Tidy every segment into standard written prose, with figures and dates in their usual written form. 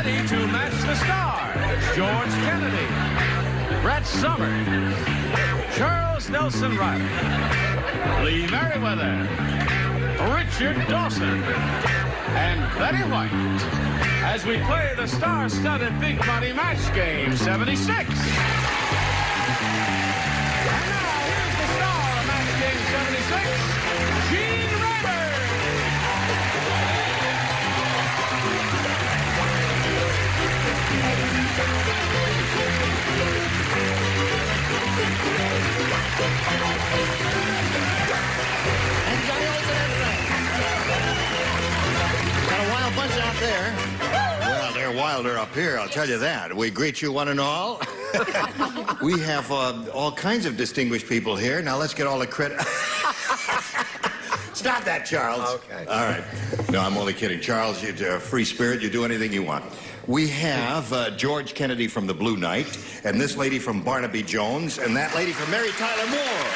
ready to match the stars. George Kennedy, Brett Summers, Charles Nelson Riley, Lee Merriweather, Richard Dawson, and Betty White as we play the star-studded Big Money Match Game 76. And now, here's the star of Match Game 76, Gene Rayburn. And Johnny Olsen and friends. Got a wild bunch out there. Well, they're wilder up here, I'll tell you that. We greet you one and all. We have all kinds of distinguished people here. Now let's get all the credit. Stop that, Charles. Okay. All right. No, I'm only kidding. Charles, you're a free spirit. You do anything you want. We have George Kennedy from the Blue Knight, and this lady from Barnaby Jones, and that lady from Mary Tyler Moore.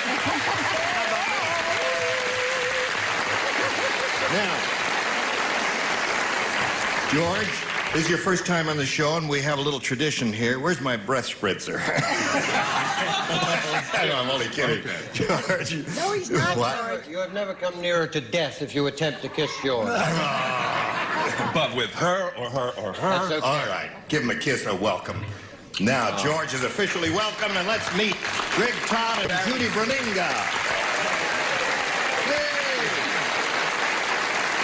Now, George, this is your first time on the show, and we have a little tradition here. Where's my breath spritzer? I know, I'm only kidding. Okay. George. No, he's not, What? George. You have never come nearer to death if you attempt to kiss George. But with her or her or her. That's okay. All right, give him a kiss, a welcome. Now, George is officially welcome, and let's meet Greg Todd and Judy Berninga. Yay!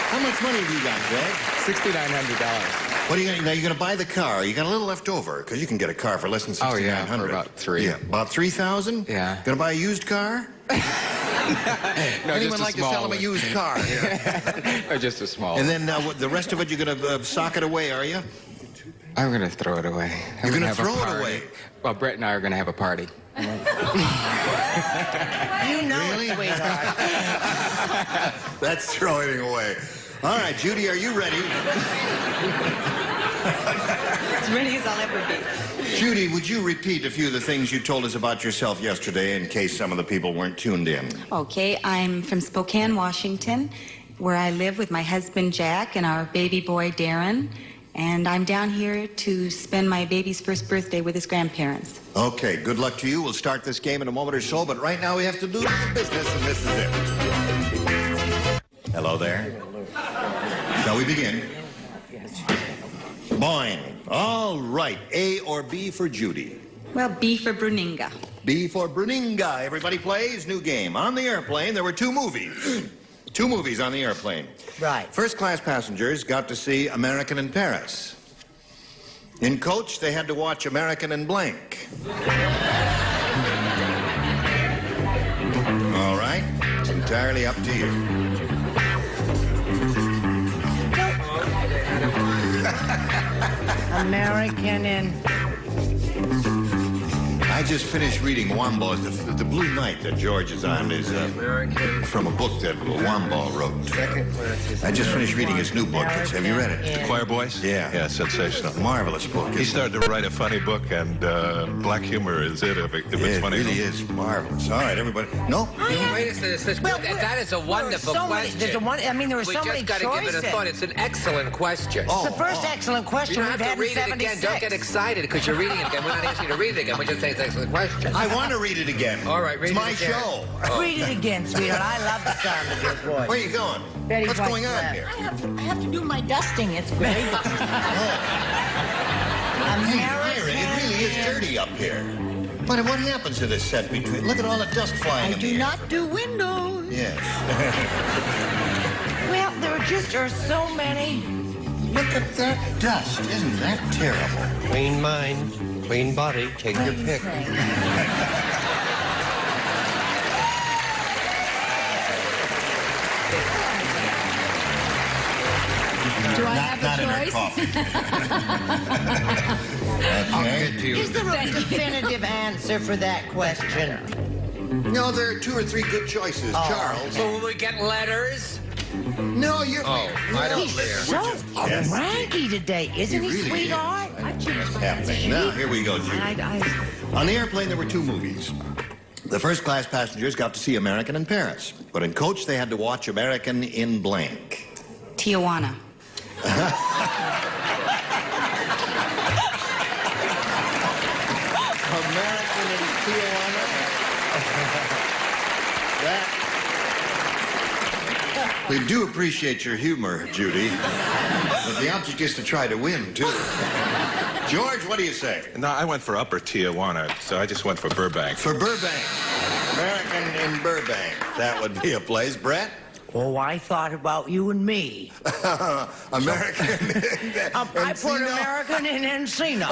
How much money have you got, Greg? $6,900. What are you gonna, now you're gonna buy the car. You got a little left over, because you can get a car for less than $6,900. Oh, yeah, for about $3,000. Yeah, about $3,000? Yeah. Gonna buy a used car? No, Anyone just a like to small sell him a one. used car? Or just a small And one. then the rest of it, you're gonna sock it away, are you? I'm going to throw it away. You're gonna have a throw it party. away? Well, Brett and I are going to have a party. You know Really? it, sweetheart. That's throwing it away. All right, Judy, are you ready? As ready as I'll ever be. Judy, would you repeat a few of the things you told us about yourself yesterday in case some of the people weren't tuned in? Okay, I'm from Spokane, Washington, where I live with my husband Jack and our baby boy Darren. And I'm down here to spend my baby's first birthday with his grandparents. Okay, good luck to you. We'll start this game in a moment or so, but right now we have to do the business, and this is it. Hello there. Shall we begin? Boing. All right. A or B for Judy? Well, B for Bruninga. B for Bruninga. Everybody plays. New game. On the airplane, there were two movies. Two movies on the airplane. Right. First-class passengers got to see American in Paris. In coach, they had to watch American in blank. All right. It's entirely up to you. American in... I just finished reading Wombo. The Blue Knight that George is on is from a book that Wombo wrote. I just finished reading his new book. Have you read it? The Choir Boys? Yeah. Yeah, sensational. Marvelous book. He started to write a funny book, and black humor is it, if it's funny. It really is marvelous. All right, everybody. No? Wait a second. That is a wonderful question. There were so many Just got to give it a thought. It's an excellent question. It's the first excellent question You don't we've have had to read in it again. 76. Don't get excited because you're reading it again. We're not asking you to read it again. We're just saying it's an excellent question. I want to read it again. All right, read it's it my again. show. Read it again, sweetheart. I love the sound of your voice. Where are you going? Betty What's White's going on left. here? I have to do my dusting. It's very dusty. Myra, it really is dirty up here. But what happens to this set between? Look at all the dust flying I in do the air. not do windows. Yes. Well, there just are so many. Look at that dust. Isn't that terrible? Clean mind, clean body. Take your pick. Do I have Not a in her choice? coffee. Okay. Is there a definitive answer for that question? No, there are two or three good choices. Charles. So will we get letters? No, you're... Oh, I don't He's care. so Yes. cranky today, isn't he, really sweetheart? is. What's happening? Now, here we go, Judy. On the airplane, there were two movies. The first-class passengers got to see American in Paris. But in coach, they had to watch American in blank. Tijuana. American in Tijuana. We do appreciate your humor, Judy. But the object is to try to win, too. George, what do you say? No, I went for Upper Tijuana, so I just went for Burbank. For Burbank. American in Burbank. That would be a place. Brett? Oh, I thought about you and me. American in I put Encino? American in Encino.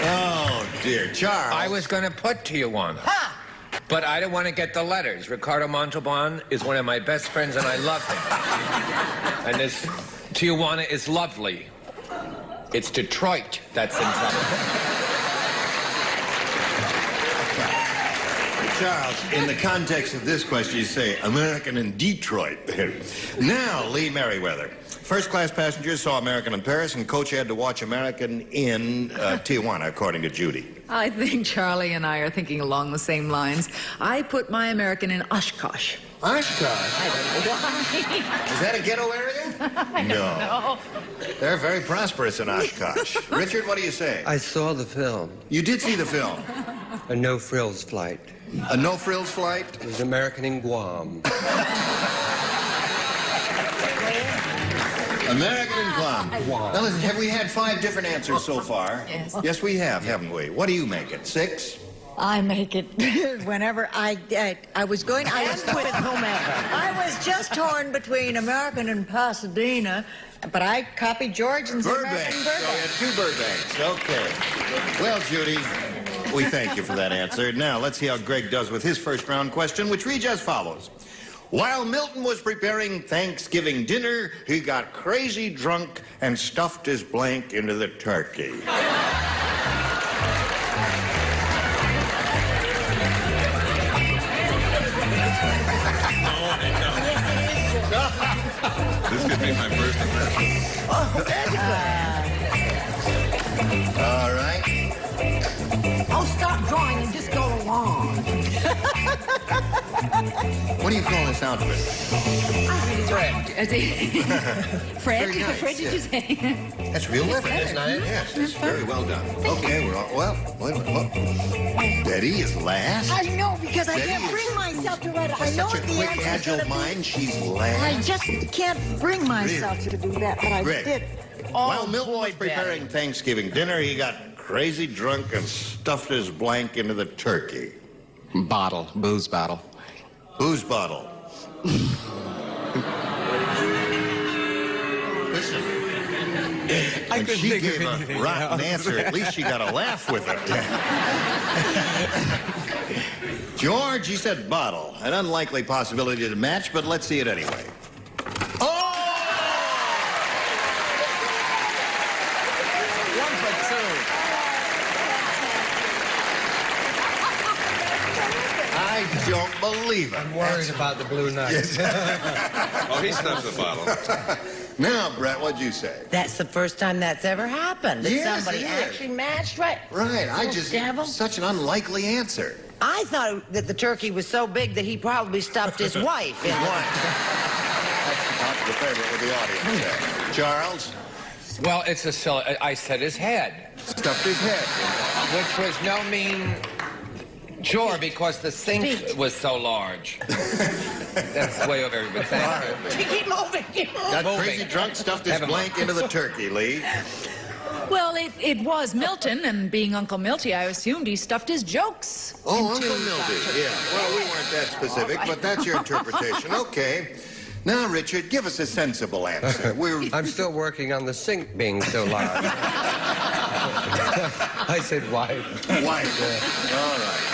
Oh, dear. Charles. I was going to put Tijuana. Ha! But I don't want to get the letters. Ricardo Montalban is one of my best friends, and I love him. And this Tijuana is lovely. It's Detroit that's in trouble. Charles, in the context of this question, you say American in Detroit. Now, Lee Merriweather. First-class passengers saw American in Paris, and Coach had to watch American in Tijuana, according to Judy. I think Charlie and I are thinking along the same lines. I put my American in Oshkosh. Oshkosh? I don't know why. Is that a ghetto area? No. They're very prosperous in Oshkosh. Richard, what do you say? I saw the film. You did see the film. A no-frills flight. A no-frills flight? It was American in Guam. American in Guam. Now listen, have we had 5 different answers so far? Yes. Yes, we have, haven't we? What do you make it? 6? I make it whenever I was going. I was with whomever. I was just torn between American and Pasadena, but I copied George and said Burbank. American So we Burbank. had 2 Burbanks. Okay. Well, Judy, we thank you for that answer. Now, let's see how Greg does with his first round question, which reads as follows. While Milton was preparing Thanksgiving dinner, he got crazy drunk and stuffed his blank into the turkey. This could be my first impression. All right. Oh, stop drawing and just go along. What do you call this outfit? Fred? Very nice, Fred, did you say? That's real leather, isn't it? Yes, it's very well done. Okay, we're all, well, wait a minute. Betty is last. I know because I Betty can't is- bring myself to write it. I know Such a what the quick, answer's agile gonna be. mind. She's I last. just can't bring myself to do that, but I Greg. did. While Milton was preparing Thanksgiving dinner, he got crazy drunk and stuffed his blank into the turkey. Bottle, booze bottle. Booze bottle. Listen. And she gave a rotten answer. At least she got a laugh with it. George, you said bottle. An unlikely possibility to match, but let's see it anyway. Oh! I don't believe it. I'm worried about the Blue Knights. Oh, he stuffed the bottle. Now, Brett, what'd you say? That's the first time that's ever happened. That Yes, somebody it is. actually matched right. Right, I Oh, just... devil. Such an unlikely answer. I thought that the turkey was so big that he probably stuffed his wife in What? it. That's not the favorite with the audience there. Charles? Well, it's a silly... I said his head, Stuffed his head. which was no mean chore because the sink Feet. was so large. That's way over everybody's head. Keep moving, keep moving. Got Moving. crazy drunk, stuffed his Never mind. blank into the turkey, Lee. Well, it was Milton, and being Uncle Milty, I assumed he stuffed his jokes. Oh, Uncle Milty, yeah. Well, we weren't that specific, but that's your interpretation. Okay. Now, Richard, give us a sensible answer. I'm still working on the sink being so large. I said white. White. All right.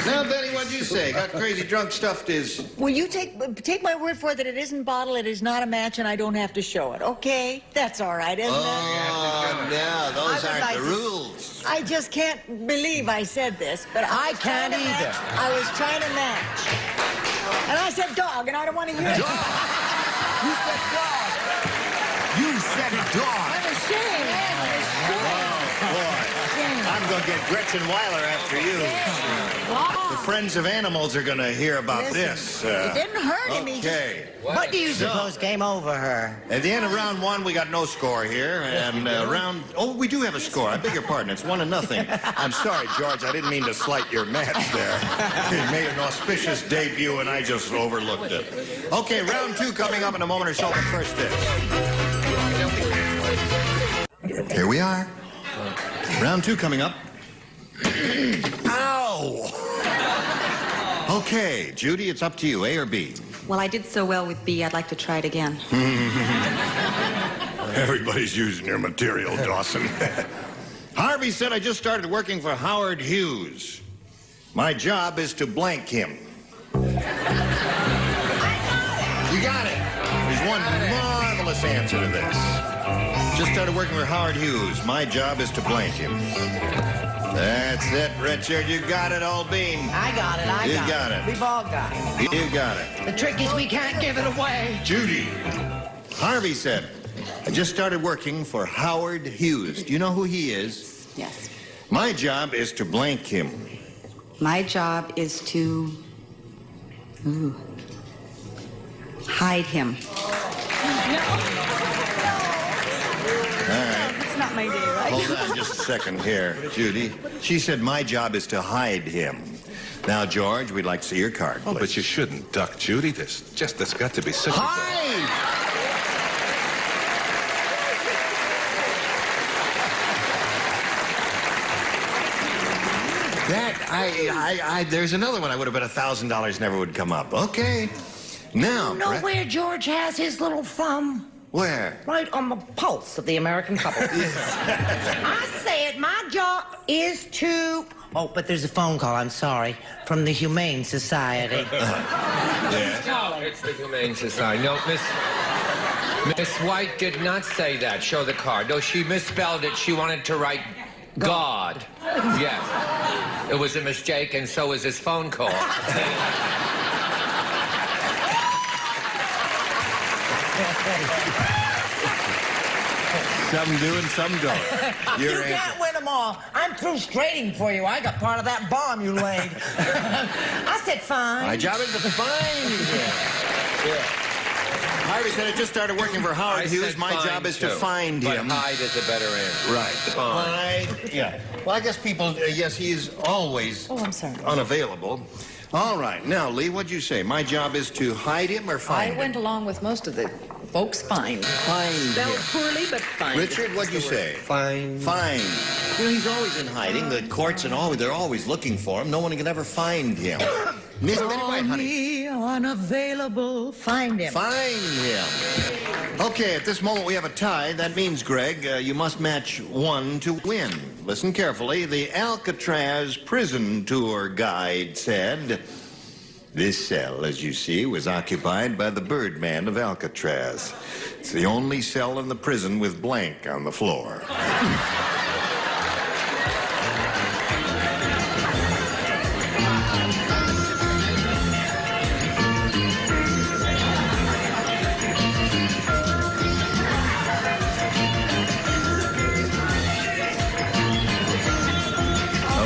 Now, Betty, what'd you say? Got crazy drunk, stuffed his... Will you take my word for it that it isn't bottle, it is not a match, and I don't have to show it? Okay, that's all right, isn't it? Oh, no, those I would aren't like the to- rules. I just can't believe I said this, but I was trying can't to either. match. I was trying to match. And I said dog, and I don't want to hear it. You said dog. You said dog. I'm ashamed. Oh, boy. I'm going We'll get Gretchen Weiler after you. The Friends of Animals are going to hear about this. It didn't hurt him. Okay. What do you suppose came over her? At the end of round one, we got no score here. And oh, we do have a score. I beg your pardon. It's 1-0. I'm sorry, George. I didn't mean to slight your match there. He made an auspicious debut, and I just overlooked it. Okay, round two coming up in a moment or so, but first this. Here we are. Round two coming up. Ow! Okay, Judy, it's up to you, A or B? Well, I did so well with B, I'd like to try it again. Everybody's using their material, Dawson. Harvey said, I just started working for Howard Hughes. My job is to blank him. You got it. There's one marvelous answer to this. Just started working for Howard Hughes. My job is to blank him. That's it, Richard. You got it, old bean. I got it. You got it. We've all got it. You got it. The trick is we can't give it away. Judy. Harvey said, I just started working for Howard Hughes. Do you know who he is? Yes. My job is to blank him. My job is to hide him. All right. It's not my day, right? Hold on just a second here, Judy. She said my job is to hide him. Now, George, we'd like to see your card, Oh, please. but you shouldn't duck, Judy. There's got to be something. Hide! There's another one I would have bet $1,000 never would come up. Okay. Now, You know where George has his little thumb? where? Right on the pulse of the American couple. I said my job is to... Oh, but there's a phone call, I'm sorry, from the Humane Society. Yeah. No, it's the Humane Society. No, Miss White did not say that. Show the card. No, she misspelled it. She wanted to write God. Yes. It was a mistake, and so was his phone call. Some do and some don't. You can't win them all. I'm through straightening for you. I got part of that bomb you laid. I said fine. My job is to find him. Yeah. Harvey said I just started working for Howard Hughes. My job is to find him. But hide is a better answer. Right. Fine. Yeah. Well, I guess people, yes, he is always Oh, I'm sorry. unavailable. All right. Now, Lee, what'd you say? My job is to hide him or find I him? went along with most of the folks fine. Find Spelled him. poorly, but fine. Richard, what'd you say? Fine. Find. You know, he's always in hiding. The courts and all, they're always looking for him. No one can ever find him. Miss Betty White, honey. Me unavailable. Find him. Find him. Okay, at this moment we have a tie. That means, Greg, you must match one to win. Listen carefully. The Alcatraz prison tour guide said, this cell, as you see, was occupied by the Birdman of Alcatraz. It's the only cell in the prison with blank on the floor.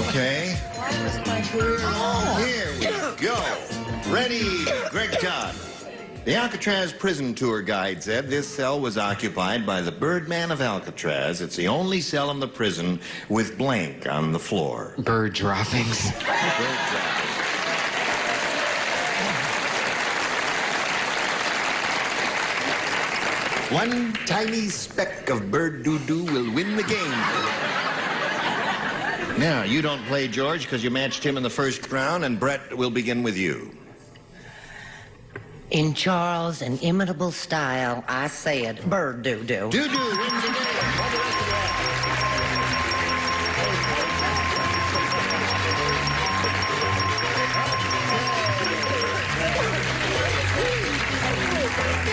Okay. Here we go. Ready, Greg Todd. The Alcatraz prison tour guide said this cell was occupied by the Birdman of Alcatraz. It's the only cell in the prison with blank on the floor. Bird droppings. One tiny speck of bird doo-doo will win the game. Now, you don't play, George, because you matched him in the first round, and Brett will begin with you. In Charles' inimitable style, I said, bird doo-doo. Doo-doo wins the game. What the rest of you have?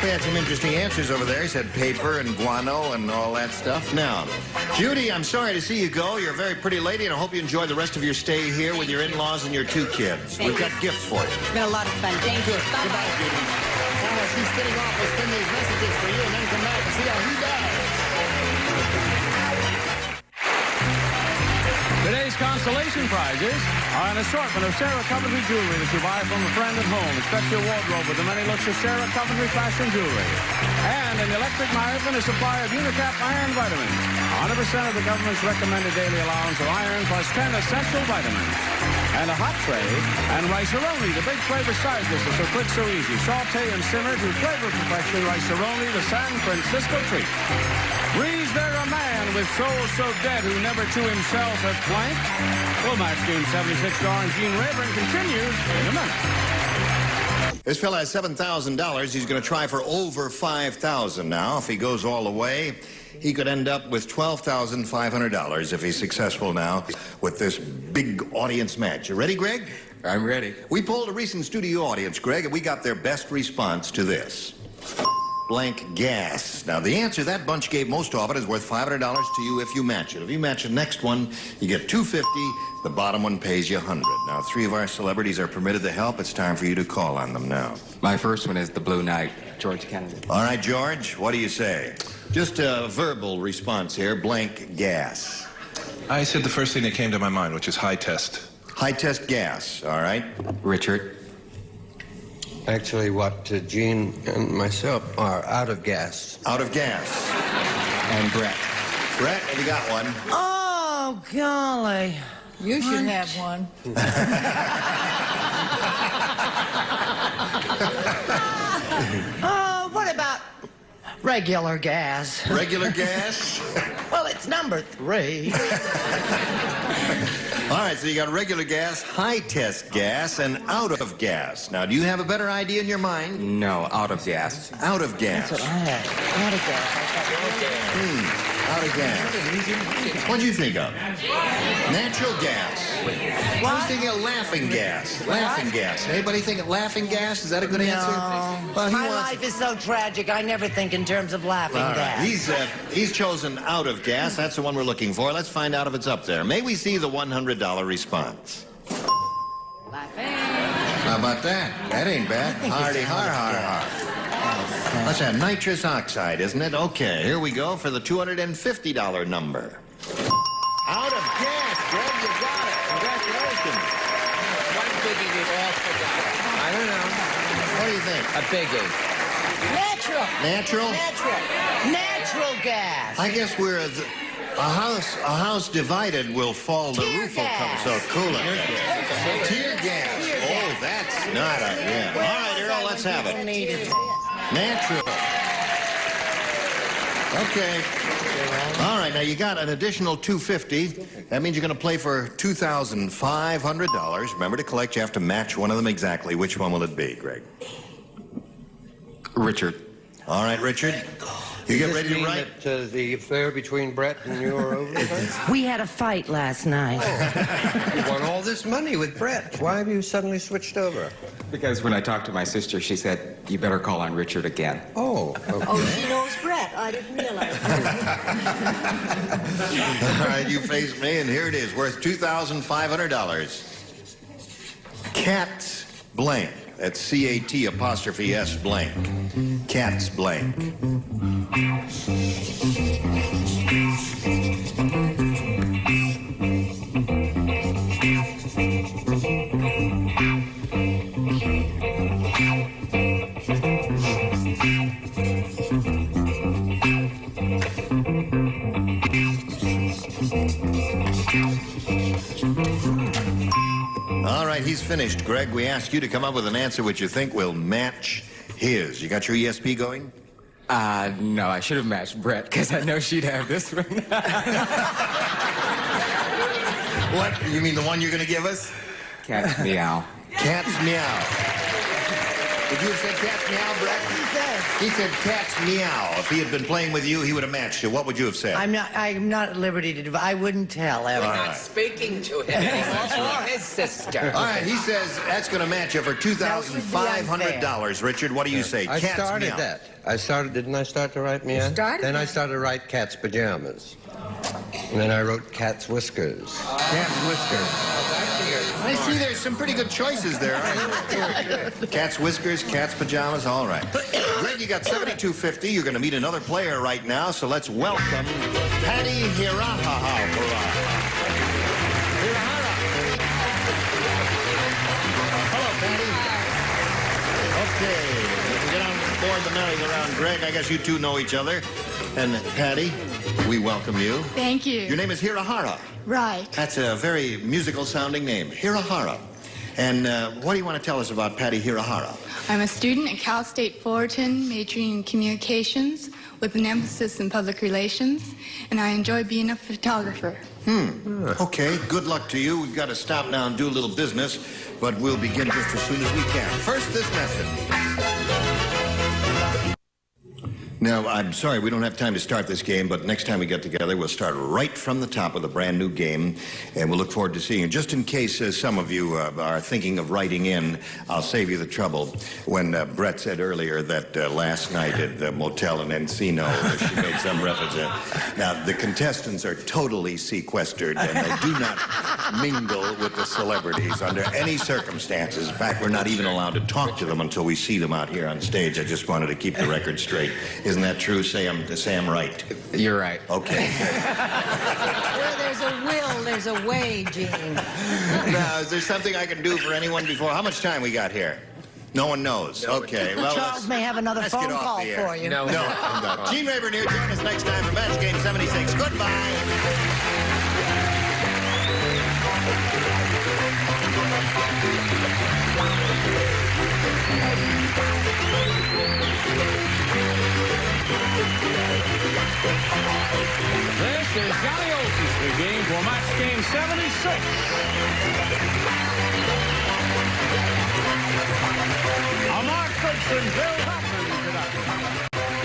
We had some interesting answers over there. He said paper and guano and all that stuff. Now, Judy, I'm sorry to see you go. You're a very pretty lady, and I hope you enjoy the rest of your stay here with your in-laws and your two kids. We've got gifts for you. It's been a lot of fun. Thank you. Goodbye, Judy. Now, she's spinning off, we'll spin these messages for you and then come back and see how he does. Today's consolation prizes are an assortment of Sarah Coventry jewelry that you buy from a friend at home. Inspect your wardrobe with the many looks of Sarah Coventry fashion jewelry. And an electric marathon, a supply of Unicap iron vitamins. 100% of the government's recommended daily allowance of iron plus 10 essential vitamins. And a hot tray and rice-a-roni, the big flavor side dishes so quick, so easy. Saute and simmer to flavor perfection. Rice-a-roni, the San Francisco treat. Breeze, there a man with soul so dead who never to himself hath planked. Full match game 76 star and Gene Rayburn continues in a minute. This fella has $7,000. He's going to try for over $5,000 now. If he goes all the way, he could end up with $12,500 if he's successful now with this big audience match. You ready, Greg? I'm ready. We polled a recent studio audience, Greg, and we got their best response to this. Blank gas. Now, the answer that bunch gave most of it is worth $500 to you if you match it. If you match the next one, you get $250. The bottom one pays you $100. Now, 3 of our celebrities are permitted to help. It's time for you to call on them now. My first one is the Blue Knight, George Kennedy. All right, George, what do you say? Just a verbal response here. Blank gas. I said the first thing that came to my mind, which is high test. High test gas. All right. Richard. Actually, what Gene and myself are out of gas. Out of gas. And Brett. Brett, have you got one? Oh, golly. You should have one. What about regular gas? Regular gas? Well, it's number 3. All right, so you got regular gas, high test gas, and out of gas. Now, do you have a better idea in your mind? No, out of gas. Out of gas. That's what I had. Out of gas. Out of gas. What'd you think of? Natural gas. I was thinking of laughing gas. Laughing gas. Anybody think of laughing gas? Is that a good answer? Well, My life is so tragic, I never think in terms of laughing All right. gas. He's chosen out of gas. That's the one we're looking for. Let's find out if it's up there. May we see the $100 response? How about that? That ain't bad. Hardy har har har. That's that nitrous oxide, isn't it? Okay, here we go for the $250 number. Out of gas, Greg, you got it. Congratulations. One biggie we've all forgot. I don't know. What do you think? A biggie. Natural. Natural? Natural gas. I guess we're a house divided will fall. The Tear roof will come. gas. So cooler. Tear gas. Oh, that's not a yeah. All right, Earl, let's have it. Natural. Okay. All right, now you got an additional $250. That means you're going to play for $2,500. Remember to collect, you have to match one of them exactly. Which one will it be, Greg? Richard. All right, Richard. You get ready to write? That, the affair between Brett and you are over? We had a fight last night. You won all this money with Brett. Why have you suddenly switched over? Because when I talked to my sister, she said, you better call on Richard again. Oh, okay. Oh, she knows Brett. I didn't realize that. All right, you face me, and here it is, worth $2,500. Cat's blank. That's C-A-T apostrophe S blank. Cat's blank. All right, he's finished, Greg. We ask you to come up with an answer which you think will match his. You got your ESP going? No, I should have matched Brett, because I know she'd have this one. What? You mean the one you're going to give us? Cat's meow. Cat's meow. Would you have said cat's meow, Brett? He said cat's meow. If he had been playing with you, he would have matched you. What would you have said? I'm not at liberty to I wouldn't tell ever. We're not speaking to him anymore. Or his sister. All right, he says that's going to match you for $2,500. Richard, what do you say? I Cat's started meow. that. Didn't I start to write meow? started Then I started to write cat's pajamas. And then I wrote cat's whiskers. Cat's whiskers. I see there's some pretty good choices there. Cat's whiskers, cat's pajamas, all right. Greg, you got $7,250. You're going to meet another player right now, so let's welcome Patty Hiraha. Okay, we'll get on board the merry-go-round. Greg, I guess you two know each other. And Patty, we welcome you. Thank you. Your name is Hirahara. Right. That's a very musical-sounding name, Hirahara. And what do you want to tell us about Patty Hirahara? I'm a student at Cal State Fullerton, majoring in communications with an emphasis in public relations, and I enjoy being a photographer. Okay, good luck to you. We've got to stop now and do a little business, but we'll begin just as soon as we can. First, this message. Now, I'm sorry we don't have time to start this game, but next time we get together, we'll start right from the top with a brand new game, and we'll look forward to seeing you. Just in case some of you are thinking of writing in, I'll save you the trouble. When Brett said earlier that last night at the motel in Encino, she made some reference. Now, the contestants are totally sequestered, and they do not mingle with the celebrities under any circumstances. In fact, we're not even allowed to talk to them until we see them out here on stage. I just wanted to keep the record straight. Isn't that true? Say I'm right. You're right. Okay. Where there's a will, there's a way, Gene. Now, is there something I can do for anyone before? How much time we got here? No one knows. Okay. Well, Charles may have another let's phone get off call the air. for you. No. Gene Rayburn here. Join us next time for Match Game 76. Goodbye. This is Johnny Olson speaking for Match Game 76. A Mark Goodson, Bill Hoffman production.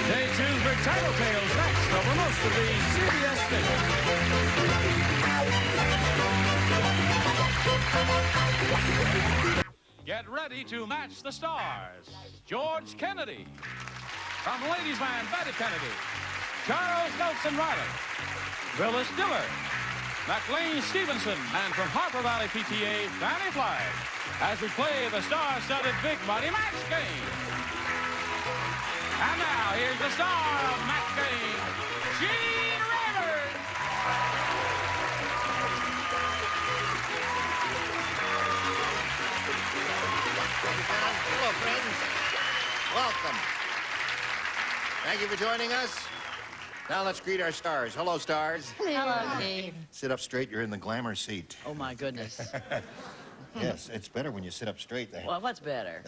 Stay tuned for Title Tales next over most of the CBS stations. Get ready to match the stars. George Kennedy. From Ladies' Man, Betty Kennedy. Charles Nelson Riley. Phyllis Diller. McLean Stevenson. And from Harper Valley PTA, Fanny Flagg. As we play the star-studded Big Money Match Game. And now, here's the star of Match Game, Gene Rayburn. Hello, friends. Welcome. Thank you for joining us. Now let's greet our stars. Hello, stars. Hello, Dave. Sit up straight. You're in the glamour seat. Oh, my goodness. Yes, it's better when you sit up straight there. Well, what's better?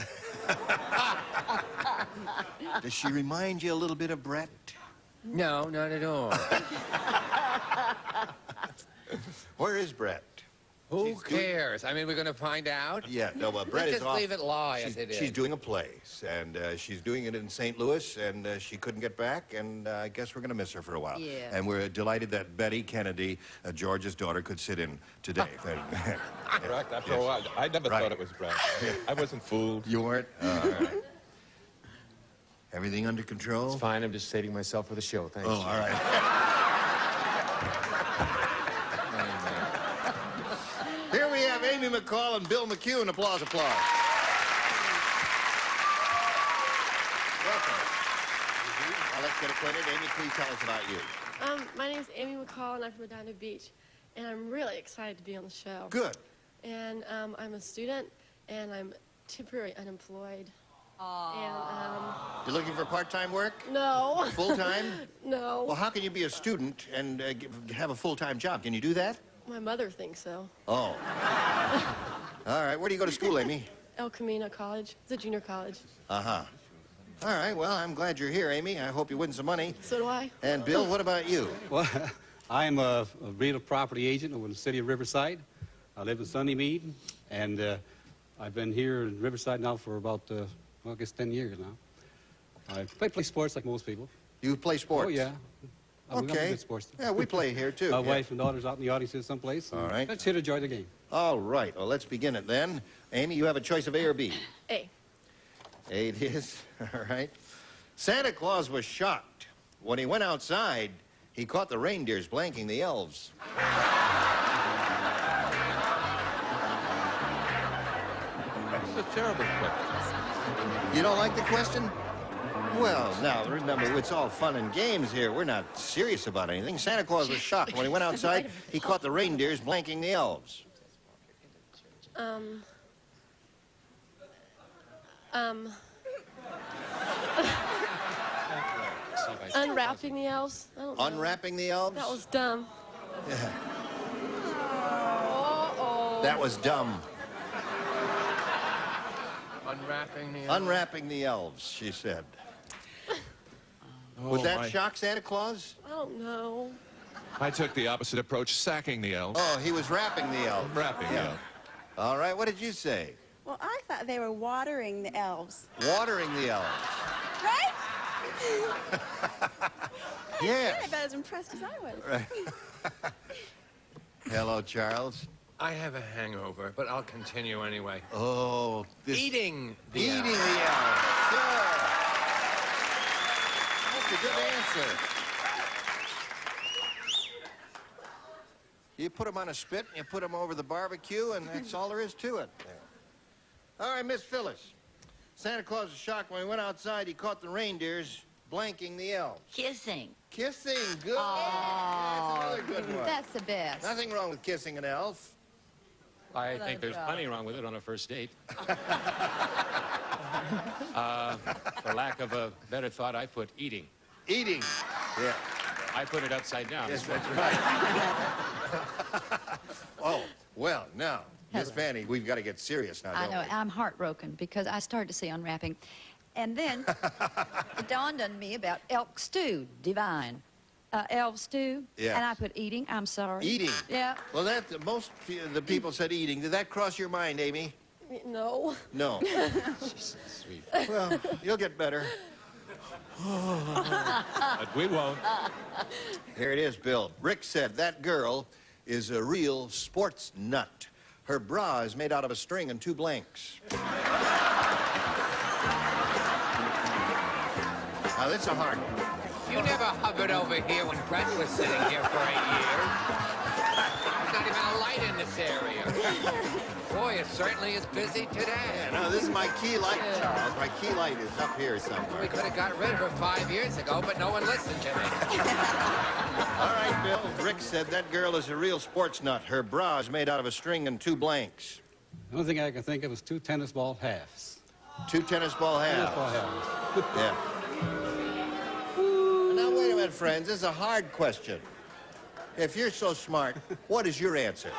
Does she remind you a little bit of Brett? No, not at all. Where is Brett? Who cares? I mean, we're going to find out? Yeah, no, well, Brett Let's is just off. leave it lie as it is. She's doing a play, and she's doing it in St. Louis, and she couldn't get back, and I guess we're going to miss her for a while. Yeah. And we're delighted that Betty Kennedy, George's daughter, could sit in today. Correct. After a while, I never thought it was Brett. I wasn't fooled. You weren't? All right. Everything under control? It's fine. I'm just saving myself for the show. Thanks. Oh, all right. Here we have Amy McCall and Bill McHugh. Applause, applause. Welcome. Now let's get acquainted. Amy, please tell us about you. My name's Amy McCall, and I'm from Redondo Beach, and I'm really excited to be on the show. Good. And I'm a student, and I'm temporarily unemployed. And You're looking for part-time work? no. Full-time? No. Well, how can you be a student and have a full-time job? Can you do that? My mother thinks so. Oh. All right. Where do you go to school, Amy? El Camino College. It's a junior college. Uh-huh. All right. Well, I'm glad you're here, Amy. I hope you win some money. So do I. And Bill, what about you? Well, I'm a real property agent over in the city of Riverside. I live in Sunnymead, and I've been here in Riverside now for about, well, I guess 10 years now. I play sports like most people. You play sports? Oh, yeah. I'm Okay. good sports. Yeah, we play here, too. My Yeah. wife and daughter's out in the audience here someplace. All right. Let's here to enjoy the game. All right. Well, let's begin it then. Amy, you have a choice of A or B. A. A it is. All right. Santa Claus was shocked. When he went outside, he caught the reindeers blanking the elves. That's a terrible question. You don't like the question? Well, now, remember, it's all fun and games here. We're not serious about anything. Santa Claus was shocked. When he went outside, he caught the reindeers blanking the elves. Unwrapping the elves? I don't know. Unwrapping the elves? That was dumb. Yeah. Uh-oh. That was dumb. Unwrapping the elves. Unwrapping the elves, she said. Oh, Was that shock Santa Claus? I don't know. I took the opposite approach, sacking the elves. Oh, he was wrapping the elves. Wrapping the elves. All right, what did you say? Well, I thought they were watering the elves. Watering the elves. Right? Yes. I bet as impressed as I was. Right. Hello, Charles. I have a hangover, but I'll continue anyway. Oh, Eating the Eating elves. the elves. Sure. That's a good answer. You put them on a spit, and you put them over the barbecue, and that's all there is to it. All right, Miss Phyllis. Santa Claus was shocked when he went outside. He caught the reindeers blanking the elves. Kissing. Kissing, good. Oh, That's another good one. That's the best. Nothing wrong with kissing an elf. I think there's plenty wrong with it on a first date. For lack of a better thought, I put eating. Eating. Yeah. I put it upside down. Yes, that's right. Oh, well, now, Miss Fanny, we've got to get serious now, I don't know. we? I'm heartbroken because I started to see unwrapping. And then it dawned on me about elk stew, divine. Elf stew. Yes. And I put eating. I'm sorry. Eating. Yeah. Well, most of the people said eating. Did that cross your mind, Amy? No. No. Sweet. Well, you'll get better. But we won't. Here it is, Bill. Rick said that girl is a real sports nut. Her bra is made out of a string and 2 blanks. Now, that's a hard one. You never hovered over here when Brett was sitting here for 8 years. There's not even a light in this area. Boy, it certainly is busy today. Yeah, no, this is my key light, Charles. My key light is up here somewhere. We could have got rid of her 5 years ago, but no one listened to me. All right, Bill. Rick said that girl is a real sports nut. Her bra is made out of a string and 2 blanks. The only thing I can think of is 2 tennis ball halves. 2 tennis ball halves. Tennis ball halves. Yeah. Now, wait a minute, friends. This is a hard question. If you're so smart, what is your answer?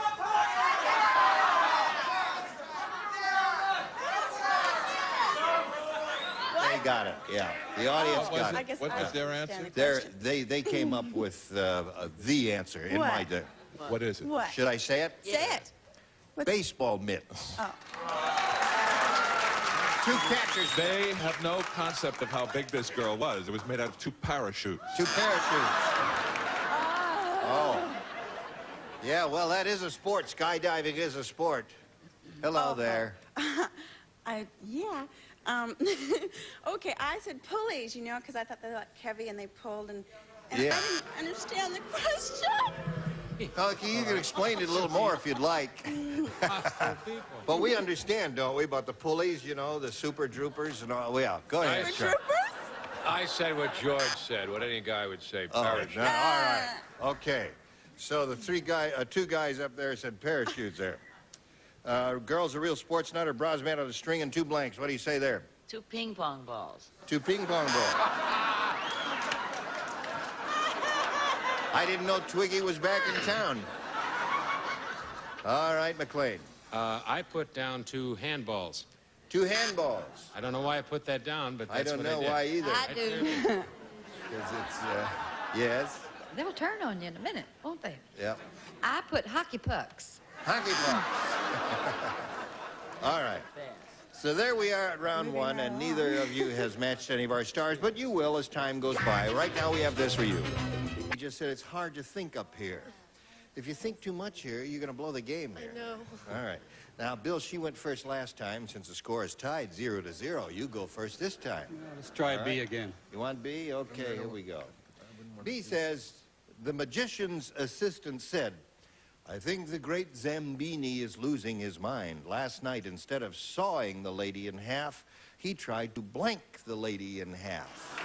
They got it, yeah. The audience got it. What was their answer? They came up with the answer in What? my day. What is it? What? Should I say it? Say it. Baseball mitts. Oh. 2 catchers. They have no concept of how big this girl was. It was made out of 2 parachutes. 2 parachutes. Oh. Yeah, well, that is a sport. Skydiving is a sport. Hello there. Yeah. Okay, I said pulleys, you know, because I thought they were like heavy and they pulled and Yeah. I didn't understand the question. Okay, you can explain it a little more if you'd like. But we understand, don't we, about the pulleys, you know, the super droopers and all. Yeah, go ahead. Super I said what George said, what any guy would say. Oh, Parachute. no, all right. Okay. So the 2 guys up there said parachutes there. Girl's a real sports nut. Her bra's made out of string and 2 blanks. What do you say there? 2 ping pong balls. 2 ping pong balls. I didn't know Twiggy was back in town. All right, McLean. I put down 2 handballs. 2 handballs. I don't know why I put that down, but I that's don't what know I did. why either. I do. Because it's, yes. They'll turn on you in a minute, won't they? Yep. I put hockey pucks. Hockey pucks. All right. So there we are at round 1, and neither of you has matched any of our stars, but you will as time goes by. Right now we have this for you. You just said it's hard to think up here. If you think too much here, you're going to blow the game here. I know. All right. Now, Bill, she went first last time. Since the score is tied 0-0, you go first this time. Let's try All B right. again. You want B? Okay, here we go. B says, the magician's assistant said, I think the great Zambini is losing his mind. Last night, instead of sawing the lady in half, he tried to blank the lady in half.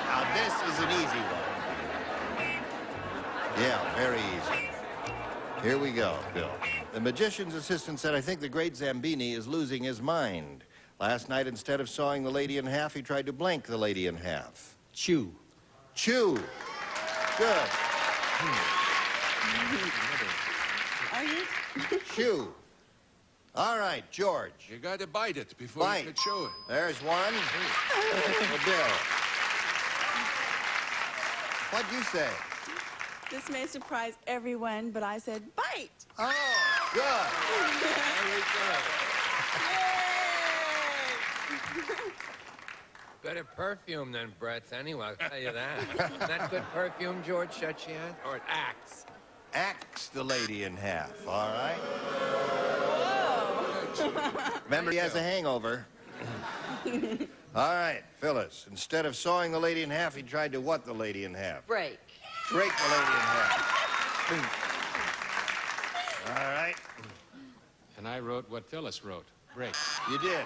Now, this is an easy one. Yeah, very easy. Here we go, Bill. The magician's assistant said, I think the great Zambini is losing his mind. Last night, instead of sawing the lady in half, he tried to blank the lady in half. Chew. Chew. Good. Are you? Chew. All right, George. You got to bite it before Bite. you can chew it. There's one. For Bill. What'd you say? This may surprise everyone, but I said bite. Oh, good. Better perfume than Brett's anyway, I'll tell you that. Isn't that good perfume, George Shuchian? Or an Axe? Axe the lady in half, all right? Remember, he has a hangover. All right, Phyllis. Instead of sawing the lady in half, he tried to what the lady in half? Break. Break the lady in half. All right. And I wrote what Phyllis wrote. Break. You did.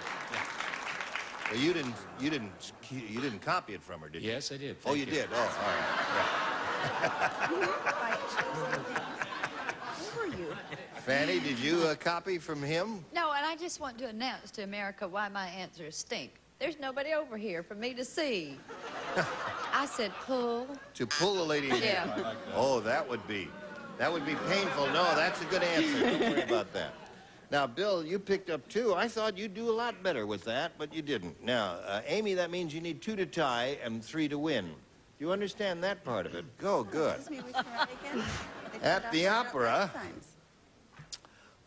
Well, you didn't copy it from her, did you? Yes, I did. Oh, you did. Oh, all right. Who are you? Fanny, did you copy from him? No, and I just want to announce to America why my answers stink. There's nobody over here for me to see. I said pull. To pull the lady in Yeah. half. Oh, that would be painful. No, that's a good answer. Don't worry about that. Now, Bill, you picked up 2. I thought you'd do a lot better with that, but you didn't. Now, Amy, that means you need 2 to tie and 3 to win. Do you understand that part of it? Go, good. At the opera,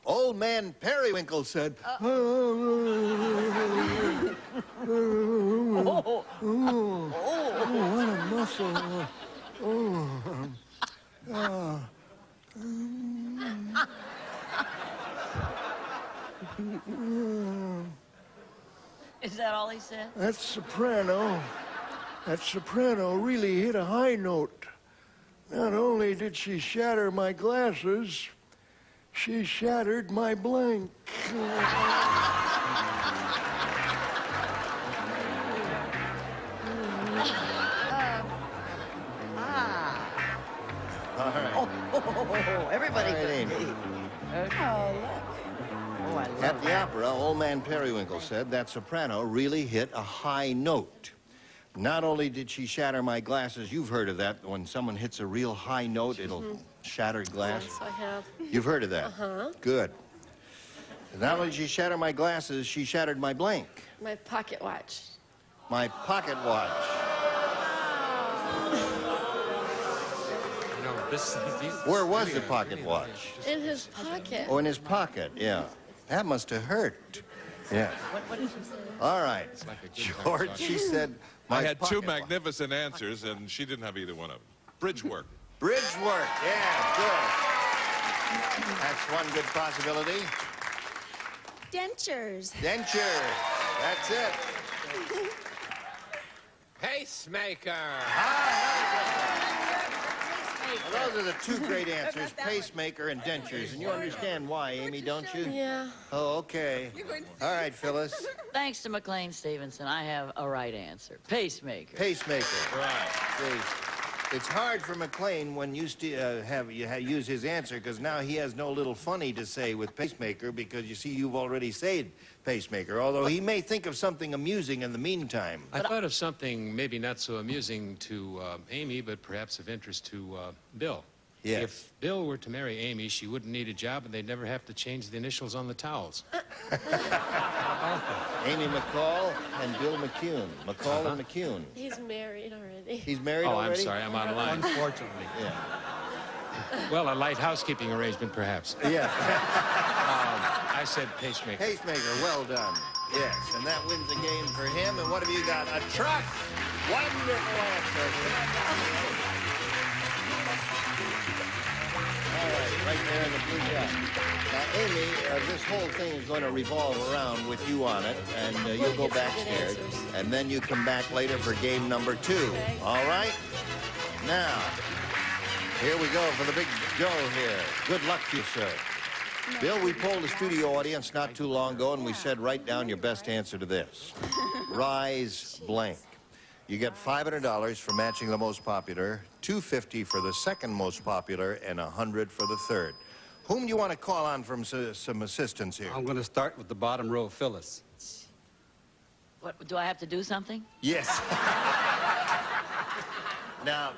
old man Periwinkle said, Oh, what a muscle. Is that all he said? That soprano really hit a high note. Not only did she shatter my glasses, she shattered my blank. All right. Oh, everybody All right, could Amy. be. Oh, I love At the opera, old man Periwinkle said that soprano really hit a high note. Not only did she shatter my glasses, you've heard of that. When someone hits a real high note, it'll shatter glass. Yes, I have. You've heard of that? Uh-huh. Good. Not only did she shatter my glasses, she shattered my blank. My pocket watch. My pocket watch. Where was the pocket watch? In his pocket. Oh, in his pocket, yeah. That must have hurt. Yeah. What did she say? All right. George, she said, I had 2 pocket watch. magnificent answers, and she didn't have either one of them. Bridge work. Bridge work, yeah, good. That's one good possibility. Dentures. Dentures, that's it. Pacemaker. Well, those are the 2 great answers, pacemaker and dentures. And you understand why, Amy, don't you? Yeah. Oh, okay. All right, Phyllis. Thanks to McLean Stevenson, I have a right answer. Pacemaker. Pacemaker. Right. See, it's hard for McLean when you use his answer, because now he has no little funny to say with pacemaker, because you see you've already said pacemaker, although he may think of something amusing in the meantime. I thought of something maybe not so amusing to Amy, but perhaps of interest to Bill. Yes. If Bill were to marry Amy, she wouldn't need a job, and they'd never have to change the initials on the towels. Amy McCall and Bill McCune. McCall and McCune. He's married already. He's married Oh, already? I'm sorry, I'm out of line. Unfortunately. Yeah. Well, a light housekeeping arrangement, perhaps. Yeah. I said pacemaker. Pacemaker, well done. Yes, and that wins the game for him. And what have you got? A truck. Wonderful answer. All right, right there in the blue jacket. Now, Amy, this whole thing is going to revolve around with you on it, and you'll go backstairs, and then you come back later for game number 2. Okay. All right? Now, here we go for the big go here. Good luck to you, sir. Bill, we polled the studio audience not too long ago, and we said, write down your best answer to this. Rise blank. You get $500 for matching the most popular, $250 for the second most popular, and $100 for the third. Whom do you want to call on from some assistance here? I'm going to start with the bottom row, Phyllis. What, do I have to do something? Yes. Now,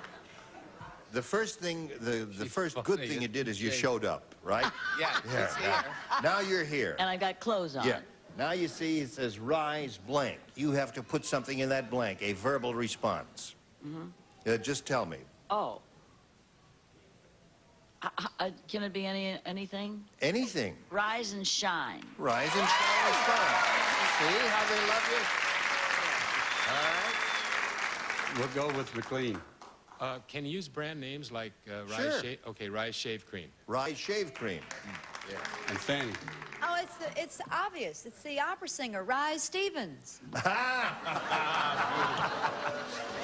the first thing, the first good thing you did is you showed up, right? Yeah, Yeah. it's here. Now you're here. And I got clothes on. Yeah. Now you see it says rise blank. You have to put something in that blank, a verbal response. Mm-hmm. Just tell me. Oh. Can it be anything? Anything. Rise and shine. Rise and shine is fine. See how they love you? All right. We'll go with McLean. Can you use brand names like Rise Sure. Shave? Okay, Rise Shave Cream. Rise Shave Cream. Yeah. And Fanny. Oh, it's obvious. It's the opera singer, Rise Stevens.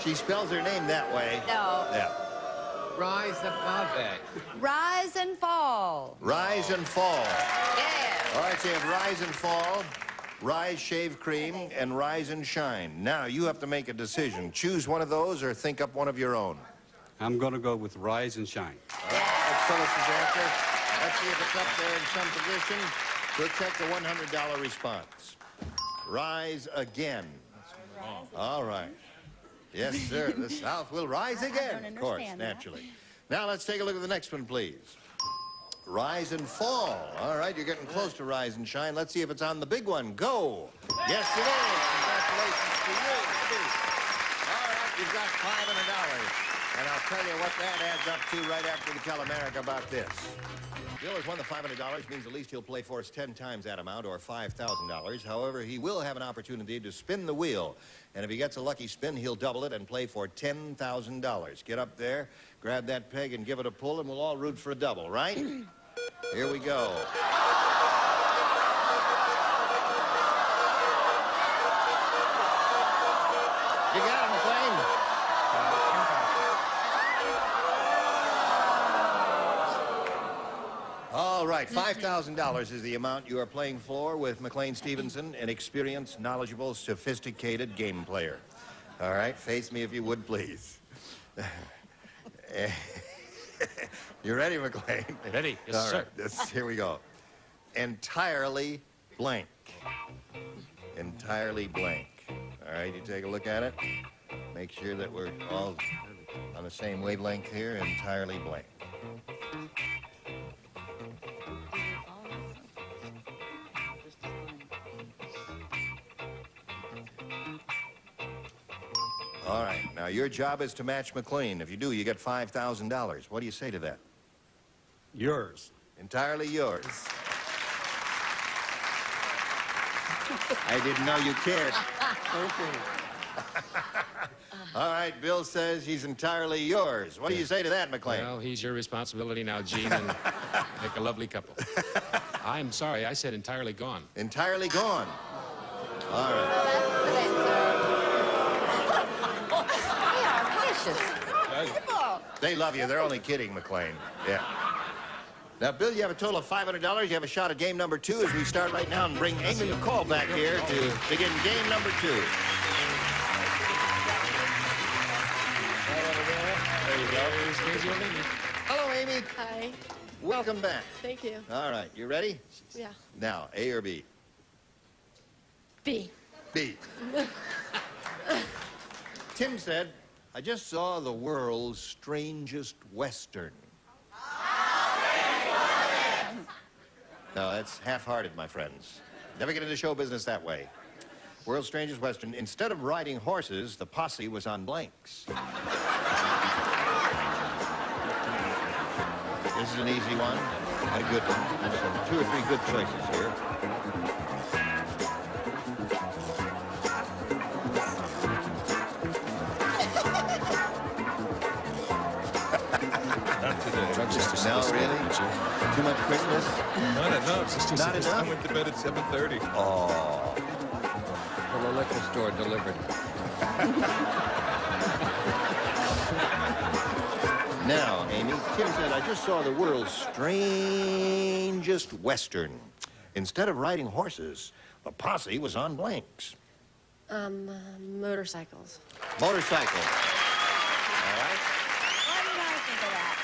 She spells her name that way. No. Yeah. Rise above it. Rise and fall. Rise and fall. Yeah. All right, so you have rise and fall, Rise Shave Cream, and Rise and Shine. Now, you have to make a decision. Choose one of those or think up one of your own. I'm going to go with Rise and Shine. All right, that's Phyllis's answer. Let's see if it's up there in some position. We'll check the $100 response. Rise again. All right. Yes, sir. The South will rise again, of course, naturally. Now, let's take a look at the next one, please. Rise and fall. All right, you're getting close to Rise and Shine. Let's see if it's on the big one. Go. Yes, it is. Congratulations to you. All right, you've got $500. And I'll tell you what that adds up to right after we tell America about this. Bill has won the $500, means the least he'll play for is 10 times that amount, or $5,000. However, he will have an opportunity to spin the wheel. And if he gets a lucky spin, he'll double it and play for $10,000. Get up there, grab that peg, and give it a pull, and we'll all root for a double, right? Here we go. You got it, McLean. All right, $5,000 is the amount you are playing for with McLean Stevenson, an experienced, knowledgeable, sophisticated game player. All right, face me if you would, please. You ready, McLean? Ready, yes, All sir. right, here we go. Entirely blank. Entirely blank. All right, you take a look at it. Make sure that we're all on the same wavelength here. Entirely blank. All right, now your job is to match McLean. If you do, you get $5,000. What do you say to that? Yours. Entirely yours. I didn't know you cared. Okay. All right, Bill says he's entirely yours. What do you say to that, McLean? Well, he's your responsibility now, Gene, and make a lovely couple. I'm sorry, I said entirely gone. Entirely gone. All right. They love you. They're only kidding, McLean. Yeah. Now, Bill, you have a total of $500. You have a shot at game number 2 as we start right now and bring Amy McCall back here to begin game number 2. There you go. Hello, Amy. Hi. Welcome back. Thank you. All right, you ready? Yeah. Now, A or B? B. B. Tim said, I just saw the world's strangest Western. No, that's half-hearted, my friends. Never get into show business that way. World's strangest Western. Instead of riding horses, the posse was on blanks. This is an easy one and a good one. 2 or 3 good choices here. No, really? Too much quickness? Not enough. It's just Not enough? I went to bed at 7:30. Oh. From a liquor store delivered. Now, Amy, Tim said, I just saw the world's strangest Western. Instead of riding horses, the posse was on blanks. Motorcycles. Motorcycle. All right? Why did I think of that?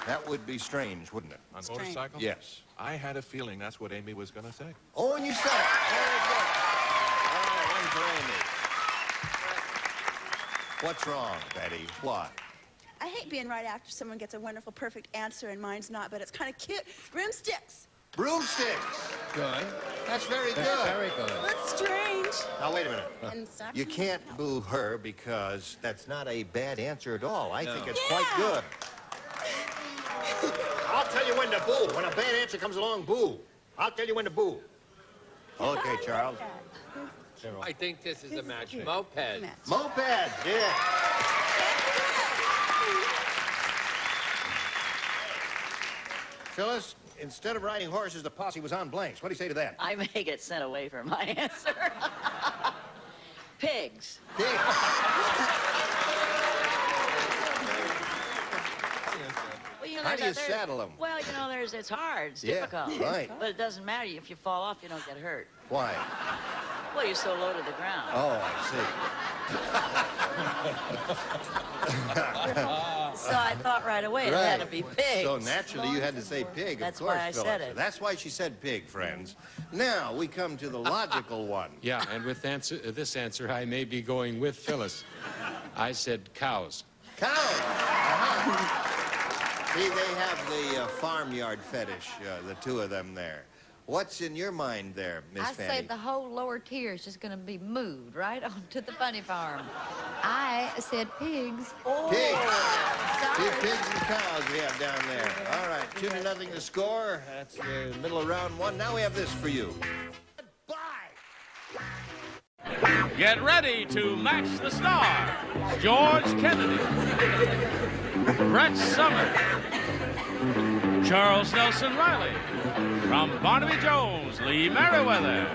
That would be strange, wouldn't it? On motorcycle? Yes. I had a feeling that's what Amy was going to say. Oh, and you said it. Very good. What's wrong, Betty? What? I hate being right after someone gets a wonderful, perfect answer and mine's not, but it's kind of cute. Broomsticks. Broomsticks. Good. That's very good. Very good. That's strange. Now, wait a minute. And stop. You can't boo her because that's not a bad answer at all. I think it's Yeah. quite good. I'll tell you when to boo. When a bad answer comes along, boo. I'll tell you when to boo. Okay, Charles. I think this is a match. Moped. Moped, yeah. Phyllis, instead of riding horses, the posse was on blanks. What do you say to that? I may get sent away for my answer. Pigs. Well, you know, How do you there's- saddle 'em? Well, you know, it's hard. It's Yeah, difficult. right. But it doesn't matter. If you fall off, you don't get hurt. Why? Well, you're so low to the ground. Oh, I So I thought right away it had to be pigs. So naturally you had to say pig, That's of course, why I Phyllis. said it. That's why she said pig, friends. Now we come to the logical one. Yeah, and with this answer, I may be going with Phyllis. I said cows. Cows. See, they have the farmyard fetish, the two of them there. What's in your mind there, Miss I Fanny? say the whole lower tier is just going to be moved right onto the bunny farm. I said pigs. Pigs. Sorry. Two pigs and cows we have down there. All right, 2-0 to score. That's the middle of round one. Now we have this for you. Get ready to match the star. George Kennedy, Brett Summer, Charles Nelson Riley, from Barnaby Jones, Lee Merriweather,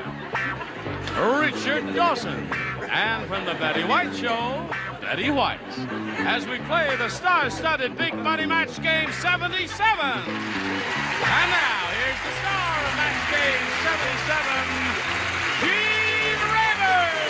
Richard Dawson, and from the Betty White Show, Betty White, as we play the star-studded Big Money Match Game 77. And now, here's the star of Match Game 77, Gene Rivers.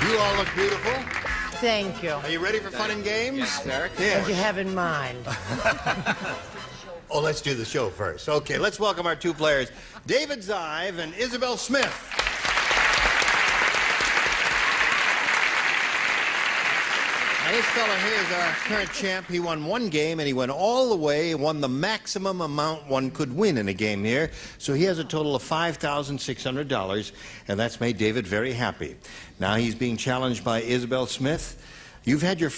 You all look beautiful. Thank you. Are you ready for fun and games? Yes, sir. Yeah. What do you have in mind? Oh, let's do the show first. Okay, let's welcome our two players, David Zive and Isabel Smith. Now, this fella here is our current champ. He won one game, and he went all the way, won the maximum amount one could win in a game here. So he has a total of $5,600, and that's made David very happy. Now he's being challenged by Isabel Smith. You've had your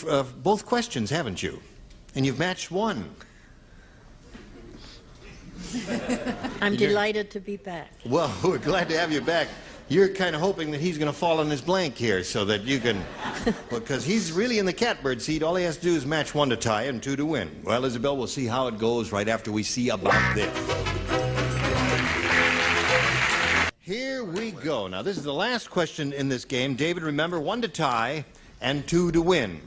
both questions, haven't you? And you've matched one. I'm delighted to be back. Well, we're glad to have you back. You're kind of hoping that he's going to fall on his blank here so that you can... Because he's really in the catbird seat. All he has to do is match 1 to tie and 2 to win. Well, Isabel, we'll see how it goes right after we see about this. Here we go. Now, this is the last question in this game. David, remember, 1 to tie and 2 to win.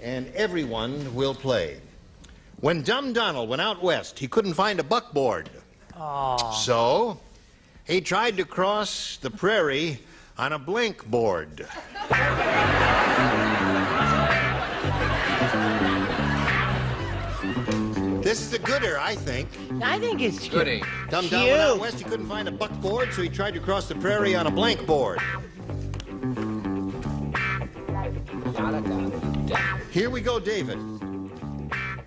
And everyone will play. When Dumb Donald went out west, he couldn't find a buckboard. Oh. So... he tried to cross the prairie on a blank board. This is a gooder, I think. I think it's cute. Goody. Dumb Dumb went out west, he couldn't find a buckboard, so he tried to cross the prairie on a blank board. Here we go, David.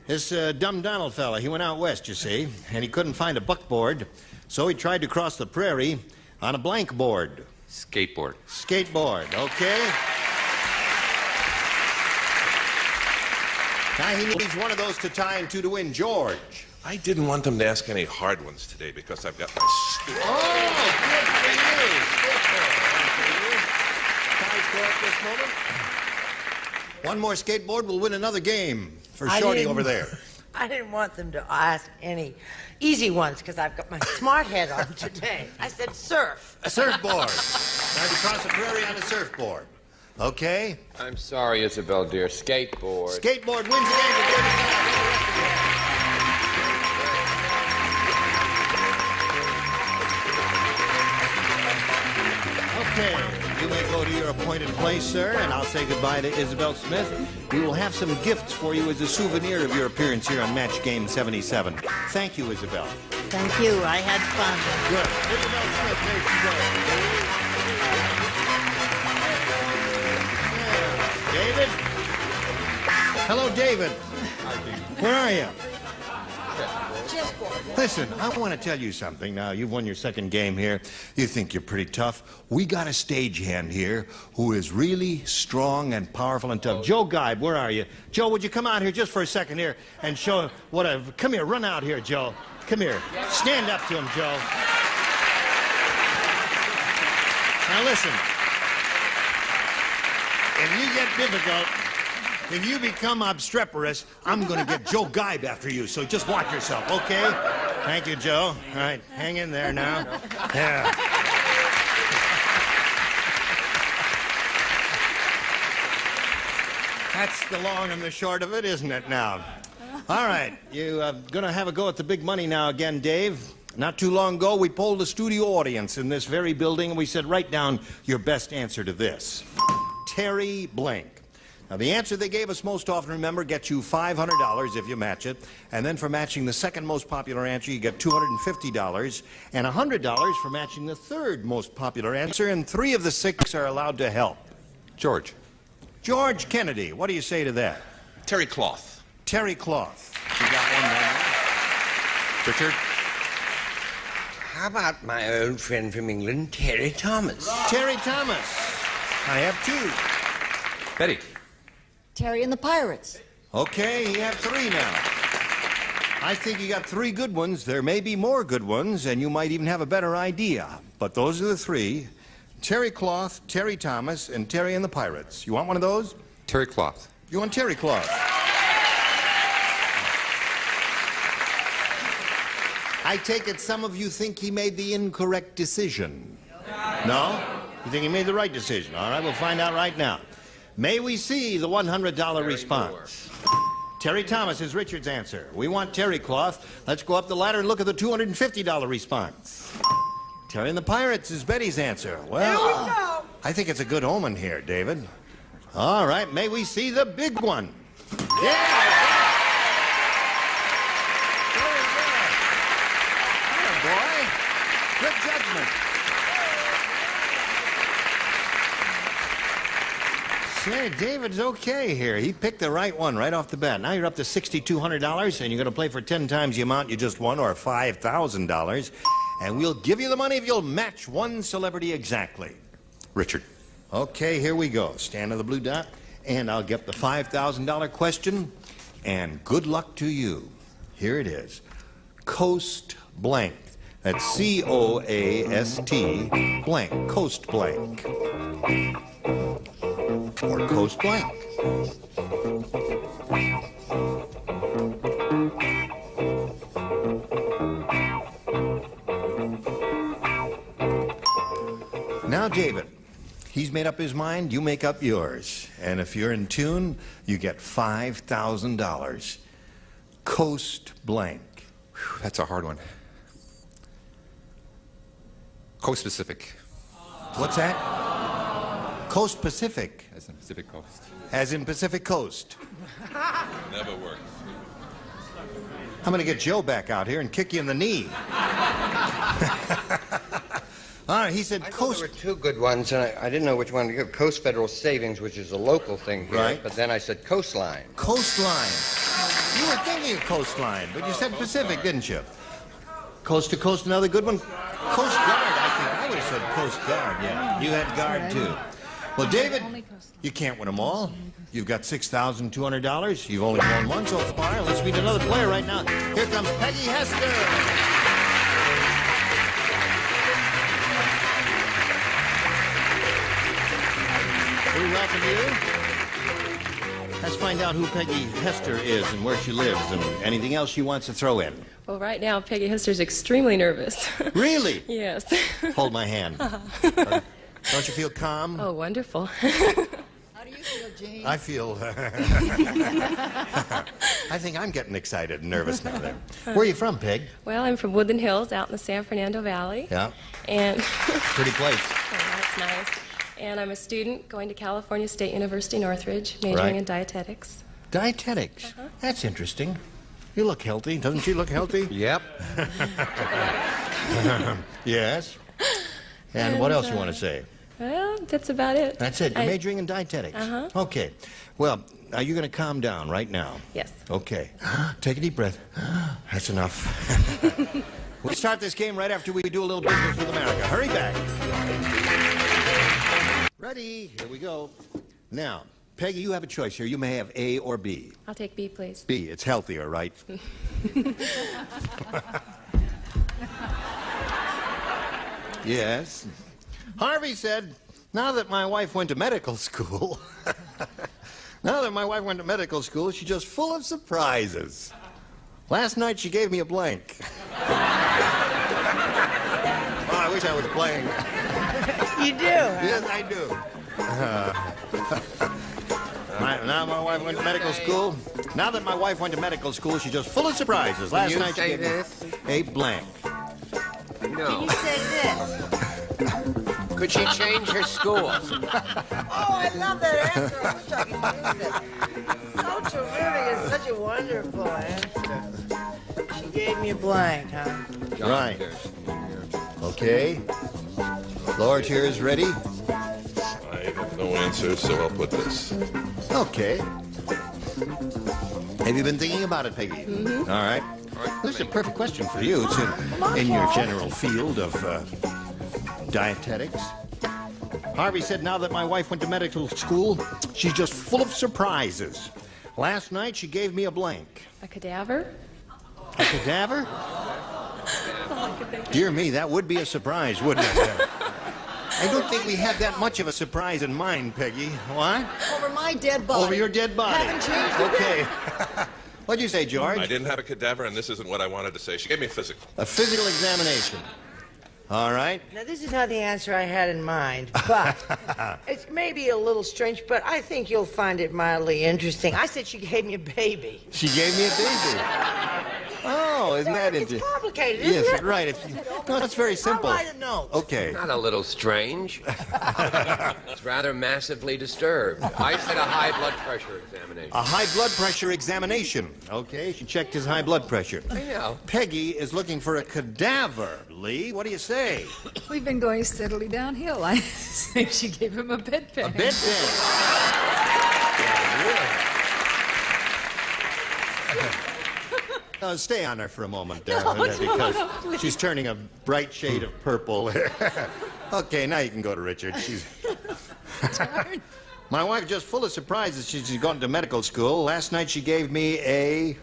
This Dumb Donald fella, he went out west, you see, and he couldn't find a buckboard, so he tried to cross the prairie on a blank board. Skateboard. Skateboard, okay. Now he needs 1 of those to tie and 2 to win. George. I didn't want them to ask any hard ones today because I've got my... Oh, good for you. Good for you. Tie score at this moment. 1 more skateboard will win another game for Shorty over there. I didn't want them to ask any easy ones because I've got my smart head on today. I said surf. A surfboard. Tried to cross the prairie on a surfboard. Okay? I'm sorry, Isabel, dear. Skateboard. Skateboard wins the game for David. Okay, you may go to your appointed place, sir, and I'll say goodbye to Isabel Smith. We will have some gifts for you as a souvenir of your appearance here on Match Game 77. Thank you, Isabel. Thank you. I had fun. Good. Isabel Smith, there she goes. Yeah. David? Hello, David. Where are you? Listen, I want to tell you something. Now, you've won your second game here. You think you're pretty tough. We got a stagehand here who is really strong and powerful and tough. Joe Geib, where are you? Joe, would you come out here just for a second here and show what a... Come here, run out here, Joe. Come here. Stand up to him, Joe. Now, listen. If you get difficult... If you become obstreperous, I'm going to get Joe Geib after you, so just watch yourself, okay? Thank you, Joe. All right, hang in there now. Yeah. That's the long and the short of it, isn't it now? All right, you're going to have a go at the big money now again, Dave. Not too long ago, we polled a studio audience in this very building, and we said, write down your best answer to this. Terry blank. Now, the answer they gave us most often, remember, gets you $500 if you match it. And then for matching the second most popular answer, you get $250 and $100 for matching the third most popular answer. And 3 of the 6 are allowed to help. George. George Kennedy. What do you say to that? Terry Cloth. Terry Cloth. You got one there. Richard. How about my old friend from England, Terry Thomas? Terry Thomas. I have 2. Betty. Terry and the Pirates. Okay, you have 3 now. I think you got 3 good ones. There may be more good ones, and you might even have a better idea. But those are the 3. Terry Cloth, Terry Thomas, and Terry and the Pirates. You want one of those? Terry Cloth. You want Terry Cloth? I take it some of you think he made the incorrect decision. No? You think he made the right decision? All right, we'll find out right now. May we see the $100 response? Terry Thomas is Richard's answer. We want Terry Cloth. Let's go up the ladder and look at the $250 response. Terry and the Pirates is Betty's answer. Well, I think it's a good omen here, David. All right, may we see the big one? Yeah! Boy. Good judgment. Say, David's okay here. He picked the right one right off the bat. Now you're up to $6,200, and you're going to play for 10 times the amount you just won, or $5,000. And we'll give you the money if you'll match one celebrity exactly. Richard. Okay, here we go. Stand on the blue dot, and I'll get the $5,000 question. And good luck to you. Here it is. Coast blank. That's C-O-A-S-T blank. Coast blank. Or coast blank. Now, David, he's made up his mind, you make up yours. And if you're in tune, you get $5,000. Coast blank. Whew, that's a hard one. Coast Pacific. What's that? Coast Pacific. As in Pacific Coast. As in Pacific Coast. Never works. I'm going to get Joe back out here and kick you in the knee. All right, he said Coast. There were 2 good ones, and I didn't know which one to go. Coast Federal Savings, which is a local thing here. Right. But then I said Coastline. Coastline. You were thinking of Coastline, but you said Pacific, didn't you? Coast to Coast, another good one? Coast Guard, I think. I would have said Coast Guard, yeah. You had Guard, too. Well, David, you can't win them all. You've got $6,200. You've only won one so far. Let's meet another player right now. Here comes Peggy Hester. We welcome you. Let's find out who Peggy Hester is and where she lives and anything else she wants to throw in. Well, right now, Peggy Hester's extremely nervous. Really? Yes. Hold my hand. Don't you feel calm? Oh, wonderful. How do you feel, Jane? I feel... I think I'm getting excited and nervous now there. Where are you from, Peg? Well, I'm from Woodland Hills out in the San Fernando Valley. Yeah. And... Pretty place. Oh, That's nice. And I'm a student going to California State University, Northridge, majoring in dietetics. Dietetics? That's interesting. You look healthy. Doesn't she look healthy? Yep. Yes. And what else you want to say? Well, that's about it. That's it. You're majoring in dietetics. Okay. Well, are you going to calm down right now? Yes. Okay. Take a deep breath. That's enough. We'll start this game right after we do a little business with America. Hurry back. Ready? Here we go. Now, Peggy, you have a choice here. You may have A or B. I'll take B, please. B. It's healthier, right? Yes. Harvey said, now that my wife went to medical school, she's just full of surprises. Last night she gave me a blank. Oh, I wish I was playing. You do? Huh? Yes, I do. Now my wife went to medical school. Now that my wife went to medical school, she's just full of surprises. Last night she gave me a blank. No. Can you say this? Could she change her school? Oh, I love that answer. I wish I could use it. So terrific. It's such a wonderful answer. She gave me a blank, huh? Right. Okay. Lord here is ready. I have no answer, so I'll put this. Okay. Have you been thinking about it, Peggy? All right. This is a perfect question for you. It's in your general field of dietetics. Harvey said, now that my wife went to medical school, she's just full of surprises. Last night, she gave me a blank. A cadaver? A cadaver? Dear me, that would be a surprise, wouldn't it? I don't think we had that much of a surprise in mind, Peggy. What? Over my dead body. Over your dead body. Haven't changed a bit. Okay. What'd you say, George? I didn't have a cadaver, and this isn't what I wanted to say. She gave me a physical. A physical examination. All right. Now, this is not the answer I had in mind, but it's maybe a little strange, but I think you'll find it mildly interesting. I said she gave me a baby. She gave me a baby. Oh, isn't that interesting? It's complicated, isn't Yes, it? right. No, that's very simple. I'll write a note. Okay. Not a little strange. It's rather massively disturbed. I said a high blood pressure examination. A high blood pressure examination. Okay, she checked his high blood pressure. I know. Peggy is looking for a cadaver. Lee, what do you say? We've been going steadily downhill. I think she gave him a bedpan. A bedpan. Stay on her for a moment there, because she's turning a bright shade of purple. Okay, now you can go to Richard. My wife just full of surprises. She's gone to medical school. Last night she gave me a...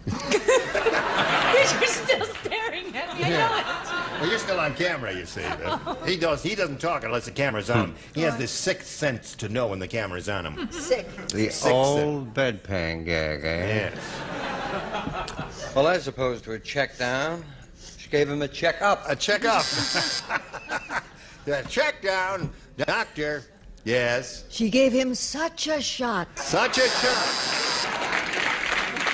You're still staring at me. I know it. Well, you're still on camera, you see. He doesn't talk unless the camera's on him. He has this sixth sense to know when the camera's on him. Sick. The old bedpan gag, eh? Yes. Well, as opposed to a check down, she gave him a check up. A check up. The check down, doctor. Yes. She gave him such a shot. Such a shot.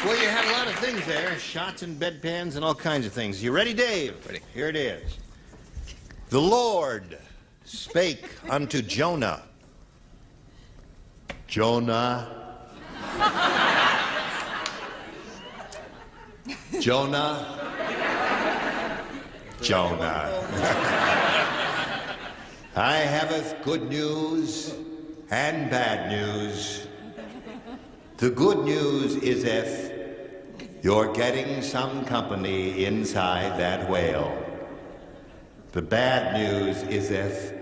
Well, you had a lot of things there. Shots and bedpans and all kinds of things. You ready, Dave? Ready. Here it is. The Lord spake unto Jonah. Jonah. Jonah. Jonah. I haveth good news and bad news. The good news is if you're getting some company inside that whale. The bad news is if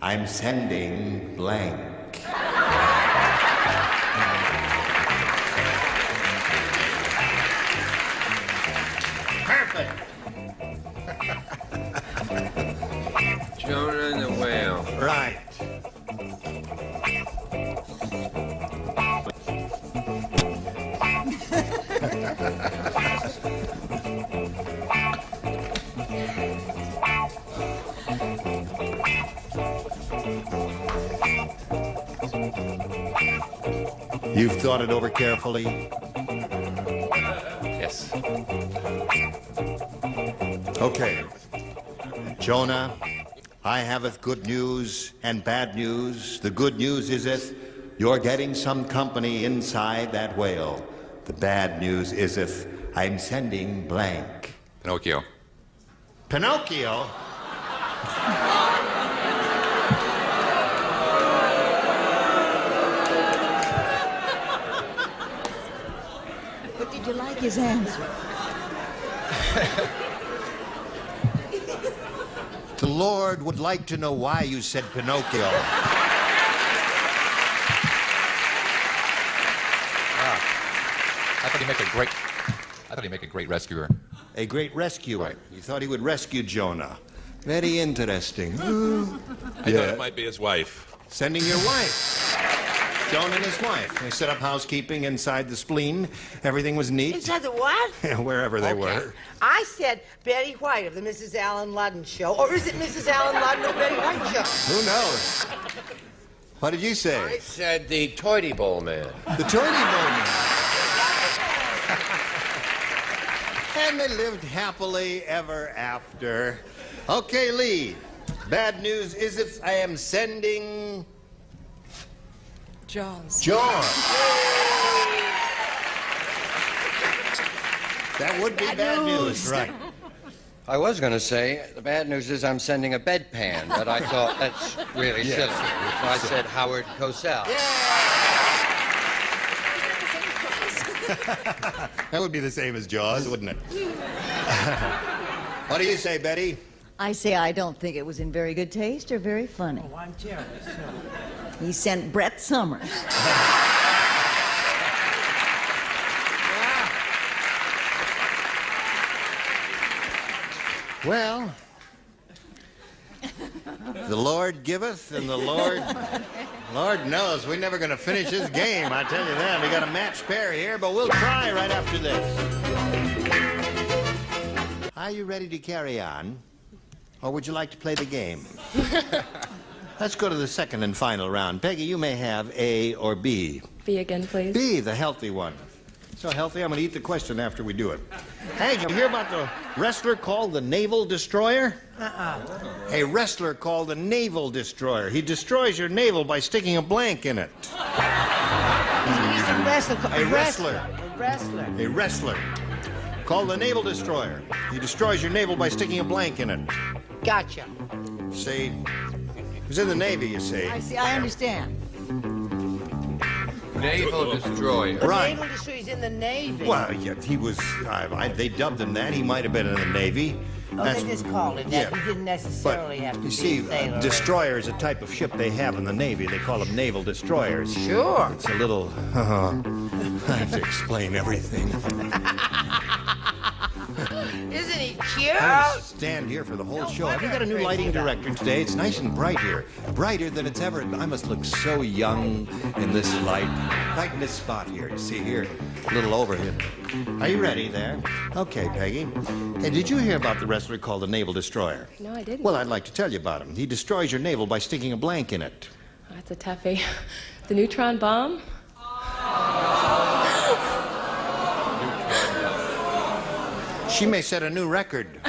I'm sending blank. Perfect. Jonah and the whale. Right. You've thought it over carefully? Yes. Okay. Jonah, I haveth good news and bad news. The good news iseth you're getting some company inside that whale. The bad news iseth I'm sending blank. Pinocchio. Pinocchio? But did you like his answer? The Lord would like to know why you said Pinocchio. I thought he'd make a great rescuer. A great rescuer. Right. You thought he would rescue Jonah. Very interesting. I thought it might be his wife. Sending your wife. Jonah and his wife. They set up housekeeping inside the spleen. Everything was neat. Inside the what? Wherever they were. I said Betty White of the Mrs. Allen Ludden show. Or is it Mrs. Allen Ludden of the Betty White show? Who knows? What did you say? I said the Toity Bowl Man. The Toity Bowl Man. And they lived happily ever after. Okay, Lee. Bad news is if I am sending... Jaws. Jaws. That would be bad news, right? I was going to say, the bad news is I'm sending a bedpan, but I thought that's really silly. So I said Howard Cosell. That would be the same as Jaws, wouldn't it? What do you say, Betty? I say I don't think it was in very good taste or very funny. Oh, I'm jealous. He sent Brett Summers. Well, the Lord giveth and the Lord knows. We're never going to finish this game, I tell you that. We got a match pair here, but we'll try right after this. Are you ready to carry on? Or would you like to play the game? Let's go to the second and final round. Peggy, you may have A or B. B again, please. B, the healthy one. So healthy, I'm going to eat the question after we do it. Hey, did you hear about the wrestler called the Naval Destroyer? A wrestler called the Naval Destroyer. He destroys your navel by sticking a blank in it. He's a wrestler. A wrestler. A wrestler. A wrestler. Called the Naval Destroyer. He destroys your navel by sticking a blank in it. Gotcha. See? He was in the Navy, you see. I see, I understand. Naval Destroyer. The Right. Naval Destroyer's in the Navy. Well, yeah, he was... they dubbed him that. He might have been in the Navy. Oh, they just called it that. Yeah. He didn't necessarily have to You be see, a sailor. destroyer is a type of ship they have in the Navy. They call them naval destroyers. Sure. It's a little... I have to explain everything. Isn't he cute? I stand here for the whole show. Have you got a new lighting director today? It's nice and bright here. Brighter than it's ever... I must look so young in this light. Right in this spot here. You see here? A little over here. Are you ready there? Okay, Peggy. Hey, did you hear about the wrestler called the Naval Destroyer? No, I didn't. Well, I'd like to tell you about him. He destroys your navel by sticking a blank in it. That's a toughie. The neutron bomb? She may set a new record.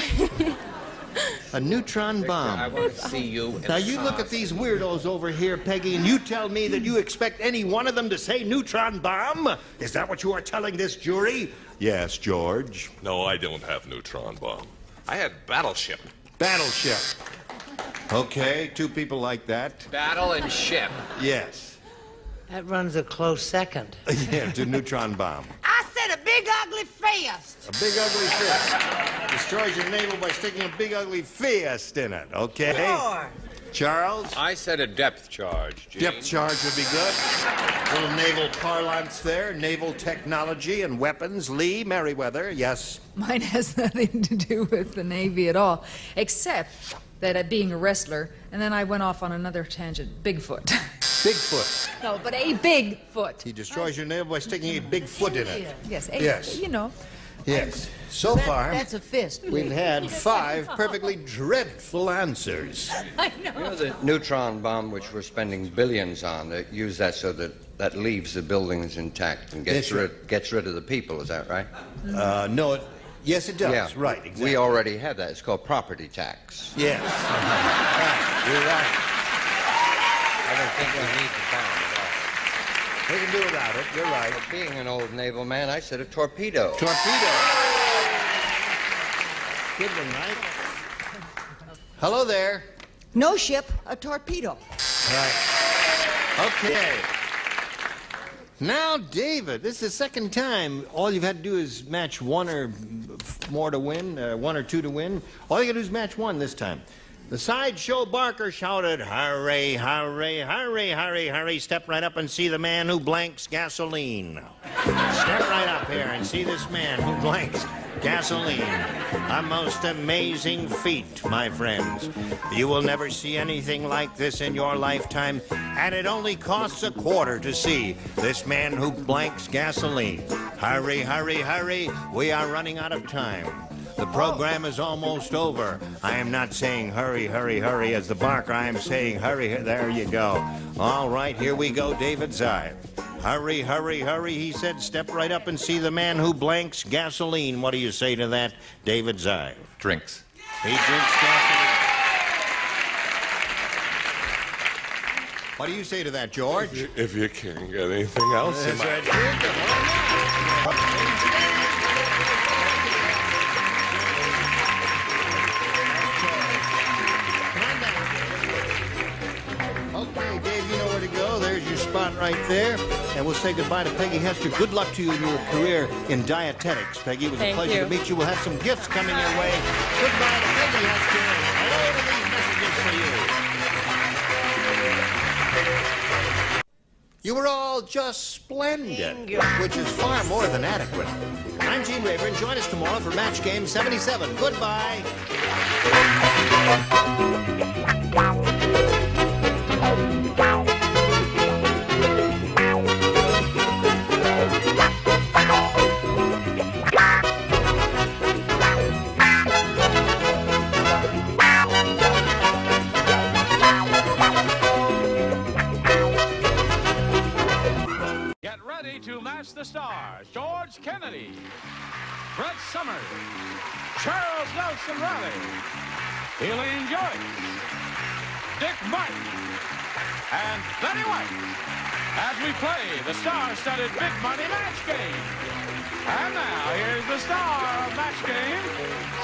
A neutron bomb. I want to see you. Now, you look at these weirdos over here, Peggy, and you tell me that you expect any one of them to say neutron bomb? Is that what you are telling this jury? Yes, George. No, I don't have neutron bomb. I had battleship. Battleship. Okay, two people like that. Battle and ship. Yes. That runs a close second. Yeah, to neutron bomb. I said a big ugly fist. A big ugly fist. Destroys your navel by sticking a big ugly fist in it, okay? Sure. Charles? I said a depth charge, Gene. Depth charge would be good. Little naval parlance there, naval technology and weapons. Lee, Merriweather, yes. Mine has nothing to do with the Navy at all, except that being a wrestler, and then I went off on another tangent. Bigfoot. Bigfoot. No, but a big foot. He destroys your navel by sticking a big foot in it. Yes, Yes. you know. Yes. So far, That's a fist. we've had 5 perfectly dreadful answers. I know. You know the neutron bomb, which we're spending billions on, they use that so that leaves the buildings intact and gets Yes, rid of the people, is that right? No, Yes, it does. Yeah, Right, exactly. We already have that. It's called property tax. Yes. Right. You're right. I don't think we need the bomb at all. We can do without it. You're right. But being an old naval man, I said a torpedo. Torpedo. Good one, right? Hello there. No ship, a torpedo. Right. Okay. Now, David, this is the second time. All you've had to do is match one or more to win, one or two to win. All you got to do is match one this time. The sideshow barker shouted, "Hurry, hurry, hurry, hurry, hurry. Step right up and see the man who blanks gasoline. Step right up here and see this man who blanks gasoline. A most amazing feat, my friends. You will never see anything like this in your lifetime, and it only costs a quarter to see this man who blanks gasoline. Hurry, hurry, hurry. We are running out of time. The program is almost over. I am not saying hurry, hurry, hurry as the barker. I am saying hurry. There you go. All right, here we go, David Zive. Hurry, hurry, hurry, he said. Step right up and see the man who blanks gasoline. What do you say to that, David Zive? Drinks. He drinks gasoline. What do you say to that, George? If you can't get anything else in my... Okay, Dave, you know where to go. There's your spot right there. And we'll say goodbye to Peggy Hester. Good luck to you in your career in dietetics, Peggy. It was a pleasure to meet you. We'll have some gifts coming your way. Goodbye to Peggy Hester. Hello to these messages for you. You were all just splendid, which is far more than adequate. I'm Gene Rayburn. Join us tomorrow for Match Game 77. Goodbye. Get ready to match the stars. George Kennedy, Brett Summers, Charles Nelson Riley, Elaine Joyce, Dick Martin, and Betty White as we play the star-studded Big Money Match Game. And now, here's the star of Match Game,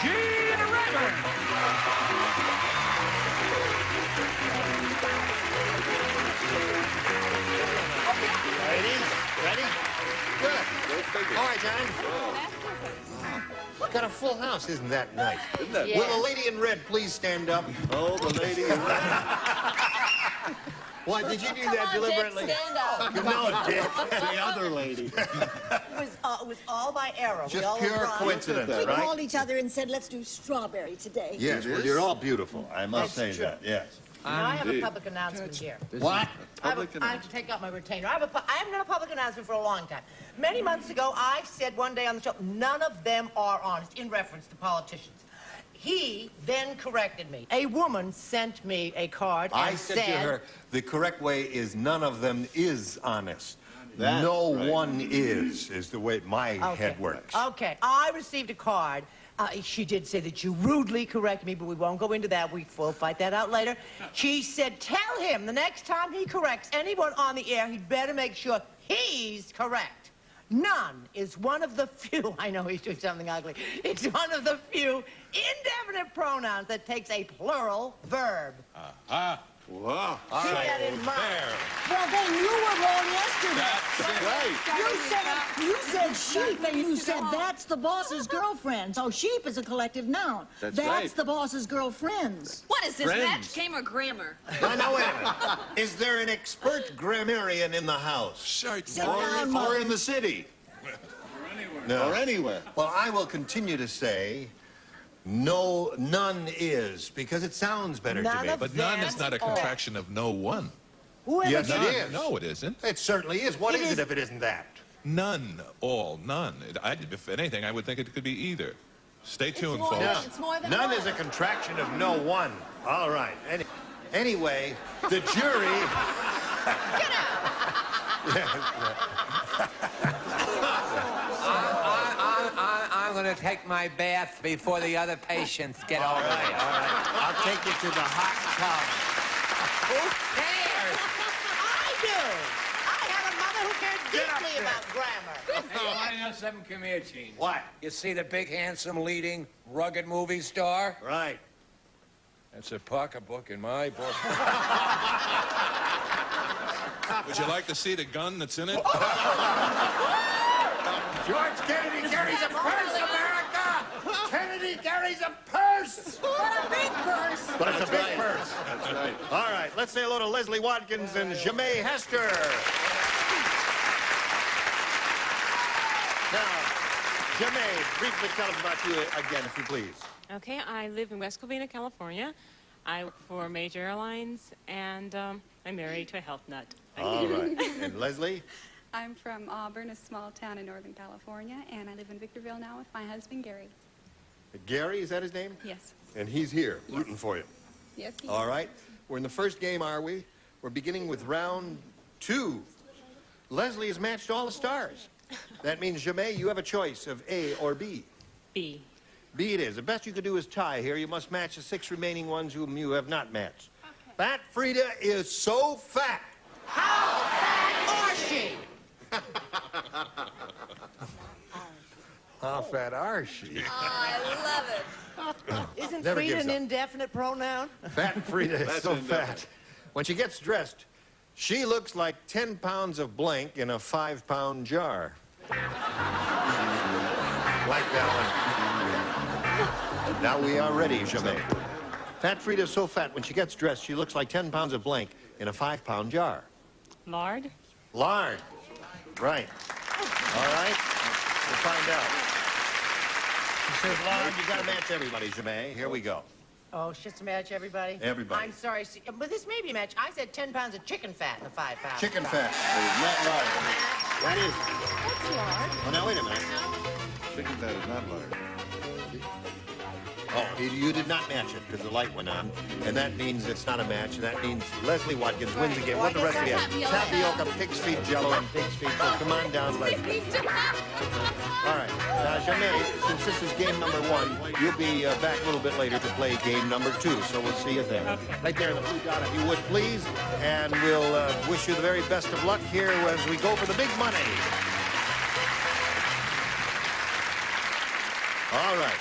Gene Rayburn. Ready? Good. All right, John. Got a full house. Isn't that nice? Isn't that? Will the lady in red please stand up? Oh, the lady in red. What, did you do that deliberately? Dick, stand up. No, Dick. The other lady. It was all by error. Just pure coincidence, We right? called each other and said, let's do strawberry today. Yes, well, you're all beautiful. I must say That's true. that, yes. Now, I have a public announcement here. What? I have to take out my retainer. I haven't done a public announcement for a long time. Many months ago, I said one day on the show, none of them are honest, in reference to politicians. He then corrected me. A woman sent me a card and I said to her, the correct way is none of them is honest. No one is the way my head works. Okay, I received a card. She did say that you rudely corrected me, but we won't go into that. We'll fight that out later. She said, tell him the next time he corrects anyone on the air, he'd better make sure he's correct. None is one of the few, I know he's doing something ugly, it's one of the few indefinite pronouns that takes a plural verb. Whoa. Keep that in mind. Well, then you were wrong yesterday. Right. You said sheep, and you said that's the boss's girlfriend. So sheep is a collective noun. That's That's right. the boss's girlfriends. What is this, Friends. match game or grammar? Now, wait a minute. Is there an expert grammarian in the house? Sure. Or in the city? No. Or anywhere. Well, I will continue to say, no, none is, because it sounds better to me. But none is not a contraction of no one. Yes, it is. No, it isn't. It certainly is. What is it if it isn't that? None, all, none. If anything, I would think it could be either. Stay tuned, folks. It's more than None one. is a contraction of no one. All right. Anyway, the jury... Get out! I'm going gonna take my bath before the other patients get over All there. right. I'll take you to the hot tub. Who cares? I do. I have a mother who cares deeply about grammar. Hey, you want to know something? Come here, Gene. What? You see the big, handsome, leading, rugged movie star? Right. That's a pocketbook in my book. Would you like to see the gun that's in it? George Kennedy carries a purse, America! Kennedy carries a purse! What a big purse! But it's a big purse. That's right. All right, let's say hello to Leslie Watkins and Jamay Hester. Now, Jamay, briefly tell us about you again, if you please. Okay, I live in West Covina, California. I work for major airlines, and I'm married to a health nut. All right. And Leslie? I'm from Auburn, a small town in Northern California, and I live in Victorville now with my husband, Gary. Gary, is that his name? Yes. And he's here, rooting for you. Yes, he All is. right. We're in the first game, are we? We're beginning with round 2. Leslie has matched all the stars. That means, Jamay, you have a choice of A or B. B. B it is. The best you could do is tie here. You must match the 6 remaining ones whom you have not matched. Okay. Fat Frida is so fat. How fat are she? How fat are she? I love it. Isn't Never Frida gives an up. indefinite pronoun? Fat Frida is That's so indefinite. fat. When she gets dressed, she looks like 10 pounds of blank in a 5-pound jar. Like that one. Now we are ready, Jamay. Fat Frida is so fat, when she gets dressed, she looks like 10 pounds of blank in a 5-pound jar. Lard? Lard. Right. All right. We'll find out. She says lard. You got to match everybody, Jamay. Here we go. Oh, it's just to match everybody? Everybody. I'm sorry, but this may be a match. I said 10 pounds of chicken fat in a 5-pound. Chicken fat. Not lard. That is. That's lard. Oh, now wait a minute. Chicken fat is not lard. Oh, you did not match it because the light went on, and that means it's not a match. And that means Leslie Watkins wins again. What the rest of you have? Tapioca, pig's feet jello, and pig's feet. So come on down, Leslie. All right. Now, Jamay, since this is game number 1, you'll be back a little bit later to play game number 2. So we'll see you then. Right there in the blue dot, if you would, please. And we'll wish you the very best of luck here as we go for the big money. All right.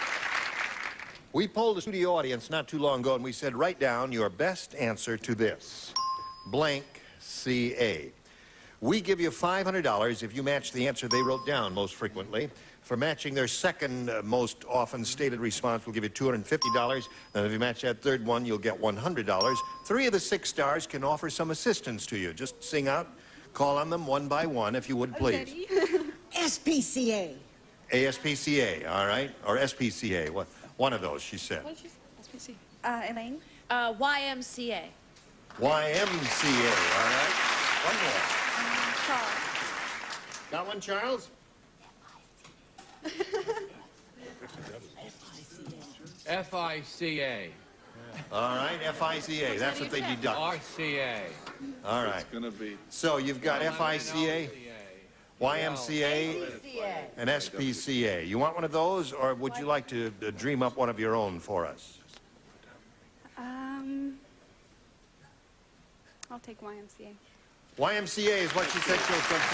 We polled the studio audience not too long ago, and we said, write down your best answer to this. Blank CA. We give you $500 if you match the answer they wrote down most frequently. For matching their second most often stated response, we'll give you $250. And if you match that third one, you'll get $100. 3 of the 6 stars can offer some assistance to you. Just sing out, call on them one by one, if you would, please. SPCA. ASPCA, all right? Or SPCA, what? One of those, she said. What did you say? Elaine? YMCA. YMCA, all right? One more. Charles. Got one, Charles? FICA. All right, FICA. That's what they deduct. RCA. All right. It's going to be... So you've got FICA, YMCA, and SPCA. You want one of those, or would you like to dream up one of your own for us? I'll take YMCA. YMCA is what she said she'll take.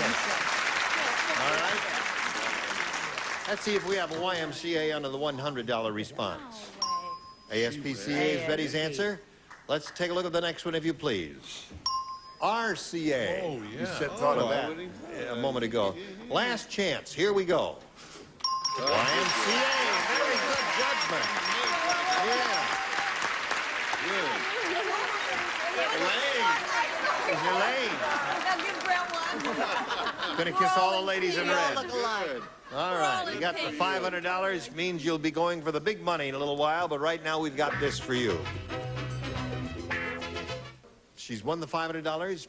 All right. Let's see if we have a YMCA under the $100 response. ASPCA is Betty's answer. Let's take a look at the next one, if you please. RCA. Oh, yeah. You said, thought of that a moment ago. Last chance. Here we go. YMCA. Very good judgment. Yeah. Elaine. Gonna kiss all the ladies in red. All right, you got the $500. Means you'll be going for the big money in a little while, but right now we've got this for you. She's won the $500.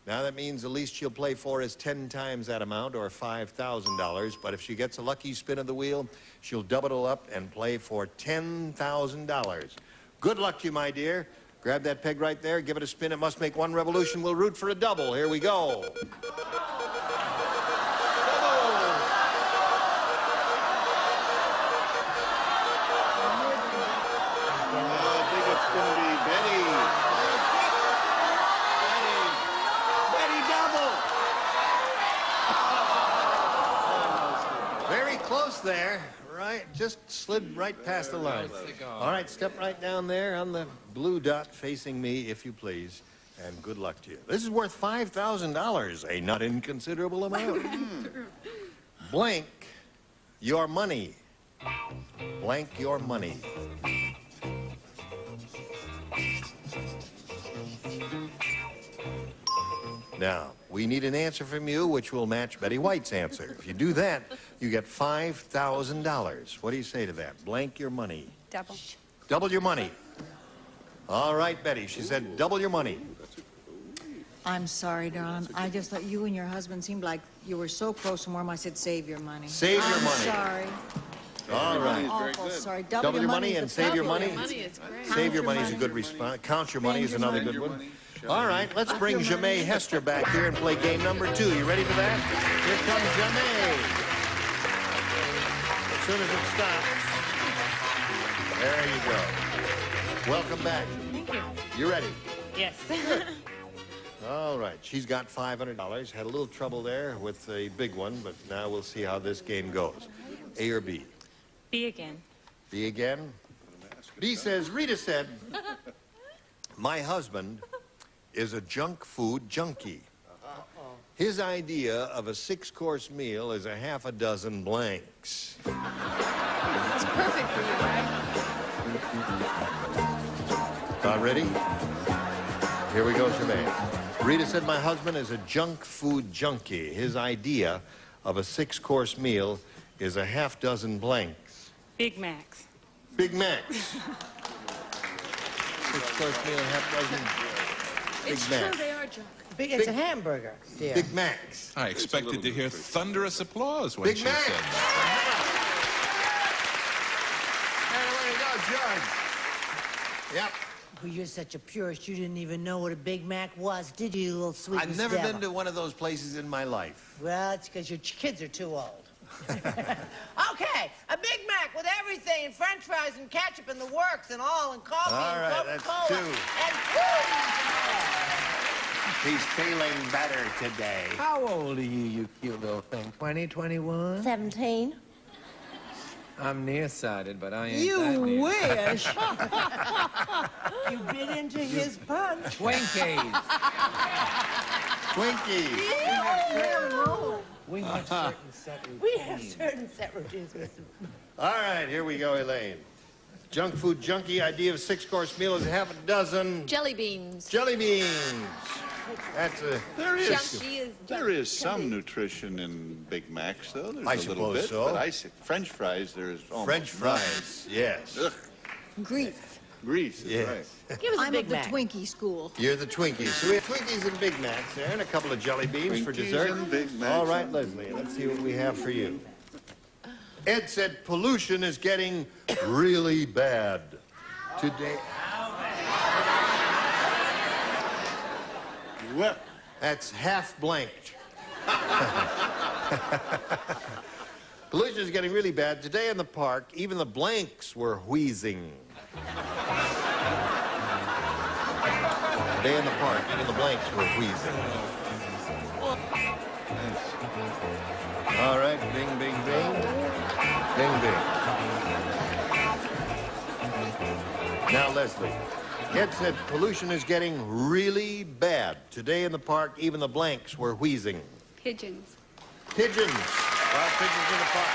Now that means the least she'll play for is 10 times that amount, or $5,000. But if she gets a lucky spin of the wheel, she'll double it up and play for $10,000. Good luck to you, my dear. Grab that peg right there, give it a spin. It must make one revolution. We'll root for a double. Here we go. going to be Betty. Betty double. Very close there. Right, just slid right past the line. All right, step right down there on the blue dot facing me, if you please, and good luck to you. This is worth $5,000, a not inconsiderable amount. Blank your money. Blank your money. Now, we need an answer from you which will match Betty White's answer. If you do that, you get $5,000. What do you say to that? Blank your money. Double. Double your money. All right, Betty. She said double your money. I'm sorry, Don. I just thought you and your husband seemed like you were so close to Mormon. I said save your money. Save your money. Sorry. All right. I'm awful sorry. Double your money and save your money. Is great. Save your money is a good response. Count your money is another good one. All right, let's bring Jamay Hester back here and play game number 2. You ready for that? Here comes Jamay. As soon as it stops. There you go. Welcome back. Thank you. You ready? Yes. All right, she's got $500. Had a little trouble there with the big one, but now we'll see how this game goes. A or B? B again. B again? B says, Rita said, my husband is a junk food junkie. His idea of a 6-course meal is a half a dozen blanks. It's perfect for you, right? Not ready? Here we go, Jermaine. Rita said, my husband is a junk food junkie. His idea of a 6-course meal is a half dozen blanks. Big Macs. Big Macs. 6-course meal, half dozen. It's Big true, Macs. they are junk. It's a hamburger, dear. Big Macs. I expected to hear thunderous applause when Big she Macs. said that. And away to go, George. Yep. Well, you're such a purist, you didn't even know what a Big Mac was, did you, little sweet I've never been to one of those places in my life. Well, it's because your kids are too old. Okay, a Big Mac with everything, and french fries and ketchup and the works and all, and coffee All right, and that's Coca-Cola. 2. And food. He's feeling better today. How old are you cute little thing? 20, 21? 17. I'm nearsighted, but I ain't You that near. wish. You bit into his punch. Twinkies. Twinkies. We have certain set routines. We have certain set routines. All right, here we go, Elaine. Junk food junkie idea of 6-course meal is half a dozen Jelly beans. jelly beans. That's a... There Junkie is there is some nutrition in Big Macs, though. There's I a little suppose bit, so. but I see French fries. There is almost French fries, yes. Ugh, Grease. grease is Yes. right. Give us a I'm Big of the Mac. Twinkie school. You're the Twinkies. So we have Twinkies and Big Macs there, and a couple of jelly beans for Twinkies dessert. and Big Macs. All right, Leslie, let's see what we have for you. Ed said pollution is getting really bad today. Well, That's half blanked. Pollution is getting really bad. Today in the park, even the blanks were wheezing. Today in the park, even the blanks were wheezing. All right, bing, bing, bing. Bing, bing. Now, Leslie. Ed said pollution is getting really bad. Today in the park, even the blanks were wheezing. Pigeons. Pigeons. Well, pigeons in the park.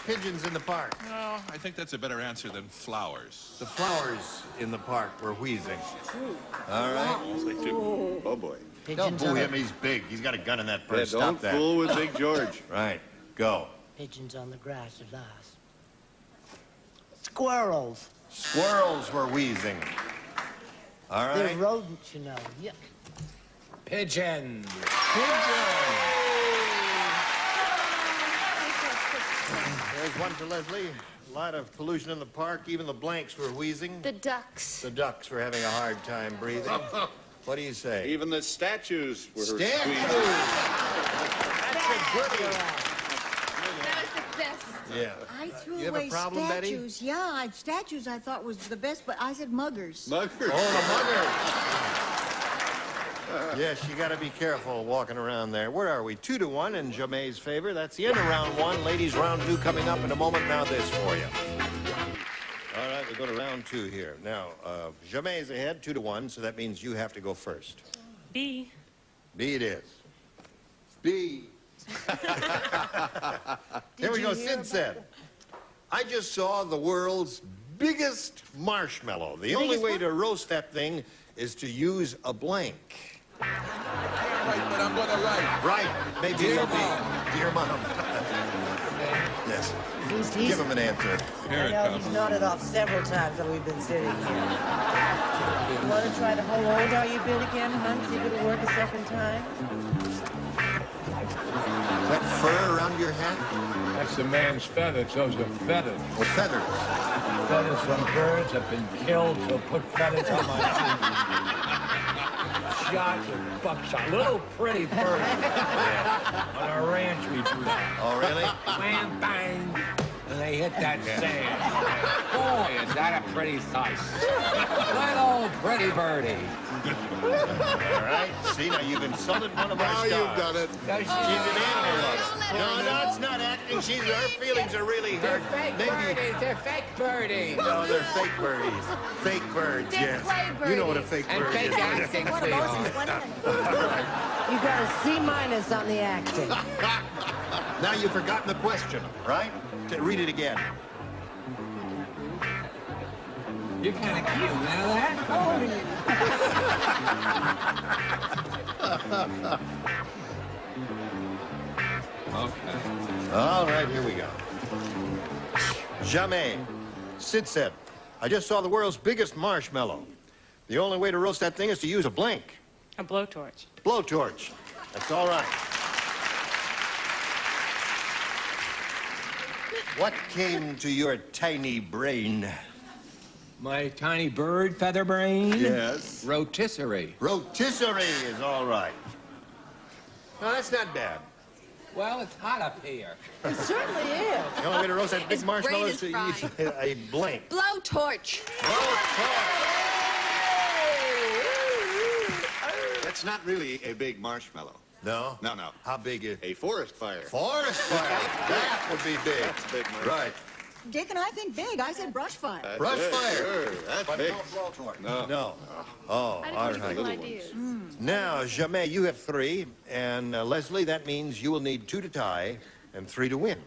Pigeons in the park. No, I think that's a better answer than flowers. The flowers in the park were wheezing. All right. oh boy. Don't boo him. He's big. He's got a gun in that Yeah, purse. Stop don't that. fool with Big George. Right. Go. Pigeons on the grass at last. Squirrels. Squirrels were wheezing. All They're right. rodents, you know. Yeah. Pigeons. There's one for Leslie. A lot of pollution in the park. Even the blanks were wheezing. The ducks. The ducks were having a hard time breathing. What do you say? Even the statues were Statues. squeezing. That's a goodie. That was the best. Yeah. I threw You have a away problem, Betty? statues. Yeah, statues I thought was the best, but I said muggers. Muggers. Oh, the mugger. Yes, you got to be careful walking around there. Where are we? 2-1 in Jame's favor. That's the end of round one. Ladies, round two coming up in a moment. Now this for you. All right, we go to round two here. Now, Jamé is ahead, 2-1, so that means you have to go first. B. B it is. B. Here we go. Sid said, I just saw the world's biggest marshmallow. The only way to roast that thing is to use a blank. Right, but I'm going to write. Right. Maybe Dear it'll be Dear Mom. Yes. Give him an answer. I know he's nodded off several times while we've been sitting here. You want to try to, how old are you, Bill, again, hon? See if it'll work a second time. Is that fur around your hat? That's a man's feathers. Those are feathers. Oh, feathers. Feathers from birds have been killed to put feathers on my feet. Shot with buckshot. Little pretty bird. On our ranch we do that. Oh, really? Wham, bang. And they hit that sand. Boy, is that a pretty sight. Little pretty birdie. All right. See, now you've insulted one of our stars. Now you've done it. She's an animal lover. No, it's not acting. Her feelings are really hurt. They're fake birdies. No, they're fake birdies. Fake birds, yes. You know what a fake bird is. And fake acting, You got a C- on the acting. Now you've forgotten the question, right? Read it again. You're kind of cute, you know that? Okay. All right, here we go. Jamais. Sid said, I just saw the world's biggest marshmallow. The only way to roast that thing is to use a blank. A blowtorch. Blowtorch. That's all right. What came to your tiny brain? My tiny bird feather brain? Yes. Rotisserie. Rotisserie is all right. No, that's not bad. Well, it's hot up here. It certainly is. The only way to roast that big His marshmallow brain is to is use a blank. Blowtorch. That's not really a big marshmallow. No? No, no. How big is A forest fire. Forest fire. That would be big. That's a big marshmallow. Right. Dick and I think big. I said brush fire. That's Brush big, fire. Sure, that's But big. no blowtorch. No. No. Oh, I all just right. want ideas. Now, Jamais, you have 3, and Leslie, that means you will need 2 to tie and 3 to win.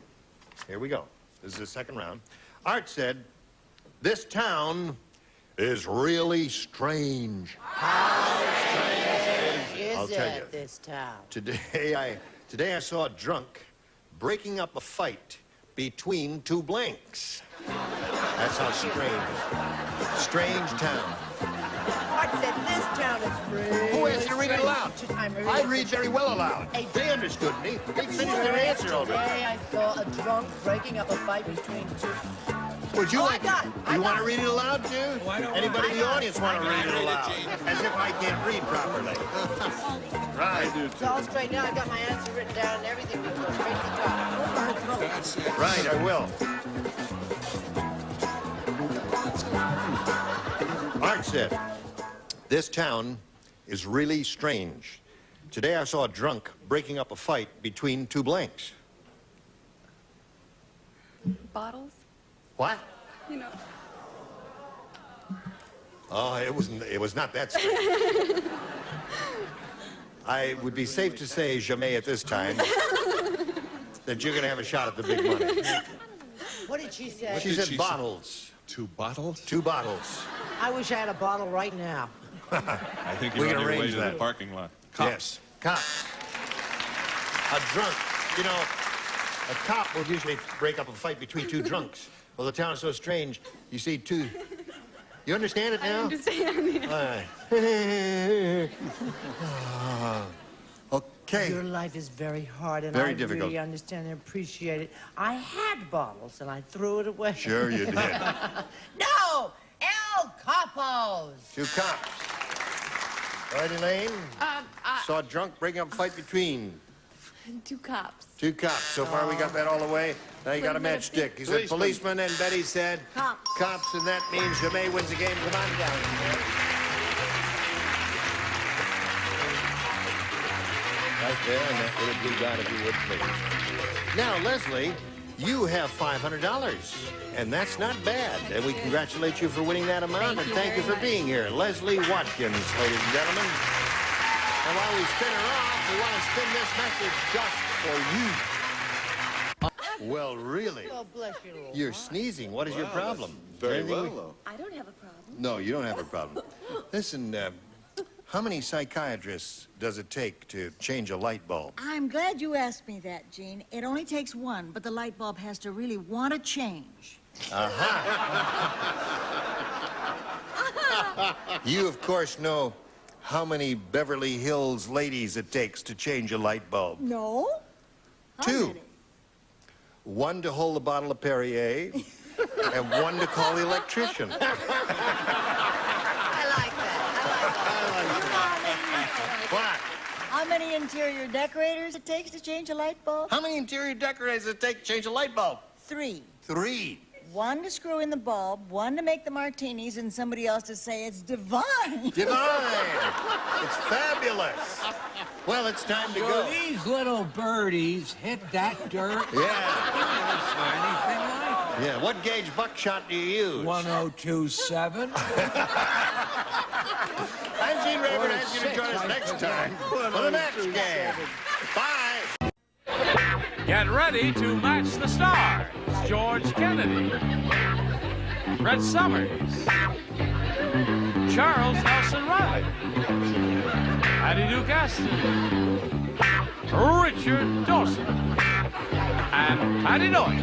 Here we go. This is the second round. Art said, this town is really strange. How strange I'll is tell you. it, this town? Today I saw a drunk breaking up a fight between 2 blanks. That's how strange. Strange town. Art said this town is really Who asked you to read it aloud? I read very well aloud. Hey, They understood me. They finished their answer already. Today I saw a drunk breaking up a fight between 2. Would you Oh, like? I got it. You want to read it aloud too? Anybody in the audience want to read it read it, aloud? Gene. As if I can't read properly. Right. It's all straight now. I got my answer written down and everything. We go straight to the top. That's it. Right, I will. Art said, this town is really strange. Today I saw a drunk breaking up a fight between 2 blanks. Bottles? What? You know. Oh, it was not that strange. I would be safe to say, Jamais, at this time, that you're going to have a shot at the big money. What did she say? She said bottles. 2 bottles? 2 bottles. I wish I had a bottle right now. I think We you're can on your way arrange to that. the parking lot. Yes. Cops. A drunk. You know, a cop will usually break up a fight between 2 drunks. Well, the town is so strange. You see 2. You understand it now? I understand. All right. Okay. Your life is very hard, and Very I difficult. really understand and appreciate it. I had bottles, and I threw it away. Sure you did. No! El Capos! 2 cops. All right, Elaine? Saw a drunk breaking up a fight between 2 cops. 2 cops. So far, we got that all the way. Now you got a matchstick. He said policeman, and Betty said Cops. cops, and that means Jemay wins the game. Come on down. Right there, and that little blue dot, if you would, please. Now, Leslie, you have $500, and that's not bad. And we congratulate you for winning that amount, and thank you for being here. Leslie Watkins, ladies and gentlemen. And while we spin her off, we want to spin this message just for you. Well, really? Well, bless you. You're sneezing. What is your problem? Very Anything well, we- though. I don't have a problem. No, you don't have a problem. Listen, how many psychiatrists does it take to change a light bulb? I'm glad you asked me that, Gene. It only takes one, but the light bulb has to really want to change. You, of course, know how many Beverly Hills ladies it takes to change a light bulb. No? How 2. many? 1 to hold the bottle of Perrier, and 1 to call the electrician. I like that. What? How many interior decorators it takes to change a light bulb? How many interior decorators does it take to change a light bulb? 3. 3. 1 to screw in the bulb, 1 to make the martinis, and somebody else to say it's divine. Divine! It's fabulous. Well, it's time to go. These little birdies hit that dirt. Yeah. I never saw anything like it. Yeah, what gauge buckshot do you use? 1027. I'm Gene Rayburn. Ask you to join us next time for the match game. Bye. Get ready to match the stars. George Kennedy, Red Summers, Charles Nelson Riley, Patty Duke Aston, Richard Dawson, and Patty Deutsch,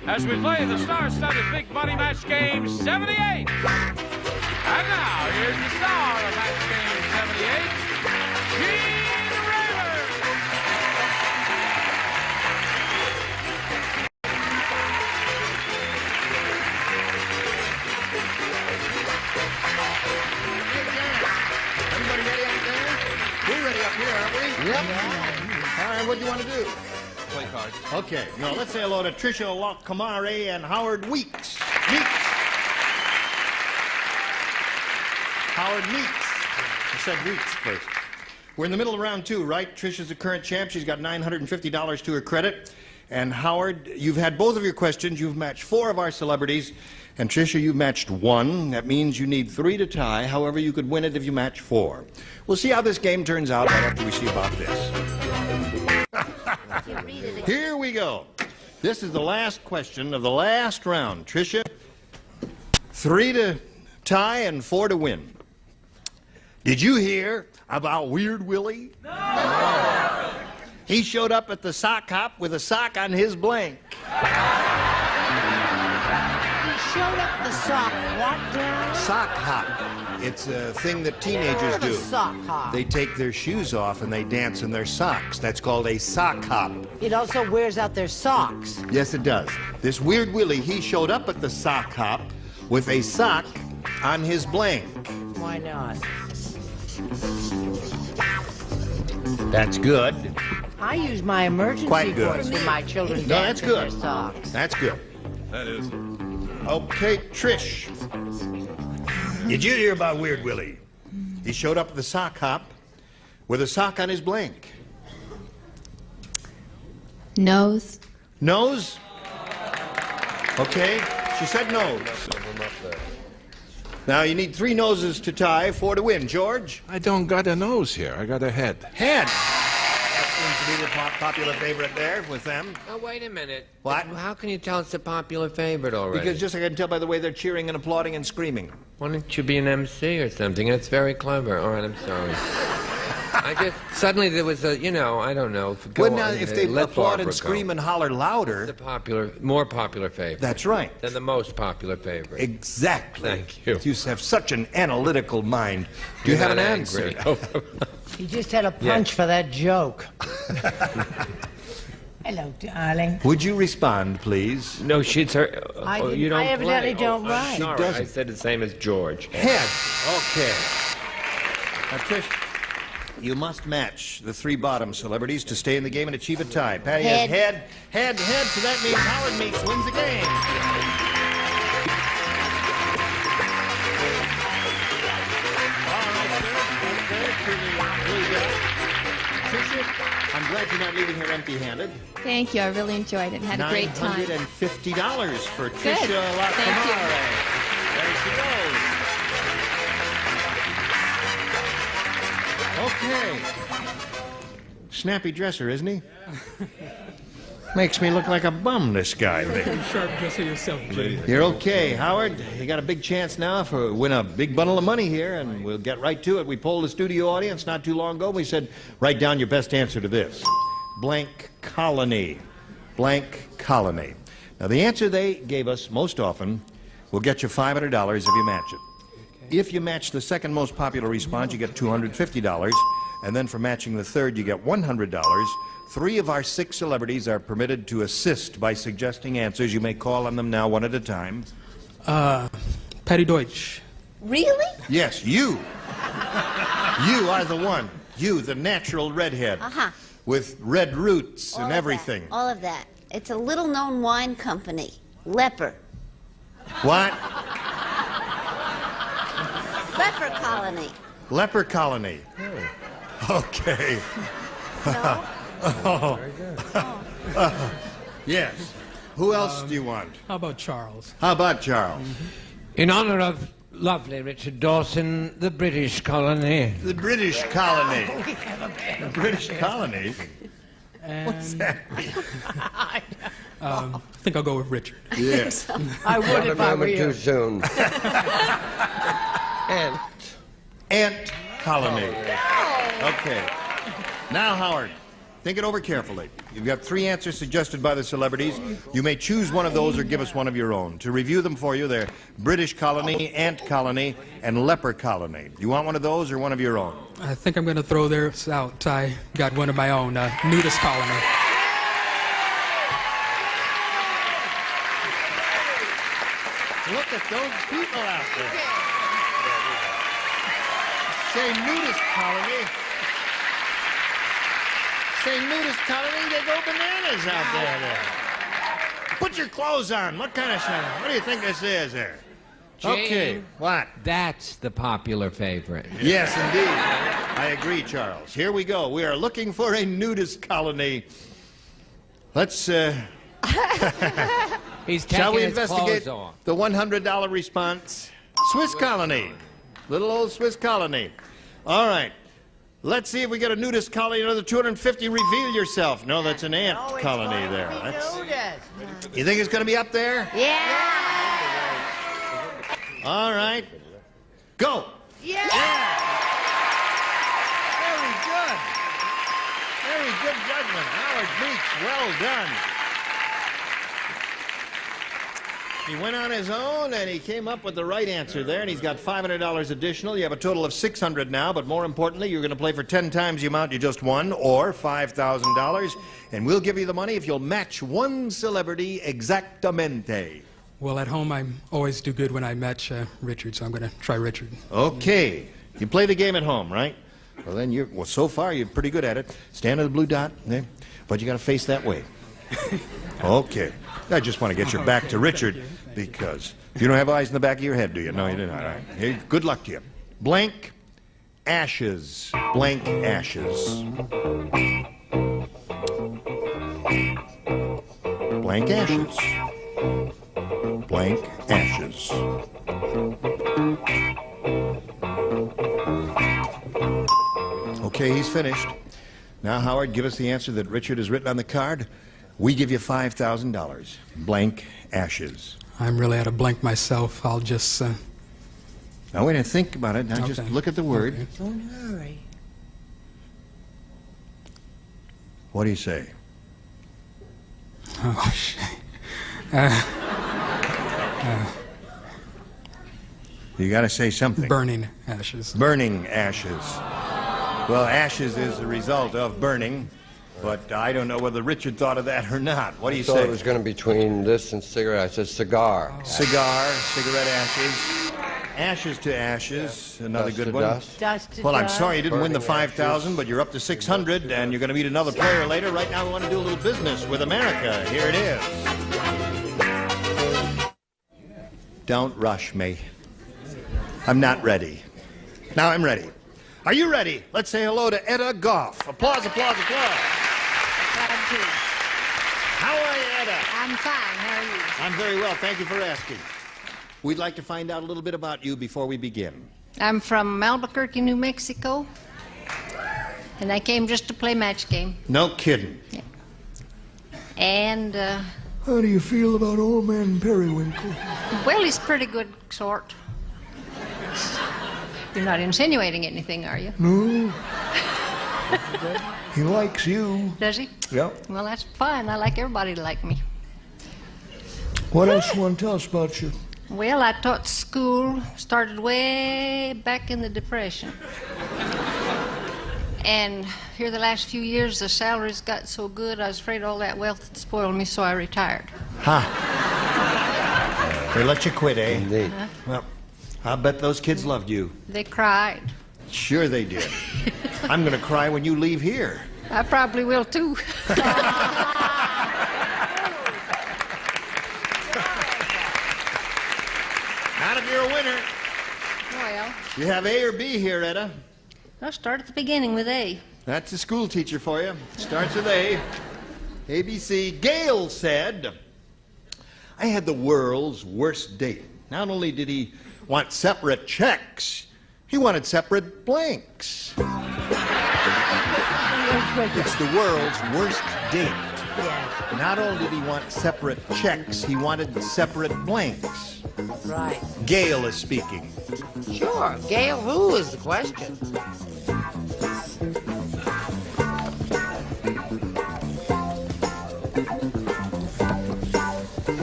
as we play the star-studded Big Money Match Game 78. And now, here's the star of Match Game 78, Gene Rayburn. Everybody ready out there? We're ready up here, aren't we? Yep. All right, what do you want to do? Play cards. Okay, now let's say hello to Tricia Kamare and Howard Weeks. Howard Meeks. I said Weeks first. We're in the middle of round 2, right? Tricia's the current champ. She's got $950 to her credit. And Howard, you've had both of your questions. You've matched 4 of our celebrities. And Tricia, you've matched 1. That means you need 3 to tie. However, you could win it if you match 4. We'll see how this game turns out right after we see about this. Here we go. This is the last question of the last round. Tricia, 3 to tie and 4 to win. Did you hear about Weird Willie? No. He showed up at the sock hop with a sock on his blank. Showed up the sock. What, Dad? Sock hop. It's a thing that teenagers do. Sock hop. They take their shoes off and they dance in their socks. That's called a sock hop. It also wears out their socks. Yes, it does. This Weird Willie, he showed up at the sock hop with a sock on his blank. Why not? That's good. I use my emergency Quite good. voice when my children No, dance that's in good. their socks. That's good. That is. Okay, Trish. Did you hear about Weird Willie? He showed up at the sock hop with a sock on his blank. Nose. Nose? Okay, she said nose. Now you need 3 noses to tie, 4 to win. George? I don't got a nose here. I got a head. Head. That seems to be the popular favorite there with them. Now, wait a minute. What? How can you tell it's a popular favorite already? Because just I can tell by the way they're cheering and applauding and screaming. Why don't you be an MC or something? That's very clever. All right, I'm sorry. I just, suddenly there was a, I don't know. Well, now, if they applaud and scream and holler louder... more popular favorite. That's right. Than the most popular favorite. Exactly. Thank you. You have such an analytical mind. Do you have an answer? He just had a punch for that joke. Hello, darling. Would you respond, please? No, she's her. You don't I evidently play. don't I'm write. sorry, She doesn't. I said the same as George. Head. Okay. Now, Trish, You must match the three bottom celebrities to stay in the game and achieve a tie. Patty Head. has head, so that means Howard Meeks wins the game. Tricia, I'm glad you're not leaving here empty-handed. Thank you. I really enjoyed it. Had a great time. $950 for Good. Tricia Thank you. Lacamare. There she goes. Okay. Snappy dresser, isn't he? Makes me look like a bum, this guy. Sharp dresser yourself, Jay. You're okay, Howard. You got a big chance now for win a big bundle of money here, and we'll get right to it. We polled the studio audience not too long ago. We said, write down your best answer to this. Blank colony. Blank colony. Now, the answer they gave us most often will get you $500 if you match it. If you match the second most popular response, you get $250. And then for matching the third, you get $100. 3 of our 6 celebrities are permitted to assist by suggesting answers. You may call on them now one at a time. Patty Deutsch. Really? Yes, you. You are the one. You, the natural redhead. Uh-huh. With red roots and everything. All of that. It's a little-known wine company. Leper. What? Leper colony. Leper colony. Okay. No? Oh. Yes. Who else do you want? How about Charles? How about Charles? In honor of lovely Richard Dawson, the British colony. The British colony. The British colony? And, What's that mean? I think I'll go with Richard. Yes. I would Not if a I were moment you. too soon. Ant colony. Okay. Now, Howard, think it over carefully. You've got 3 answers suggested by the celebrities. You may choose one of those or give us one of your own. To review them for you, they're British colony, ant colony, and leper colony. You want one of those or one of your own? I think I'm going to throw theirs out. I got one of my own, nudist colony. Look at those people out there. Say nudist colony. Say nudist colony, they go bananas out there. Put your clothes on. What kind of stuff? What do you think this is there? Okay, what? That's the popular favorite. Yes, indeed. I agree, Charles. Here we go. We are looking for a nudist colony. Let's, He's shall we taking his investigate clothes off. the $100 response? Swiss colony. Little old Swiss colony. All right. Let's see if we get a nudist colony. Another $250. Reveal yourself. No, that's an ant colony there. You think it's going to be up there? Yeah. All right. Go. Yeah. Very good. Very good judgment. Howard Meeks, well done. He went on his own, and he came up with the right answer there, and he's got $500 additional. You have a total of $600 now, but more importantly, you're going to play for 10 times the amount you just won, or $5,000, and we'll give you the money if you'll match one celebrity exactamente. Well, at home, I always do good when I match Richard, so I'm going to try Richard. Okay. You play the game at home, right? Well, then so far, you're pretty good at it. Stand on the blue dot, but you got to face that way. Okay. I just want to get your back to Richard, because you don't have eyes in the back of your head, do you? No, you don't. All right. Hey, good luck to you. Blank ashes. Blank ashes. Blank ashes. Blank ashes. Okay, he's finished. Now, Howard, give us the answer that Richard has written on the card. We give you $5,000. Blank ashes. I'm really at a blank myself. I'll just... Now, wait and think about it. Now, just look at the word. Okay. Don't hurry. What do you say? Oh, shit. You got to say something. Burning ashes. Burning ashes. Well, ashes is the result of burning, but I don't know whether Richard thought of that or not. What do you I thought say? it was going to be between this and cigarette. I said cigar. Cigar, cigarette ashes. Ashes to Ashes, another Dust good to one. Dust. Dust to Well, I'm dust. sorry you didn't win the Burning 5,000, but you're up to 600, and you're going to meet another player later. Right now, we want to do a little business with America. Here it is. Don't rush me. I'm not ready. Now I'm ready. Are you ready? Let's say hello to Etta Goff. Applause, applause, applause. How are you, Etta? I'm fine. How are you? I'm very well. Thank you for asking. We'd like to find out a little bit about you before we begin. I'm from Albuquerque, New Mexico, and I came just to play match game. No kidding. And, How do you feel about old man Periwinkle? well, he's pretty good sort. You're not insinuating anything, are you? No. He likes you. Does he? Yep. Well, that's fine. I like everybody to like me. What else you want to tell us about you? Well, I taught school, started way back in the Depression. And here the last few years, the salaries got so good, I was afraid all that wealth would spoil me, so I retired. They let you quit, eh? Indeed. Huh? Well, I bet those kids loved you. They cried. Sure they did. I'm going to cry when you leave here. I probably will, too. Not if you're a winner. Well, You have A or B here, Etta. I'll start at the beginning with A. That's a school teacher for you. Starts with A. ABC. Gail said, I had the world's worst date. Not only did he want separate checks, he wanted separate blanks. It's the world's worst date. Yes. Not only did he want separate checks, he wanted separate blanks. Right. Gail is speaking. Sure. Gail, who is the question?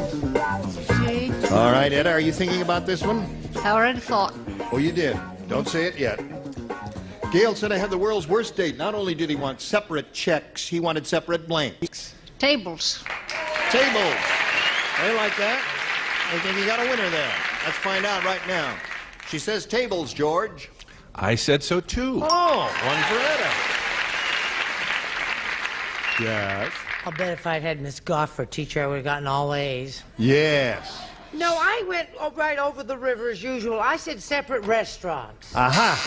See? All right, Etta, are you thinking about this one? I already thought. Oh, you did. Don't say it yet. Gail said I had the world's worst date. Not only did he want separate checks, he wanted separate blanks. Tables. Tables. They like that. I think you got a winner there. Let's find out right now. She says tables, George. I said so too. Oh, one for Etta. Yes. I'll bet if I'd had Miss Goff for teacher, I would have gotten all A's. Yes. No, I went right over the river as usual. I said separate restaurants. Aha.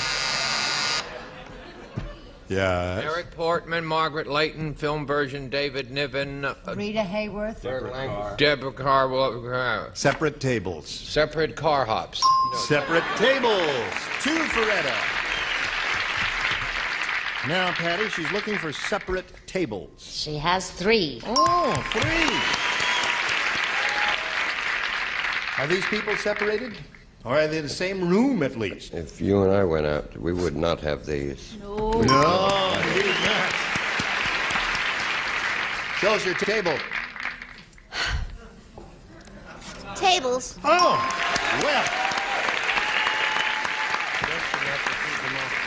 Yes. Eric Portman, Margaret Layton, film version David Niven, Rita Hayworth. Deborah Carwell. Separate tables. Separate car hops. Separate tables. 2 for Etta. Now, Patty, she's looking for separate tables. She has 3. Oh, 3. Are these people separated? Or are they in the same room, at least? If you and I went out, we would not have these. No. No, indeed not. Show us your table. Tables. Oh, well.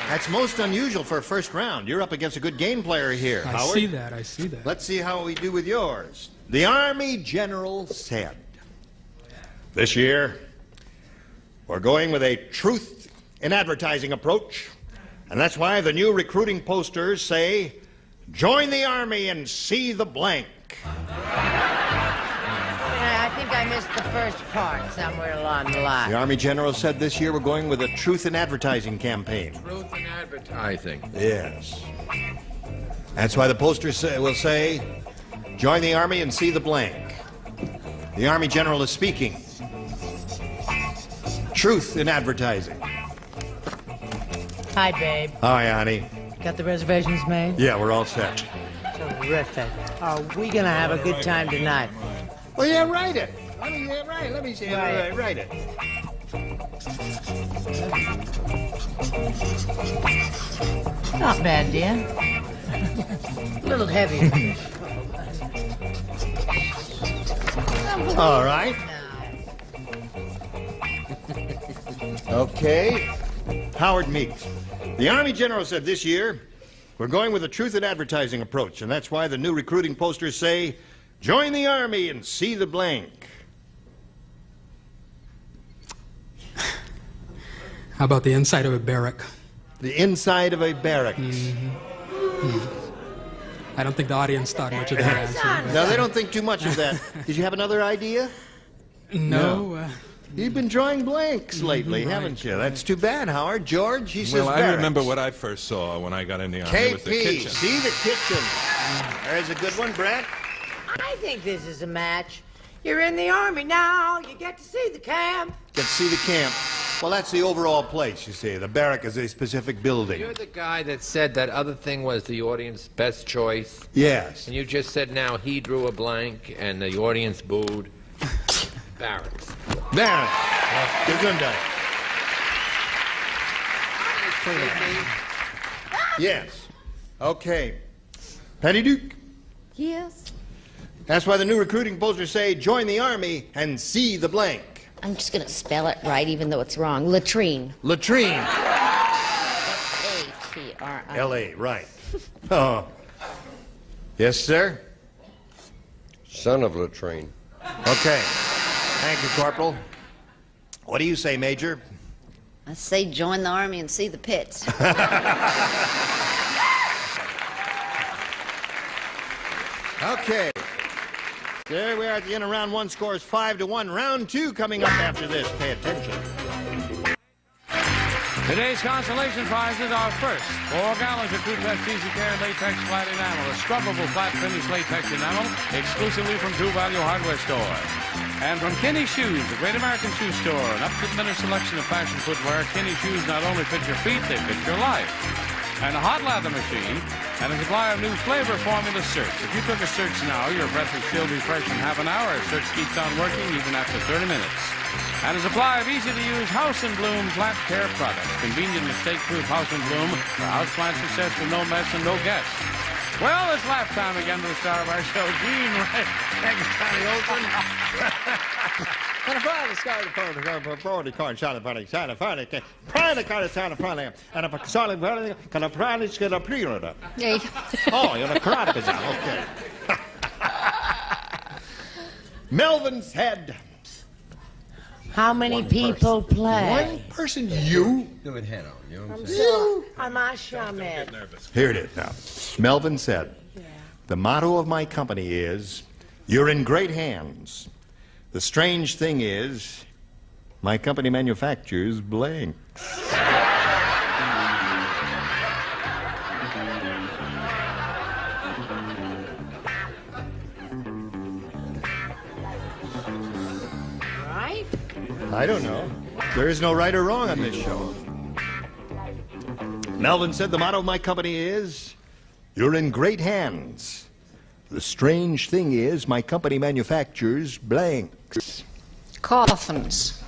That's most unusual for a first round. You're up against a good game player here, I Howard. see that. Let's see how we do with yours. The Army General said, this year, we're going with a truth in advertising approach, and that's why the new recruiting posters say, join the Army and see the blank. I think I missed the first part somewhere along the line. The Army General said this year we're going with a truth in advertising campaign. Truth in advertising. Yes. That's why the posters will say, join the Army and see the blank. The Army General is speaking. Truth in advertising. Hi, babe. Hi, Annie. Got the reservations made? Yeah, we're all set. Terrific. Are we gonna have a good time tonight? Well, yeah, write it. Let me see. Write it. Not bad, dear. A little heavy. All right. Okay. Howard Meeks. The Army General said this year, we're going with a truth in advertising approach, and that's why the new recruiting posters say, join the Army and see the blank. How about the inside of a barrack? The inside of a barracks. I don't think the audience thought much of that answer. No, they don't think too much of that. Did you have another idea? No. You've been drawing blanks lately, haven't you? That's too bad, Howard. George, he says Well, I barracks. remember what I first saw when I got in the Army. It was the KP, kitchen. see the kitchen. There's a good one, Brett. I think this is a match. You're in the Army now. You get to see the camp. Get to see the camp. Well, that's the overall place, you see. The barrack is a specific building. You're the guy that said that other thing was the audience best choice. Yes. And you just said now he drew a blank and the audience booed. Barracks. Barracks. Gesundheit. Yes. Okay. Patty Duke. Yes. That's why the new recruiting posters say, join the Army and see the blank. I'm just going to spell it right, even though it's wrong. Latrine. Latrine. L-A-T-R-I. L.A., right. Oh. Yes, sir? Son of latrine. Okay. Thank you, Corporal. What do you say, Major? I say join the Army and see the pits. Okay. There we are at the end of round one. Scores 5-1. Round two coming up after this. Pay attention. Today's consolation prizes are first, 4 gallons of True Test Easy Care Latex Flat Enamel, a scrubbable flat finish latex enamel exclusively from True Value Hardware Store. And from Kinney Shoes, the great American shoe store, an up-to-the-minute selection of fashion footwear. Kinney Shoes not only fit your feet, they fit your life. And a hot lather machine, and a supply of new flavor formula Search. If you took a Search now, your breath would still be fresh in half an hour. Search keeps on working even after 30 minutes. And a supply of easy-to-use House & Bloom plant care products. Convenient mistake-proof House & Bloom for houseplant success with no mess and no guests. Well, it's laugh time again to the star of our show, Gene Ray. Thanks, Connie Olson. And a Friday, Sky, the Friday, corn, Charlie, Friday, Friday, Friday, Friday, and a Charlie, Friday, can a Friday, get a pre-order. Yay. Oh, you're a karate down. Okay. Melvin said. How many people play? One person, you. Do it head on. You know what I'm I'm saying? so, I'm Ashamed. Here it is now. Melvin said, the motto of my company is, you're in great hands. The strange thing is, my company manufactures blanks. Right? I don't know. There is no right or wrong on this show. Melvin said the motto of my company is, you're in great hands. The strange thing is, my company manufactures blanks. Coffins.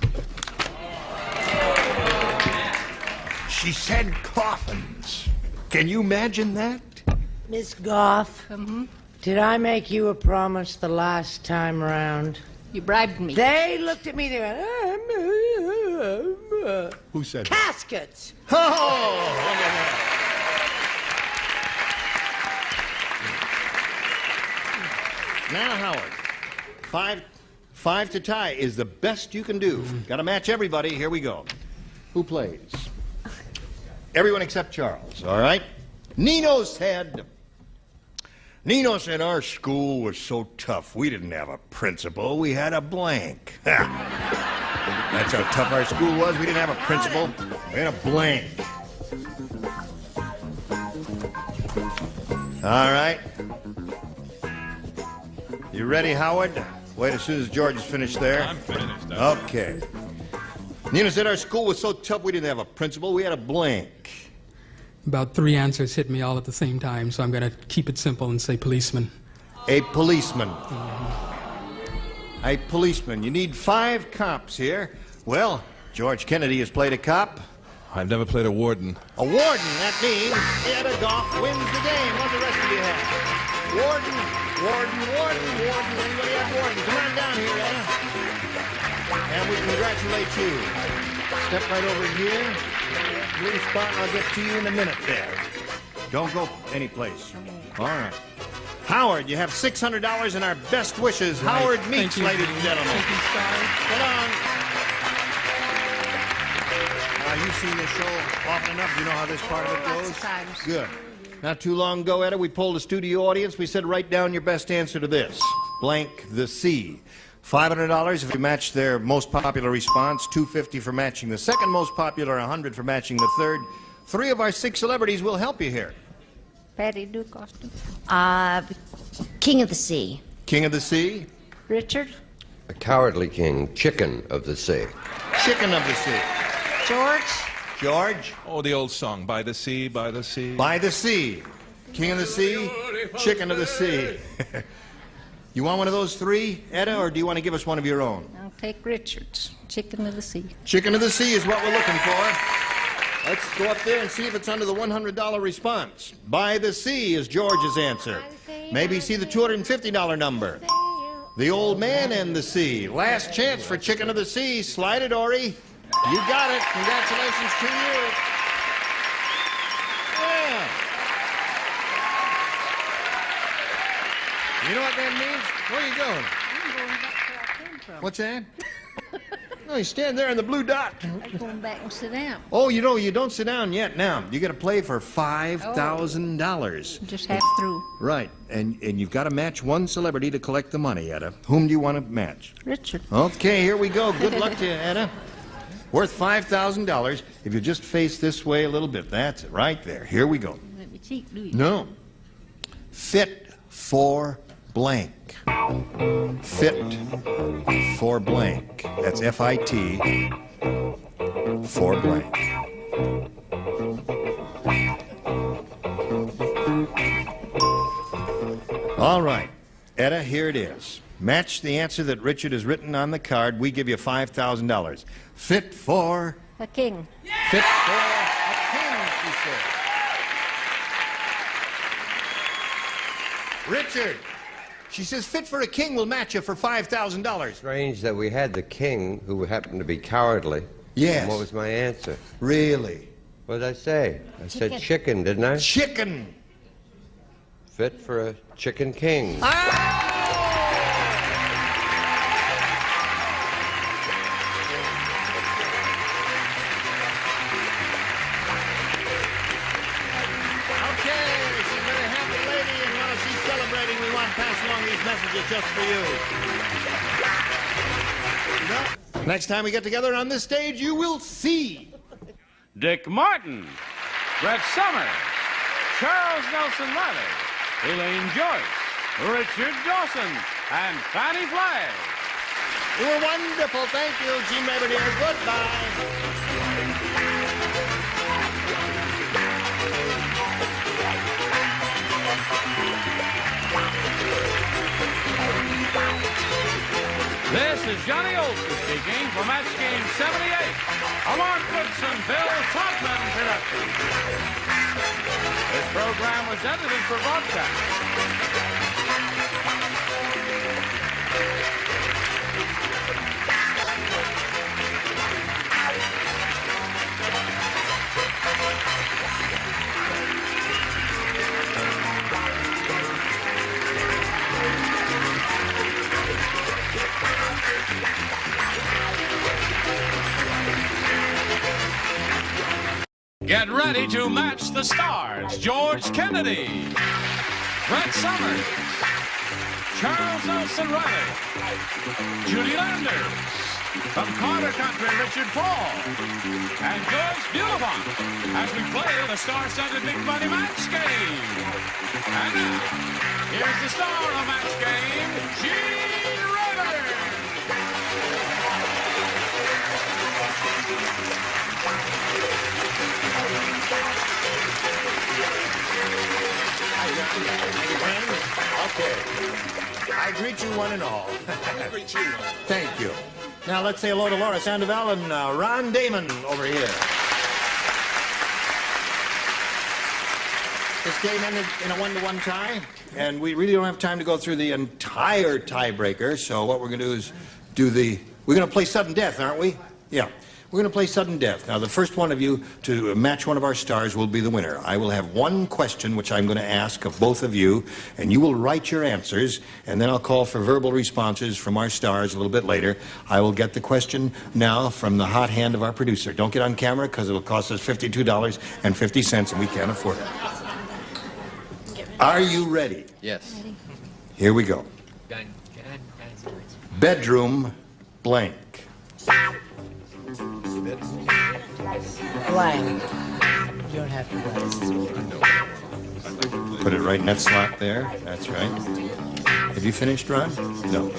She said coffins. Can you imagine that? Miss Goff, did I make you a promise the last time around? You bribed me. They looked at me, they went, Who said that? caskets. Oh! Now, Howard, five to tie is the best you can do. Got to match everybody. Here we go. Who plays? Everyone except Charles, all right? Nino said, our school was so tough, we didn't have a principal, we had a blank. That's how tough our school was. We didn't have a principal, we had a blank. All right. You ready, Howard? Wait as soon as George is finished there. I'm finished. Okay. Nina said our school was so tough we didn't have a principal, we had a blank. About 3 answers hit me all at the same time, so I'm going to keep it simple and say policeman. A policeman. A policeman. You need 5 cops here. Well, George Kennedy has played a cop. I've never played a warden. A warden. That means Ed Goff wins the game. What the rest of you have? Warden. Anybody have warden? Come on down here, Ed. And we congratulate you. Step right over here. Blue spot, I'll get to you in a minute there. Don't go anyplace. All right. Howard, you have $600 and our best wishes. Right. Howard Meeks, Thank you. ladies and gentlemen. Thank you, Star. Sit on. You seen this show often enough. You know how this part of it goes? Lots of times. Good. Not too long ago, Etta, we polled a studio audience. We said, write down your best answer to this. Blank the sea. $500 if you match their most popular response, $250 for matching the second most popular, $100 for matching the third. 3 of our 6 celebrities will help you here. Patty Duke Austin. King of the Sea. King of the Sea. Richard. A cowardly king, chicken of the sea. Chicken of the sea. George. George. Oh, the old song, By the Sea, by the sea. By the sea. King of the sea, chicken of the sea. You want one of those 3, Etta, or do you want to give us one of your own? I'll take Richard's, Chicken of the Sea. Chicken of the sea is what we're looking for. Let's go up there and see if it's under the $100 response. By the sea is George's answer. Maybe see the $250 number. The Old Man and the Sea. Last chance for Chicken of the Sea. Slide it, Ori. You got it. Congratulations to you. Yeah. You know what that means? Where are you going? I'm going back where I came from. What's that? No, you stand there in the blue dot. I'm going back and sit down. Oh, you know, you don't sit down yet. Now, you got to play for $5,000. Just half through. Right, and you've got to match one celebrity to collect the money, Etta. Whom do you want to match? Richard. Okay, here we go. Good luck to you, Etta. Worth $5,000 if you just face this way a little bit. That's it, right there. Here we go. Let me cheat, do you? No. Fit for blank. Fit for blank. That's F-I-T for blank. All right, Etta, here it is. Match the answer that Richard has written on the card. We give you $5,000. Fit for... A king. Fit for a king, she said. Richard, she says fit for a king will match you for $5,000. Strange that we had the king who happened to be cowardly. Yes. And what was my answer? Really? What did I say? I said chicken, didn't I? Chicken. Fit for a chicken king. Pass along these messages just for you. Next time we get together on this stage, you will see Dick Martin, Brett Summers, Charles Nelson Riley, Elaine Joyce, Richard Dawson, and Fannie Flagg. You were wonderful. Thank you, Gene Rabbit here. Goodbye. This is Johnny Olson speaking for Match Game 78, a Mark Goodson, Bill Todman production. This program was edited for broadcast. Get ready to match the stars. George Kennedy, Brett Summers, Charles Nelson Riley, Judy Landers, from Carter Country, Richard Paul, and Joyce Bulifant, as we play the star-studded Big Money Match Game. And now, here's the star of Match Game, Gene Rabbit. Okay. I greet you one and all. I greet you. Thank you. Now let's say hello to Laura Sandoval and Ron Damon over here. This game ended in a 1-1 tie, and we really don't have time to go through the entire tiebreaker, so what we're going to do is we're going to play sudden death, aren't we? Yeah. We're going to play sudden death. Now, the first one of you to match one of our stars will be the winner. I will have one question which I'm going to ask of both of you, and you will write your answers, and then I'll call for verbal responses from our stars a little bit later. I will get the question now from the hot hand of our producer. Don't get on camera because it will cost us $52.50, and we can't afford it. Are you ready? Yes. Ready. Here we go. Bedroom blank. Blank. You don't have to write. Put it right in that slot there. That's right. Have you finished, Ron? No.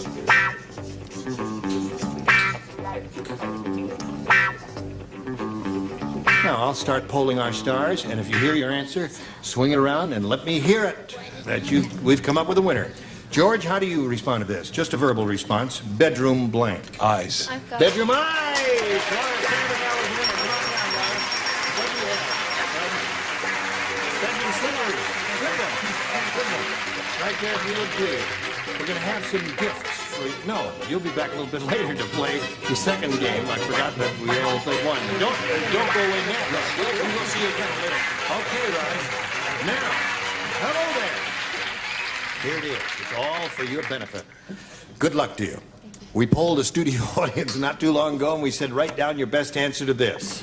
Now, I'll start polling our stars, and if you hear your answer, swing it around and let me hear it, that we've come up with a winner. George, how do you respond to this? Just a verbal response. Bedroom blank. Eyes. Bedroom eyes! Bedroom slippers. Good one. Good one. Right there, if you look good. We're going to have some gifts for you. No, you'll be back a little bit later to play the second game. I forgot that we only played one. Don't go away now. We'll see you again later. Okay, Ryan. Now, hello there. Here it is. It's all for your benefit. Good luck to you. We polled a studio audience not too long ago, and we said, write down your best answer to this.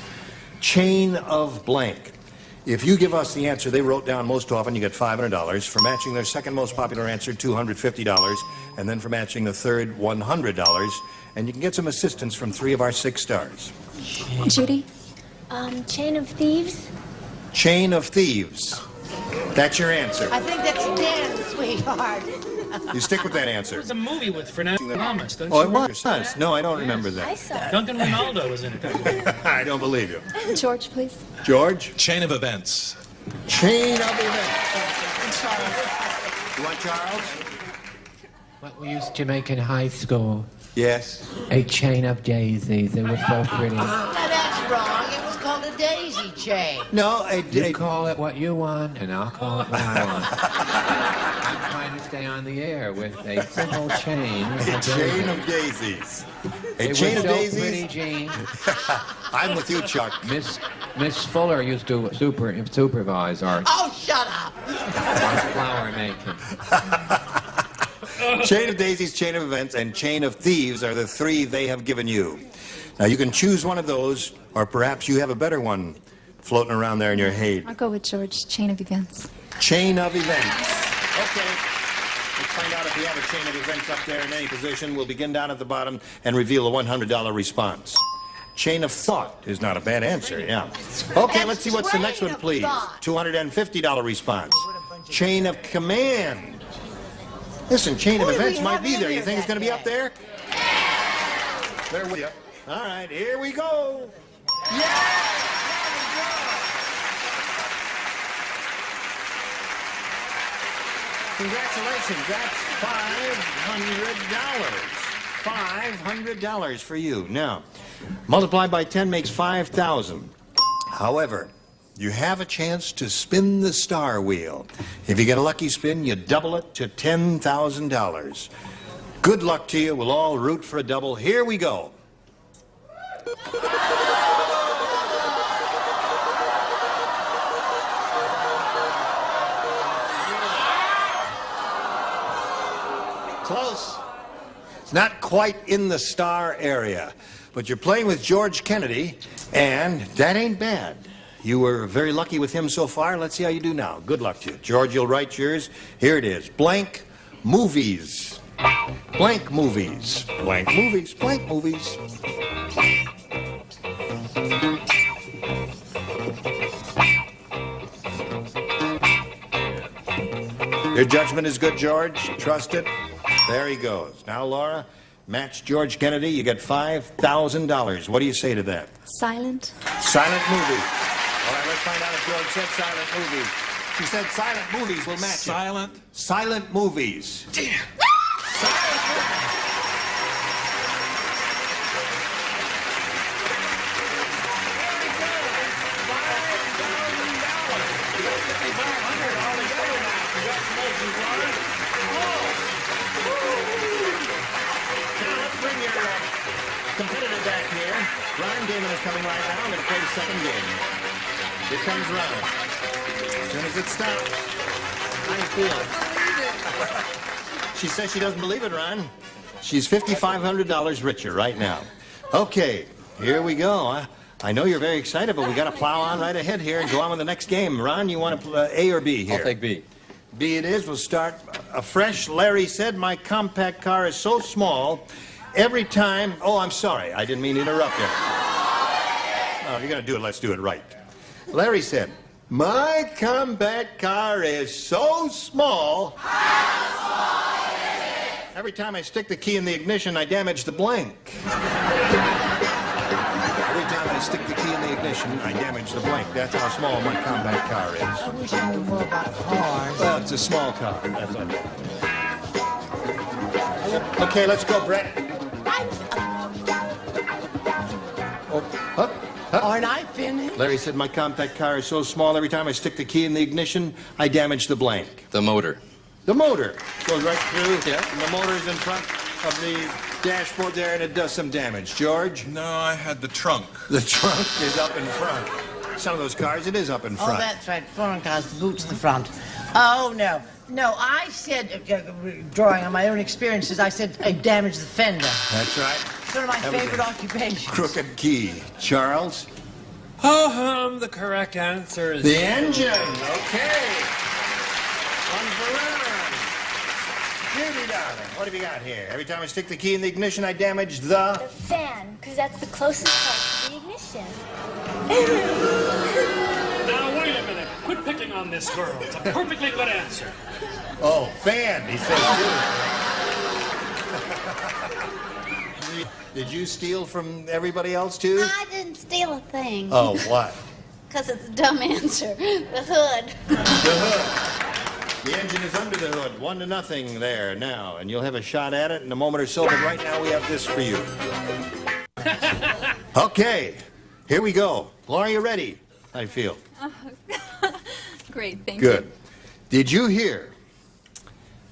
Chain of blank. If you give us the answer they wrote down most often, you get $500. For matching their second most popular answer, $250. And then for matching the third, $100. And you can get some assistance from 3 of our 6 stars. Judy? Chain of Thieves? Chain of Thieves. That's your answer. I think that's Dan, sweetheart. You stick with that answer. It was a movie with Fernando Lamas, don't Oh, you it was? No, I don't remember that. I saw it. Duncan Ronaldo was in it. I don't believe you. George, please. George? Chain of events. Chain of events. You want Charles? What we used to make in high school. Yes. A chain of daisies. They were so pretty. Now, that's wrong. It was called a daisy chain. No, You call it what you want, and I'll call it what I want. I'm trying to stay on the air with a simple chain. A chain of daisies. A It chain was of so daisies? pretty, Gene. I'm with you, Chuck. Miss Fuller used to supervise our Oh, shut up. flower making. Chain of daisies, chain of events, and chain of thieves are the 3 they have given you. Now, you can choose one of those, or perhaps you have a better one floating around there in your head. I'll go with George. Chain of Events. Chain of events. Okay. Let's find out if we have a chain of events up there in any position. We'll begin down at the bottom and reveal a $100 response. Chain of thought is not a bad answer, yeah. Okay, let's see what's the next one, please. $250 response. Chain of command. Listen, chain of events might be there. You think it's going to be up there? There we go. All right, here we go. Congratulations, that's $500. $500 for you. Now, multiplied by 10 makes 5,000. However, you have a chance to spin the star wheel. If you get a lucky spin, you double it to $10,000. Good luck to you. We'll all root for a double. Here we go. Close. It's not quite in the star area, but you're playing with George Kennedy, and that ain't bad. You were very lucky with him so far. Let's see how you do now. Good luck to you. George, you'll write yours. Here it is. Blank movies. Blank movies. Blank movies. Blank movies. Your judgment is good, George. Trust it. There he goes. Now, Laura, match George Kennedy. You get $5,000. What do you say to that? Silent. Silent movies. All right, let's find out if George said silent movies. She said silent movies will match Silent? it. Silent movies. Damn. Silent movies. Competitive back here. Ron Damon is coming right now. I'm going to play the second game. Here comes Ron. As soon as it stops, how do you feel? She says she doesn't believe it, Ron. She's $5,500 richer right now. Okay, here we go. I know you're very excited, but we got to plow on right ahead here and go on with the next game. Ron, you want to play A or B here? I'll take B. B it is. We'll start afresh. Larry said, my compact car is so small, every time... Oh, I'm sorry. I didn't mean to interrupt you. Oh, if you're going to do it, let's do it right. Larry said, my compact car is so small... Every time I stick the key in the ignition, I damage the blank. Every time I stick the key in the ignition, I damage the blank. That's how small my compact car is. I wish I knew more about cars. Well, it's a small car. That's all. Okay, let's go, Brett. Aren't I finished? Larry said my compact car is so small, every time I stick the key in the ignition, I damage the blank. The motor. The motor goes right through. Yeah. And the motor is in front of the dashboard there, and it does some damage. George? No, I had the trunk. The trunk is up in front. Some of those cars, it is up in front. Oh, that's right. Foreign cars, the boot's in the front. Oh, no. No, I said, drawing on my own experiences, I said I damaged the fender. That's right. It's one of my favorite occupations. Crooked key. Charles? Ho-hum, the correct answer is... The engine. Okay. One for Ron. Judy, darling, what have you got here? Every time I stick the key in the ignition, I damage the... The fan, because that's the closest part to the ignition. Now, wait a minute. Quit picking on this girl. It's a perfectly good answer. Oh, fan, he says, too. Did you steal from everybody else, too? I didn't steal a thing. Oh, what? Because it's a dumb answer. The hood. The hood. The engine is under the hood. 1-0 there now. And you'll have a shot at it in a moment or so, but right now we have this for you. Okay, here we go. Laura, you ready? How do you feel? Great, thank Good. you. Did you hear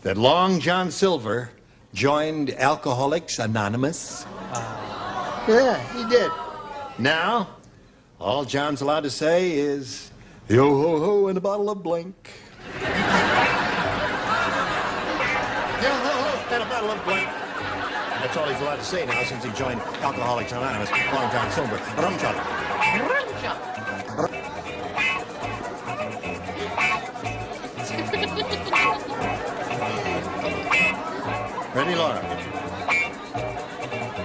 that Long John Silver joined Alcoholics Anonymous? Yeah, he did. Now, all John's allowed to say is, yo-ho-ho and a bottle of blank. Yo-ho-ho and a bottle of blank. That's all he's allowed to say now since he joined Alcoholics Anonymous, Long John Silver. Rum chug. Rum chug. Ready, Laura?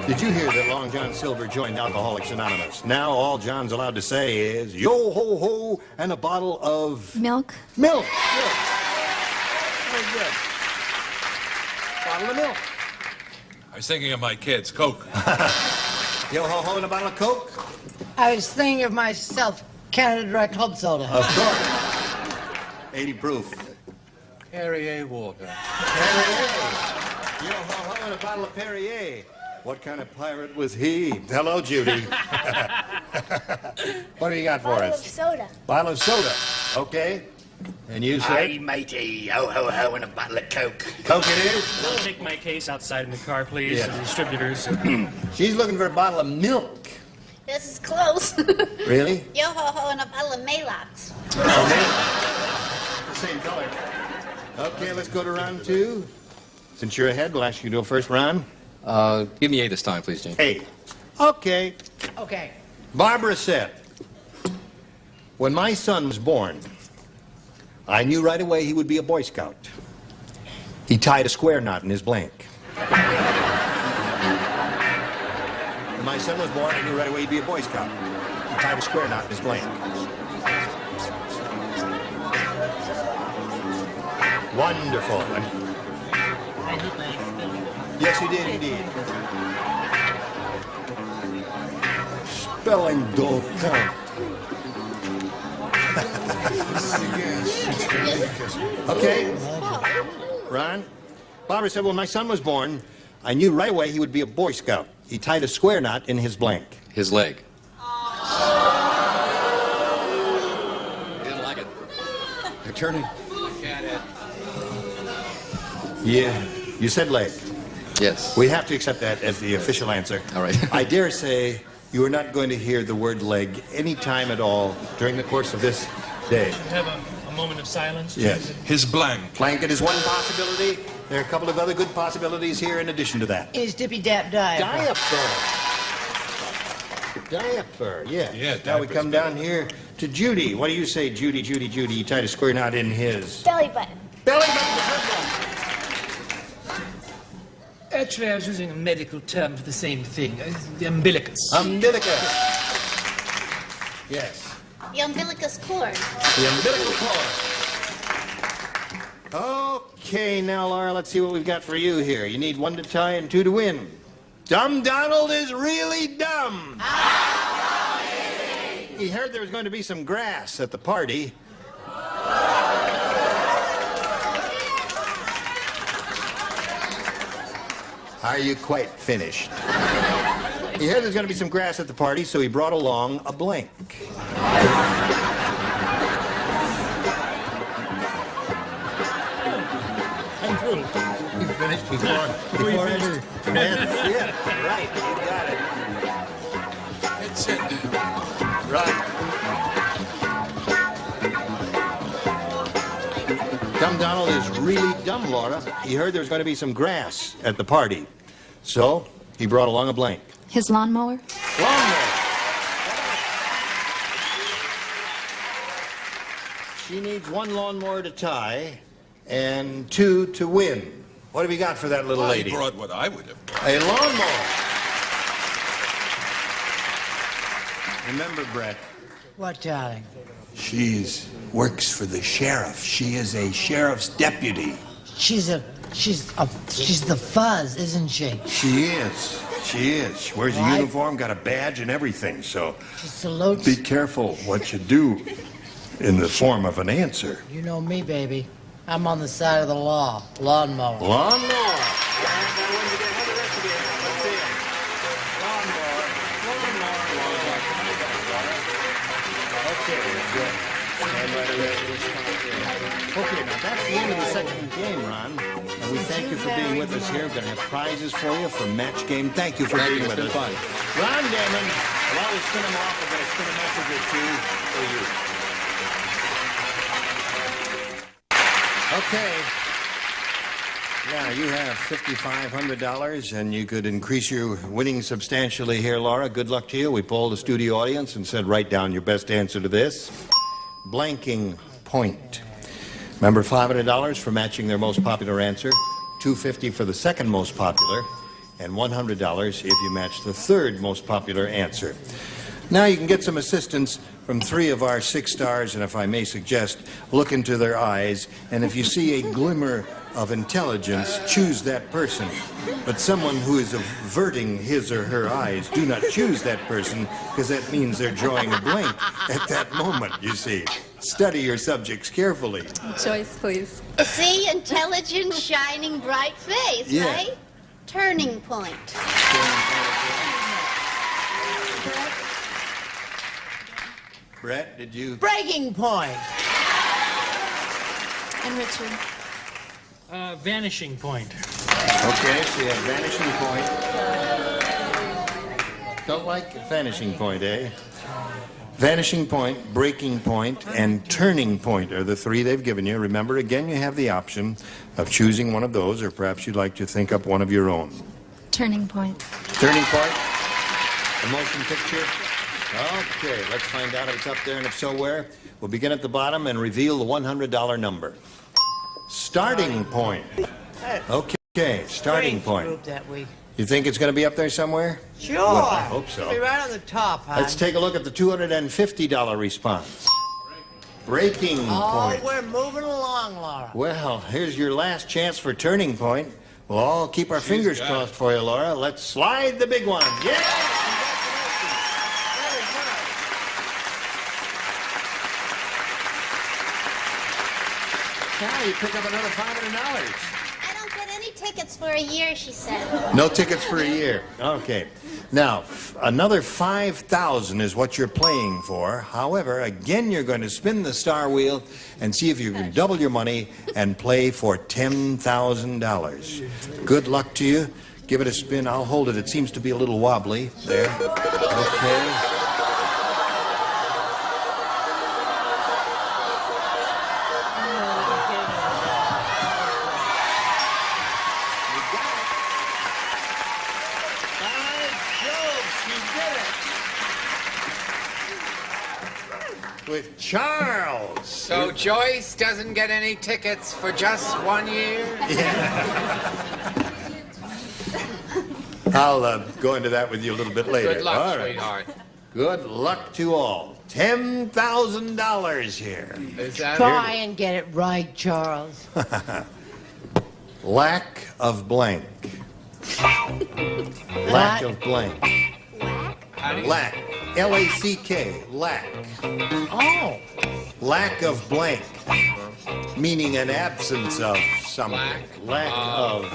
Did you hear that Long John Silver joined Alcoholics Anonymous? Now all John's allowed to say is, yo-ho-ho, and a bottle of... Milk? Milk! Good. Very good. Bottle of milk. I was thinking of my kids. Coke. Yo-ho-ho and a bottle of Coke? I was thinking of myself, Canada Dry Club Soda. Of course. 80 proof. Perrier water. Yo-ho-ho and a bottle of Perrier. What kind of pirate was he? Hello, Judy. What do you got for Bottle us? of soda. Bottle of soda. Okay. And you said? Hey, matey, ho-ho-ho and a bottle of Coke. Coke it is? I'll take my case outside in the car, please, Yeah. to the distributors. She's looking for a bottle of milk. This is close. Really? Yo-ho-ho and a bottle of Maalox. Okay. The same color. Okay, let's go to round 2. Since you're ahead, we'll ask you to go first, Ron. Give me A this time, please, James. A. Okay. Okay. Barbara said, when my son was born, I knew right away he would be a Boy Scout. He tied a square knot in his blank. When my son was born, I knew right away he'd be a Boy Scout. He tied a square knot in his blank. Wonderful. Yes, you did indeed. Spelling don't count. Okay. Ron? Barbara said, when my son was born, I knew right away he would be a Boy Scout. He tied a square knot in his blank. His leg. You didn't like it. Attorney? Yeah. You said leg. Yes. We have to accept that as the official answer. All right. I dare say you are not going to hear the word leg any time at all during the course of this day. Have a moment of silence. Yes. His blank. Blanket is one possibility. There are a couple of other good possibilities here in addition to that. Is Dippy Dap diaper? Diaper, yeah. Yeah, Now we diaper's come better. down here to Judy. What do you say, Judy, Judy, Judy? You tied a square knot in his Belly button. belly button. The first one. Actually, I was using a medical term for the same thing. The umbilicus. Umbilicus. Yes. The umbilicus cord. The umbilical cord. Okay, now, Laura, let's see what we've got for you here. You need 1 to tie and 2 to win. Dumb Donald is really dumb. He heard there was going to be some grass at the party. Are you quite finished? He heard there's going to be some grass at the party, so he brought along a blank. I'm through. You finished before ever. That's it. Right, you got it. That's it. Right. Dumb Donald is really dumb, Laura. He heard there was going to be some grass at the party. So, he brought along a blank. His lawnmower? Lawnmower. She needs 1 lawnmower to tie and 2 to win. What have you got for that little Well, lady? he brought what I would have brought. A lawnmower. Remember, Brett, What, darling? She works for the sheriff. She is a sheriff's deputy. She's the fuzz, isn't she? She is. She is. She wears a Right. uniform, got a badge and everything, so She salutes. be careful what you do in the form of an answer. You know me, baby. I'm on the side of the law. Lawnmower. lawnmower. Okay, now that's the end of the second game, Ron. And we thank you for being with us here. We're going to have prizes for you from Match Game. Thank you for being with us. Fun. Ron Damon, while we spin them off, we're going to spin a message or two for you. Okay. Now, you have $5,500, and you could increase your winning substantially here, Laura. Good luck to you. We polled the studio audience and said, write down your best answer to this. Blanking point. Remember, $500 for matching their most popular answer, $250 for the second most popular, and $100 if you match the third most popular answer. Now you can get some assistance from 3 of our 6 stars, and if I may suggest, look into their eyes, and if you see a glimmer of intelligence, choose that person. But someone who is averting his or her eyes, do not choose that person, because that means they're drawing a blank at that moment, you see. Study your subjects carefully. Choice, please. See, intelligent, shining, bright face, Yeah. right? Turning point. Brett, did you... Breaking point. And Richard? Vanishing point. Okay, so you have vanishing point. Don't like vanishing point, eh? Vanishing point, breaking point, and turning point are the 3 they've given you. Remember, again, you have the option of choosing one of those, or perhaps you'd like to think up one of your own. Turning point. Turning point? A motion picture? Okay, let's find out if it's up there, and if so, where. We'll begin at the bottom and reveal the $100 number. Starting point. Okay, starting Strange point. group that week. You think it's going to be up there somewhere? Sure. Well, I hope so. Be right on the top, hon. Let's take a look at the $250 response. Breaking Oh, point. we're moving along, Laura. Well, here's your last chance for turning point. We'll all keep our fingers crossed for you, Laura. Let's slide the big one. Yeah! Now you pick up another $500. I don't get any tickets for a year, she said. No tickets for a year. Okay. Now, another $5,000 is what you're playing for. However, again, you're going to spin the star wheel and see if you can double your money and play for $10,000. Good luck to you. Give it a spin. I'll hold it. It seems to be a little wobbly. There. Okay. With Charles. So Joyce doesn't get any tickets for just 1 year? I'll go into that with you a little bit later. Good luck, all right. sweetheart. Good luck to all. $10,000 here. Is that Try and get it right, Charles. Lack of blank. Lack of blank. Lack. L-A-C-K. Lack. Oh. Lack of blank. Meaning an absence of something. Lack of.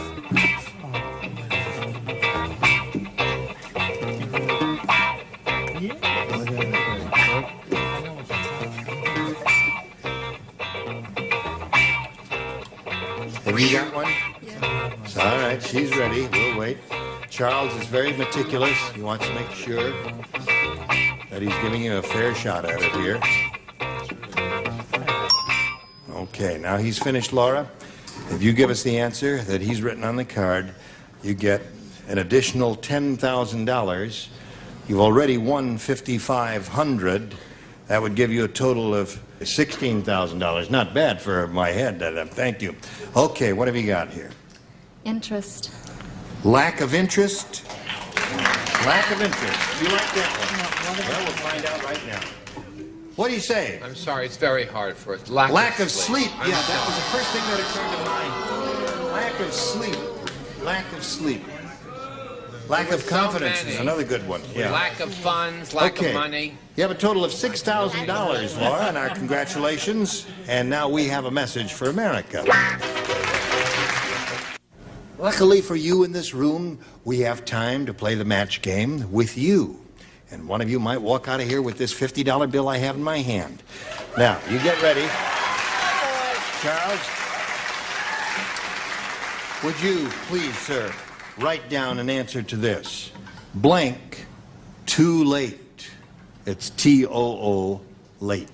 Have you got one? Yeah. All right, she's ready. We'll wait. Charles is very meticulous. He wants to make sure that he's giving you a fair shot at it here. Okay, now he's finished, Laura. If you give us the answer that he's written on the card, you get an additional $10,000. You've already won $5,500. That would give you a total of $16,000. Not bad for my head. Thank you. Okay, what have you got here? Interest. Lack of interest? Lack of interest. You like that one? Well, we'll find out right now. What do you say? I'm sorry, it's very hard for us. Lack of sleep. Yeah, that was the first thing that occurred to mind. Lack of sleep. Lack of sleep. Lack of confidence is another good one. Yeah. Lack of funds, lack of money. You have a total of $6,000, Laura, and our congratulations. And now we have a message for America. Luckily for you in this room, we have time to play the match game with you. And one of you might walk out of here with this $50 bill I have in my hand. Now, you get ready. Charles, would you please, sir, write down an answer to this. Blank, too late. It's T-O-O, late.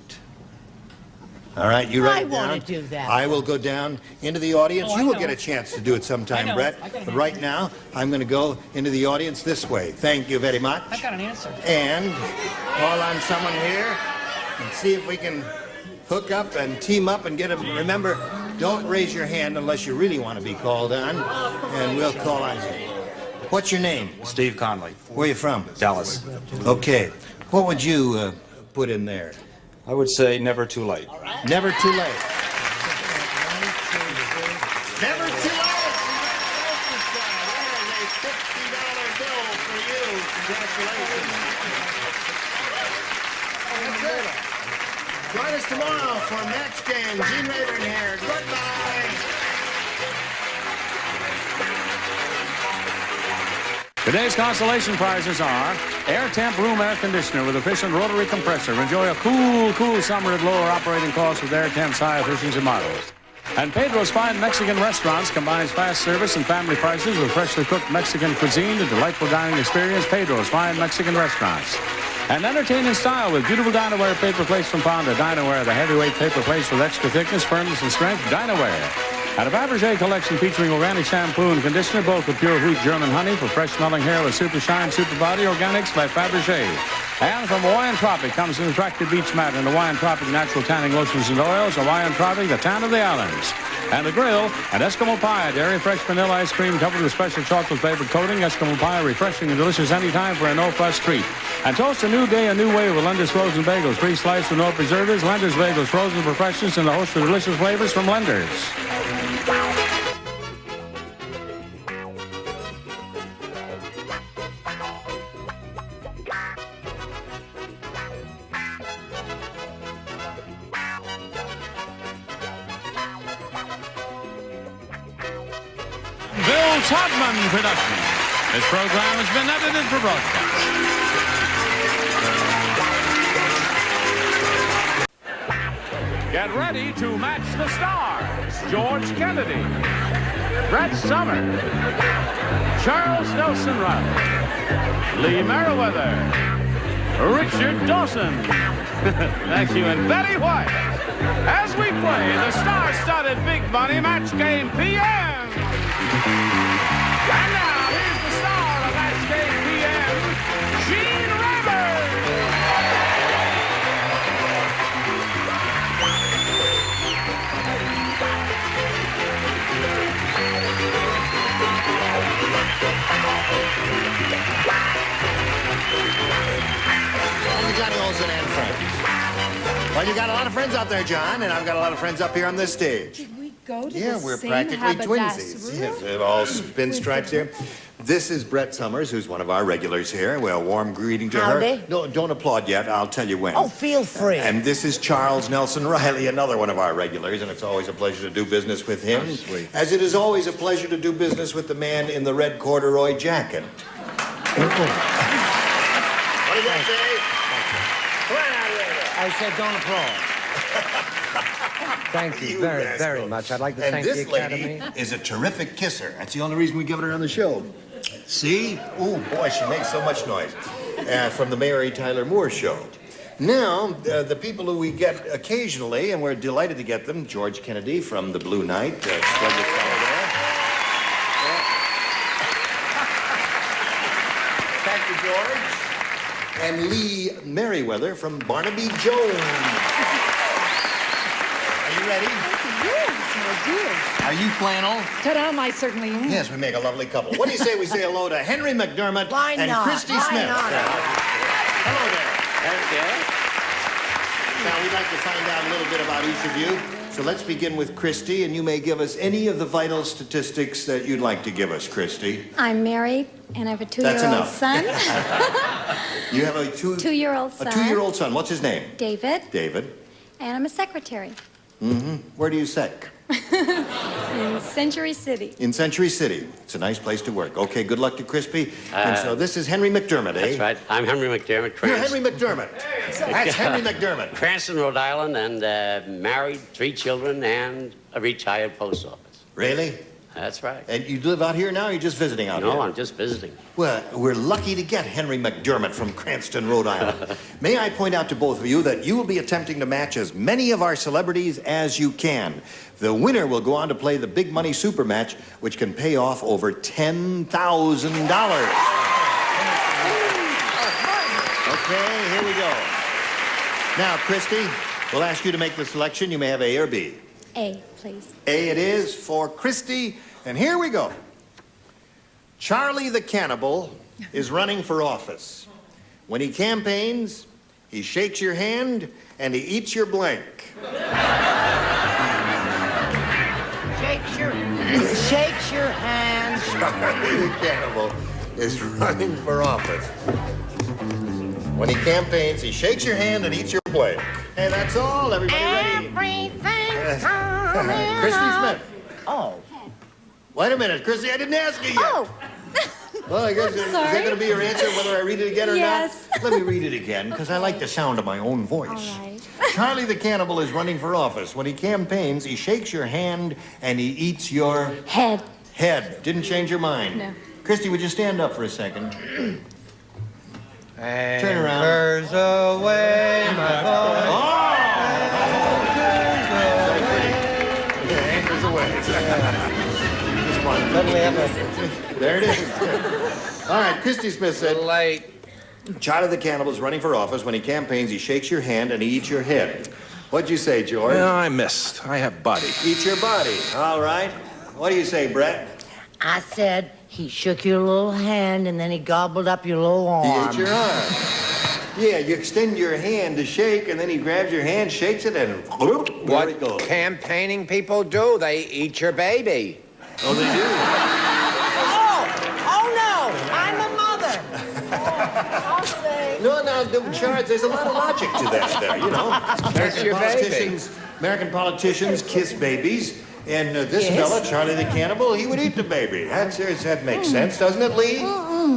All right, you write it down. I want to do that. I will go down into the audience. You will get a chance to do it sometime, Brett. But right now, I'm going to go into the audience this way. Thank you very much. I got an answer. And call on someone here and see if we can hook up and team up and get them. Remember, don't raise your hand unless you really want to be called on, and we'll call on you. What's your name? Steve Conley. Where are you from? Dallas. Okay. What would you put in there? I would say never too late. Never too late. Never too late. There's a $50 bill for you. Congratulations. That's it. Join us tomorrow for Match Game. Gene Rayburn here. Goodbye. Today's consolation prizes are Air Temp Room Air Conditioner with efficient rotary compressor. Enjoy a cool summer at lower operating costs with Air Temp's high efficiency models. And Pedro's Fine Mexican Restaurants combines fast service and family prices with freshly cooked Mexican cuisine to delightful dining experience. Pedro's Fine Mexican Restaurants. And entertain in style with beautiful Dinaware paper plates from Fonda. Dinaware, the heavyweight paper plates with extra thickness, firmness, and strength. Dinaware. And a Fabergé collection featuring organic shampoo and conditioner, both with pure wheat German honey for fresh smelling hair with Super Shine, Super Body Organics by Fabergé. And from Hawaiian Tropic comes an attractive beach mat and Hawaiian Tropic natural tanning lotions and oils. Hawaiian Tropic, the tan of the islands. And the grill, an Eskimo pie, dairy fresh vanilla ice cream covered with special chocolate flavored coating. Eskimo pie, refreshing and delicious anytime for a no-fuss treat. And toast a new day, a new way with Lender's Frozen Bagels. Pre-sliced with no preservatives. Lender's Bagels, frozen for freshness and a host of delicious flavors from Lender's. Bill Todman production. This program has been edited for broadcast. Get ready to match the stars. George Kennedy, Brett Somers, Charles Nelson Riley, Lee Merriweather, Richard Dawson, thank you, and Betty White, as we play the star-studded Big Money Match Game PM. And now, here's the star of Match Game PM, Gene Rivers. Johnny Olsen and friends. Well, you got a lot of friends out there, John, and I've got a lot of friends up here on this stage. Did we go to Yeah, the we're same practically haberdassery? twinsies. Yes, they're all pinstripes here. This is Brett Summers, who's one of our regulars here. Well, warm greeting to her. Howdy. No, don't applaud yet. I'll tell you when. Oh, feel free. And this is Charles Nelson Riley, another one of our regulars, and it's always a pleasure to do business with him. Oh, sweet. As it is always a pleasure to do business with the man in the red corduroy jacket. What did that say? I said don't applaud. Thank you very much. I'd like to thank the Academy. And this lady is a terrific kisser. That's the only reason we give it her on the show. See? Oh, boy, she makes so much noise. From the Mary Tyler Moore Show. Now, the people who we get occasionally, and we're delighted to get them, George Kennedy from the Blue Knight. Splendid fellow there. Thank you, George. And Lee Merriweather from Barnaby Jones. Are you ready? Yes, my dear. Are you flannel? Ta-da, I certainly am. Yes, we make a lovely couple. What do you say we say hello to Henry McDermott Why and not? Christy Why Smith? not? Hello there. Now, we'd like to find out a little bit about each of you. So let's begin with Christy, and you may give us any of the vital statistics that you'd like to give us, Christy. I'm married, and I have a That's two-year-old enough. son. You have a Two-year-old son. A two-year-old son. What's his name? David, David. and I'm a secretary Mm-hmm. Where do you sec? in Century City. In Century City. It's a nice place to work. Okay, good luck to Crispy. And so this is Henry McDermott, eh? That's right. I'm Henry McDermott. You're Henry McDermott. That's Henry McDermott. Cranston, Rhode Island, and married, 3 children, and a retired post office. Really? That's right. And you live out here now, or you're just visiting out here? No, I'm just visiting. Well, we're lucky to get Henry McDermott from Cranston, Rhode Island. May I point out to both of you that you will be attempting to match as many of our celebrities as you can. The winner will go on to play the Big Money Super Match, which can pay off over $10,000. Okay, here we go. Now, Christy, we'll ask you to make the selection. You may have A or B. A, please. A it is for Christy, and here we go. Charlie the Cannibal is running for office. When he campaigns, he shakes your hand and he eats your blank. Shakes your hand. Charlie the Cannibal is running for office. When he campaigns, he shakes your hand and eats your blank. Hey, that's all. Everybody ready? Everything's coming Christy up. Smith. Oh. Wait a minute, Christy, I didn't ask you yet. Oh. Well, I guess, is that sorry. going to be your answer, whether I read it again or Yes. not? Let me read it again, because I like the sound of my own voice. All right. Charlie the Cannibal is running for office. When he campaigns, he shakes your hand and he eats your... Head. Head. Didn't change your mind. No. Christy, would you stand up for a second? Turn around. Anchors away, my boy. Oh! Anchors away. Just one. Suddenly have a... There it is. All right, Christy Smith said... Late. Charlie the Cannibal is running for office. When he campaigns, he shakes your hand and he eats your head. What'd you say, George? No, I missed. I have body. Eat your body. All right. What do you say, Brett? I said he shook your little hand and then he gobbled up your little arm. He ate your arm. Yeah, you extend your hand to shake, and then he grabs your hand, shakes it, and whoop, there What it goes. campaigning people do, they eat your baby. Oh, they do? Oh no, I'm a mother. I'll say. No, Charles, there's a lot of logic to that there, you know. American politicians kiss babies, and this fella, Charlie the Cannibal, he would eat the baby. That makes sense, doesn't it, Lee?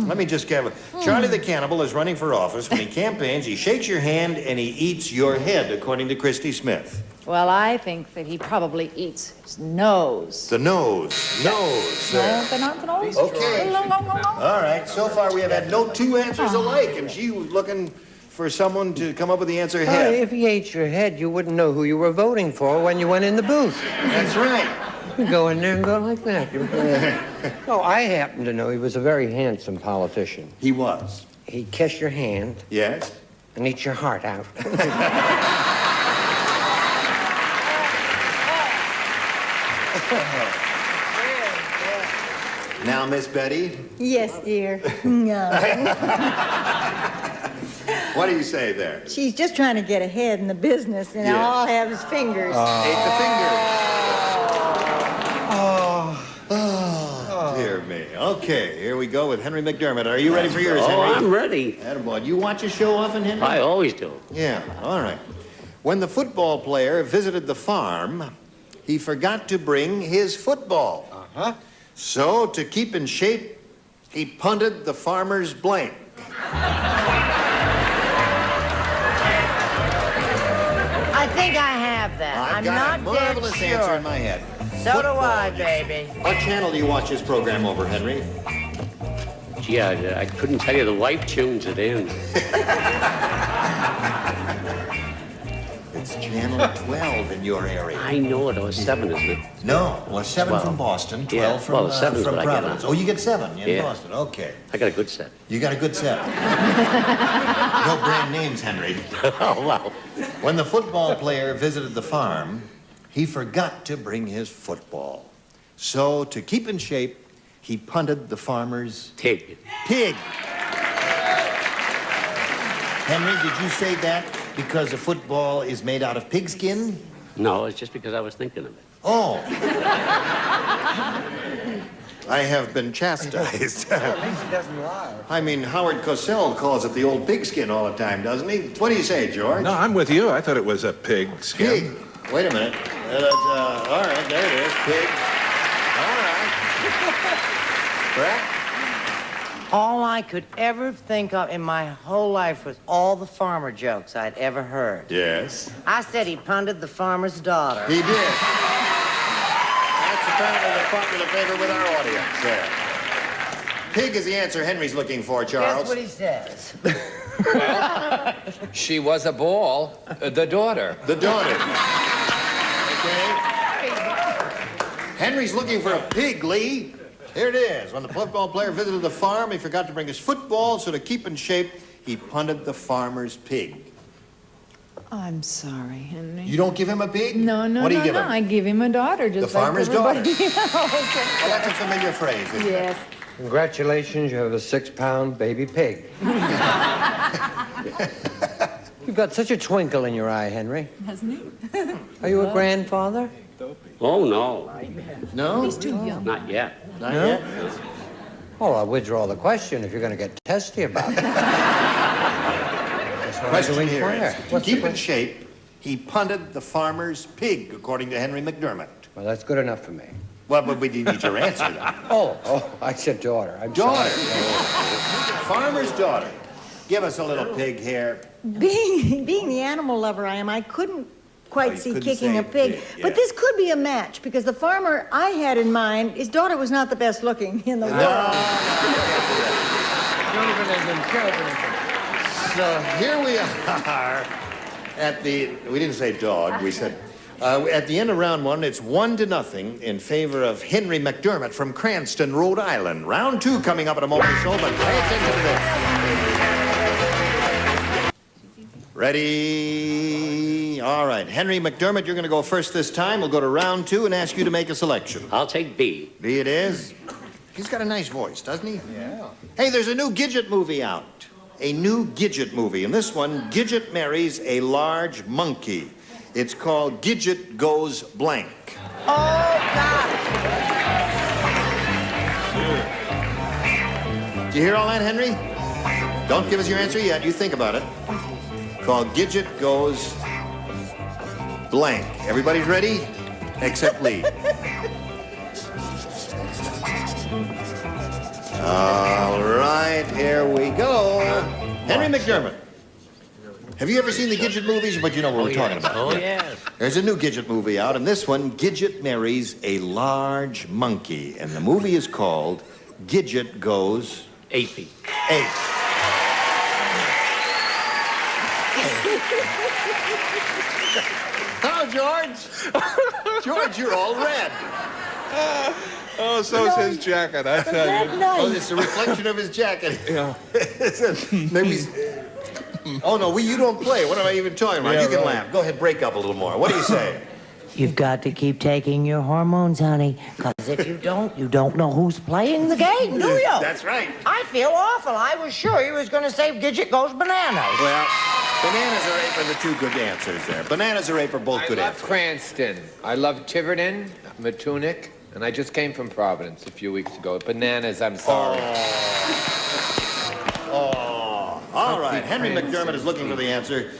Let me just get it. Charlie the Cannibal is running for office. When he campaigns, he shakes your hand and he eats your head, according to Christy Smith. Well, I think that he probably eats his nose. The nose. Nose. No, they're not the nose. Okay. All right. So far, we have had no two answers alike, and she was looking for someone to come up with the answer Well, head. if he ate your head, you wouldn't know who you were voting for when you went in the booth. That's right. You go in there and go like that. Oh, I happen to know he was a very handsome politician. He was. He'd kiss your hand. Yes. And eat your heart out. Now, Miss Betty, Yes, dear. No. what do you say there? She's just trying to get ahead in the business, and Yes. all I have is fingers. Ate the finger. Dear me. Okay, here we go with Henry McDermott. Are you ready for yours, Henry? Oh, I'm ready. Attaboy. You watch a show often, Henry? I always do. Yeah, all right. When the football player visited the farm, he forgot to bring his football. Uh-huh. So, to keep in shape, he punted the farmer's blank. I think I have that. I've I'm got not a marvelous dead sure. answer in my head. So do I, baby. What channel do you watch this program over, Henry? Gee, I couldn't tell you. The wife tunes it in. It's channel 12 in your area. I know it. It was 7, isn't it? No, well, 7 12. from Boston, 12 Yeah, from, well, 7 is from what I get Providence. on. Oh, you get 7 in Yeah. Boston. Okay. I got a good set. You got a good set. No brand names, Henry. Oh, wow. When the football player visited the farm, he forgot to bring his football. So, to keep in shape, he punted the farmer's Pig. pig. Henry, did you say that because a football is made out of pigskin? No, it's just because I was thinking of it. Oh. I have been chastised. At least he doesn't lie. I mean, Howard Cosell calls it the old pigskin all the time, doesn't he? What do you say, George? No, I'm with you. I thought it was a pig skin. Pig. Wait a minute. All right, there it is. Pig. All right. Brett? All I could ever think of in my whole life was all the farmer jokes I'd ever heard. Yes. I said he punted the farmer's daughter. He did. That's apparently the popular favorite with our audience there. Pig is the answer Henry's looking for, Charles. Guess what he says. She was a ball, the daughter. The daughter. Okay. Henry's looking for a pig, Lee. Here it is. When the football player visited the farm, he forgot to bring his football, so to keep in shape, he punted the farmer's pig. I'm sorry, Henry. You don't give him a pig? No, no, What do you no, give no. him? I give him a daughter, just The farmer's like everybody else. Well, that's a familiar phrase, isn't it? Yes. Congratulations, you have a 6-pound baby pig. You've got such a twinkle in your eye, Henry. Hasn't he? Are you a grandfather? Oh, no. No? He's too young. Not yet. Not yet? Oh, I'll withdraw the question if you're going to get testy about it. That's what I Question do here inquire. is, to keep in shape, he punted the farmer's pig, according to Henry McDermott. Well, that's good enough for me. Well, but we need your answer, then. Oh, I said daughter. I'm Daughter. sorry. Farmer's daughter. Give us a little pig here. Being the animal lover I am, I couldn't quite you see couldn't kicking say a pig. pig, yeah. But this could be a match, because the farmer I had in mind, his daughter was not the best looking in the world. So here we are at we didn't say dog, we said, at the end of round 1, it's 1-0 in favor of Henry McDermott from Cranston, Rhode Island. Round 2 coming up in a moment or so, but pay attention to this. Ready? All right. Henry McDermott, you're going to go first this time. We'll go to round 2 and ask you to make a selection. I'll take B. B it is. He's got a nice voice, doesn't he? Yeah. Hey, there's a new Gidget movie out. A new Gidget movie. In this one, Gidget marries a large monkey. It's called Gidget Goes Blank. Oh, God. Did you hear all that, Henry? Don't give us your answer yet. You think about it. Called Gidget Goes Blank. Everybody's ready? Except Lee. All right, here we go. Henry McDermott. Have you ever seen the Gidget movies? But you know what we're talking about. Oh, Yeah. yes. There's a new Gidget movie out, and this one, Gidget marries a large monkey. And the movie is called Gidget Goes... Apey. Ape. Hello, George. George, you're all red. Oh, so is his jacket, I tell you. Oh, it's a reflection of his jacket. Yeah. Maybe... Oh, no, you don't play. What am I even talking about? Yeah, you can right. laugh. Go ahead, break up a little more. What do you say? You've got to keep taking your hormones, honey, because if you don't know who's playing the game, do you? That's right. I feel awful. I was sure he was going to say Gidget Goes Bananas. Well, bananas or ape are the two good answers there. Bananas or ape are both good I love answers. Cranston. I love Tiverton, Matunic, and I just came from Providence a few weeks ago. Bananas, I'm sorry. All right. Henry McDermott is looking for the answer.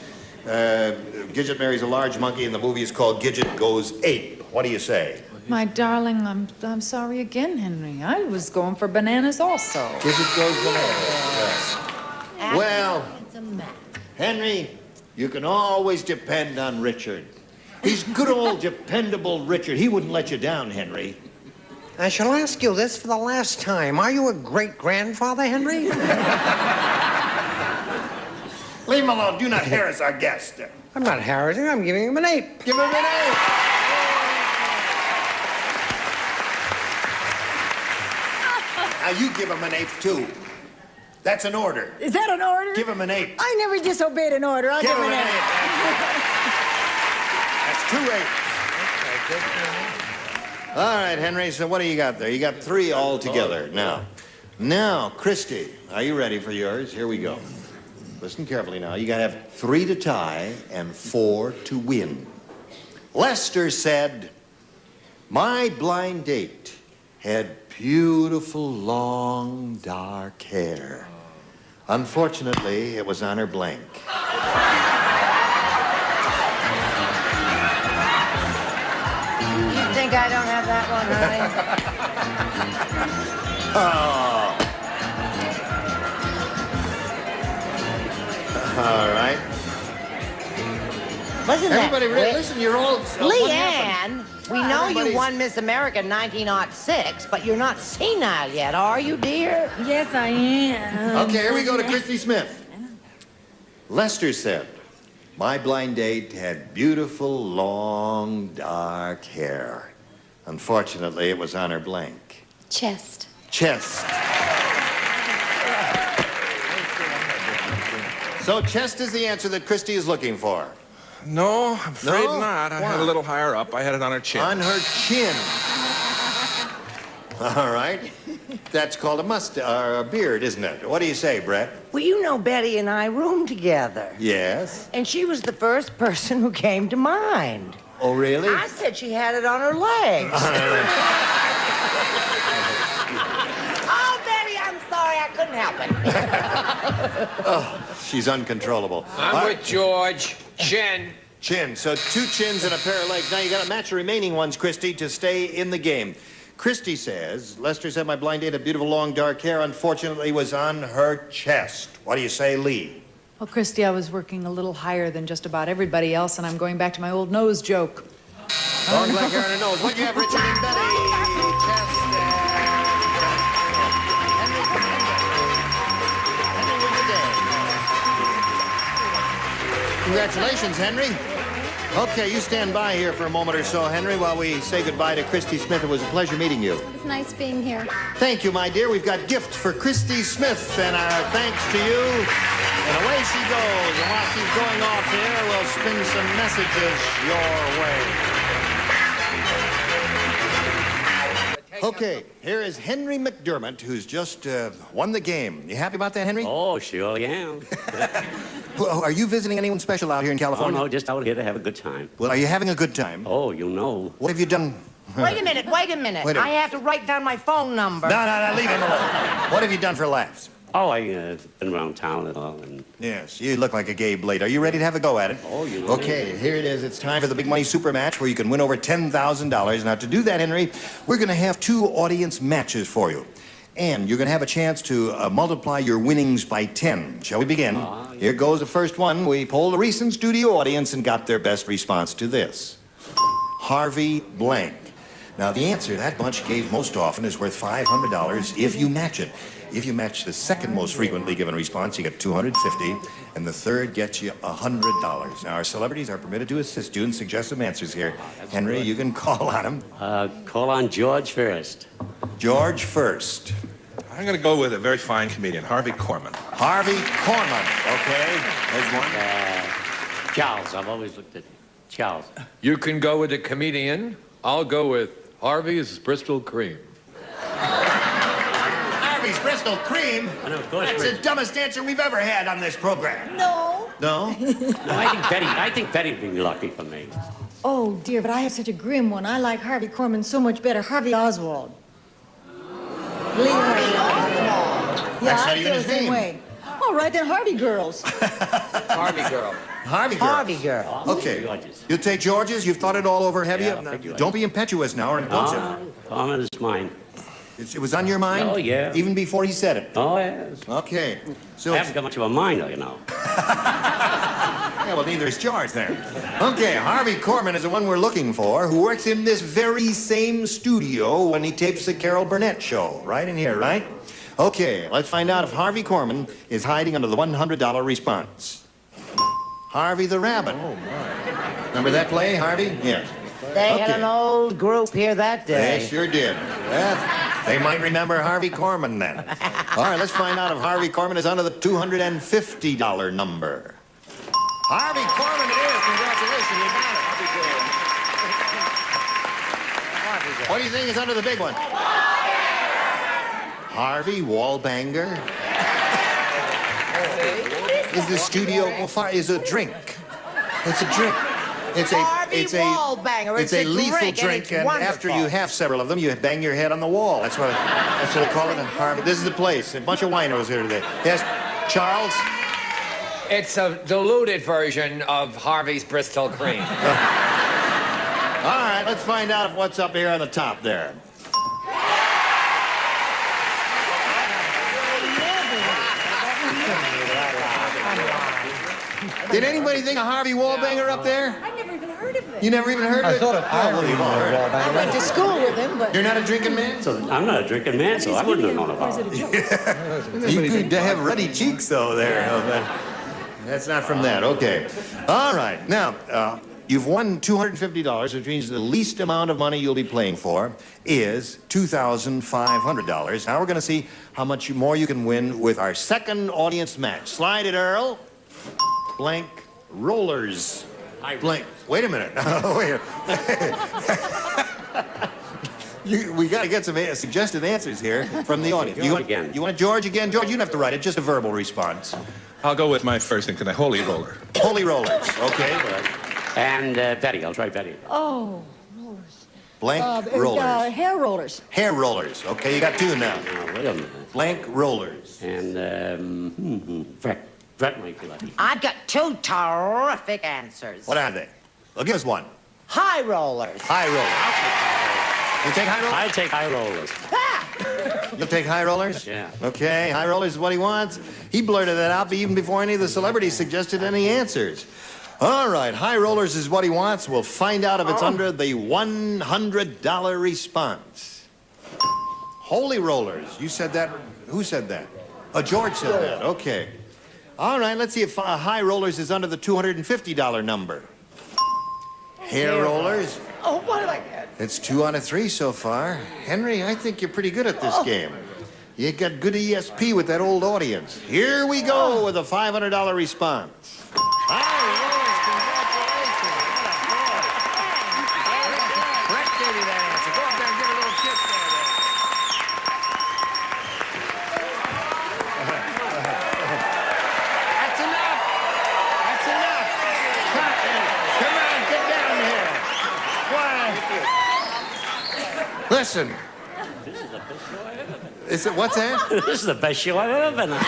Gidget marries a large monkey, and the movie is called Gidget Goes Ape. What do you say? My darling, I'm sorry again, Henry. I was going for bananas also. Gidget Goes Bananas. Well, Henry, you can always depend on Richard. He's good old dependable Richard. He wouldn't let you down, Henry. I shall ask you this for the last time. Are you a great-grandfather, Henry? Leave him alone. Do not harass our guest. I'm not harassing. I'm giving him an ape. Give him an ape. Now you give him an ape, too. That's an order. Is that an order? Give him an ape. I never disobeyed an order. I'll Give give him him an an ape. That's 2 apes. All right, Henry, so what do you got there? You got 3 all together. Now, Christy, are you ready for yours? Here we go. Listen carefully now. You got to have 3 to tie and 4 to win. Lester said, my blind date had beautiful, long, dark hair. Unfortunately, it was on her blank. You think I don't have that one, honey? Oh. All right. Wasn't Everybody, that... listen, you're all... Leanne, we know you won Miss America 1906, but you're not senile yet, are you, dear? Yes, I am. Okay, here we go to Christy Smith. Lester said, my blind date had beautiful, long, dark hair. Unfortunately, it was on her blank. Chest. Chest. So chest is the answer that Christy is looking for. No, I'm afraid No? not. I had Why? a little higher up. I had it on her chin. On her chin. All right. That's called a mustache, or a beard, isn't it? What do you say, Brett? Well, you know Betty and I roomed together. Yes. And she was the first person who came to mind. Oh, really? I said she had it on her legs. Oh, Betty, I'm sorry. I couldn't help it. Oh, she's uncontrollable. I'm with George. Chin. Chin. So 2 chins and a pair of legs. Now you got to match the remaining ones, Christy, to stay in the game. Christy says, Lester said my blind date had beautiful long dark hair. Unfortunately, was on her chest. What do you say, Lee? Well, Christy, I was working a little higher than just about everybody else, and I'm going back to my old nose joke. Long black hair on her nose. What do you have, Richard and Betty? Chest Henry wins the day. Congratulations, Henry. Okay, you stand by here for a moment or so, Henry, while we say goodbye to Christy Smith. It was a pleasure meeting you. It's nice being here. Thank you, my dear. We've got gifts for Christy Smith, and our thanks to you. And away she goes. And while she's going off here, we'll spin some messages your way. Okay, here is Henry McDermott, who's just won the game. You happy about that, Henry? Oh, sure am. Well, are you visiting anyone special out here in Oh, California? no, just out here to have a good time. Well, are you having a good time? Oh, you know. What have you done? Wait a minute. Wait a minute. I have to write down my phone number. No, leave him alone. What have you done for laughs? Oh, I've been around town and all. And... Yes, you look like a gay blade. Are you ready to have a go at it? Oh, you know. Okay, here it is. It's time for the big money super match where you can win over $10,000. Now, to do that, Henry, we're going to have 2 audience matches for you. And you're going to have a chance to multiply your winnings by 10. Shall we begin? Here goes the first one. We polled a recent studio audience and got their best response to this. Harvey blank. Now, the answer that bunch gave most often is worth $500 if you match it. If you match the second most frequently given response, you get $250, and the third gets you $100. Now, our celebrities are permitted to assist you and suggest some answers here. Henry, you can call on them. Call on George first. George first. I'm going to go with a very fine comedian, Harvey Korman. Harvey Korman. Okay, there's one. Charles. I've always looked at Charles. You can go with a comedian. I'll go with Harvey's Bristol Cream. Harvey's Bristol Cream? That's the dumbest answer we've ever had on this program. No. No? No, I think Betty would be lucky for me. Oh, dear, but I have such a grim one. I like Harvey Korman so much better. Harvey Oswald. Lee Harvey Oswald. That's not I even feel his the same name. way. All right, then Harvey Girls. Harvey Girl. Harvey Girl. Harvey Girl. Okay. You'll take George's? You've thought it all over, have you? Don't be impetuous now or impulsive. Korman is mine. It was on your mind? Oh, yeah. Even before he said it? Oh, yes. Okay. So I haven't got much of a mind, though, you know. Yeah, well, neither is George there. Okay, Harvey Korman is the one we're looking for, who works in this very same studio when he tapes the Carol Burnett show. Right in here, right? Okay, let's find out if Harvey Korman is hiding under the $100 response. Harvey the Rabbit. Oh, my. Remember that play, Harvey? Yes. They had an old group here that day. They sure did. They might remember Harvey Korman then. All right, let's find out if Harvey Korman is under the $250 number. Harvey Korman it is. Congratulations, you got it. What do you think is under the big one? Harvey Wallbanger? Is the studio is a drink? It's a drink. It's Wallbanger. It's a lethal drink, and wonderful. after you have several of them, you bang your head on the wall. That's what they call it in Harvey. This is the place. A bunch of winos here today. Yes, Charles? It's a diluted version of Harvey's Bristol Cream. All right, let's find out what's up here on the top there. Did anybody think of Harvey Wallbanger up there? I never even heard of it. You never even heard of it? I thought of you've all heard of it. I went to school with him, but... You're not a drinking man? So I'm not a drinking man, so I wouldn't have known about it. You could have ruddy cheeks, though, there. That's not from that. Okay. All right. Now, you've won $250, which means the least amount of money you'll be playing for is $2,500. Now we're going to see how much more you can win with our second audience match. Slide it, Earl. Blank rollers. Blank. Wait a minute. Wait. We got to get some suggested answers here from the audience. You want George again? George, you don't have to write it. Just a verbal response. I'll go with my first thing. Can I Holy Roller? Holy rollers. Okay. And Betty. I'll try Betty. Oh, rollers. Blank rollers. Hair rollers. Hair rollers. Okay, you got two now. Wait a minute. Blank rollers. And Brett might be lucky. I've got two terrific answers. What are they? Well, give us one. High rollers. High rollers. You take high rollers? I take high rollers. You'll take high rollers? Yeah. Okay, high rollers is what he wants. He blurted that out even before any of the celebrities suggested any answers. All right, high rollers is what he wants. We'll find out if it's under the $100 response. Holy rollers. You said that? Who said that? Oh, George said that. Okay. All right, let's see if high rollers is under the $250 number. Hair rollers. Oh, what did I get? It's 2 out of 3 so far. Henry, I think you're pretty good at this game. You got good ESP with that old audience. Here we go with a $500 response. High rollers, congratulations. Brett gave you that answer. Go up there and give a little kiss there. That's enough. That's enough. Come on, get down here. Why? Listen. This is the best show I've ever been. Is it, what's that? This is the best show I've ever been on.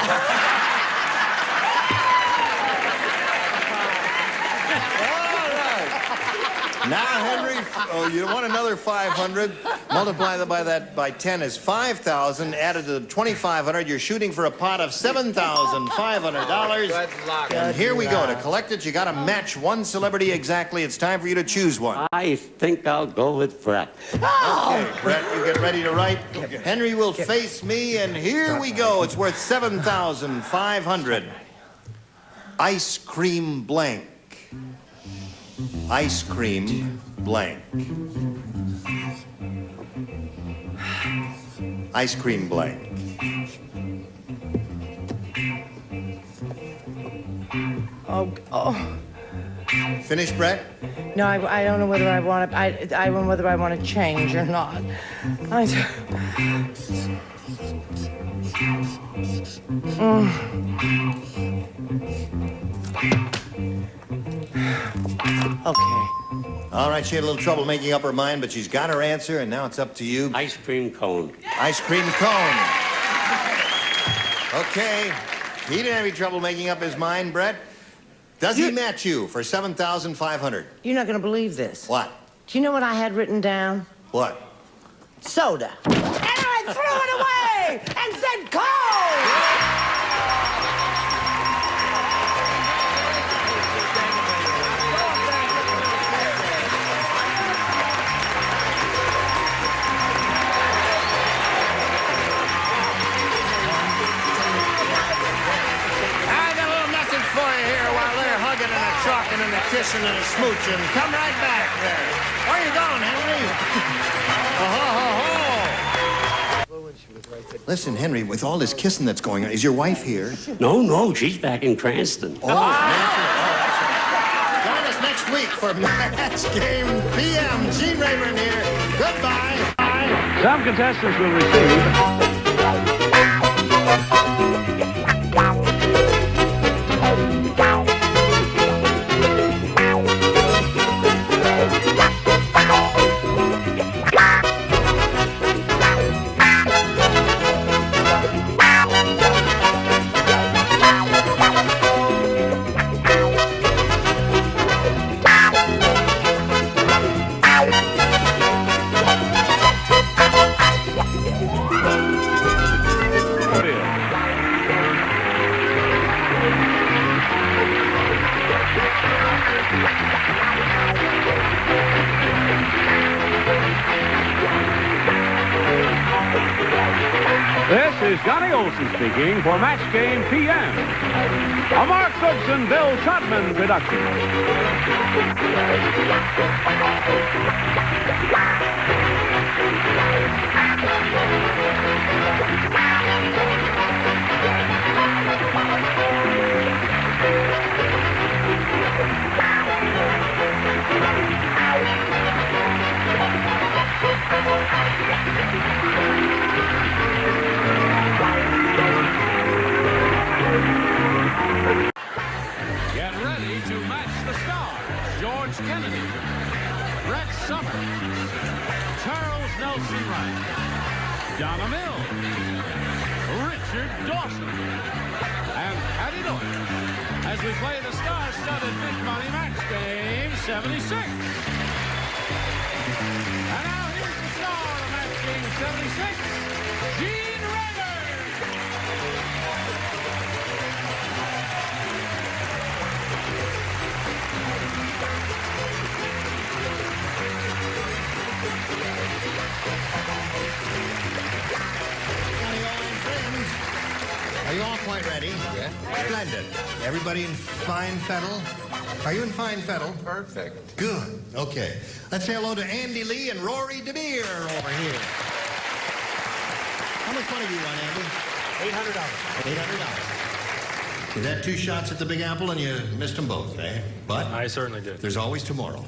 Now, Henry, you want another 500. Multiply that by 10 is 5,000. Added to the 2,500, you're shooting for a pot of $7,500. Good luck. And here we go. To collect it, you got to match one celebrity exactly. It's time for you to choose one. I think I'll go with Brett. Okay, Brett, you get ready to write. Henry will face me, and here we go. It's worth $7,500. Ice cream blank. Ice cream blank. Ice cream blank. Oh. Finish, Brett? No, I don't know whether I want to. I don't know whether I want to change or not. Okay. All right, she had a little trouble making up her mind, but she's got her answer, and now it's up to you. Ice cream cone. Ice cream cone. Okay. He didn't have any trouble making up his mind, Brett. Does he match you for $7,500? You're not going to believe this. What? Do you know what I had written down? What? Soda. And I threw it away and said Coke! Talking and the kissing and the smooching. Come right back there. Where you going, Henry? Listen, Henry, with all this kissing that's going on, is your wife here? No, she's back in Cranston. Join us next week for Match Game PM. Gene Rayburn here. Goodbye. Some contestants will receive... This is Johnny Olson speaking for Match Game PM. A Mark Goodson, Bill Trotman production. Get ready to match the stars. George Kennedy, Brett Summers, Charles Nelson Wright, Donna Mills, Richard Dawson, and Patty Doyle as we play the star-studded Big Money Match Game 76. And now here's the star of Match Game 76, Gene Rayburn. Are you all quite ready? Yeah. Splendid. Everybody in fine fettle? Are you in fine fettle? Perfect. Good. Okay. Let's say hello to Andy Lee and Rory DeMere over here. How much money do you want, Andy? $800. $800. You've had 2 shots at the Big Apple and you missed them both, eh? But I certainly did. there's always tomorrow.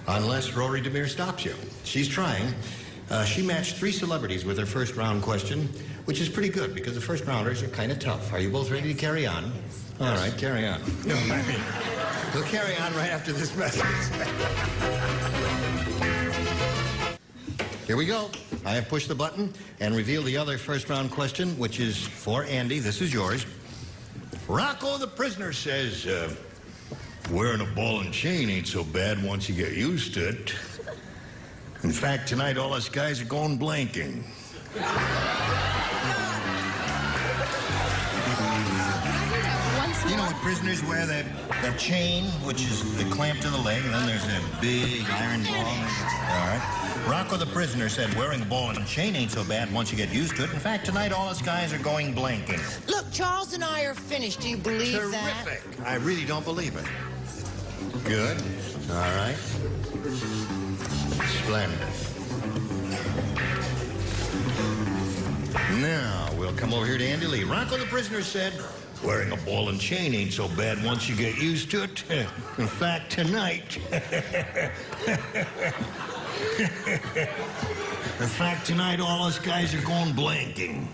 Unless Rory DeMere stops you. She's trying. She matched 3 celebrities with her first round question, which is pretty good because the first rounders are kind of tough. Are you both ready to carry on? All right, carry on. No, I mean, we'll carry on right after this message. Here we go. I have pushed the button and revealed the other first round question, which is for Andy. This is yours. Rocco the prisoner says, Wearing a ball and chain ain't so bad once you get used to it. In fact, tonight all us guys are going blanking. You know what prisoners wear? That chain, which is the clamp to the leg, and then there's a big iron ball. All right. Rocco the prisoner said wearing a ball and chain ain't so bad once you get used to it. In fact, tonight all us guys are going blanking. Look, Charles and I are finished. Do you believe that? Terrific. I really don't believe it. Good. All right. Splendid. Now, we'll come over here to Andy Lee. Rocco the prisoner said, wearing a ball and chain ain't so bad once you get used to it. In fact, tonight... In fact, tonight all us guys are going blanking.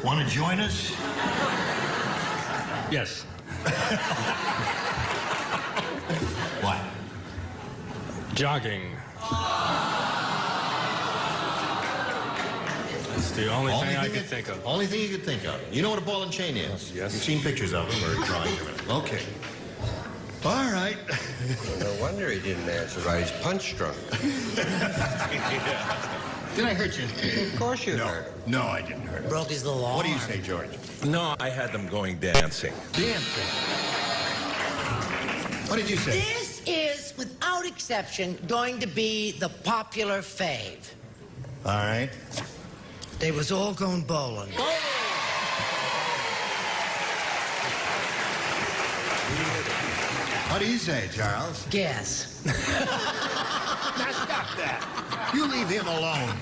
Want to join us? Yes. What? Jogging. It's the only thing I could think of. Only thing you could think of. You know what a ball and chain is? Yes. You've seen pictures of them or drawings of it. Okay. All right. No wonder he didn't answer right. He's punch drunk. Did I hurt you? Of course you hurt. No, I didn't hurt him. Broke his little arm. What do you say, George? No, I had them going dancing. Dancing. What did you say? This is, without exception, going to be the popular fave. All right. They was all going bowling. What do you say, Charles? Guess. Now stop that. You leave him alone.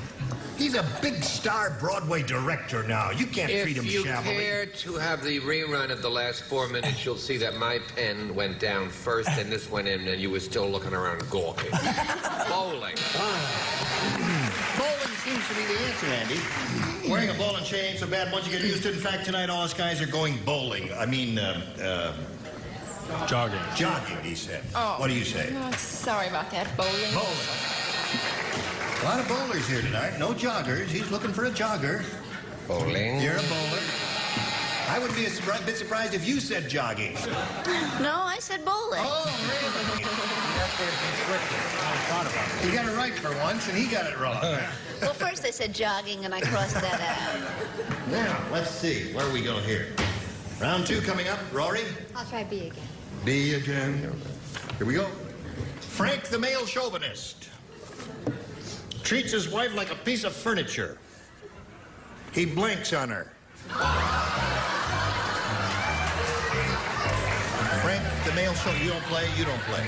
He's a big star Broadway director now. You can't treat him If you shabbily. care to have the rerun of the last 4 minutes, you'll see that my pen went down first and this went in, and you were still looking around gawking. Bowling. Bowling seems to be the answer, Andy. Wearing a ball and chain ain't so bad once you get used to it. In fact, tonight all us guys are going bowling. I mean, Jogging. jogging, he said. Oh. What do you say? Oh, sorry about that. Bowling. Bowling. A lot of bowlers here tonight. No joggers. He's looking for a jogger. Bowling. You're a bowler. I would be a bit surprised if you said jogging. No, I said bowling. Oh, really? You got it right for once, and he got it wrong. Well, first I said jogging, and I crossed that out. Now, let's see. Where we go here? Round 2 coming up. Rory? I'll try B again. B again. Here we go. Frank the male chauvinist treats his wife like a piece of furniture. He blinks on her. Frank the male chauvinist. You don't play, you don't play.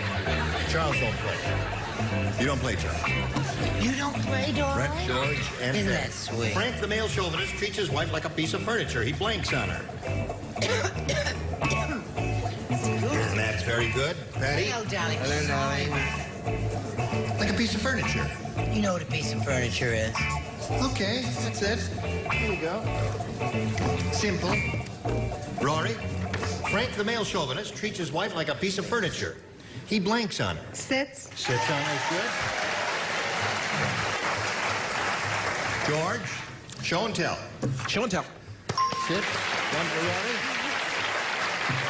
Charles don't play. You don't play, Charles. You don't play, Dory? Brett, George, and Isn't Fred. that sweet? Frank the male chauvinist treats his wife like a piece of furniture. He blinks on her. And that's very good. Patty? Hello, darling. Hello, darling. Like a piece of furniture. You know what a piece of furniture is. Okay, that's it. Here we go. Simple. Rory? Frank the male chauvinist treats his wife like a piece of furniture. He blanks on her. Sits. Sits on her, good. George? Show and tell. Show and tell. Sit. One for Rory.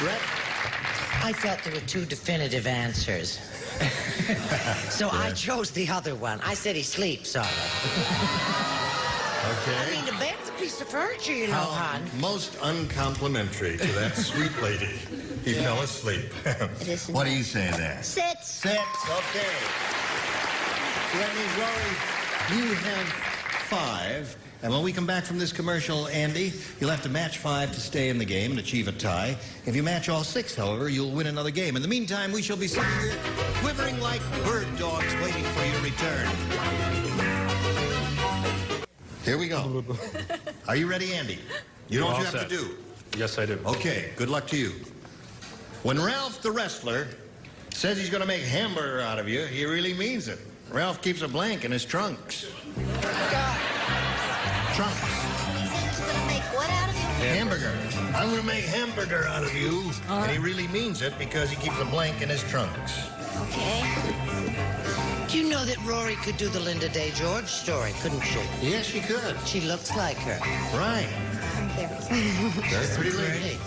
Brett? I felt there were 2 definitive answers. So I chose the other one. I said he sleeps on it. Okay. I mean, the bed's a piece of furniture, you know, hon. Most uncomplimentary to that sweet lady. He fell asleep. What do you say there? Sits. Sits. Okay. So that means, Rory, you have 5. And when we come back from this commercial, Andy, you'll have to match 5 to stay in the game and achieve a tie. If you match all 6, however, you'll win another game. In the meantime, we shall be sitting here quivering like bird dogs waiting for your return. Here we go. Are you ready, Andy? You know what you have to do. Yes, I do. Okay, good luck to you. When Ralph the wrestler says he's going to make hamburger out of you, he really means it. Ralph keeps a blank in his trunks. Trunks. He's going to make what out of you? Hamburger. I'm going to make hamburger out of you. And he really means it because he keeps a blank in his trunks. Okay. Do you know that Rory could do the Linda Day George story, couldn't she? Yes, she could. She looks like her. Right. I'm very excited. Very pretty lady.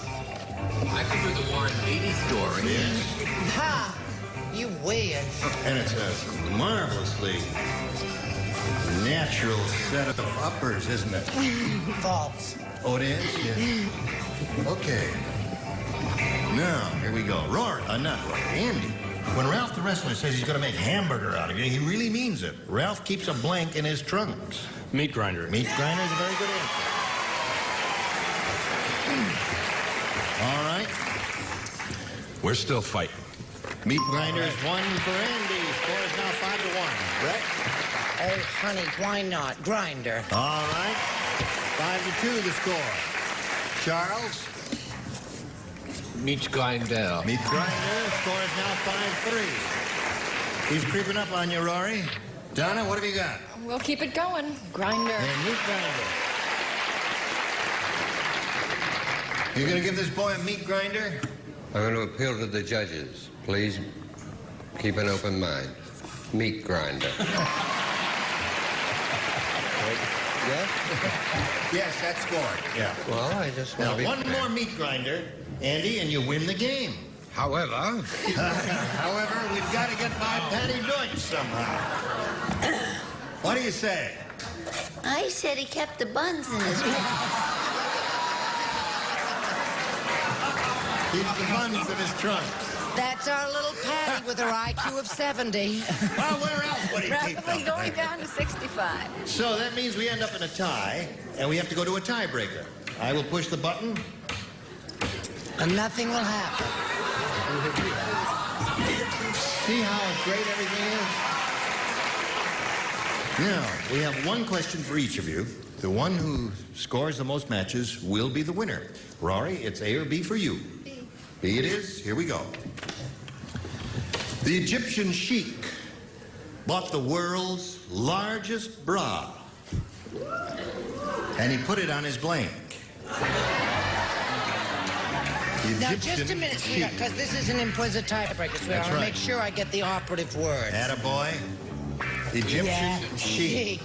I can do the Warren Beatty story. Yes. Ha! You weird. And it's a marvelously natural set of uppers, isn't it? False. Oh, it is? Yeah. Okay. Now, here we go. Not Rory, Andy. When Ralph the wrestler says he's going to make hamburger out of you, he really means it. Ralph keeps a blank in his trunks. Meat grinder. Meat grinder is a very good answer. All right. We're still fighting. Meat grinder is 1 for Andy. Score is now 5-1. Brett? Oh, honey, why not? Grinder. All right. 5-2 the score. Charles? Meat grinder. Meat grinder. Score is now 5-3. He's creeping up on you, Rory. Donna, what have you got? We'll keep it going. Grinder. And meat grinder. You're going to give this boy a meat grinder? I'm going to appeal to the judges. Please keep an open mind. Meat grinder. Yes? Yes, that's scored. Yeah. Well, I just want Now, to be... one more meat grinder, Andy, and you win the game. However... However, we've got to get by Patty Deutsch somehow. What do you say? I said he kept the buns in his mouth. Keeps the buns in his trunk. That's our little Patty with her IQ of 70. Well, where else would he keep Rapidly them? going down to 65. So that means we end up in a tie, and we have to go to a tiebreaker. I will push the button. And nothing will happen. See how great everything is? Now, we have one question for each of you. The one who scores the most matches will be the winner. Rory, it's A or B for you. B it is. Here we go. The Egyptian sheik bought the world's largest bra, and he put it on his blank. Now, just a minute, sweetheart, because this is an implicit tiebreaker, sweetheart. That's I want to right. make sure I get the operative word. Attaboy. Egyptian sheik.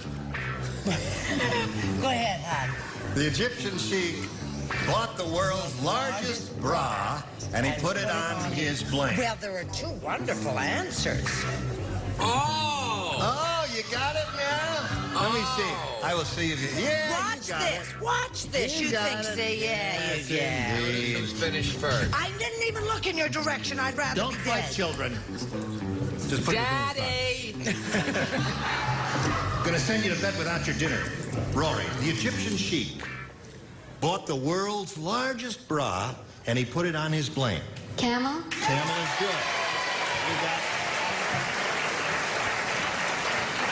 Go ahead, hon. The Egyptian sheik bought the world's largest bra, and he put it on his blank. Well, there are two wonderful answers. Oh, you got it now? Let me see. I will see if you... Yeah, Watch you got this. it. Watch this. You got think, it. say, yeah, you yeah. Who's finished first? I didn't even look in your direction. I'd rather Don't be fight, dead. children. Just put Daddy! your Gonna send you to bed without your dinner. Rory, the Egyptian sheik bought the world's largest bra, and he put it on his blank. Camel? Camel is good. You got it.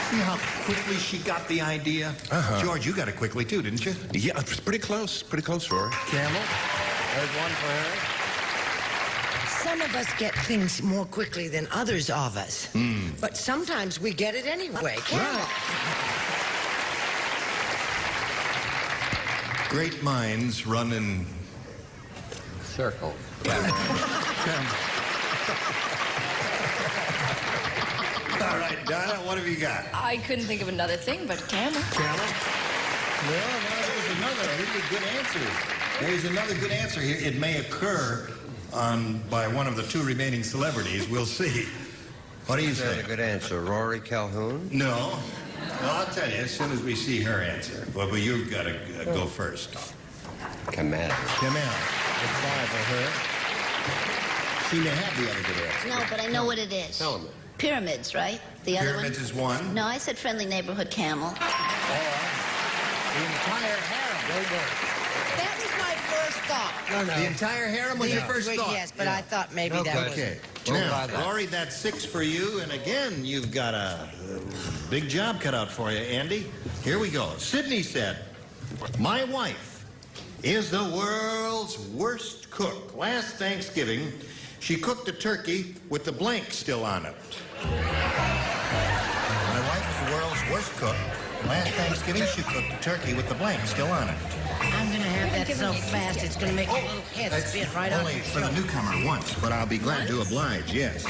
See how quickly she got the idea? George, you got it quickly too, didn't you? Yeah, it was pretty close, Rory. Camel. There's one for her. Some of us get things more quickly than others of us. But sometimes we get it anyway. Camel. Great minds run in circle. All right, Donna, what have you got? I couldn't think of another thing but camel. Camel? Well, now there's another really good answer. There's another good answer here. It may occur by one of the two remaining celebrities. We'll see. What do you say? That's a good answer. Rory Calhoun? No. Well, I'll tell you as soon as we see her answer. But you've got to go first. Kamel. Kamel. It's 5 for her. She may have the other good answer. No, but I know what it is. Tell me. Pyramids, right? The other one? Pyramids is one. No, I said friendly neighborhood camel. The entire harem. That was my first thought. No. The entire harem was your first thought. Yes, but I thought maybe that was... Okay. Now, Rory, that's 6 for you. And again, you've got a big job cut out for you, Andy. Here we go. Sydney said, my wife is the world's worst cook. Last Thanksgiving, she cooked a turkey with the blank still on it. My wife is the world's worst cook. Last Thanksgiving, she cooked a turkey with the blank still on it. I'm going to have that so fast, it's going to make a little head spin right on Only your for the newcomer once, but I'll be glad to oblige, yes.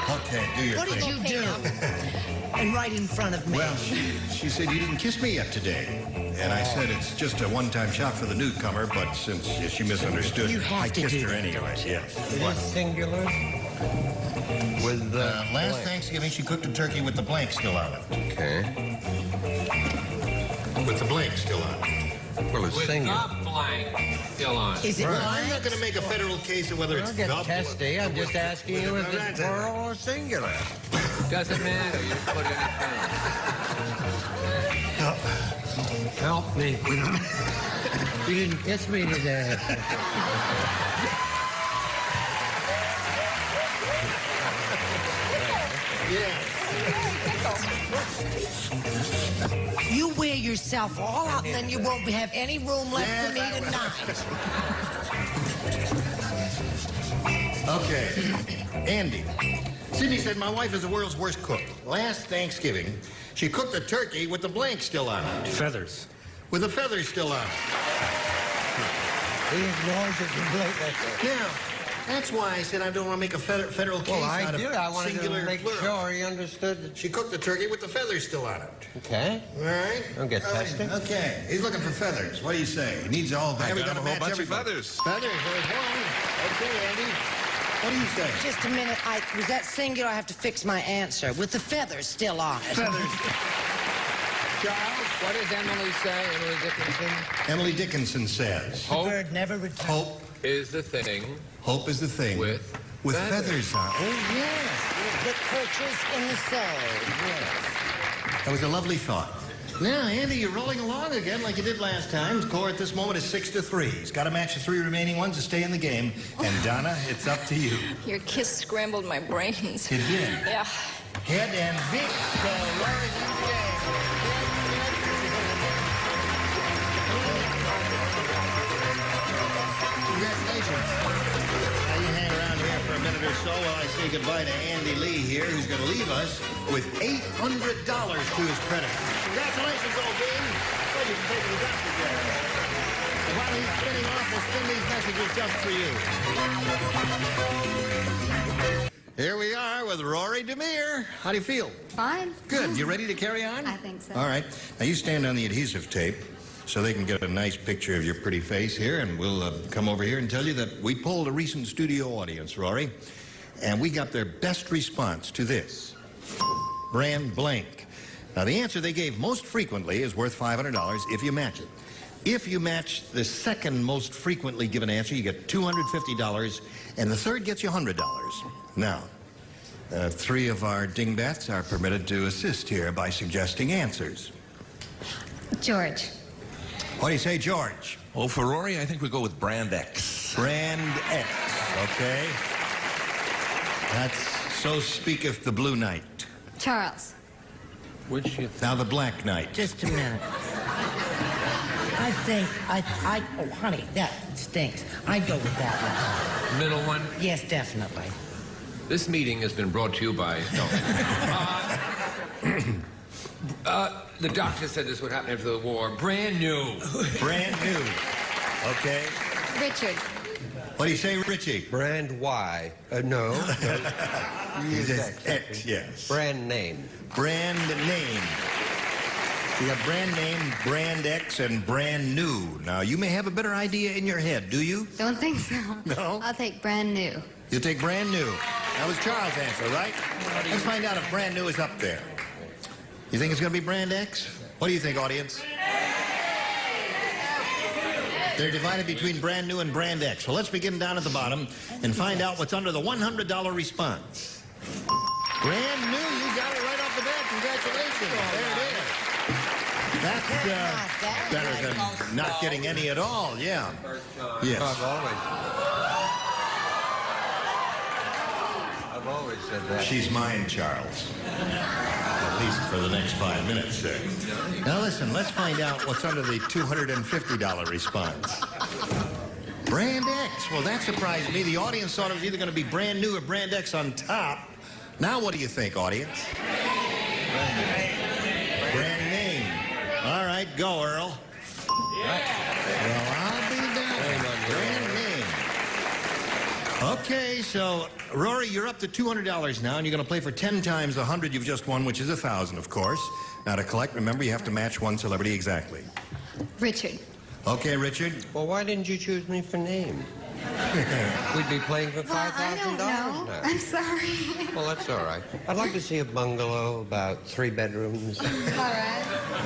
Okay, do your What thing. did you do? And right in front of me. Well, she said you didn't kiss me yet today. And I said it's just a one-time shot for the newcomer, but since she misunderstood, I kissed her anyway. Yes. It is singular. With the last Thanksgiving, she cooked a turkey with the blank still on it. Okay. With the blank still on it. Well, it's singular. With the blank still on. Is it Right. blank? I'm not going to make a federal case of whether it's Don't get double. testy. I'm just asking you if it's plural or singular. Doesn't matter. You put it in. Help me. You didn't kiss me today. You wear yourself all out, then you won't have any room left for me tonight. Okay. Andy. Sydney said my wife is the world's worst cook. Last Thanksgiving, she cooked a turkey with the blank still on it. Feathers. With the feathers still on it. He ignores it completely. Yeah. That's why I said I don't want to make a federal case out of I wanted singular to make plural. sure he understood that. She cooked the turkey with the feathers still on it. Okay. All right? Don't get testy. Okay. He's looking for feathers. What do you say? He needs all that. I got a whole bunch of feathers. Feathers. There's one. Okay, Andy. What do you say? Just a minute. Was that singular? I have to fix my answer. With the feathers still on it. Feathers. Charles, what does Emily say? Emily Dickinson? Emily Dickinson says. The bird never returns. Hope Is the thing Hope is the thing. with feathers on. Oh, yes. That perches in the soul. Yes. That was a lovely thought. Now, Andy, you're rolling along again like you did last time. Score at this moment is 6-3. He's got to match the 3 remaining ones to stay in the game. And Donna, it's up to you. Your kiss scrambled my brains. It did. Yeah. Head and Vic. So, Rory, congratulations. Now you hang around here for a minute or so while I say goodbye to Andy Lee here, who's going to leave us with $800 to his credit. Congratulations, old bean. Well, you can take it to the doctor, Jack. And while he's spinning off, we'll spin these messages just for you. Here we are with Rory DeMere. How do you feel? Fine. Good. You ready to carry on? I think so. All right. Now you stand on the adhesive tape so they can get a nice picture of your pretty face here, and we'll come over here and tell you that we polled a recent studio audience, Rory, and we got their best response to this. Brand blank. Now, the answer they gave most frequently is worth $500 if you match it. If you match the second most frequently given answer, you get $250, and the third gets you $100. Now, 3 of our dingbats are permitted to assist here by suggesting answers. George. What do you say, George? Well, for Rory, I think we go with Brand X. Brand X, okay. That's So Speaketh the Blue Knight. Charles. Which you... Now the Black Knight. Just a minute. I think, oh, honey, that stinks. I'd go with that one. Middle one? Yes, definitely. This meeting has been brought to you by... No. The doctor said this would happen after the war. Brand new. Brand new. Okay. Richard. What do you say, Richie? Brand Y. No. He says X, yes. Brand name. Brand name. You got brand name, brand X, and brand new. Now, you may have a better idea in your head, do you? Don't think so. No? I'll take brand new. You'll take brand new. That was Charles' answer, right? Let's find out if brand new is up there. You think it's going to be brand X? What do you think, audience? They're divided between brand new and brand X. Well, let's begin down at the bottom and find out what's under the $100 response. Brand new, you got it right off the bat. Congratulations. There it is. That's better than not getting any at all, yeah. Yes. I've always said that. She's mine, Charles. At least for the next 5 minutes, sir. Now listen, let's find out what's under the $250 response. Brand X. Well, that surprised me. The audience thought it was either going to be brand new or brand X on top. Now what do you think, audience? Brand name. All right, go, Earl. Well, I'll be down. Brand name. Okay, so, Rory, you're up to $200 now, and you're going to play for 10 times the 100 you've just won, which is 1,000, of course. Now, to collect, remember, you have to match one celebrity exactly. Richard. Okay, Richard. Well, why didn't you choose me for name? We'd be playing for $5,000 now. I'm sorry. Well, that's all right. I'd like to see a bungalow, about 3 bedrooms. All right.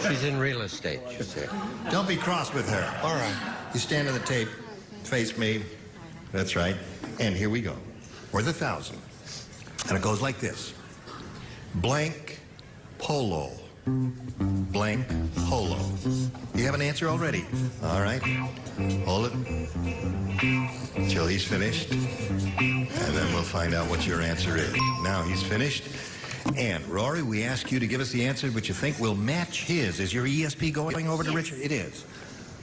She's in real estate, she said. Don't be cross with her. All right. You stand on the tape, face me. That's right. And here we go. Worth 1,000. And it goes like this. Blank polo. Blank polo. You have an answer already? All right. Hold it till he's finished. And then we'll find out what your answer is. Now he's finished. And, Rory, we ask you to give us the answer which you think will match his. Is your ESP going over to Richard? It is.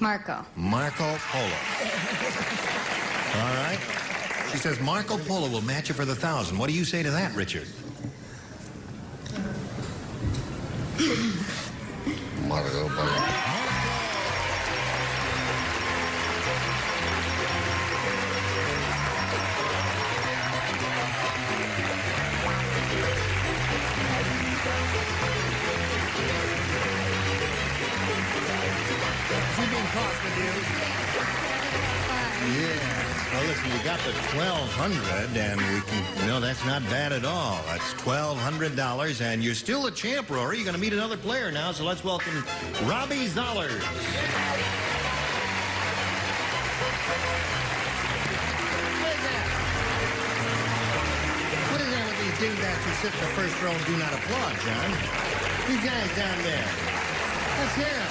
Marco. Marco Polo. All right. She says Marco Polo will match you for the 1,000. What do you say to that, Richard? Marco Polo. She's being cross with you. Yeah. Well, listen, you got the $1,200, and we can. No, that's not bad at all. That's $1,200, and you're still a champ, Rory. You're going to meet another player now, so let's welcome Robbie Zollers. What is that with these dingbats who sit in the first row and do not applaud, John? These guys down there. That's him.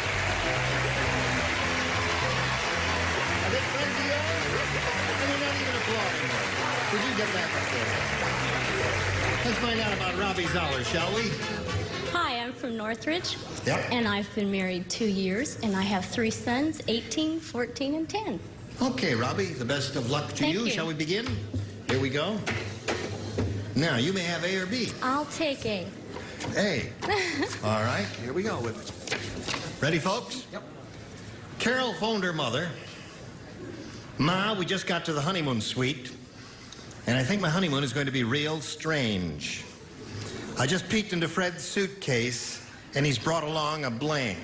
Are they friends of yours? And they're not even applauding her. Would you get back up there? Let's find out about Robbie Zoller, shall we? Hi, I'm from Northridge. Yep. And I've been married 2 years, and I have 3 sons, 18, 14, and 10. Okay, Robbie, the best of luck to Thank you. you. Shall we begin? Here we go. Now, you may have A or B. I'll take A. A. All right, here we go with it. Ready, folks? Yep. Carol phoned her mother. Ma, we just got to the honeymoon suite, and I think my honeymoon is going to be real strange. I just peeked into Fred's suitcase, and he's brought along a blank.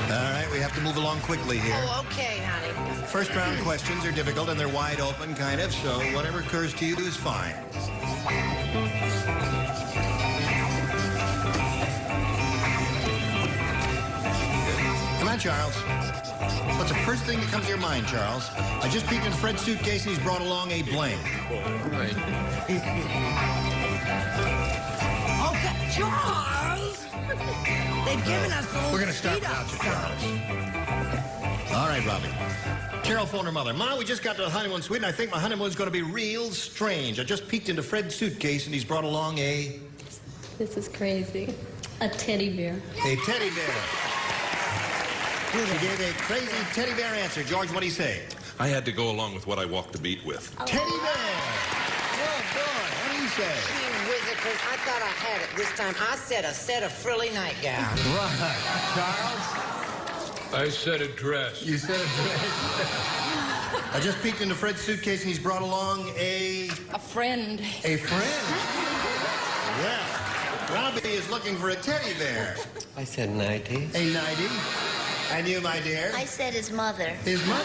All right, we have to move along quickly here. Oh, okay, honey. First round questions are difficult, and they're wide open, kind of, so whatever occurs to you is fine. Come on, Charles. What's the first thing that comes to your mind, Charles? I just peeked in Fred's suitcase and he's brought along a blank. Right. Okay, Charles! They've given us a little We're going to start without you, Charles. All right, Robbie. Carol phoned her mother. Ma, we just got to the honeymoon suite, and I think my honeymoon's going to be real strange. I just peeked into Fred's suitcase, and he's brought along a... This is crazy. A teddy bear. A teddy bear. She gave a crazy teddy bear answer. George, what do you say? I had to go along with what I walked the beat with. Teddy bear. Oh, boy. What do you say? Gee whizzikers, I thought I had it this time. I said a set of frilly nightgowns. Right. Charles? I said a dress. You said a dress. I just peeked into Fred's suitcase and he's brought along a friend. A friend? Well, Robbie is looking for a teddy bear. I said 90. A 90. And you, my dear? I said his mother. His mother.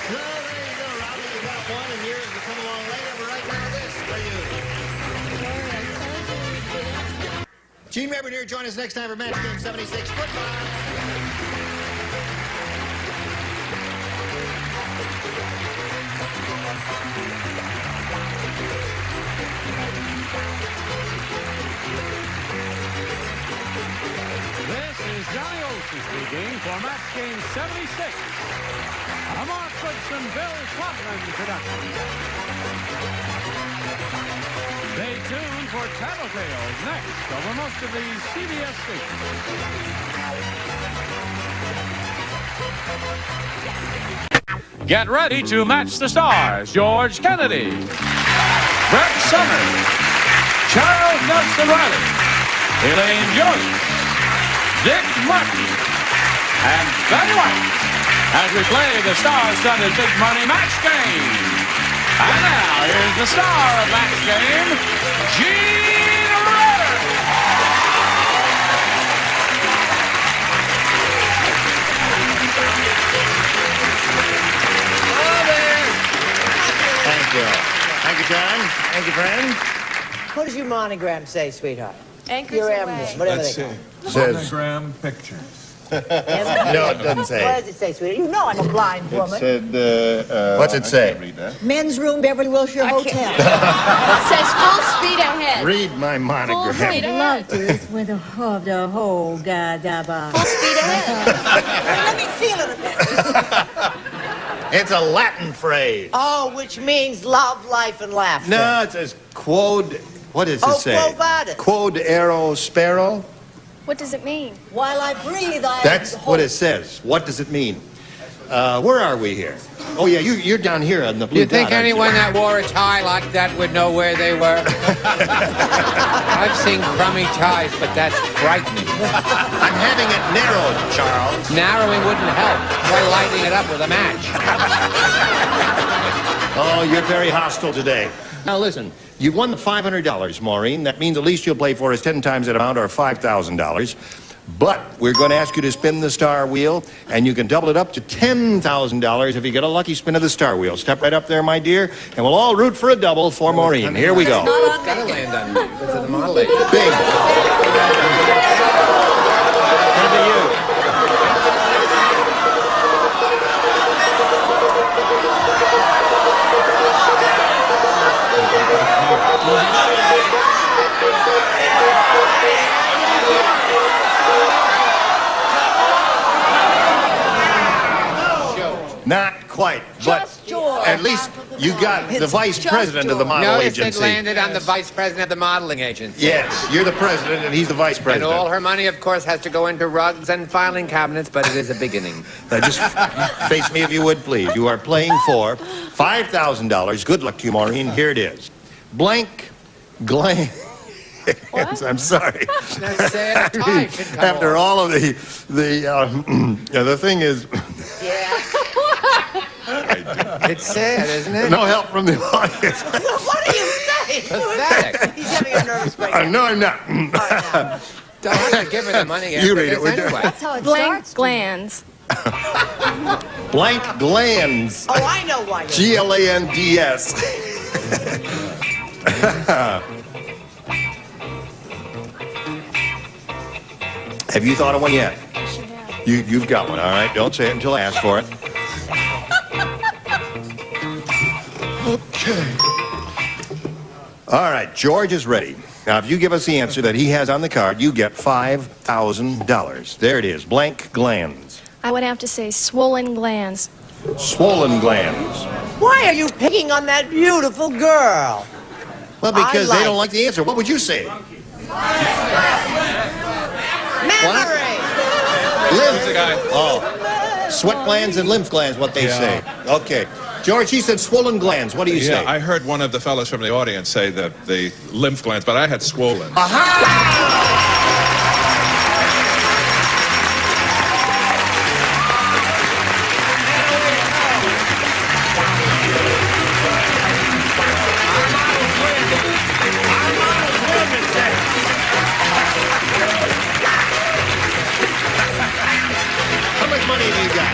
So there you go, Robbie. You got one, and yours will come along later. But right now, this for you. Gene Reber here. Join us next time for Match Game 76. Goodbye. This is Johnny Olson speaking for Match Game 76. A Mark Goodson, Bill Todman production. Stay tuned for Tattletales next over most of these CBS stations. Get ready to match the stars. George Kennedy, Brett Summers, Charles Nelson Riley, Elaine Jones, Dick Martin, and Betty White as we play the star-studded big money match game. And now, here's the star of that game, Gene Ritter. Thank you. Thank you, John. Thank you, friends. What does your monogram say, sweetheart? Anchors Your away. emblem, whatever Let's they see. call Says- Monogram pictures. No, it doesn't What say. does it say, sweetheart? You know I'm a blind woman. What's it say? Men's room, Beverly Wilshire Hotel. It says full speed ahead. Read my Full monogram. speed ahead. with the whole goddamn. Full speed ahead. Let me feel it a bit. It's a Latin phrase. Oh, which means love, life, and laughter. No, it says quod. What does it say? Quo vadis. Quod ero spero. What does it mean? While I breathe, I... That's what it says. What does it mean? Where are we here? Oh, yeah, you're down here on the blue You think dot, aren't anyone that wore a tie like that would know where they were? I've seen crummy ties, but that's frightening. I'm having it narrowed, Charles. Narrowing wouldn't help. Try lighting it up with a match. Oh, you're very hostile today. Now, listen, you've won the $500, Maureen. That means at least you'll play for us 10 times that amount, or $5,000. But we're going to ask you to spin the star wheel, and you can double it up to $10,000 if you get a lucky spin of the star wheel. Step right up there, my dear, and we'll all root for a double for Maureen. Here we go. It's got to land on me because of the model agent. Big. Gonna be you. Not quite, but at least you got the vice president of the model Notice agency. it landed on the vice president of the modeling agency. Yes, you're the president and he's the vice And president. all her money, of course, has to go into rugs and filing cabinets, but it is a beginning. Now just face me if you would, please. You are playing for $5,000. Good luck to you, Maureen. Here it is. Blank glands. I'm sorry. Now say it a time should come After off. all of the thing is, It's sad, isn't it? no help from the audience. What are you saying? Pathetic. He's having a nervous breakdown. No, I'm not. Don't have to give her the money after You read it. this anyway. That's how it Blank starts. glands. Blank glands. Oh, I know why. Glands. Have you thought of one yet? You've got one, all right? Don't say it until I ask for it. Okay. All right, George is ready. Now, if you give us the answer that he has on the card, you get $5,000. There it is, blank glands. I would have to say swollen glands. Swollen glands. Why are you picking on that beautiful girl? Well, because I they don't like- like the answer. What would you say? Memory. Lymph. Oh, sweat glands and lymph glands, what they say. Okay. George, he said swollen glands. What do you say? Yeah, I heard one of the fellows from the audience say that the lymph glands, but I had swollen. How much money have you got?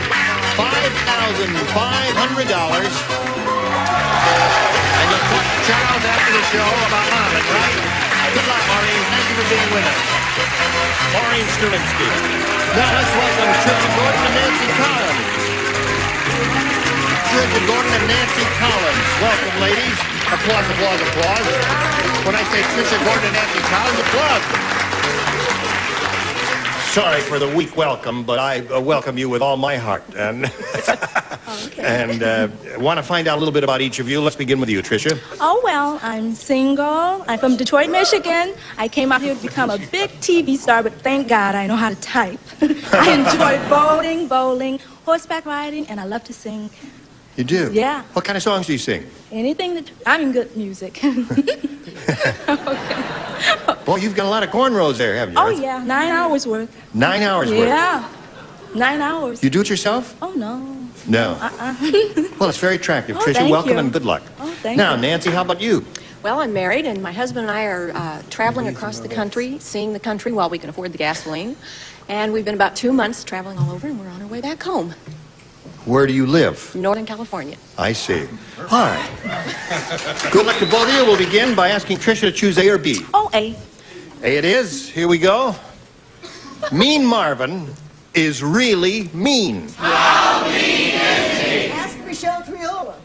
$5,500. And you'll talk to Charles after the show about modeling, right? Good luck, Maureen. Thank you for being with us. Maureen Sturinsky. Now let's welcome Trisha Gordon and Nancy Collins. Trisha Gordon and Nancy Collins. Welcome, ladies. Applause, applause, applause. When I say Trisha Gordon and Nancy Collins, applause. Sorry for the weak welcome, but I welcome you with all my heart. And want to find out a little bit about each of you. Let's begin with you, Tricia. Oh, well, I'm single. I'm from Detroit, Michigan. I came out here to become a big TV star, but thank God I know how to type. I enjoy boating, bowling, horseback riding, and I love to sing. You do? Yeah. What kind of songs do you sing? Anything that... I'm in good music. Boy, you've got a lot of cornrows there, haven't you? Oh, yeah. 9 hours worth. 9 hours worth. Yeah. 9 hours. You do it yourself? Oh, no. No. Well, it's very attractive. Tricia, thank welcome you. and good luck. Oh, thank Now, you. Nancy, how about you? Well, I'm married, and my husband and I are traveling across the country, seeing the country while we can afford the gasoline. And we've been about 2 months traveling all over, and we're on our way back home, Where do you live? Northern California. I see. All right. Good luck to both of you. We'll begin by asking Tricia to choose A or B. Oh, A. A it is. Here we go. Mean Marvin is really mean. Ask Michelle Triola.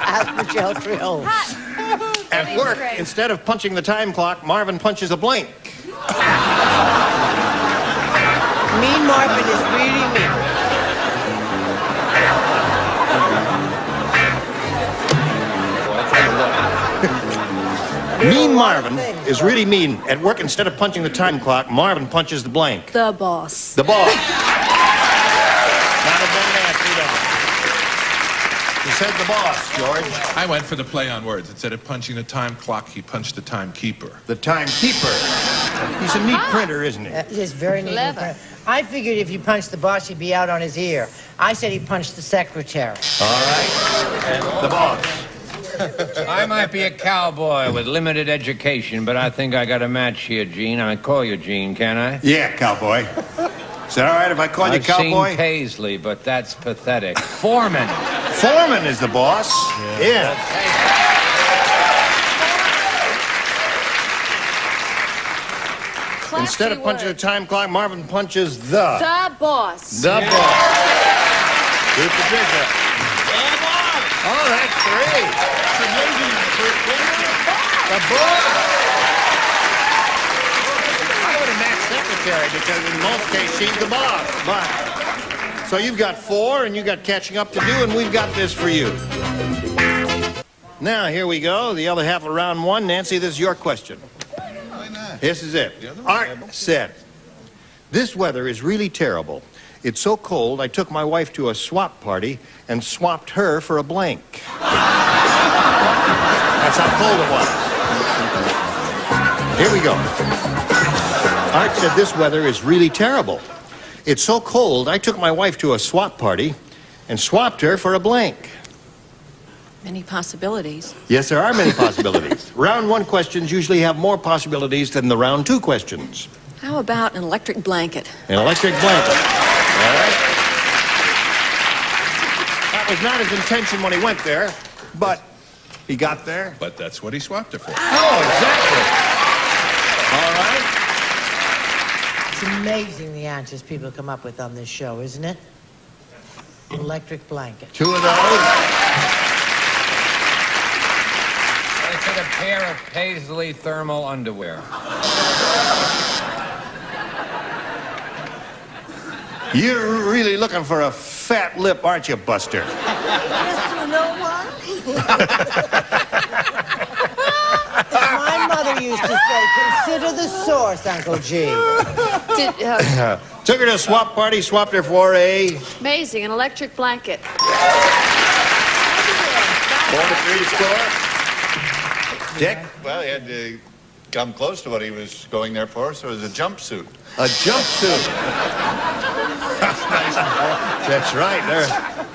Ask Michelle Triola. At work, instead of punching the time clock, Marvin punches a blank. Mean Marvin is really mean. Mean Marvin is really mean. At work, instead of punching the time clock, Marvin punches the blank. The boss. The boss. Not a bad answer, though. He said the boss, George. I went for the play on words. Instead of punching the time clock, he punched the timekeeper. The timekeeper. He's a neat printer, isn't he? He's very neat. I figured if you punched the boss, he'd be out on his ear. I said he punched the secretary. All right. And the boss. I might be a cowboy with limited education, but I think I got a match here, Gene. I call you Gene, can I? Yeah, cowboy. Is that all right if I call you cowboy? I've seen Paisley, but that's pathetic. Foreman. Foreman is the boss. Yeah. Instead of punching the time clock, Marvin punches the boss. The boss. Good Patricia. Oh, that's three. The boss. I would have matched secretary because in most cases she's the boss. But so you've got 4 and you got catching up to do, and we've got this for you. Now here we go. The other half of round 1. Nancy, this is your question. This is it. Art said, "This weather is really terrible. It's so cold, I took my wife to a swap party and swapped her for a blank." That's how cold it was. Here we go. Art said, "This weather is really terrible. It's so cold, I took my wife to a swap party and swapped her for a blank." Many possibilities. Yes, there are many possibilities. Round 1 questions usually have more possibilities than the round 2 questions. How about an electric blanket? An electric blanket. All right. That was not his intention when he went there, but he got there. But that's what he swapped her for. Oh, exactly. All right. It's amazing the answers people come up with on this show, isn't it? Electric blanket. 2 of those. I said a pair of Paisley thermal underwear. You're really looking for a fat lip, aren't you, Buster? Yes, you know one? My mother used to say, consider the source, Uncle G. Took her to a swap party, swapped her for a... Amazing, an electric blanket. 4-3 to score. Dick? Well, he had to come close to what he was going there for, so it was a jumpsuit. A jumpsuit. That's right. They're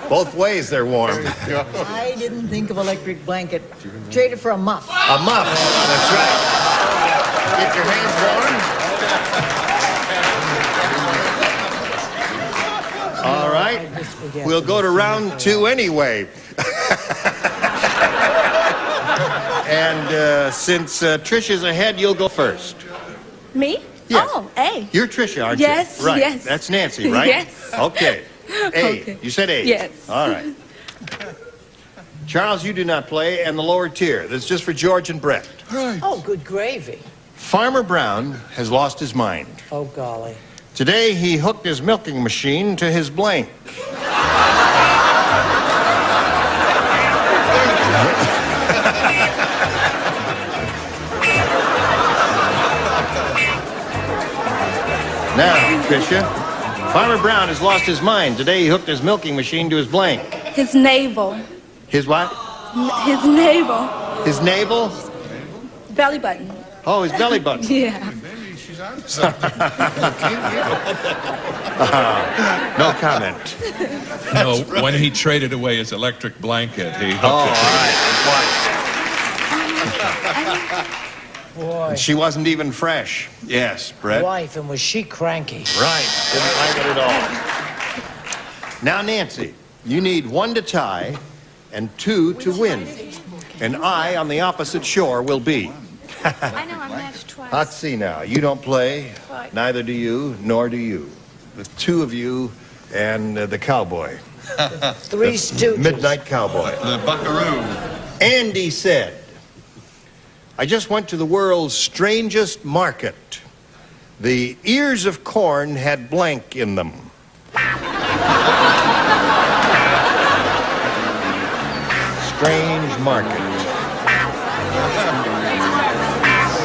both ways they're warm. I didn't think of electric blanket. Trade it for a muff. A muff. That's right. Get your hands warm. All right. We'll go to round 2 anyway. And since Tricia's ahead, you'll go first. Me? Yes. Oh, A. You're Tricia, aren't Yes, you? Right. yes. That's Nancy, right? Yes. Okay. A. Okay. You said A. Yes. All right. Charles, you do not play, and the lower tier. That's just for George and Brett. Oh, good gravy. Farmer Brown has lost his mind. Oh, golly. Today, he hooked his milking machine to his blank. Now, Tricia, Farmer Brown has lost his mind. Today, he hooked his milking machine to his blank. His navel. His what? His navel. His navel? Belly button. Oh, his belly button. Yeah. on something. No comment. No, when he traded away his electric blanket, he hooked Oh, it all right. And she wasn't even fresh. Yes, Brett. Wife, and was she cranky? Right. Didn't like it at all. Now, Nancy, you need 1 to tie and 2 to win. And I, on the opposite shore, will be. I know, I'm matched twice. Let's see now. You don't play, neither do you, nor do you. The 2 of you and the cowboy. Three Stooges. Midnight cowboy. The buckaroo. Andy said, I just went to the world's strangest market. The ears of corn had blank in them. Strange market.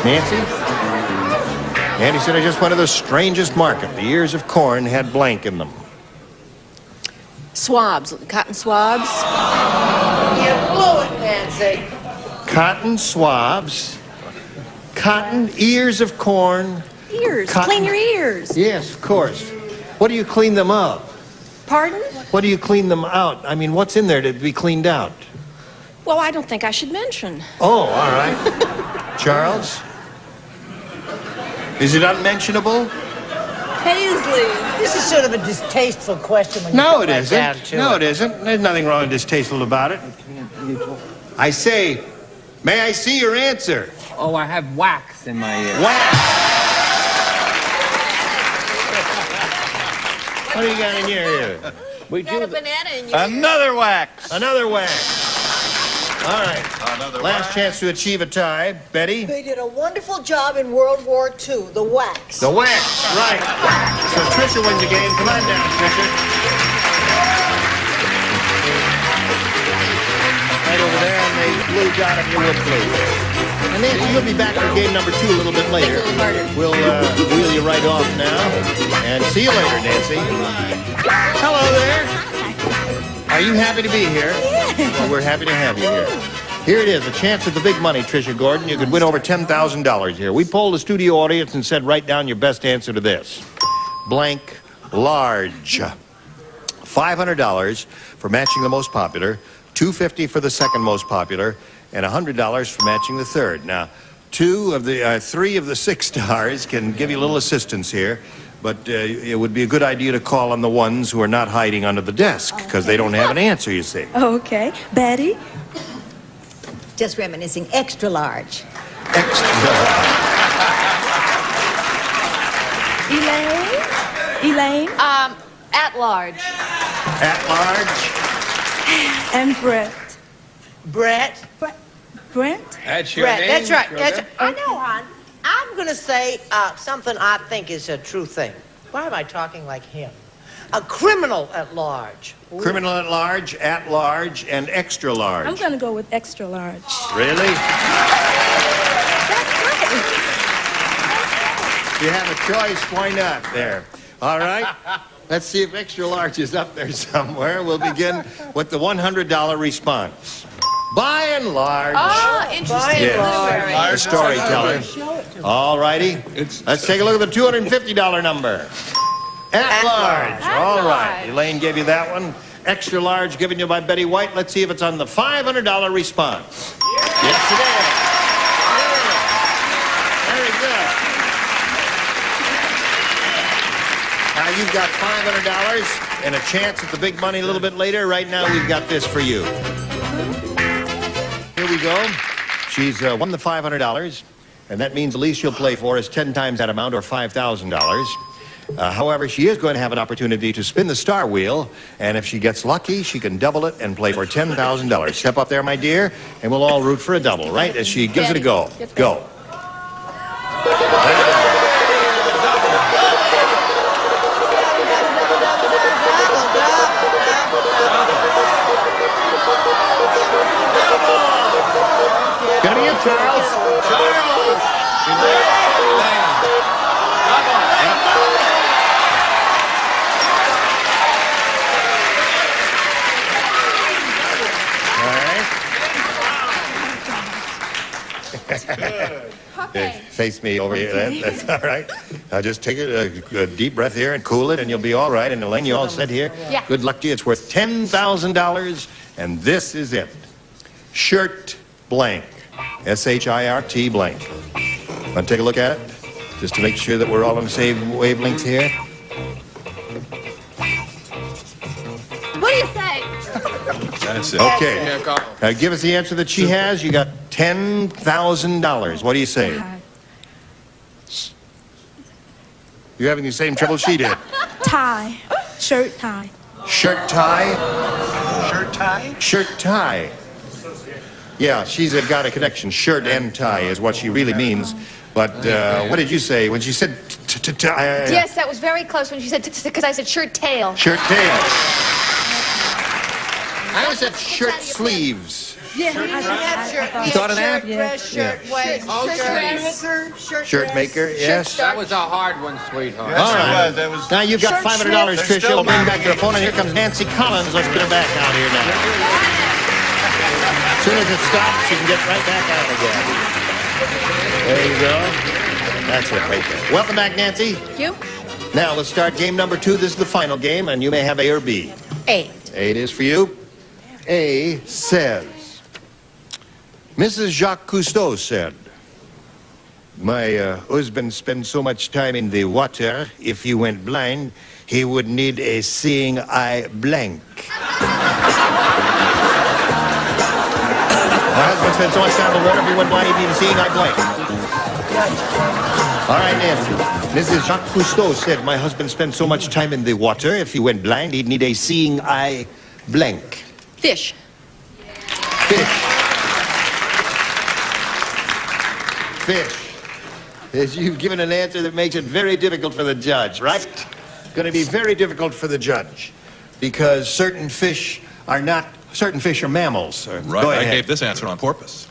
Nancy? Andy said, I just went to the strangest market. The ears of corn had blank in them. Swabs, cotton swabs. You blew it, Nancy. Cotton swabs. Cotton ears of corn. Ears, Cotton. clean your ears. Yes, of course. What do you clean them up? Pardon? What do you clean them out? I mean, what's in there to be cleaned out? Well, I don't think I should mention. Oh, all right. Charles? Is it unmentionable? Paisley. This is sort of a distasteful question when you No, come it right down isn't. to No, it isn't. There's nothing wrong and distasteful about it. I say, may I see your answer? Oh, I have wax in my ear. Wax. What do you got in your ear? We Got a banana in your Another wax. Another wax. All right. Another Last chance to achieve a tie. Betty? They did a wonderful job in World War II, the wax. The wax, right. So Tricia wins the game. Come on down, Tricia. Right over there on the blue dot of your wood, please. And Nancy, you'll be back for game number 2 a little bit later. We'll wheel you right off now. And see you later, Nancy. Hello there. Are you happy to be here? Well, we're happy to have you here. Here it is, a chance at the big money, Tricia Gordon. You could win over $10,000 here. We polled the studio audience and said, write down your best answer to this. Blank large. $500 for matching the most popular, $250 for the second most popular, and $100 for matching the third. Now, 3 of the 6 stars can give you a little assistance here. But it would be a good idea to call on the ones who are not hiding under the desk, because they don't have an answer, you see. Okay. Betty? Just reminiscing, extra large. Elaine? At large. At large? And Brett. Brett? Brent? That's your Brett, name, that's right. sugar? That's, I know, hon. I'm going to say something I think is a true thing. Why am I talking like him? A criminal at large. Criminal at large, and extra large. I'm going to go with extra large. Really? That's right. If you have a choice, why not? There. All right. Let's see if extra large is up there somewhere. We'll begin with the $100 response. By and large. Oh, interesting. Yes. The storyteller. All righty. Let's take a look at the $250 number. At large. All right. Elaine gave you that one. Extra large given you by Betty White. Let's see if it's on the $500 response. Yes, it is. Very good. Now you've got $500 and a chance at the big money a little bit later. Right now we've got this for you. Here we go. She's won the $500, and that means the least she'll play for is 10 times that amount, or $5,000. However, she is going to have an opportunity to spin the star wheel, and if she gets lucky, she can double it and play for $10,000. Step up there, my dear, and we'll all root for a double, right? As she gives it a go. Go. Gonna be you, Charles. Charles! All right. Face me over here. That's all right. Now just take a deep breath here and cool it, and you'll be all right. And Elaine, you all set here? Yeah. Good luck to you. It's worth $10,000, and this is it. Shirt blank. S-H-I-R-T blank. Want to take a look at it? Just to make sure that we're all on the same wavelengths here. What do you say? That's it. Okay. Now give us the answer that she has. You got $10,000. What do you say? You're having the same trouble she did. Tie. Shirt tie. Shirt tie? Shirt tie? Shirt tie. Yeah, she's got a connection. Shirt and tie is what she really means. But what did you say when she said tie? Yes, that was very close when she said, because I said shirt tail. Shirt tail. I always said shirt sleeves. Yeah, You thought of that? Dress, shirt, waist, Shirt maker, yes. That was a hard one, sweetheart. All right. Now you've got $500, Tricia. We'll bring back your phone, and here comes Nancy Collins. Let's get her back out here now. As soon as it stops, you can get right back out again. There you go. That's it right there. Welcome back, Nancy. Thank you. Now, let's start game number 2. This is the final game, and you may have A or B. A. A it is for you. A says, Mrs. Jacques Cousteau said, my husband spent so much time in the water, if he went blind, he would need a seeing eye blank. My husband spent so much time in the water, if he went blind, he'd need a seeing eye blank. All right, Nancy. Mrs. Jacques Cousteau said, my husband spent so much time in the water, if he went blind, he'd need a seeing eye blank. Fish. Fish. Fish. Yes, you've given an answer that makes it very difficult for the judge, right? Going to be very difficult for the judge because certain fish are mammals. Right. Go ahead. I gave this answer on purpose.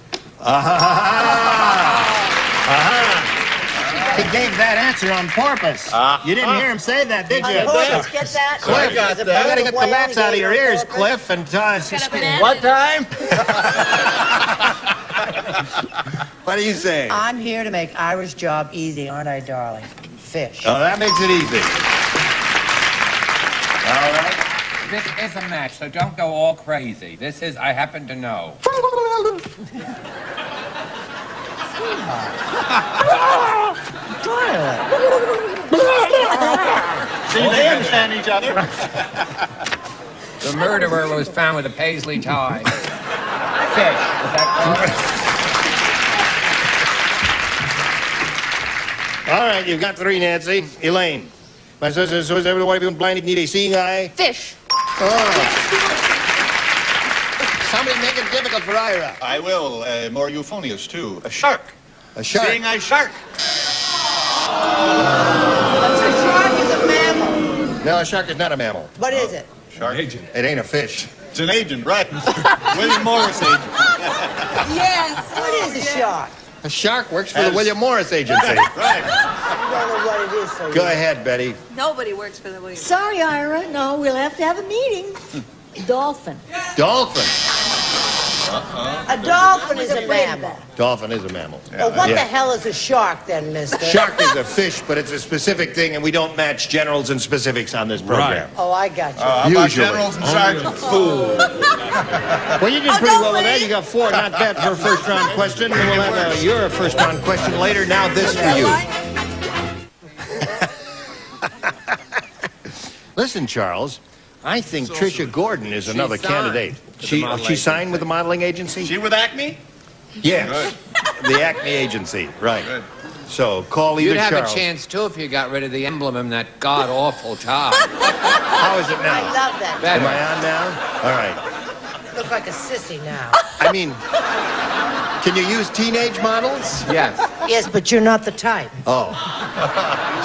He gave that answer on purpose. You didn't hear him say that, did you? Let's get that. Cliff, you got to get the laps out of your ears, Cliff, and what time? What do you say? I'm here to make Ira's job easy, aren't I, darling? Fish. Oh, that makes it easy. All right. This is a match, so don't go all crazy. This is, I happen to know. See, they understand each other. The murderer was found with a paisley tie. Fish. Is that All right, you've got 3, Nancy. Elaine. My sister says everyone who's blind need a seeing eye. Fish. Oh. Somebody make it difficult for Ira. I will. More euphonious, too. A shark. A shark. Seeing eye shark. A shark is a mammal. No, a shark is not a mammal. What is it? Shark. Agent. It ain't a fish. It's an agent, right? William Morris agent. Yes. What is a shark? A shark works for the William Morris Agency. Right. You don't know what it is, so Go ahead, Betty. Nobody works for the Williams. Sorry, Ira. No, we'll have to have a meeting. Dolphin. Dolphin. A dolphin is a mammal. Dolphin is a mammal. Well, what the hell is a shark then, mister? Shark is a fish, but it's a specific thing, and we don't match generals and specifics on this program. Oh, I got you. How about Usually. generals and sergeants? Fool. Well, you did pretty well with that. You got 4. Not bad for a first-round question. And we'll have your first-round question later. Now this for you. Listen, Charles. I think Tricia Gordon is another candidate. She signed with the modeling agency? She with Acme? Yes. The Acme agency, right. Good. So call either You'd have Charles. a chance, too, if you got rid of the emblem in that god-awful tie. How is it now? I love that. Am I on now? All right. You look like a sissy now. I mean, can you use teenage models? Yes. Yes, but you're not the type. Oh.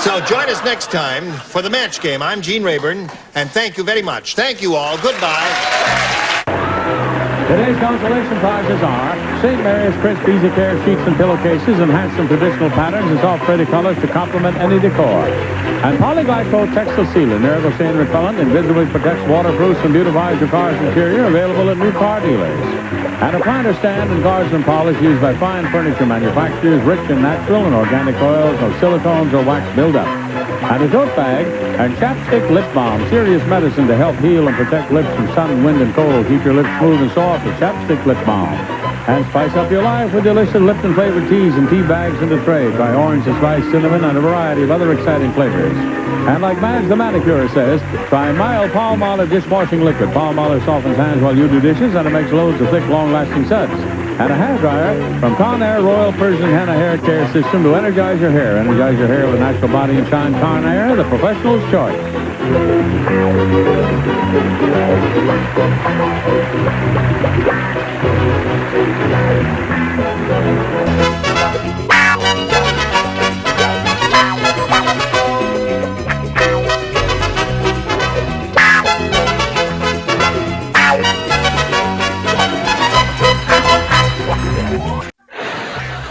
So join us next time for the match game. I'm Gene Rayburn, and thank you very much. Thank you all. Goodbye. Today's consolation prizes are St. Mary's Prince Easy Care sheets and pillowcases in handsome traditional patterns and soft pretty colors to complement any decor. And Polyglycol Textile Sealant, aerosol stain repellent, invisibly protects, waterproofs, and beautifies your car's interior, available at new car dealers. And a planter stand and guardsman polish used by fine furniture manufacturers, rich in natural and organic oils, no silicones or wax buildup. And a tote bag and chapstick lip balm, serious medicine to help heal and protect lips from sun, wind, and cold. Keep your lips smooth and soft with chapstick lip balm. And spice up your life with delicious Lipton-flavored teas and tea bags in a tray. Try orange and spice, cinnamon, and a variety of other exciting flavors. And like Madge the manicure says, try mild Palm Olive dishwashing liquid. Palm Olive softens hands while you do dishes, and it makes loads of thick, long-lasting suds. And a hair dryer from Conair Royal Persian Henna Hair Care System to energize your hair. Energize your hair with a natural body and shine. Conair, the professional's choice.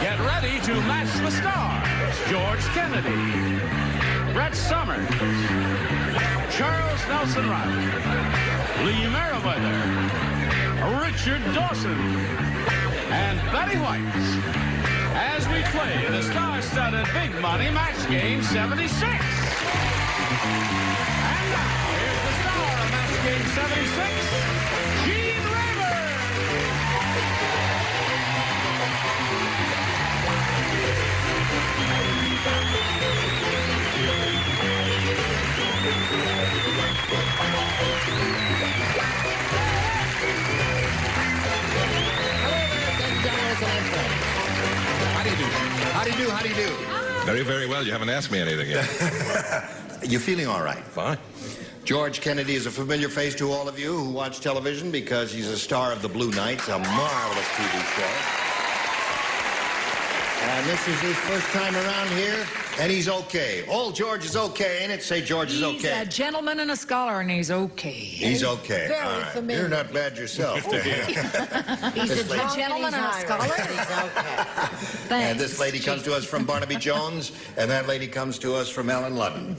Get ready to match the stars. George Kennedy, Brett Summers, Charles Nelson Riley, Lee Merriweather, Richard Dawson, and Betty White as we play the star-studded Big Money Match Game 76. And now, here's the star of Match Game 76, Gene Rayburn. How do you do? How do you do? Very, very well. You haven't asked me anything yet. You feeling all right? Fine. George Kennedy is a familiar face to all of you who watch television because he's a star of the Blue Knights, a marvelous TV show. And this is his first time around here, and he's okay. Old George is okay, ain't it? Say George is okay. He's a gentleman and a scholar, and he's okay. He's okay. Very all right. familiar. You're not bad yourself. He's a gentleman and a scholar. He's okay. And this lady comes to us from Barnaby Jones, and that lady comes to us from Ellen Ludden.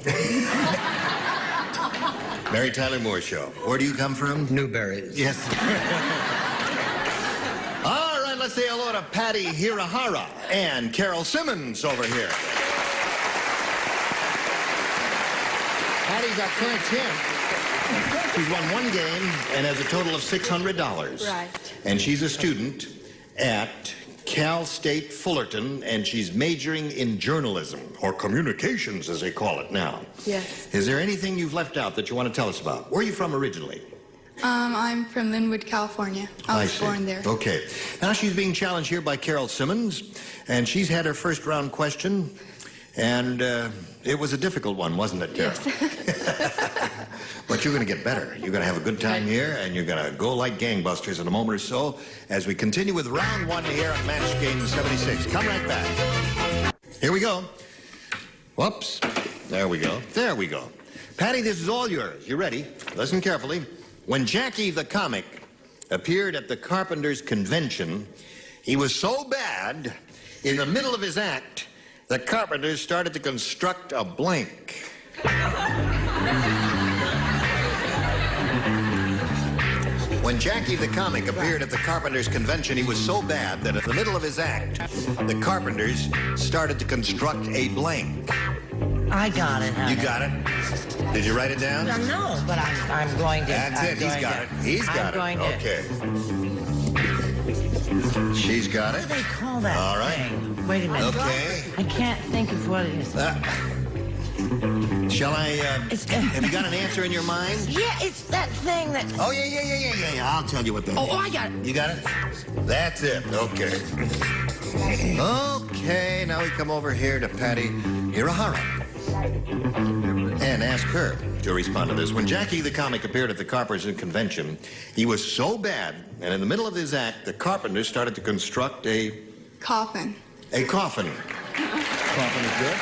Mary Tyler Moore Show. Where do you come from? Newberries. Yes. All right, let's say hello to Patty Hirahara and Carol Simmons over here. Patty's our current champ. She's won one game and has a total of $600. Right. And she's a student at Cal State Fullerton, and she's majoring in journalism, or communications as they call it now. Yes. Is there anything you've left out that you want to tell us about? Where are you from originally? I'm from Linwood, California. I was born there. Okay. Now she's being challenged here by Carol Simmons, and she's had her first round question, and it was a difficult one, wasn't it, Carol? Yes. But you're going to get better. You're going to have a good time here, and you're going to go like gangbusters in a moment or so as we continue with round one here on Match Game 76. Come right back. Here we go. Whoops. There we go. There we go. Patty, this is all yours. You ready? Listen carefully. When Jackie the comic appeared at the Carpenters' Convention, he was so bad, in the middle of his act, the Carpenters started to construct a blank. When Jackie the comic appeared at the Carpenters' Convention, he was so bad that in the middle of his act, the Carpenters started to construct a blank. I got it, honey. You got it? Did you write it down? No, but I'm going to. That's it. He's got it. He's got it. Okay. She's got it. What do they call that All right. thing? Wait a minute. Okay. I can't think of what it is. Shall I, have you got an answer in your mind? Yeah, it's that thing that... Oh, yeah. I'll tell you what that is. Oh, I got it. You got it? That's it. Okay. Okay, now we come over here to Patty Hirahara and ask her to respond to this. When Jackie the comic appeared at the Carpenters' Convention, he was so bad, and in the middle of his act, the Carpenters started to construct a... Coffin. A coffin. Coffin is good.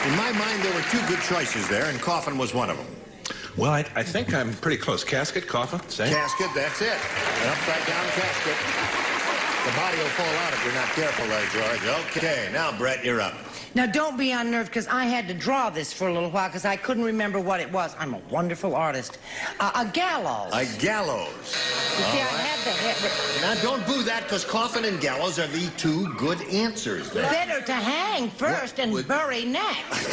In my mind, there were two good choices there, and coffin was one of them. Well, I think I'm pretty close. Casket, coffin, same? Casket, that's it. An upside-down casket. The body will fall out if you're not careful there, George. Okay, now, Brett, you're up. Now, don't be unnerved, because I had to draw this for a little while, because I couldn't remember what it was. I'm a wonderful artist. A gallows. A gallows. You see, I had the head. Now, don't boo that, because coffin and gallows are the two good answers there. Better to hang first and bury next.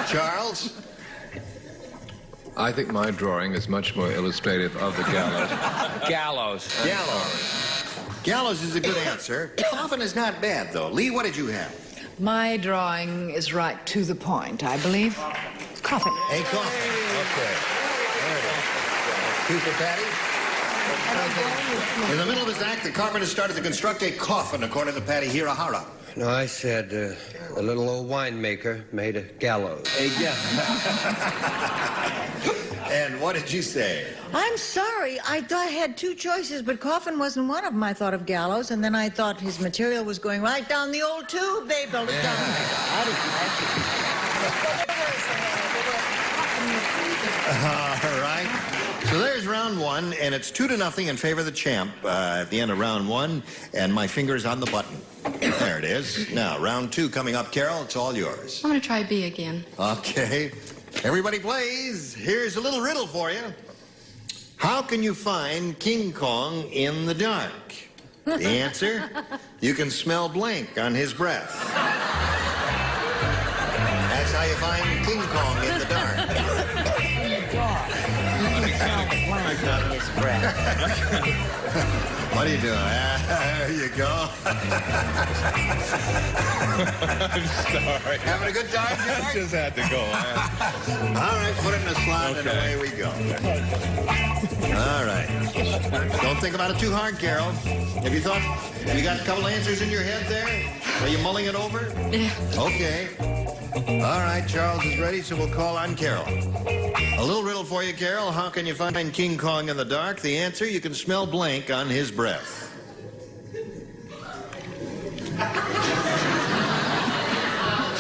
Charles? I think my drawing is much more illustrative of the gallows. Gallows. Gallows. Gallows is a good answer. Coffin is not bad, though. Lee, what did you have? My drawing is right to the point, I believe. Coffin. A coffin. Okay. There it is. Two for Patty. In the middle of his act, the carpenter started to construct a coffin, according to Patty Hirahara. No, I said a little old winemaker made a gallows. A gallows. And what did you say? I'm sorry. I had two choices, but coffin wasn't one of them. I thought of gallows, and then I thought his material was going right down the old tube. They built it down there. All right. So there's round one, and it's 2-0 in favor of the champ at the end of round one, and my finger's on the button. There it is. Now, round two coming up. Carol, it's all yours. I'm going to try B again. Okay. Everybody plays. Here's a little riddle for you. How can you find King Kong in the dark? The answer? You can smell blank on his breath. That's how you find King Kong in the dark. What are you doing? There you go. I'm sorry. Having a good time, George? I just had to go. All right, put it in the slot and away we go. All right. Don't think about it too hard, Carol. Have you thought, you got a couple answers in your head there? Are you mulling it over? Yeah. Okay. All right, Charles is ready, so we'll call on Carol. A little riddle for you, Carol. How can you find King Kong in the dark? The answer, you can smell blank on his breath.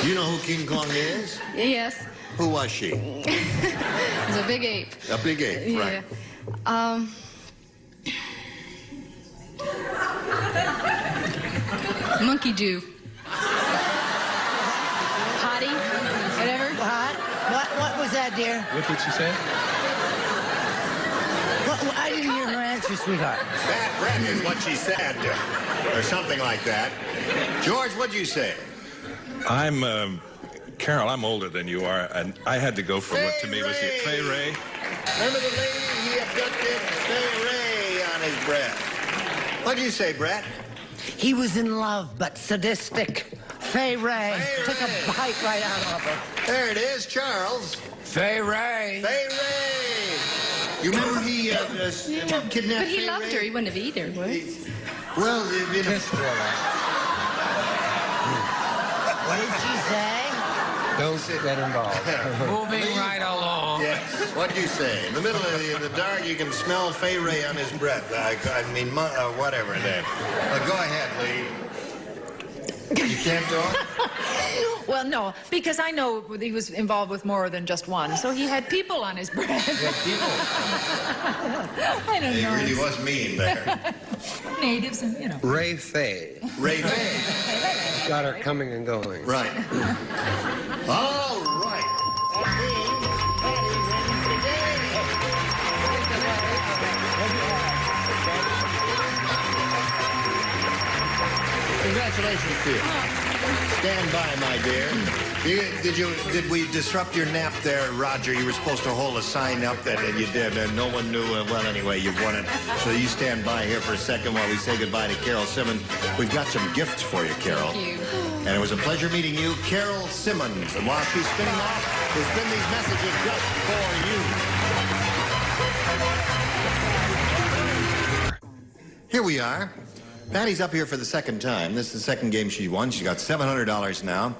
You know who King Kong is? Yes. Who was she? It's a big ape. A big ape, right. Yeah. Monkey Jew. Hottie? Whatever? What was that, dear? What did she say? I didn't hear her answer, sweetheart. That breath is what she said, or something like that. George, what'd you say? Carol, I'm older than you are, and I had to go for what to me was the Fay Ray. Remember the lady he abducted? Fay Ray on his breath. What'd you say, Brett? He was in love, but sadistic. Fay Ray took a bite right out of her. There it is, Charles. Fay Ray. Fay Ray. You remember he kidnapped But he Fay loved Ray? her. He wouldn't have eaten her, would he? Well, you know. What did she say? Don't get involved. Moving right along. Yes. What'd you say? In the middle of the dark, you can smell Fay Ray on his breath. Whatever then. Go ahead, Lee. You can't talk? Well, no, because I know he was involved with more than just one, so he had people on his breath. I don't know. He really was mean there. Natives and, you know. Ray Fay. Ray Fay. Got her coming and going. Right. All right. Congratulations to you. Stand by, my dear. Did we disrupt your nap there, Roger? You were supposed to hold a sign up that you did, and no one knew. Well, anyway, you've won it. So you stand by here for a second while we say goodbye to Carol Simmons. We've got some gifts for you, Carol. Thank you. And it was a pleasure meeting you, Carol Simmons. And while she's spinning off, there's been these messages just for you. Here we are. Patty's up here for the second time. This is the second game she won. She got $700 now.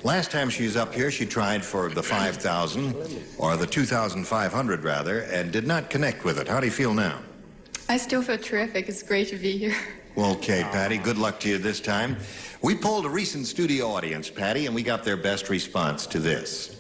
Last time she was up here, she tried for the $5,000, or the $2,500 rather, and did not connect with it. How do you feel now? I still feel terrific. It's great to be here. Well, okay, Patty, good luck to you this time. We polled a recent studio audience, Patty, and we got their best response to this.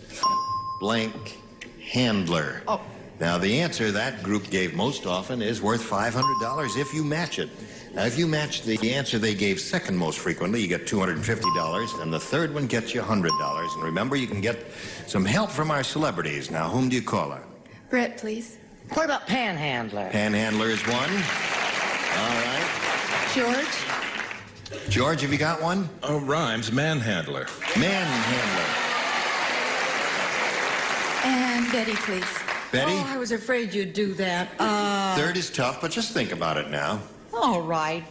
Blank handler. Oh. Now, the answer that group gave most often is worth $500 if you match it. Now, if you match the answer they gave second most frequently, you get $250, and the third one gets you $100. And remember, you can get some help from our celebrities. Now, whom do you call her? Brett, please. What about Panhandler? Panhandler is one. All right. George? George, have you got one? Oh, rhymes. Manhandler. Manhandler. And Betty, please. Betty? Oh, I was afraid you'd do that. Third is tough, but just think about it now. All right.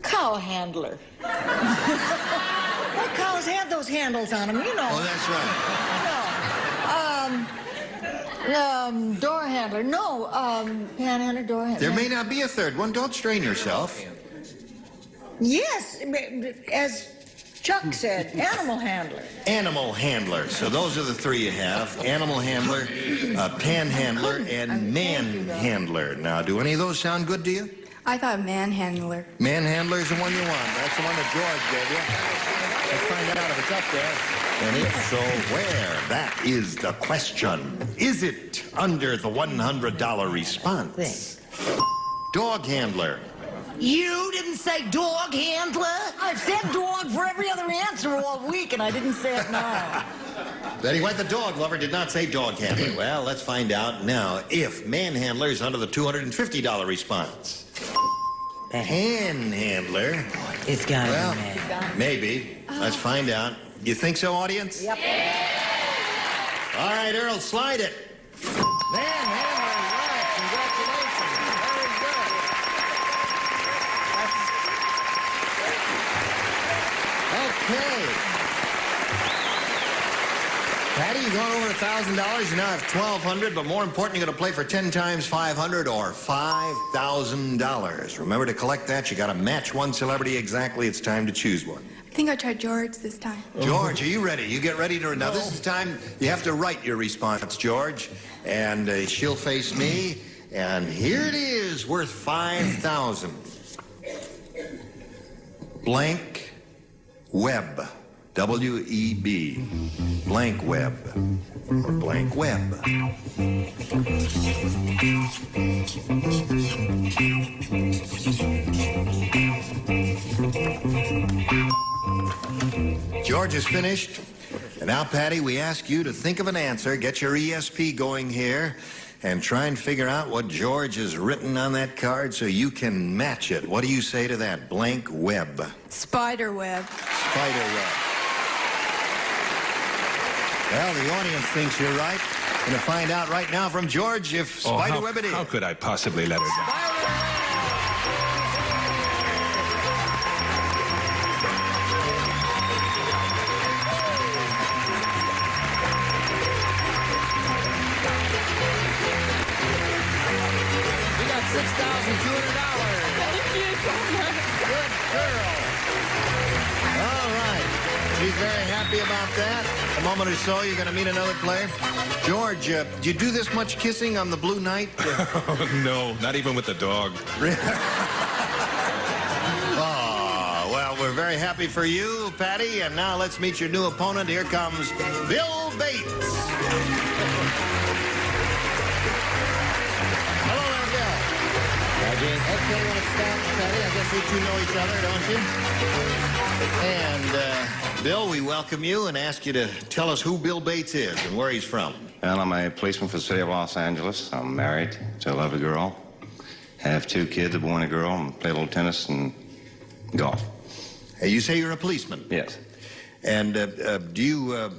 Cow handler. Well, cows have those handles on them, you know. Oh, that's right. Door handler. No, panhandler, door handler. There may not be a third one. Don't strain yourself. Yes, as Chuck said, animal handler. Animal handler. So those are the three you have. Animal handler, panhandler, and manhandler. Now, do any of those sound good to you? I thought manhandler. Manhandler is the one you want. That's the one that George gave you. Let's find out if it's up there. And if so, where? That is the question. Is it under the $100 response? Dog handler. You didn't say dog handler? I've said dog for every other answer all week, and I didn't say it now. Betty White, the dog lover, did not say dog handler. Well, let's find out now if manhandler is under the $250 response. Panhandler. It's got Well, maybe. Let's find out. You think so, audience? Yep. All right, Earl, slide it. Manhandler, right. Congratulations. Very good. Okay. Patty, you going over $1,000. You now have $1,200, but more important, you're going to play for 10 times $500 or $5,000. Remember to collect that. You got to match one celebrity exactly. It's time to choose one. I think I'll try George this time. George, are you ready? You get ready to... Now, this is time you have to write your response, George. And she'll face me. And here it is, worth $5,000. Blank web. W-E-B. Blank web. Or blank web. George is finished. And now, Patty, we ask you to think of an answer, get your ESP going here, and try and figure out what George has written on that card so you can match it. What do you say to that? Blank web. Spider web. Spider web. Well, the audience thinks you're right. Going to find out right now from George if spider web it is. How could I possibly let her down? You got $6,200. Thank you so much. Good girl. All right. She's very happy about that. A moment or so, you're going to meet another player. George, do you do this much kissing on the Blue Night? Oh, no, not even with the dog. Oh, well, we're very happy for you, Patty. And now let's meet your new opponent. Here comes Bill Bates. Hello there, Bill. Okay, when it starts, Patty, I guess you two know each other, don't you? And, Bill, we welcome you and ask you to tell us who Bill Bates is and where he's from. Well, I'm a policeman for the city of Los Angeles. I'm married to a lovely girl. Have 2 kids, a boy and a girl, and play a little tennis and golf. Hey, you say you're a policeman? Yes. And do you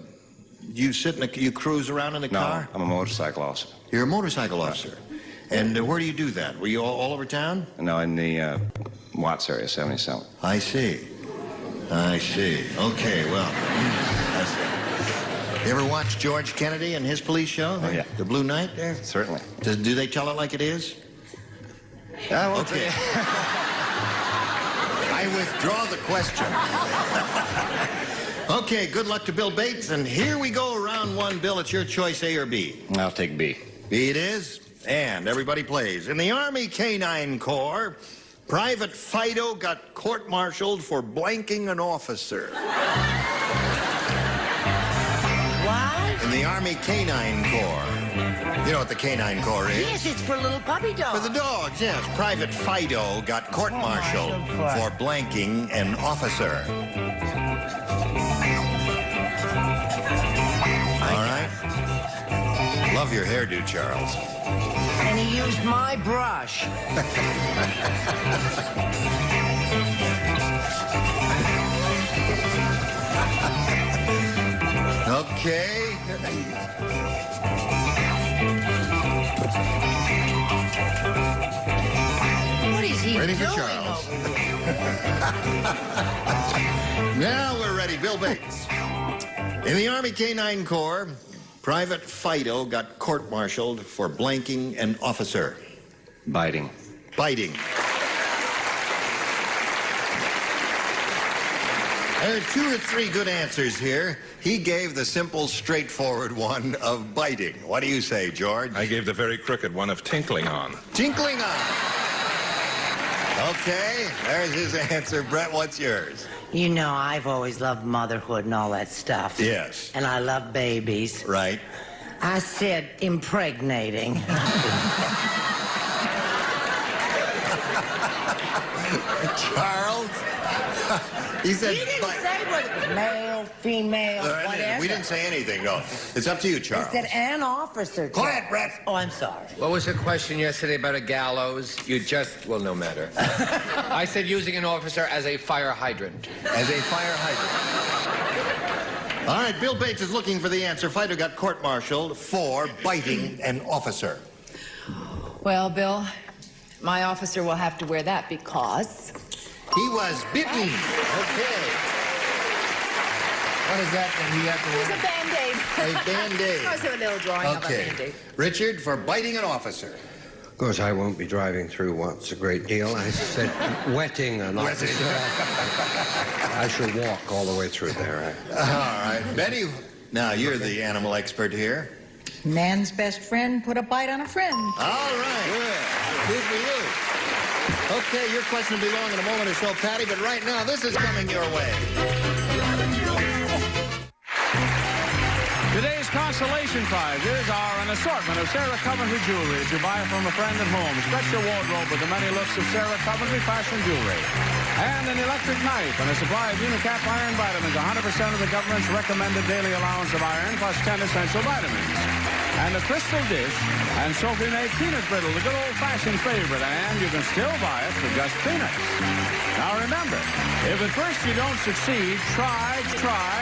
sit in you cruise around in the car? No, I'm a motorcycle officer. You're a motorcycle officer. And where do you do that? Were you all over town? No, in the Watts area, 77. I see. I see. Okay, well, that's it. You ever watch George Kennedy and his police show? Oh, yeah. The Blue Night there? Certainly. Do they tell it like it is? I won't Okay. I withdraw the question. Okay, good luck to Bill Bates. And here we go, round 1. Bill, it's your choice, A or B? I'll take B. B it is. And everybody plays. In the Army Canine Corps, Private Fido got court-martialed for blanking an officer. What? In the Army Canine Corps, You know what the Canine Corps is? Yes, it's for little puppy dogs. For the dogs, yes. Private Fido got court-martialed for blanking an officer. All right. Love your hairdo, Charles. And he used my brush. Okay. What is he Ready for doing Charles. over there? Now we're ready. Bill Bates. In the Army Canine Corps, Private Fido got court-martialed for blanking an officer. Biting. Biting. There are 2 or 3 good answers here. He gave the simple, straightforward one of biting. What do you say, George? I gave the very crooked one of tinkling on. Tinkling on. Okay, there's his answer. Brett, what's yours? You know, I've always loved motherhood and all that stuff. Yes. And I love babies. Right. I said impregnating. Charles? He said... You didn't say whether it was male, female, whatever. We didn't say anything, no. It's up to you, Charles. I said an officer. Quiet, Brett. Oh, I'm sorry. What was the question yesterday about a gallows? You just, well, no matter. I said using an officer as a fire hydrant. As a fire hydrant. All right, Bill Bates is looking for the answer. Fido got court-martialed for biting an officer. Well, Bill, my officer will have to wear that because... He was bitten. Okay. What is that that he had to It was wear? a Band-Aid. A Band-Aid. I was a little drawing of a Okay. Band-Aid. Richard, for biting an officer. Of course, I won't be driving through once a great deal. I said wetting an officer. I shall walk all the way through there. All right. Betty, now you're the animal expert here. Man's best friend put a bite on a friend. All right. Good for you. Okay, your question will be long in a moment or so, Patty, but right now, this is coming your way. Today's consolation prizes are an assortment of Sarah Coventry jewelry that you buy from a friend at home. Stretch your wardrobe with the many looks of Sarah Coventry fashion jewelry. And an electric knife and a supply of Unicap iron vitamins, 100% of the government's recommended daily allowance of iron, plus 10 essential vitamins. And a crystal dish and Sophie May peanut brittle, the good old-fashioned favorite, and you can still buy it for just peanuts. Now remember, if at first you don't succeed, try,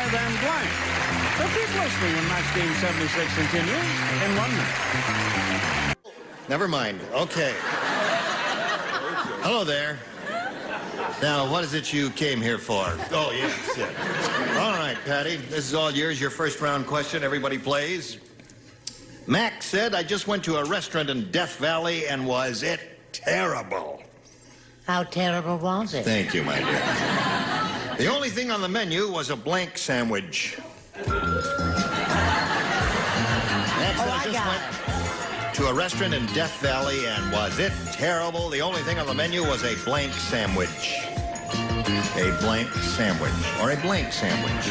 then blank. So keep listening when Match Game 76 continues in 1 minute. Never mind. Okay. Hello there. Now, what is it you came here for? Oh, yes. All right, Patty. This is all yours. Your first round question. Everybody plays. Max said, I just went to a restaurant in Death Valley, and was it terrible? How terrible was it? Thank you, my dear. The only thing on the menu was a blank sandwich. Max said, I just went to a restaurant in Death Valley, and was it terrible? The only thing on the menu was a blank sandwich. A blank sandwich. Or a blank sandwich.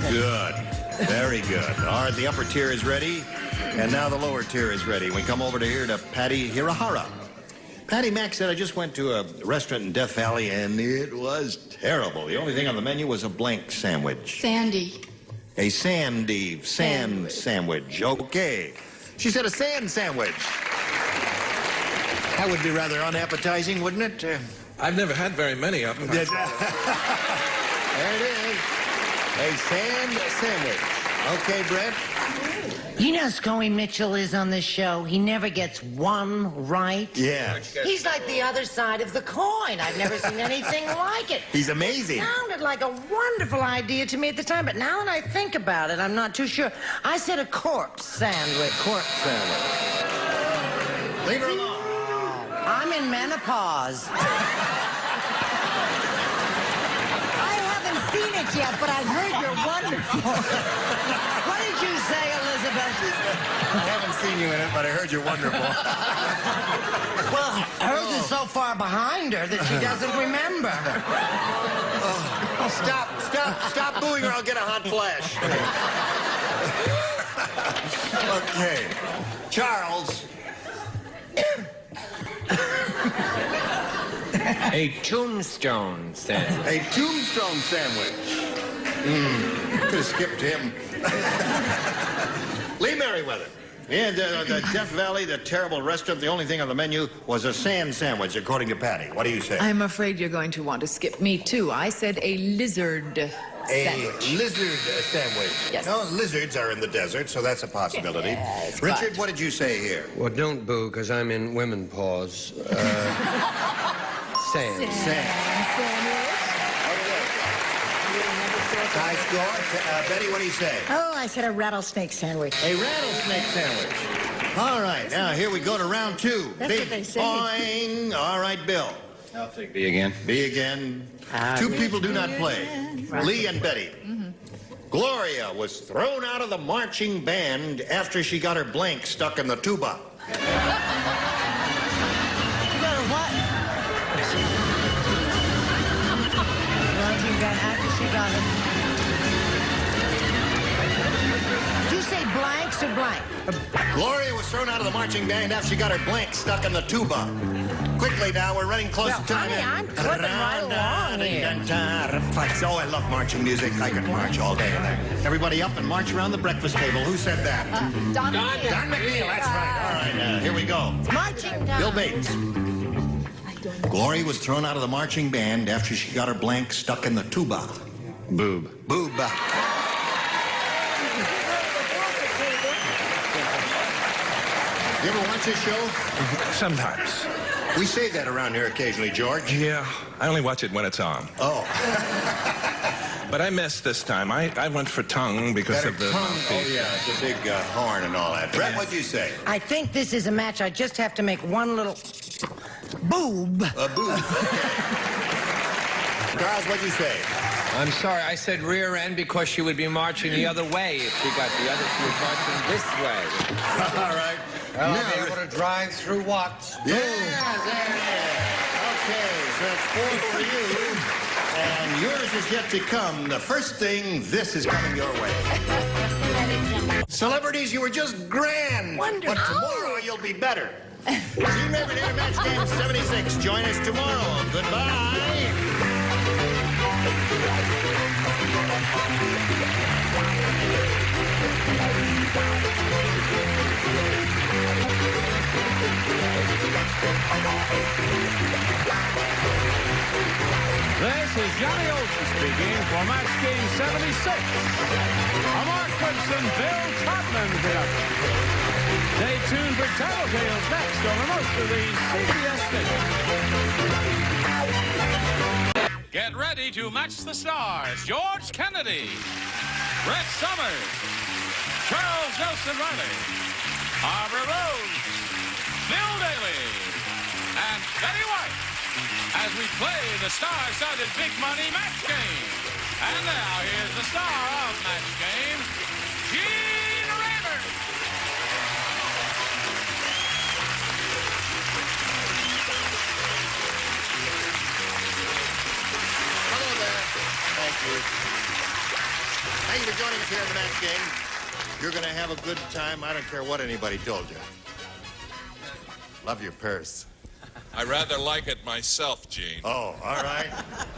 Good. Very good. All right, the upper tier is ready, and now the lower tier is ready. We come over to here to Patty Hirahara. Patty, Max said, I just went to a restaurant in Death Valley, and it was terrible. The only thing on the menu was a blank sandwich. Sandy. A sand sandwich. Okay. She said a sand sandwich. That would be rather unappetizing, wouldn't it? I've never had very many of them. There it is. A sand sandwich. Okay, Brett? You know Scoey Mitchell is on this show. He never gets one right. Yeah. He's like the other side of the coin. I've never seen anything like it. He's amazing. It sounded like a wonderful idea to me at the time, but now that I think about it, I'm not too sure. I said a corpse sandwich. Corpse sandwich. Leave her alone. I'm in menopause. Seen it yet, but I've heard you're wonderful. What did you say, Elizabeth? I haven't seen you in it, but I heard you're wonderful. Well, hers is so far behind her that she doesn't remember. Stop booing or I'll get a hot flash. Okay. Charles. A tombstone sandwich. A tombstone sandwich. Could have skipped him. Lee Merriweather. Yeah, the Death Valley, the terrible restaurant, the only thing on the menu was a sand sandwich, according to Patty. What do you say? I'm afraid you're going to want to skip me, too. I said a lizard sandwich. A lizard sandwich. Yes. No, lizards are in the desert, so that's a possibility. Yes, Richard, but... what did you say here? Well, don't boo, because I'm in women paws. Sand. High score. Betty, what do you say? Oh, I said a rattlesnake sandwich. A rattlesnake sandwich. All right, now here we go to round two. That's what they say. Boing. All right, Bill. I'll take B again. B again. Two people do not play. Right. Lee and Betty. Gloria was thrown out of the marching band after she got her blank stuck in the tuba. After she got it. Did you say blanks or blank? Gloria was thrown out of the marching band after she got her blank stuck in the tuba. Quickly now, we're running close to time. Honey, I'm clipping right along here. Oh, I love marching music. I could march all day. Everybody up and march around the breakfast table. Who said that? Don McNeil. That's right. All right, here we go. Marching time. Bill Bates. Gloria was thrown out of the marching band after she got her blank stuck in the tuba. Boob. Boob. You ever watch this show? Sometimes. We say that around here occasionally, George. Yeah, I only watch it when it's on. Oh. But I missed this time. I went for tongue because of the mouthpiece. Oh, yeah, it's a big horn and all that. Brett, what'd you say? I think this is a match. I just have to make one little boob. A boob. Charles, what'd you say? I'm sorry, I said rear end because she would be marching the other way. If she got the other, she was marching this way. All right. Well, I'll be able to drive through Watts. Yeah, there it is. Okay, so that's 4 for you. And yours is yet to come. The first thing, this is coming your way. Celebrities, you were just grand. Wonderful. But tomorrow you'll be better. Gene Reverend Intermatch Game 76. Join us tomorrow. Goodbye. This is Johnny Olsen speaking for Match Game 76. A Mark Gibson, Bill Todman production. Stay tuned for Tattletales next over most of the CBS stations. Get ready to match the stars. George Kennedy, Brett Summers, Charles Nelson Riley, Barbara Rose, Bill Daly, and Betty White as we play the star-studded Big Money Match Game. And now here's the star of Match Game, Gene Rayburn. Hello there. Thank you. Thank you for joining us here in the Match Game. You're going to have a good time. I don't care what anybody told you. Love your purse. I rather like it myself, Gene. Oh, all right.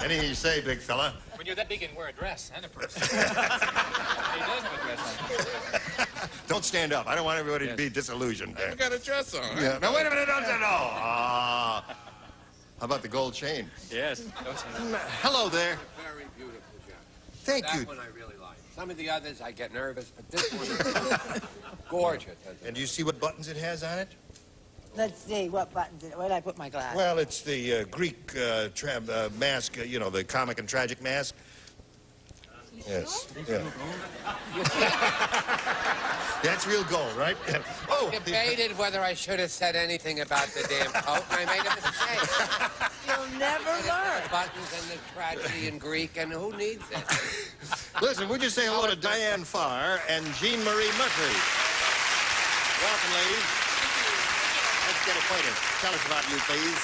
Anything you say, big fella. When you're that big, you can wear a dress and a purse. He does have a dress on. Don't stand up. I don't want everybody to be disillusioned. I got a dress on. Yeah. Now, wait a minute. Don't say no. How about the gold chain? Yes. Hello there. Very beautiful job. Thank you. That one I really like. Some of the others I get nervous, but this one is gorgeous. And do you see what buttons it has on it? Let's see, what buttons? Where did I put my glass? Well, it's the Greek mask, you know, the comic and tragic mask. Yes. Yeah. That's real gold, right? Oh. I debated whether I should have said anything about the damn coat, and I made a mistake. You'll never learn. The buttons and the tragedy in Greek, and who needs it? Listen, would you say hello to Diane Farr and Jean Marie Mercury? Welcome, ladies. Let's get acquainted. Tell us about you, please.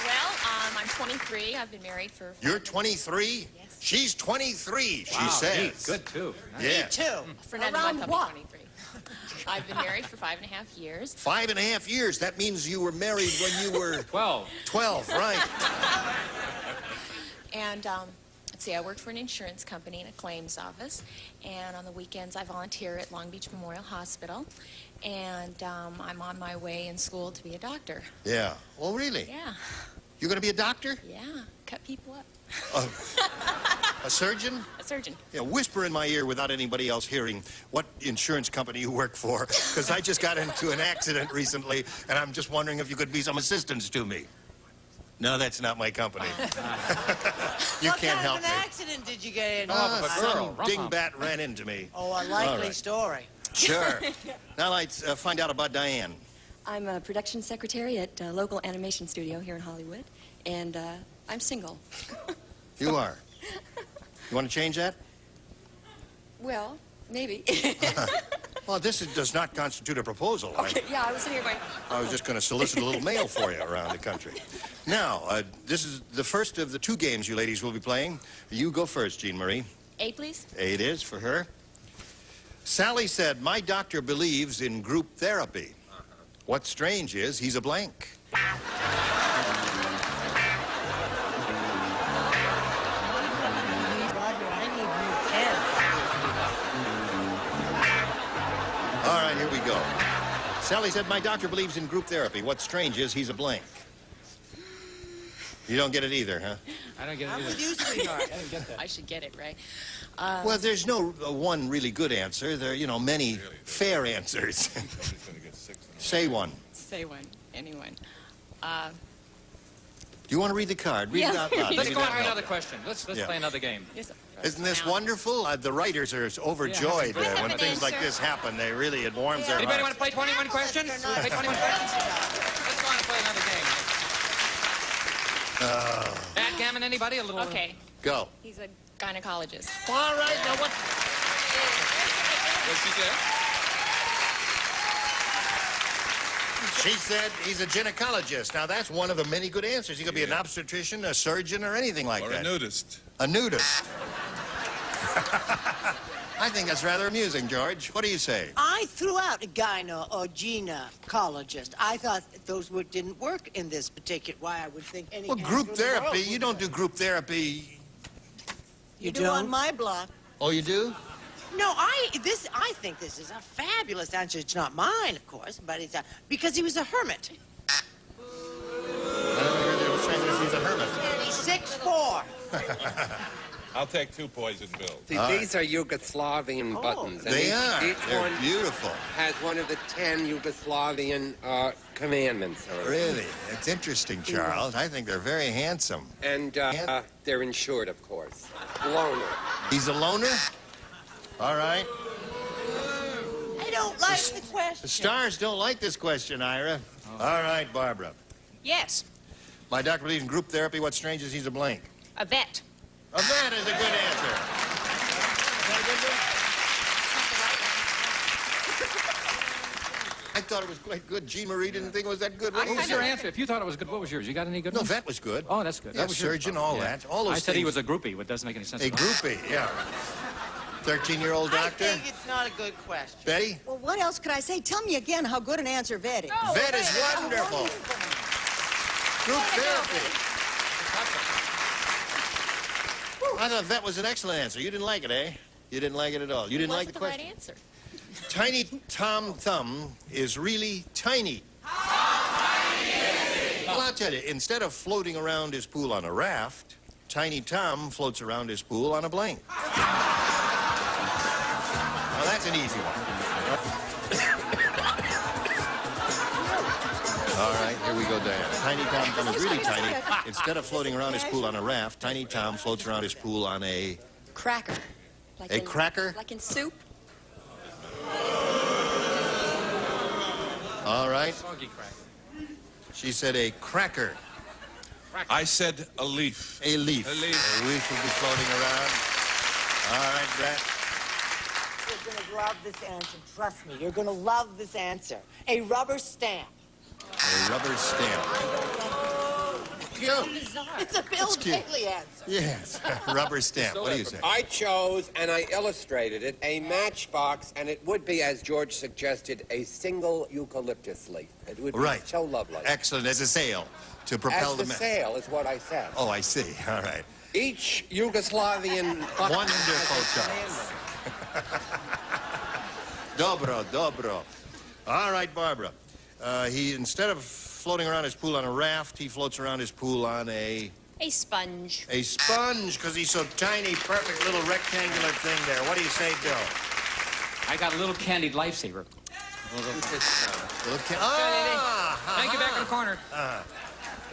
I'm 23. I've been married for... You're 23? Yes. She's 23, she Wow, says. geez, good, too. Yes. Me too. For another Around month, what? I'll be 23. I've been married for 5.5 years. 5.5 years. That means you were married when you were... 12. 12, right. And, let's see, I work for an insurance company in a claims office. And on the weekends, I volunteer at Long Beach Memorial Hospital. And I'm on my way in school to be a doctor. Yeah. Oh, really? Yeah. You're going to be a doctor? Yeah. Cut people up. A surgeon? A surgeon. Yeah, whisper in my ear without anybody else hearing what insurance company you work for, because I just got into an accident recently, and I'm just wondering if you could be some assistance to me. No, that's not my company. You can't help What kind of me. an accident did you get in? Some dingbat ran into me. Oh, a All likely right. story. Sure. Now let's find out about Diane. I'm a production secretary at a local animation studio here in Hollywood, and I'm single. You are. You want to change that? Well, maybe. Well, does not constitute a proposal. Okay, yeah, I was sitting here going... I was just going to solicit a little mail for you around the country. Now, this is the first of the 2 games you ladies will be playing. You go first, Jean Marie. A, please. A it is for her. Sally said, my doctor believes in group therapy. What's strange is he's a blank. All right, here we go. Sally said, my doctor believes in group therapy. What's strange is he's a blank. You don't get it either, huh? I don't get it I'm either. with you, sweetheart. I didn't get that. I should get it, right? Well, there's no one really good answer. There are, many fair answers. Say one. Say one. Anyone. Do you want to read the card? Read it out loud. Let's Maybe go on that'll to help. another question. Let's Yeah. play another game. Yes, Isn't this wonderful? The writers are overjoyed I have when an things like answer. this happen. It warms their Anybody hearts. want to play 21 questions? Play 21 questions? Let's go on and play another game. Backgammon, anybody? A little... Okay. Go. He's a gynecologist. All right, now what? What'd she say? She said he's a gynecologist. Now, that's one of the many good answers. He could be an obstetrician, a surgeon, or anything like Or that. a nudist. A nudist. I think that's rather amusing, George. What do you say? I threw out a gyno or gynecologist. I thought those didn't work in this particular. Why I would think any. Well, answer group in the world therapy, would you don't work. do group therapy. You do on my block. Oh, you do? No, I think this is a fabulous answer. It's not mine, of course, but it's because he was a hermit. He's a hermit. He's 6'4". I'll take 2 poison pills. See, these are Yugoslavian buttons. And They are. Each They're one beautiful. has one of the 10 Yugoslavian commandments. Really? It's interesting, Charles. I think they're very handsome. And they're insured, of course. Loner. He's a loner? All right. I don't like the question. The stars don't like this question, Ira. All right, Barbara. Yes. My doctor believes in group therapy. What's strange is he's a blank. A vet. A vet is a good answer. Is that a good one? I thought it was quite good. Jean Marie didn't think it was that good. What was your answer? If you thought it was good, what was yours? You got any good No, ones? vet was good. Oh, that's good. Yeah, That was yours. surgeon, all Yeah. that. All those I said he things. was a groupie, but it doesn't make any sense. A groupie, yeah. 13-year-old I doctor. think it's not a good question. Betty? Well, what else could I say? Tell me again how good an answer vet is. Vet is wonderful. Group therapy. I thought vet was an excellent answer. You didn't like it, eh? You didn't like it at all. You didn't like the Right question? answer. Tiny Tom Thumb is really tiny. Well, I'll tell you, instead of floating around his pool on a raft, Tiny Tom floats around his pool on a blank. Now, that's an easy one. All right, here we go, Diane. Tiny Tom Thumb is really tiny. Instead of floating around his pool on a raft, Tiny Tom floats around his pool on a... Cracker. Like A cracker? Like in soup. All right. Soggy cracker. She said a cracker. I said a leaf. A leaf. A leaf. A leaf will be floating around. All right, Brett. You're going to love this answer. Trust me. You're going to love this answer. A rubber stamp. A rubber stamp. cute. It's a Bill Daley answer. Yes. Rubber stamp. What do you say? I chose, and I illustrated it, a matchbox, and it would be, as George suggested, a single eucalyptus leaf. It would be so lovely. Excellent. As a sail to propel as the sail is what I said. Oh, I see. All right. Each Yugoslavian... Wonderful, Charles. Dobro. All right, Barbara. Instead of floating around his pool on a raft, he floats around his pool on a sponge. A sponge, because he's so tiny, perfect little rectangular thing there. What do you say, Bill? I got a little candied lifesaver. Thank you, back in the corner.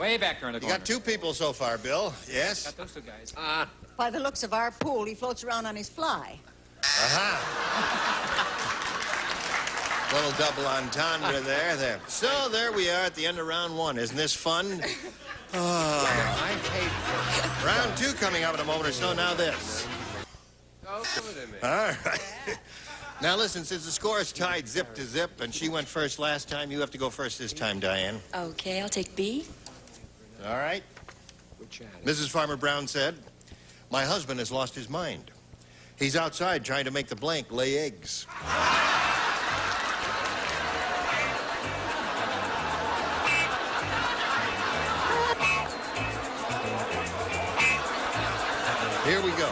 Way back there in the corner. You got two people so far, Bill. Yes? Got those two guys. By the looks of our pool, he floats around on his fly. Little double entendre there. So there we are at the end of round one. Isn't this fun? Round two coming up in a moment or so. Now this. All right. Now listen, since the score is tied zip to zip, and she went first last time, you have to go first this time, Diane. Okay, I'll take B. All right. Mrs. Farmer Brown said, "My husband has lost his mind. He's outside trying to make the blank lay eggs." Here we go.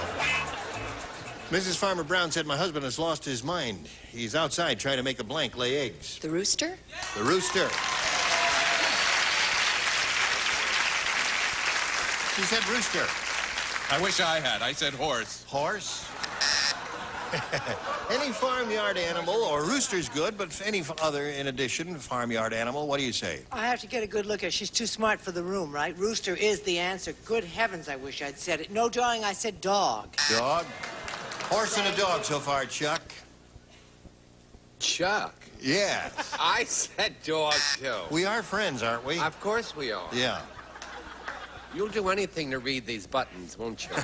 Mrs. Farmer Brown said, "My husband has lost his mind. He's outside trying to make a blank lay eggs." The rooster? The rooster. She said rooster. I wish I had. I said horse. Horse? Any farmyard animal, or rooster's good, but any other, in addition, farmyard animal, what do you say? I have to get a good look at it. She's too smart for the room, right? Rooster is the answer. Good heavens, I wish I'd said it. No drawing, I said dog. Dog? Horse and a dog so far, Chuck. Chuck? Yeah. I said dog, too. We are friends, aren't we? Of course we are. Yeah. You'll do anything to read these buttons, won't you?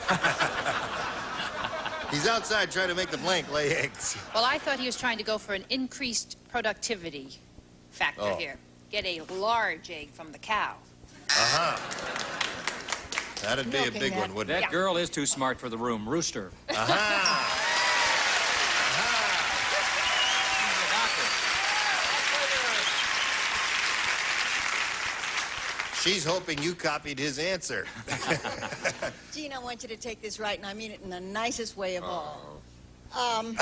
He's outside trying to make the blank lay eggs. Well, I thought he was trying to go for an increased productivity factor here. Get a large egg from the cow. That'd be a big one, wouldn't it? That girl is too smart for the room. Rooster. She's hoping you copied his answer. Gene, I want you to take this right, and I mean it in the nicest way of all. Dog.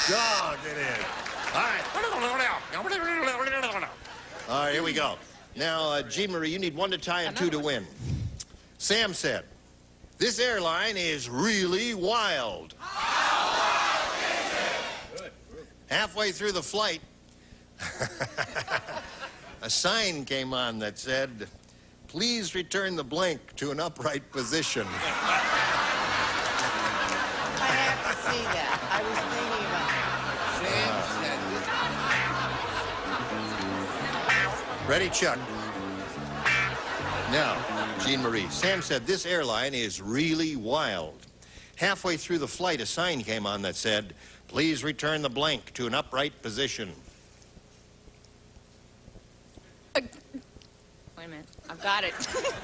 Dog, it is. All right. All right, here we go. Now, Jean Marie, you need 1 to tie and 2 to win. Sam said, "This airline is really wild." Halfway through the flight, a sign came on that said, "Please return the blank to an upright position." I have to see that. I was thinking about it. Ready, Chuck? Now, Jean Marie, Sam said, "This airline is really wild." Halfway through the flight, a sign came on that said, "Please return the blank to an upright position." Wait a minute. I've got it.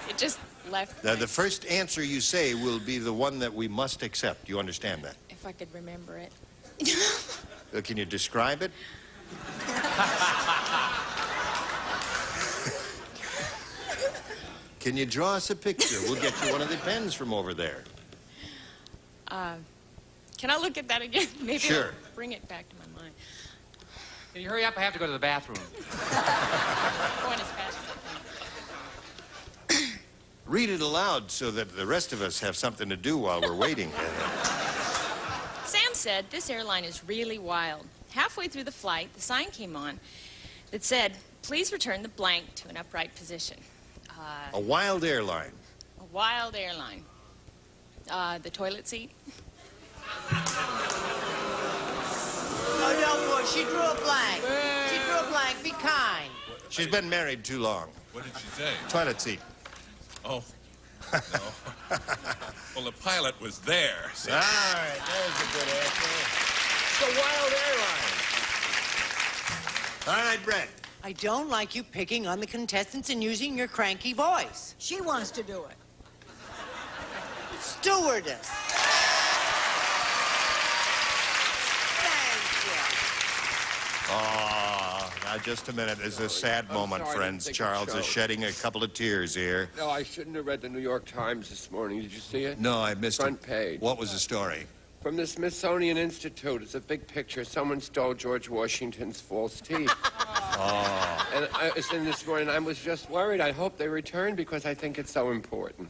It just left. Now, the first answer you say will be the one that we must accept. You understand that? If I could remember it. Can you describe it? Can you draw us a picture? We'll get you one of the pens from over there. Can I look at that again? Maybe Sure. I'll bring it back to my mind. Can you hurry up? I have to go to the bathroom. Going as fast as I can. Read it aloud so that the rest of us have something to do while we're waiting. Sam said, "This airline is really wild." Halfway through the flight, the sign came on that said, "Please return the blank to an upright position." A wild airline. A wild airline. The toilet seat. Oh, no, boy, she drew a blank. She drew a blank. Be kind. She's been married too long. What did she say? Toilet seat. Oh, no. Well, the pilot was there. See? All right, there's a good answer. It's a wild airline. All right, Brett. I don't like you picking on the contestants and using your cranky voice. She wants to do it. Stewardess. Oh, now just a minute. This is a sad moment, sorry, I friends. didn't think it Charles is showed. shedding a couple of tears here. No, I shouldn't have read the New York Times this morning. Did you see it? No, I missed Front it. page. What was the story? From the Smithsonian Institute. It's a big picture. Someone stole George Washington's false teeth. Oh. And I was in this morning. I was just worried. I hope they return because I think it's so important.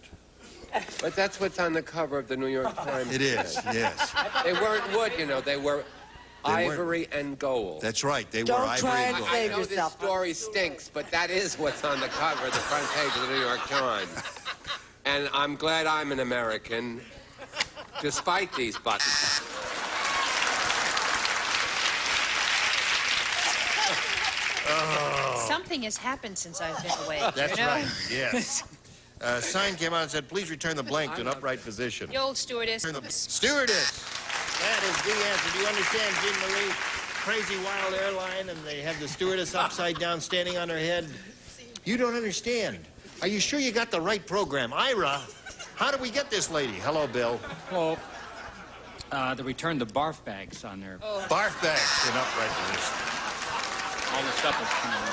But that's what's on the cover of the New York Times. It is, today. yes. They weren't wood, you know. They were ivory and gold. That's right. They Don't were ivory try and and gold. save yourself. This story stinks, but that is what's on the cover of the front page of the New York Times. And I'm glad I'm an American, despite these buttons. Something has happened since I've been away. That's you know? right, yes. Sign came out and said, please return the blank to an upright position. The old stewardess. Stewardess. That is the answer. Do you understand, Jean Marie? Crazy Wild Airline, and they have the stewardess upside down standing on her head. You don't understand. Are you sure you got the right program? Ira, how did we get this lady? Hello, Bill. Well, they returned the barf bags on their... Barf bags in upright position. All the stuff was coming.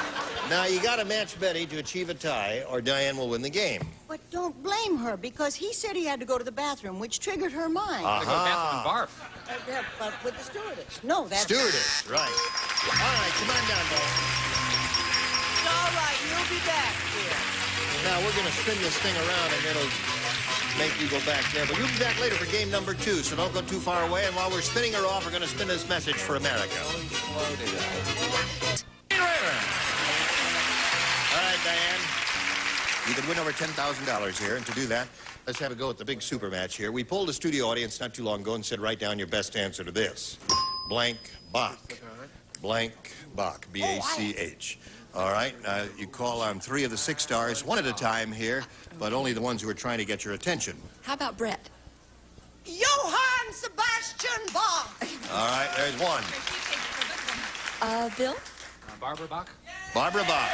Now, you got to match Betty to achieve a tie, or Diane will win the game. But don't blame her, because he said he had to go to the bathroom, which triggered her mind. Aha. They go bathroom and barf. But with the stewardess. No, that's... Stewardess, right. All right, come on down, Bill. It's all right. You'll be back here. Now, we're going to spin this thing around, and it'll make you go back there. But you'll be back later for game number 2, so don't go too far away. And while we're spinning her off, we're going to spin this message for America. All right, Diane. You can win over $10,000 here, and to do that, let's have a go at the big super match here. We polled a studio audience not too long ago and said, write down your best answer to this. Blank Bach. Blank Bach. B-A-C-H. All right, you call on 3 of the 6 stars, one at a time here, but only the ones who are trying to get your attention. How about Brett? Johann Sebastian Bach. All right, there's one. Bill? Barbara Bach? Barbara Bach.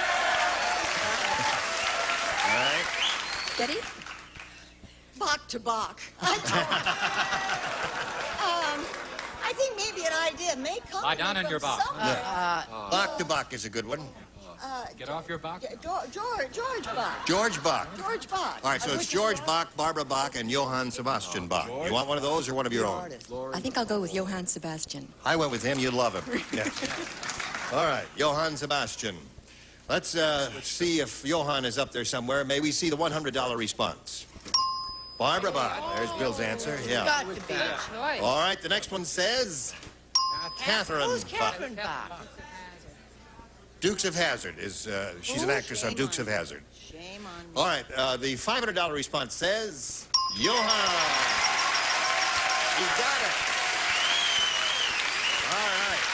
All right. Betty? Bach to Bach. I think maybe an idea may come. Lie down on your Bach. Bach to Bach is a good one. Get off your Bach. George Bach. George Bach. George Bach. All right, so it's George Bach, Barbara Bach, and Johann Sebastian Bach. You want one of those or one of your own? I think I'll go with Johann Sebastian. I went with him. You'd love him. Yeah. All right, Johann Sebastian. Let's see if Johann is up there somewhere. May we see the $100 response? Barbara Bach. There's Bill's answer. Yeah. Got to be. All right, the next one says Catherine Who's Bach. Catherine Bach? Dukes of Hazzard is, she's an actress on Dukes of Hazzard. Shame on me. All right, the $500 response says Johann. You got it. All right.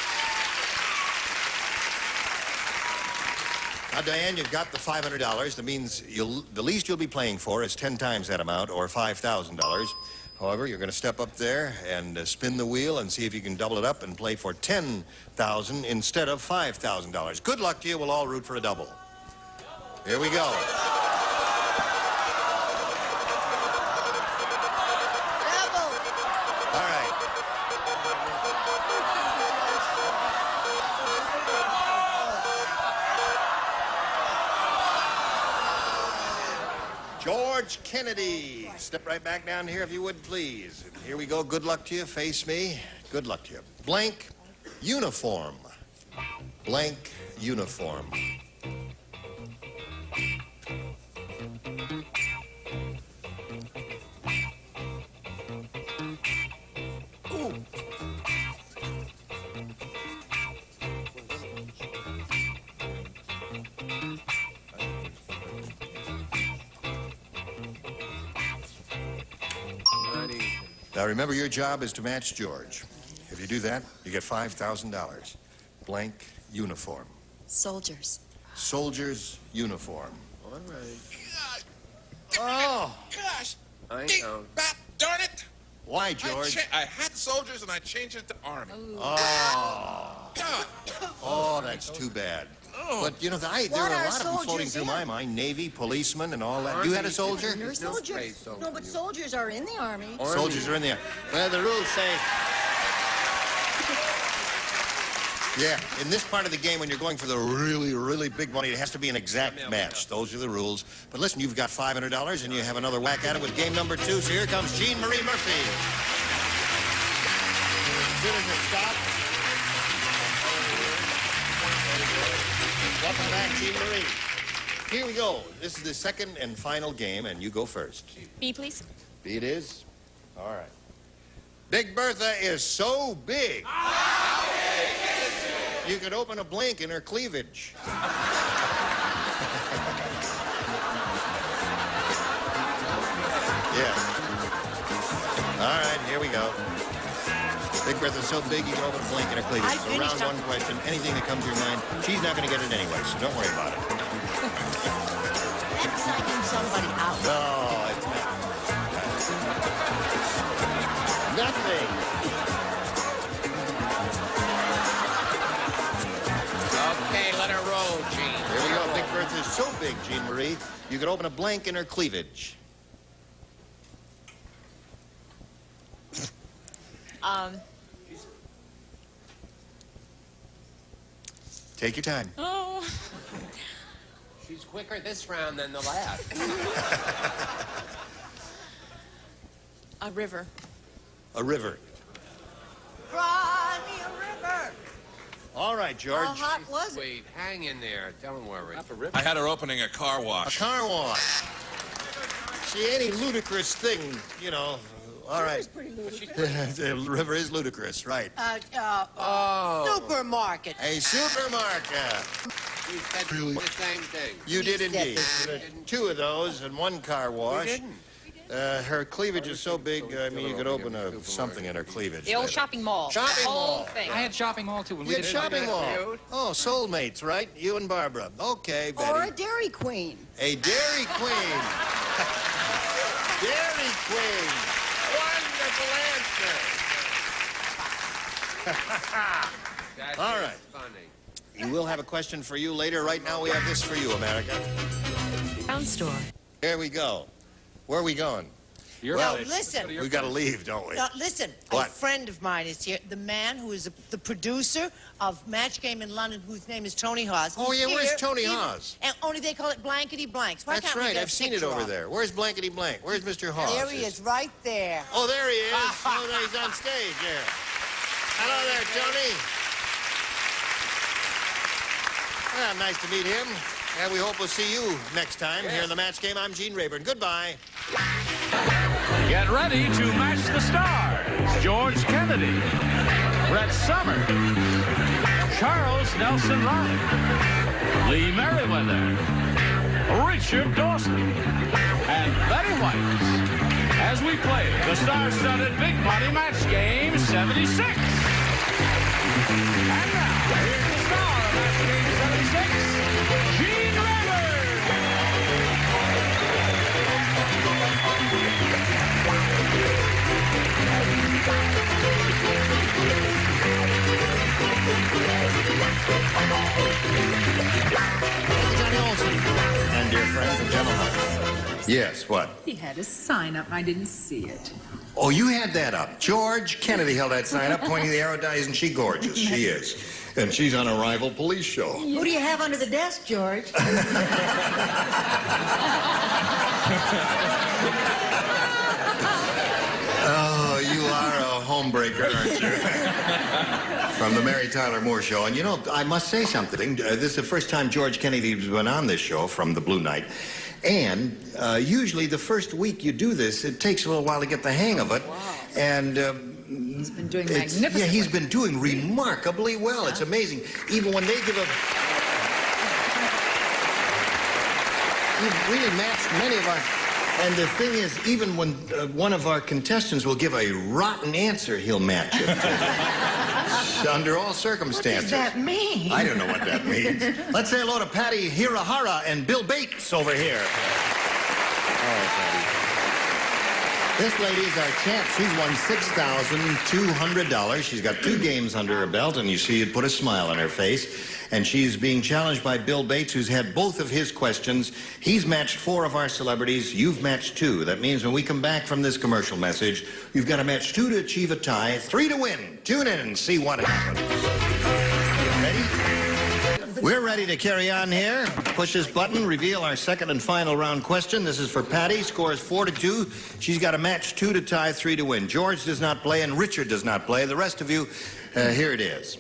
Now, Diane, you've got the $500. That means the least you'll be playing for is 10 times that amount, or $5,000. However, you're going to step up there and spin the wheel and see if you can double it up and play for $10,000 instead of $5,000. Good luck to you. We'll all root for a double. Here we go. All right. George Kennedy. Step right back down here if you would, please. And here we go. Good luck to you. Face me. Good luck to you. Blank uniform. Blank uniform. Ooh. Now, remember, your job is to match George. If you do that, you get $5,000. Blank uniform. Soldiers. Soldier's uniform. All right. Oh! Gosh! I know. Darn it! Why, George? I had soldiers and I changed it to army. Oh. Oh, that's too bad. But, you know, there are a lot of them floating through my mind. Navy, policeman, and all that. You had a soldier? Soldiers. No, but soldiers are in the Army. Soldiers are in there. Well, the rules say... Yeah, in this part of the game, when you're going for the really, really big money, it has to be an exact match. Those are the rules. But listen, you've got $500, and you have another whack at it with game number 2. So here comes Jean Marie Murphy. As soon as it stops... Welcome back, Jean Marie. Here we go. This is the second and final game, and you go first. B, please. B it is? All right. Big Bertha is so big. You could open a blank in her cleavage. Yeah. All right, here we go. Big Bertha's so big you can open a blank in her cleavage. So round one question, anything that comes to your mind, she's not going to get it anyway, so don't worry about it. That's psyching somebody out. No, it's not. Nothing. Okay, let her roll, Jean. Here we go. Big Bertha's so big, Jean Marie, you could open a blank in her cleavage. Take your time. Oh. She's quicker this round than the last. A river. A river. Cry me a river. All right, George. How hot was it? Wait, hang in there. Don't worry. I had her opening a car wash. A car wash. See, any ludicrous thing, you know. All right. The river is ludicrous, right. Supermarket. A supermarket. We said the same thing. You did indeed. 2 of those and 1 car wash. We didn't. Her cleavage is so big, I mean, you could open something in her cleavage. The old shopping mall. Shopping the whole mall. thing. I had shopping mall, too. When You had shopping mall. Oh, soulmates, right? You and Barbara. Okay, Betty. Or a Dairy Queen. A Dairy Queen. Dairy Queen. Wonderful answer. All right. Funny. You will have a question for you later. Right now, we have this for you, America. Pound store. Here we go. Where are we going? Now, listen. We got to leave, don't we? Now, listen. What? A friend of mine is here. The man who is the producer of Match Game in London, whose name is Tony Hawes. Oh, He's yeah, where's here. Tony Hawes? And only they call it blankety blanks. Why That's can't we right. get a I've seen it picture over of there. Where's blankety blank? Where's Mr. Hawes? There he is, right there. Oh, there he is. Oh, there he's on stage there. Hello there, Tony. Well, nice to meet him. And we hope we'll see you next time here in the Match Game. I'm Gene Rayburn. Goodbye. Get ready to match the stars. George Kennedy, Brett Summers, Charles Nelson Riley, Lee Merriweather, Richard Dawson, and Betty White as we play the star-studded Big Money Match Game 76. And now, here's the star of Match Game 76, Gene Rayburn. Johnny Olsen. And dear friends and gentlemen. Yes, what? He had a sign up. I didn't see it. Oh, you had that up. George Kennedy held that sign up, pointing the arrow down. Isn't she gorgeous? She is. And she's on a rival police show. Who do you have under the desk, George? Oh, you are a homebreaker, aren't you? From the Mary Tyler Moore Show. And, you know, I must say something. This is the first time George Kennedy's been on this show from the Blue Night. And usually the first week you do this, it takes a little while to get the hang of it. Wow. And he's been doing magnificently. Yeah, he's been doing remarkably well. Yeah. It's amazing. Even when they give a... You've really matched many of our... And the thing is, even when one of our contestants will give a rotten answer, he'll match it. Under all circumstances. What does that mean? I don't know what that means. Let's say hello to Patty Hirahara and Bill Bates over here. Oh, Patty. This lady is our champ. She's won $6,200. She's got 2 games under her belt, and you see it put a smile on her face. And she's being challenged by Bill Bates, who's had both of his questions. He's matched 4 of our celebrities. You've matched 2. That means when we come back from this commercial message, you've got to match 2 to achieve a tie, 3 to win. Tune in and see what happens. Ready? We're ready to carry on here. Push this button, reveal our second and final round question. This is for Patty. Score is 4-2. She's got to match 2 to tie, 3 to win. George does not play, and Richard does not play. The rest of you, here it is.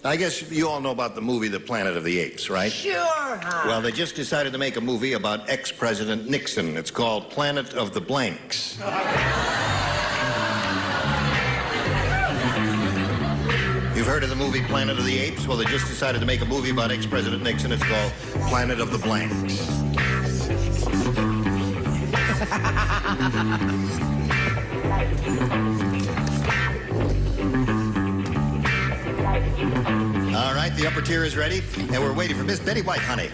I guess you all know about the movie The Planet of the Apes, right? Sure. Well, they just decided to make a movie about ex-President Nixon. It's called Planet of the Blanks. You've heard of the movie Planet of the Apes? Well, they just decided to make a movie about ex-President Nixon. It's called Planet of the Blanks. All right, the upper tier is ready, and we're waiting for Miss Betty White, honey.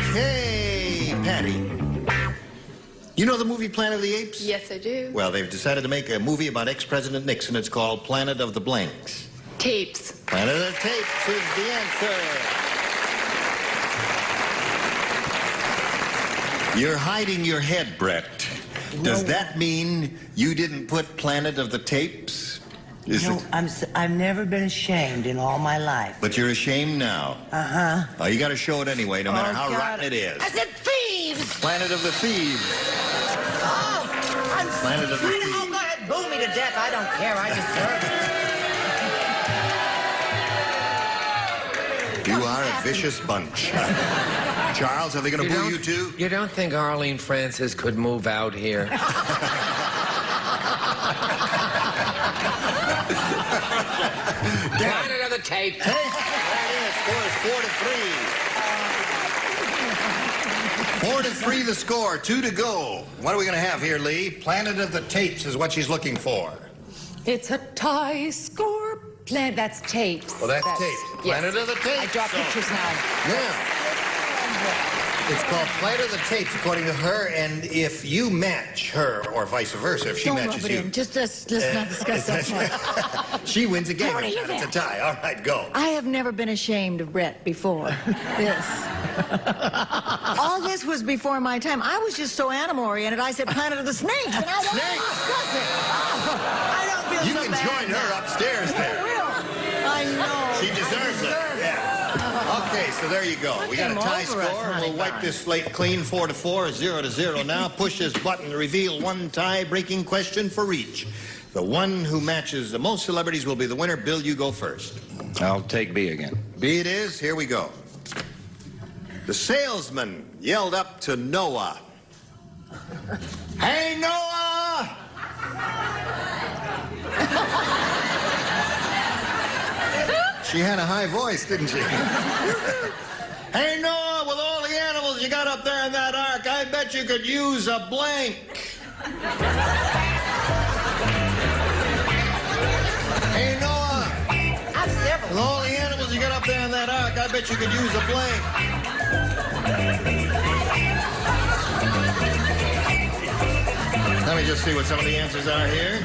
Okay, Patty. You know the movie Planet of the Apes? Yes, I do. Well, they've decided to make a movie about ex-President Nixon. It's called Planet of the Blanks. Tapes. Planet of the Tapes is the answer. You're hiding your head, Brett. Does that mean you didn't put Planet of the Tapes? I've never been ashamed in all my life. But you're ashamed now. Uh-huh. Oh, you got to show it anyway, no matter how rotten it is. I said thieves! Planet of the Thieves. Oh, I'm Planet of the Thieves. Oh, go ahead, boo me to death. I don't care. I deserve it. You are a vicious bunch. Charles, are they going to boo you too? You don't think Arlene Francis could move out here? Planet of the Tape. There it is. Score is 4-3. 4-3 the score. 2 to go. What are we going to have here, Lee? Planet of the Tapes is what she's looking for. It's a tie score. That's tapes. Well, that's tapes. Yes. Planet of the Tapes. I draw pictures now. Yeah. It's called Planet of the Tapes, according to her, and if you match her, or vice versa, if she matches you... Just let's not discuss that part. She wins a game. Tony, It's a tie. All right, go. I have never been ashamed of Brett before. This. All this was before my time. I was just so animal-oriented, I said Planet of the Snakes, and I wanted to discuss it. I don't feel You so can bad join her upstairs there. I know. She deserves it. Yeah. Okay, so there you go. We got a tie score. We'll wipe this slate clean. 4-4, 0-0 now. Push this button to reveal one tie-breaking question for each. The one who matches the most celebrities will be the winner. Bill, you go first. I'll take B again. B it is. Here we go. The salesman yelled up to Noah. Hey, Noah! She had a high voice, didn't she? Hey, Noah, with all the animals you got up there in that ark, I bet you could use a blank. Hey, Noah. I've several. With all the animals you got up there in that ark, I bet you could use a blank. Let me just see what some of the answers are here.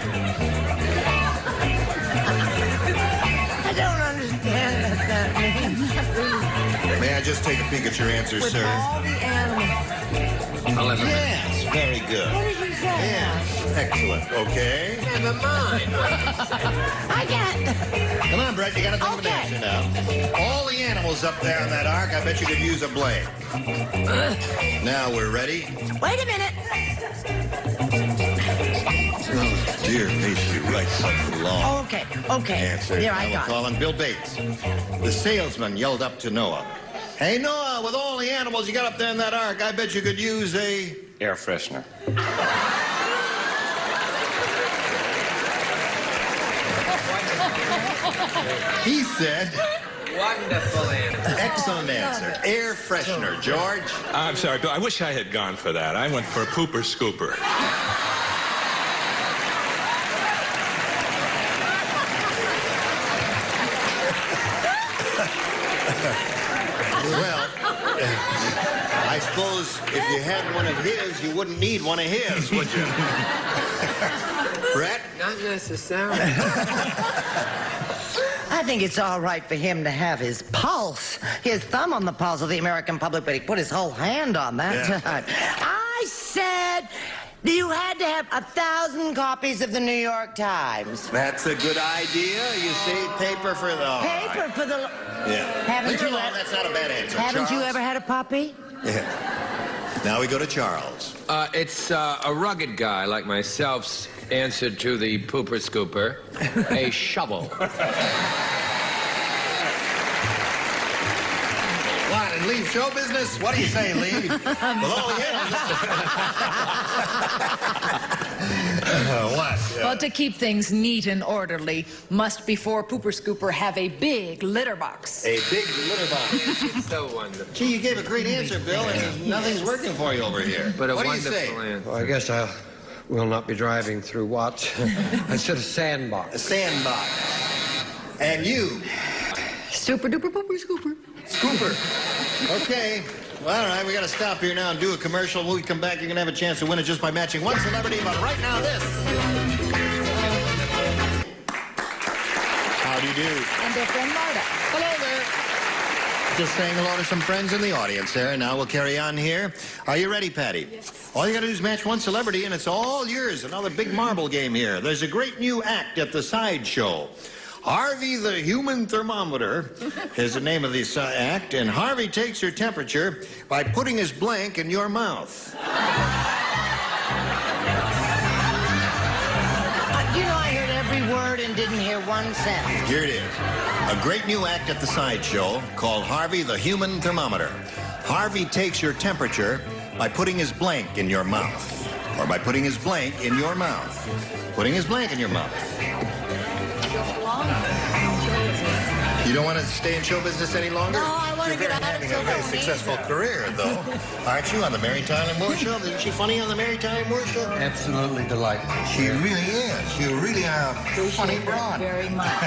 I don't understand what that means. May I just take a peek at your answers, With sir? all the animals. Yes, very good. What did you say? Yes, excellent. Okay. Never mind. I can't. Come on, Brett, you gotta think of an answer now. All the animals up there in that ark, I bet you could use a blade. Now we're ready. Wait a minute. Oh, dear me, she writes such a long Okay. answer. There, I Now we'll got call on Bill Bates. The salesman yelled up to Noah. Hey, Noah, with all the animals you got up there in that ark, I bet you could use a... Air freshener. He said... Wonderful answer. Excellent answer. Air freshener. George? I'm sorry, Bill. I wish I had gone for that. I went for a pooper scooper. Well, I I suppose if you had one of his, you wouldn't need one of his, would you? Brett? Not necessarily. I think it's all right for him to have his pulse, his thumb on the pulse of the American public, but he put his whole hand on that time. I said you had to have 1,000 copies of the New York Times. That's a good idea. You see, paper for the... Paper for the... Yeah. Haven't you alone. That's not a bad answer. Haven't you Charles? ever had a puppy? Yeah. Now we go to Charles. It's a rugged guy like myself's answer to the pooper scooper, a shovel. What, and leave show business? What do you say, leave? With all the what? Well, to keep things neat and orderly, must before Pooper Scooper have a big litter box. A big litter box. It's so wonderful. Gee, you gave a great answer, Bill, and nothing's working for you over here. But a what wonderful do you say? answer. Well, I guess I will not be driving through what? I said a sandbox. A sandbox. And you? Super duper pooper scooper. Scooper. Okay. Well, all right, we got to stop here now and do a commercial. When we come back, you're going to have a chance to win it just by matching one celebrity. But right now, this. How do you do? And their friend Marta. Hello there. Just saying hello to some friends in the audience there, and now we'll carry on here. Are you ready, Patty? Yes. All you got to do is match one celebrity, and it's all yours. Another big marble game here. There's a great new act at the sideshow. Harvey the Human Thermometer is the name of this act, and Harvey takes your temperature by putting his blank in your mouth. You know, I heard every word and didn't hear one sentence. Here it is. A great new act at the sideshow called Harvey the Human Thermometer. Harvey takes your temperature by putting his blank in your mouth. Or by putting his blank in your mouth. Putting his blank in your mouth. You don't want to stay in show business any longer? No, I want to get out of You're having a very successful career, though. Aren't you, on the Mary Tyler Moore Show? Isn't she funny on the Mary Tyler Moore Show? Absolutely delightful. She really is. You really are a funny broad. Very much.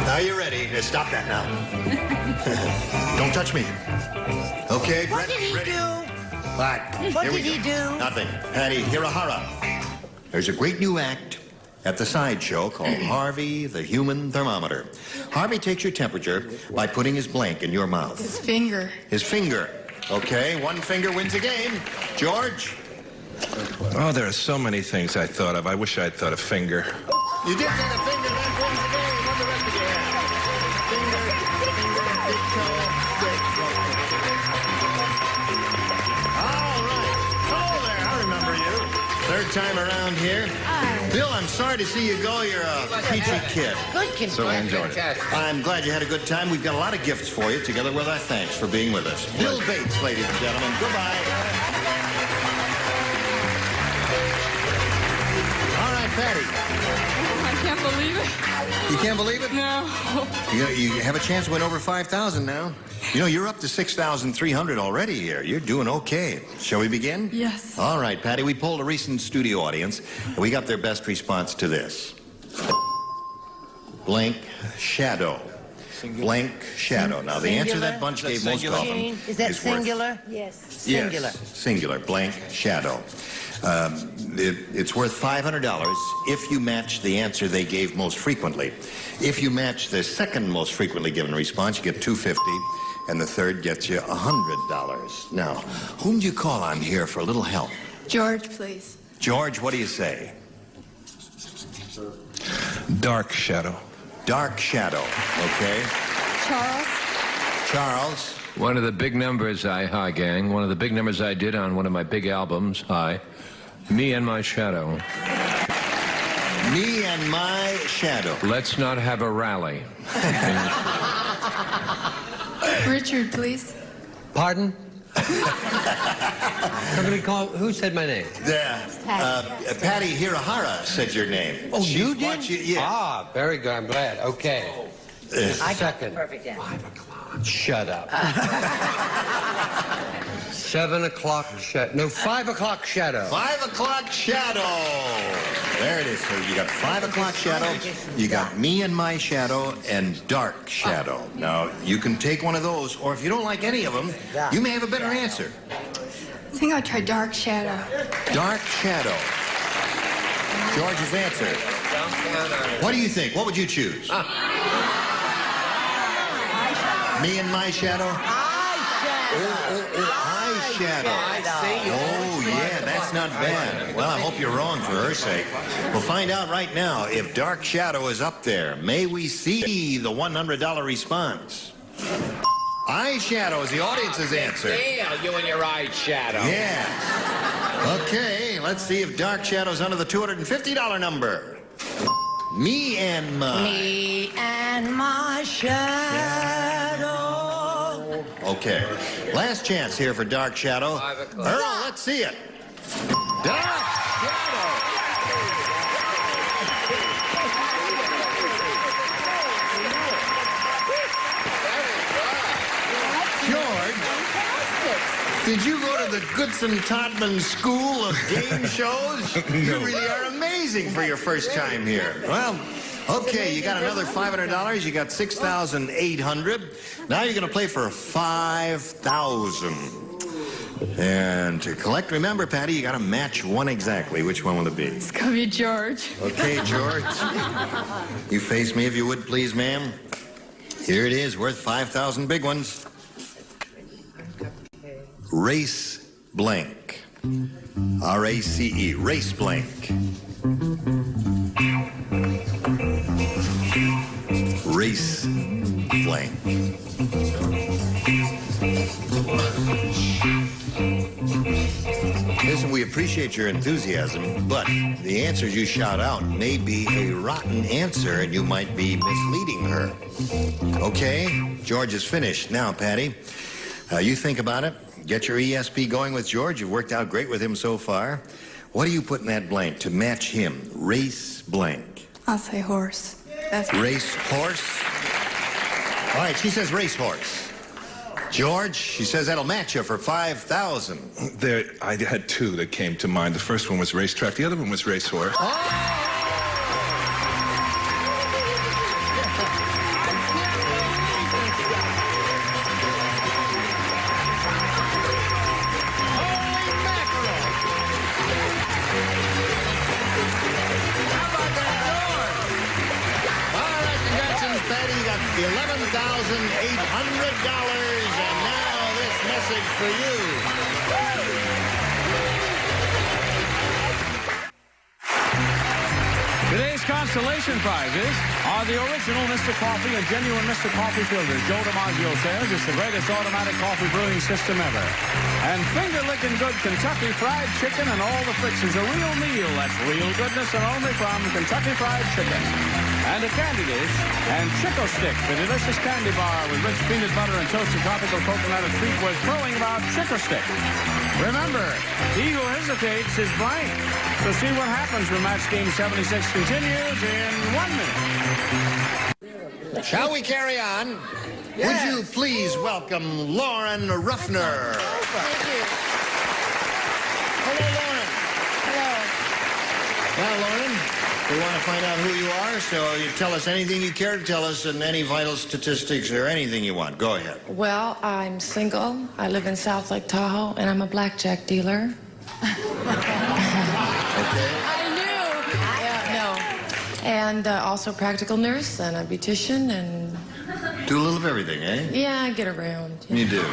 Now you're ready. Stop that now. Don't touch me. Okay, What Brett, did he ready? do? What? What Here we did he go. do? Nothing. Patty Hirahara. There's a great new act at the sideshow called Harvey the Human Thermometer. Harvey takes your temperature by putting his blank in your mouth. His finger. His finger. Okay, one finger wins a game. George? Oh, there are so many things I thought of. I wish I'd thought of finger. You did say the finger, that wins the game. What the rest of you have? Finger, big toe, great. All right. Hello there. I remember you. Third time around here. Bill, I'm sorry to see you go. You're a peachy kid. Good kid. So I enjoyed it. I'm glad you had a good time. We've got a lot of gifts for you, together with our thanks for being with us. Bill Bates, ladies and gentlemen. Goodbye. All right, Patty. I can't believe it. You can't believe it? No. You have a chance to win over 5,000 now. You know, you're up to 6,300 already here. You're doing okay. Shall we begin? Yes. All right, Patty. We polled a recent studio audience, and we got their best response to this. Blank shadow. Blank shadow. Now, the answer that bunch gave most often Is that worth- singular? Yes. Singular. Yes, singular, blank shadow. It's worth $500 if you match the answer they gave most frequently. If you match the second most frequently given response, you get $250, and the third gets you $100. Now, whom do you call on here for a little help? George, please. George, what do you say? Dark shadow. Dark shadow, okay. Charles? Charles? One of the big numbers hi gang, one of the big numbers I did on one of my big albums, Me and My Shadow. Me and My Shadow. Let's not have a rally. Richard, please. Pardon? Somebody call. Who said my name? Patty Hirahara said your name. Oh, you She's did? watching- yeah. Ah, very good. I'm glad. Okay. I got the Second. perfect answer. 5 o'clock. Shut up. 7 o'clock shadow. No, 5 o'clock shadow. 5 o'clock shadow. There it is. So you got 5 o'clock shadow, you got me and my shadow, and dark shadow. Now, you can take one of those, or if you don't like any of them, you may have a better answer. I think I'll try dark shadow. Dark shadow. George's answer. What do you think? What would you choose? Me and my shadow? Eyeshadow. Oh, yeah, that's not bad. Well, I hope you're wrong for her sake. We'll find out right now if dark shadow is up there. May we see the $100 response? Eyeshadow is the audience's answer. Yeah, you and your eyeshadow. Yeah. Okay, let's see if dark shadow's under the $250 number. Me and my. Me and my shadow. Okay. Last chance here for dark shadow. Earl, let's see it. Dark shadow. George, did you go to the Goodson-Todman School of Game Shows? You really are amazing for your first time here. Well, okay, you got another $500. You got $6,800. Now you're going to play for $5,000. And to collect, remember, Patty, you got to match one exactly. Which one will it be? It's gonna be George. Okay, George. You face me if you would, please, ma'am. Here it is, worth 5,000 big ones. Race blank. R-A-C-E. Race blank. Race blank. Listen, we appreciate your enthusiasm, but the answers you shout out may be a rotten answer and you might be misleading her. Okay? George is finished. Now, Patty, you think about it. Get your ESP going with George. You've worked out great with him so far. What do you put in that blank to match him? Race blank. I'll say horse. That's Race horse? All right, she says race horse. George, she says that'll match you for 5,000. I had two that came to mind. The first one was racetrack. The other one was racehorse. $11,800, and now this message for you. Today's consolation prizes are the original Mr. Coffee and genuine Mr. Coffee filters. Joe DiMaggio says it's the greatest automatic coffee brewing system ever. And finger-licking good Kentucky Fried Chicken and all the fixings. A real meal that's real goodness and only from Kentucky Fried Chicken. And a candy dish, and Chico Stick, the delicious candy bar with rich peanut butter and toasted tropical coconut and treat worth throwing about Chico Stick. Remember, he who hesitates is blank. So see what happens when Match Game 76 continues in 1 minute. Shall we carry on? Yes. Would you please welcome Lauren Ruffner? Thank you. Hello, Lauren. Hello. Well, Lauren, we want to find out who you are, so you tell us anything you care to tell us and any vital statistics or anything you want. Go ahead. Well, I'm single. I live in South Lake Tahoe, and I'm a blackjack dealer. Okay. I knew. Yeah, no. And also a practical nurse and a beautician and... Do a little of everything, eh? Yeah, I get around. You do.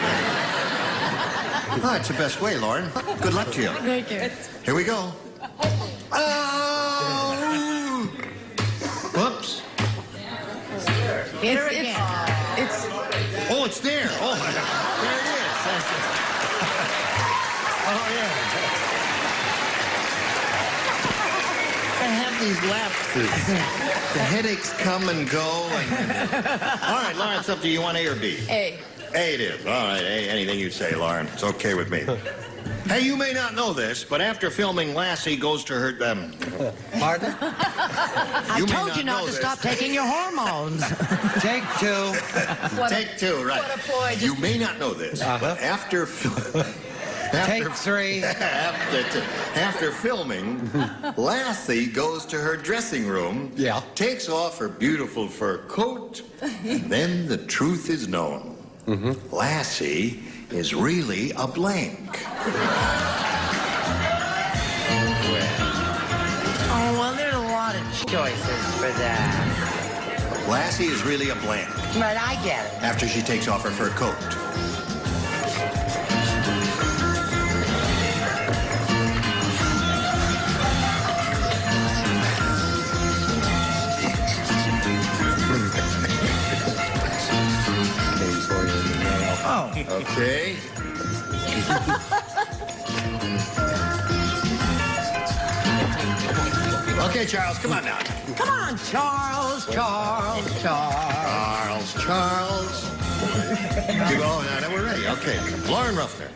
Oh, it's the best way, Lauren. Good luck to you. Thank you. Here we go. Oh! Whoops. It's Oh, it's there. Oh, there it is. Oh, yeah. I have these lapses. The headaches come and go. All right, Lauren, it's up to you. You want A or B? A. A it is. All right, A. Anything you say, Lauren. It's okay with me. Hey, you may not know this, but after filming Lassie Goes to Her... Pardon? I told you not to stop taking your hormones. Take two. Take two, right. What a ploy. You may not know this, but after... Take 3. After filming, Lassie goes to her dressing room, takes off her beautiful fur coat, and then the truth is known. Lassie is really a blank. Oh, well, there's a lot of choices for that. Lassie is really a blank. But I get it. After she takes off her fur coat. Oh. Okay. Okay, Charles, come on now. Come on, Charles. Charles. You go, now we're ready. Okay. Lauren Ruffner.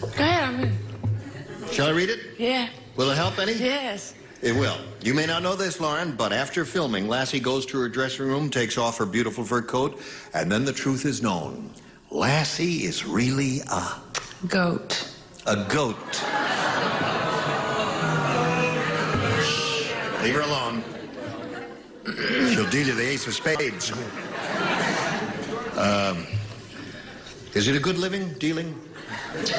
Go ahead, I'm in. Shall I read it? Yeah. Will it help any? Yes. It will. You may not know this, Lauren, but after filming, Lassie goes to her dressing room, takes off her beautiful fur coat, and then the truth is known. Lassie is really a... Goat. A goat. Leave her alone. She'll deal you the ace of spades. Is it a good living, dealing? It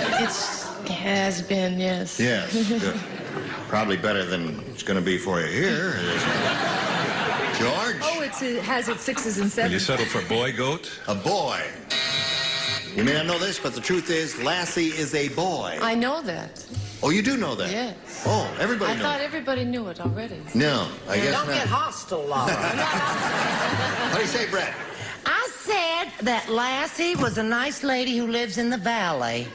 has been, yes. Yes, good. Probably better than it's going to be for you here. George? Oh, it has its 6s and 7s. Will you settle for boy goat? A boy. You may not know this, but the truth is, Lassie is a boy. I know that. Oh, you do know that? Yes. Oh, everybody knows. I thought everybody knew it already. No, I guess Don't not. get hostile, Laura. What do you say, Brett? I said that Lassie was a nice lady who lives in the valley.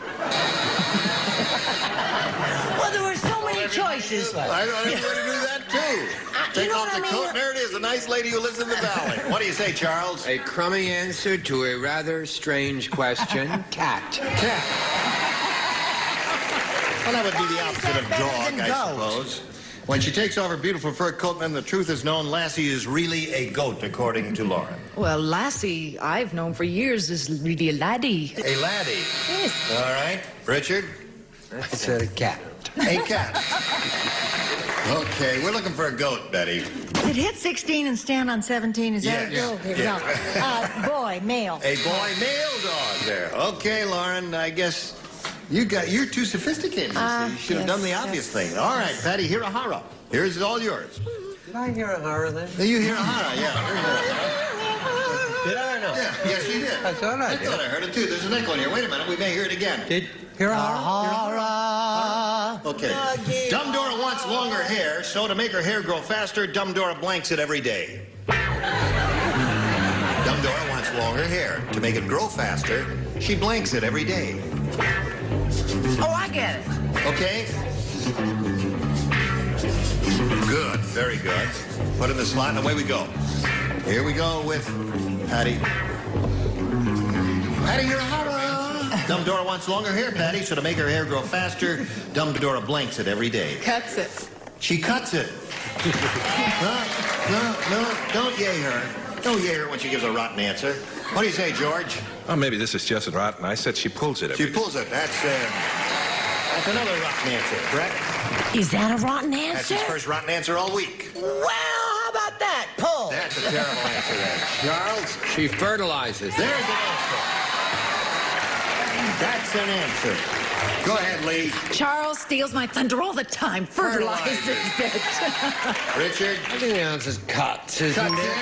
Well, there were so many choices. I thought everybody knew that, too. Take off the coat, and there it is, a nice lady who lives in the valley. What do you say, Charles? A crummy answer to a rather strange question. Cat. Cat. Well, that would be the opposite of dog, I suppose. When she takes off her beautiful fur coat, then the truth is known, Lassie is really a goat, according to Lauren. Well, Lassie, I've known for years, is really a laddie. A laddie. Yes. All right. Richard? I said a cat. A cat. Okay, we're looking for a goat, Betty. Did hit 16 and stand on 17? Is that Yes. it? Here we go. Boy, male. A boy male dog there. Okay, Lauren, I guess you're too sophisticated. You should have done the obvious thing. All right, Patty, Hirahara. Here's all yours. Did I hear a horror then? You Hirahara, yeah. Did I or no? Yeah, yes, you did. I thought I did. I heard it too. There's an echo in here. Wait a minute, we may hear it again. Did Hirahara? Okay. Dumb Dora wants longer hair, so to make her hair grow faster, Dumb Dora blanks it every day. Dumb Dora wants longer hair. To make it grow faster, she blanks it every day. Oh, I get it. Okay? Good, very good. Put in the slot and away we go. Here we go with Patty. Patty Hirahara. Dumb Dora wants longer hair, Patty, so to make her hair grow faster, Dumb Dora blanks it every day. Cuts it. She cuts it. No, don't yay her. Don't yay her when she gives a rotten answer. What do you say, George? Oh, maybe this is just rotten. I said she pulls it every She pulls it. That's another rotten answer. Brett? Is that a rotten That's answer? his first rotten answer all week. Well, how about that? Pull. That's a terrible answer there. Charles, she fertilizes. There's an answer. That's an answer. Go ahead, Lee. Charles steals my thunder all the time. Fertilizes it. Richard? I think the answer's cuts, isn't it?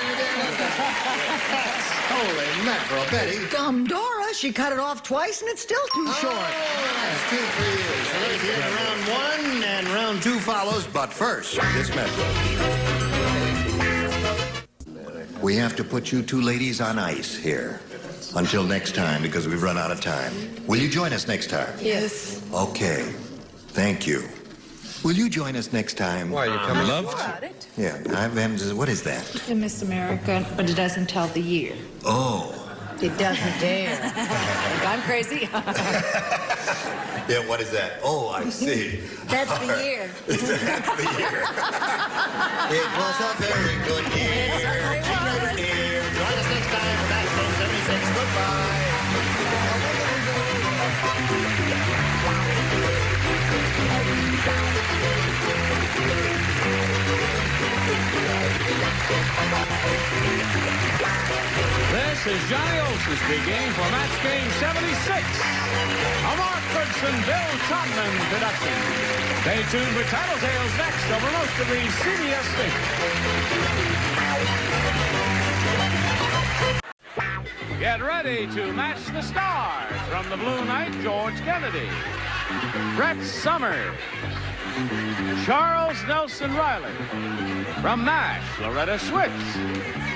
Holy mackerel, Betty. Dumb Dora, she cut it off twice and it's still too short. That's 2 for you. So let's get round 1 and round 2 follows. But first, this message. We have to put you two ladies on ice here until next time because we've run out of time. Will you join us next time? Yes. Okay. Thank you. Will you join us next time? Why, you coming? Love? Yeah, what is that? It's a Miss America, but it doesn't tell the year. Oh. It doesn't dare. I'm crazy. Yeah, what is that? Oh, I see. That's the year. That's the year. It was a very good year. Great year. Join us next time for 1976. Goodbye. This is Johnny Olson speaking for Match Game 76. A Mark Goodson, Bill Todman production. Stay tuned for Title Tales next over most of these CBS stations. Get ready to match the stars. From the Blue Knight, George Kennedy. Brett Summers. Charles Nelson Riley. From MASH, Loretta Switz.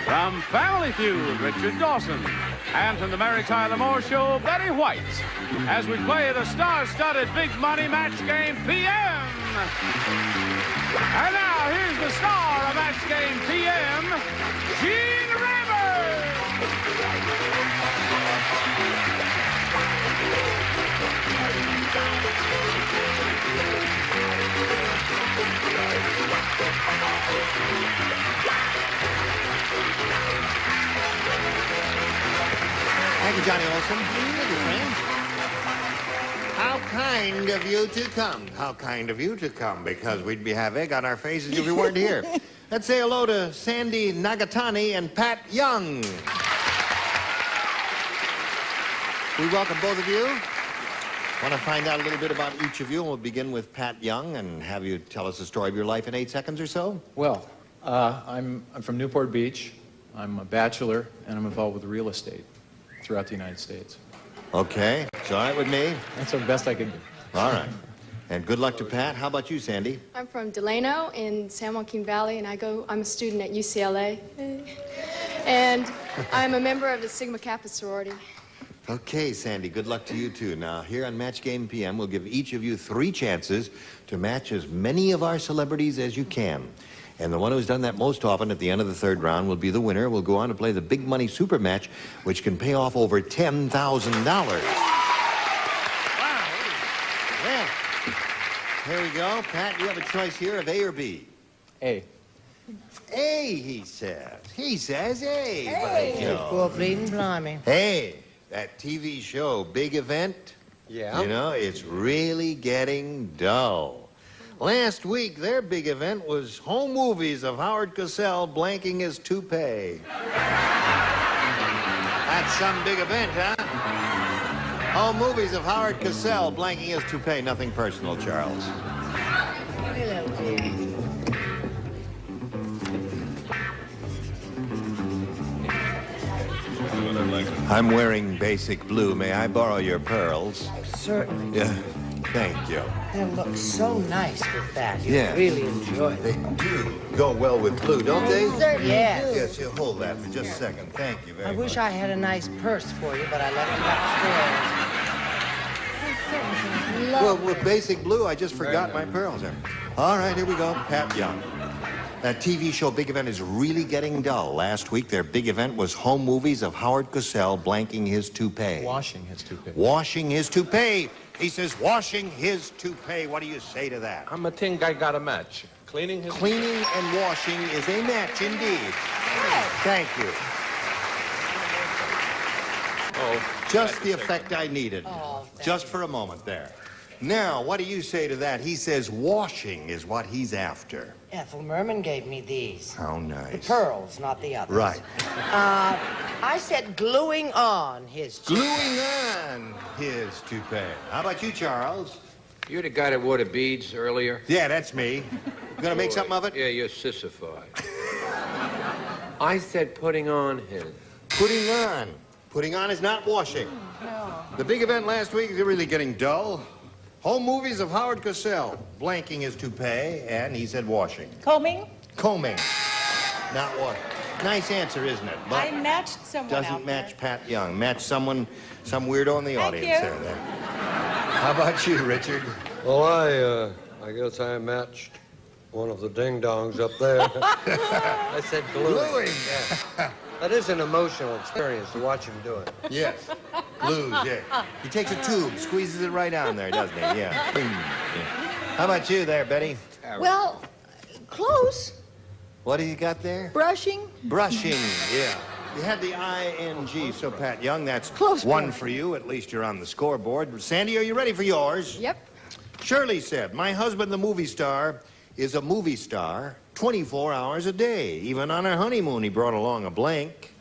From Family Feud, Richard Dawson. And from the Mary Tyler Moore Show, Betty White. As we play the star-studded Big Money Match Game PM. And now, here's the star of Match Game PM, Gene Rivers. Thank you, Johnny Olson. Thank you, friend. How kind of you to come. How kind of you to come, because we'd have egg on our faces if we weren't here. Let's say hello to Sandy Nagatani and Pat Young. We welcome both of you. Want to find out a little bit about each of you, and we'll begin with Pat Young and have you tell us the story of your life in 8 seconds or so. Well, I'm from Newport Beach. I'm a bachelor, and I'm involved with real estate throughout the United States. Okay, it's all right with me. That's the best I can do. All right. And good luck to Pat. How about you, Sandy? I'm from Delano in San Joaquin Valley, and I'm a student at UCLA. And I'm a member of the Sigma Kappa sorority. Okay, Sandy, good luck to you, too. Now, here on Match Game PM, we'll give each of you 3 chances to match as many of our celebrities as you can. And the one who's done that most often at the end of the 3rd round will be the winner. We'll go on to play the Big Money Super Match, which can pay off over $10,000. Wow. Well, here we go. Pat, you have a choice here of A or B. A. A, he says. He says A. Hey, poor bleeding blimey. Hey, that TV show, Big Event, Yeah. you know, it's really getting dull. Last week, their big event was home movies of Howard Cosell blanking his toupee. That's some big event, huh? Home movies of Howard Cosell blanking his toupee. Nothing personal, Charles. I'm wearing basic blue. May I borrow your pearls? Certainly. Yeah. Thank you. They look so nice with that. You Yeah. really enjoy it. They do go well with blue, don't they? Certainly Yes. do. Yes, you hold that for just a second. Thank you very I much. wish I had a nice purse for you, but I left it upstairs. Well, with basic blue, I just forgot my pearls there. All right, here we go. Pat Young. That TV show Big Event is really getting dull. Last week, their big event was home movies of Howard Cosell blanking his toupee. Washing his toupee. Washing his toupee. He says, washing his toupee. What do you say to that? I'm a think I got a match. Cleaning his... Cleaning and washing is a match indeed. Thank you. Oh, Just the effect I needed. Just for a moment there. Now, what do you say to that? He says washing is what he's after. Ethel Merman gave me these. How nice. The pearls, not the others. Right. I said gluing on his toupee. Gluing on his toupee. How about you, Charles? You're the guy that wore the beads earlier? Yeah, that's me. You gonna make something of it? Yeah, you're sissified. I said putting on his. Putting on. Putting on is not washing. No. The big event last week is really getting dull. Home movies of Howard Cosell blanking his toupee, and he said washing. Combing? Combing. Not washing. Nice answer, isn't it? But I matched someone doesn't out match there. Pat Young. Match someone, some weirdo in the Thank audience you. there. Then. How about you, Richard? Well, I guess I matched one of the ding-dongs up there. I said gluing. Gluing. Yeah. That is an emotional experience to watch him do it. Yes. Glues, yeah. He takes a tube, squeezes it right on there, doesn't he? Yeah. Boom. Yeah. How about you there, Betty? Well, close. What do you got there? Brushing. Brushing, yeah. You had the I-N-G, so Pat Young, that's Close one brush. for you. At least you're on the scoreboard. Sandy, are you ready for yours? Yep. Shirley said, my husband, the movie star, is a movie star 24 hours a day. Even on our honeymoon, he brought along a blank.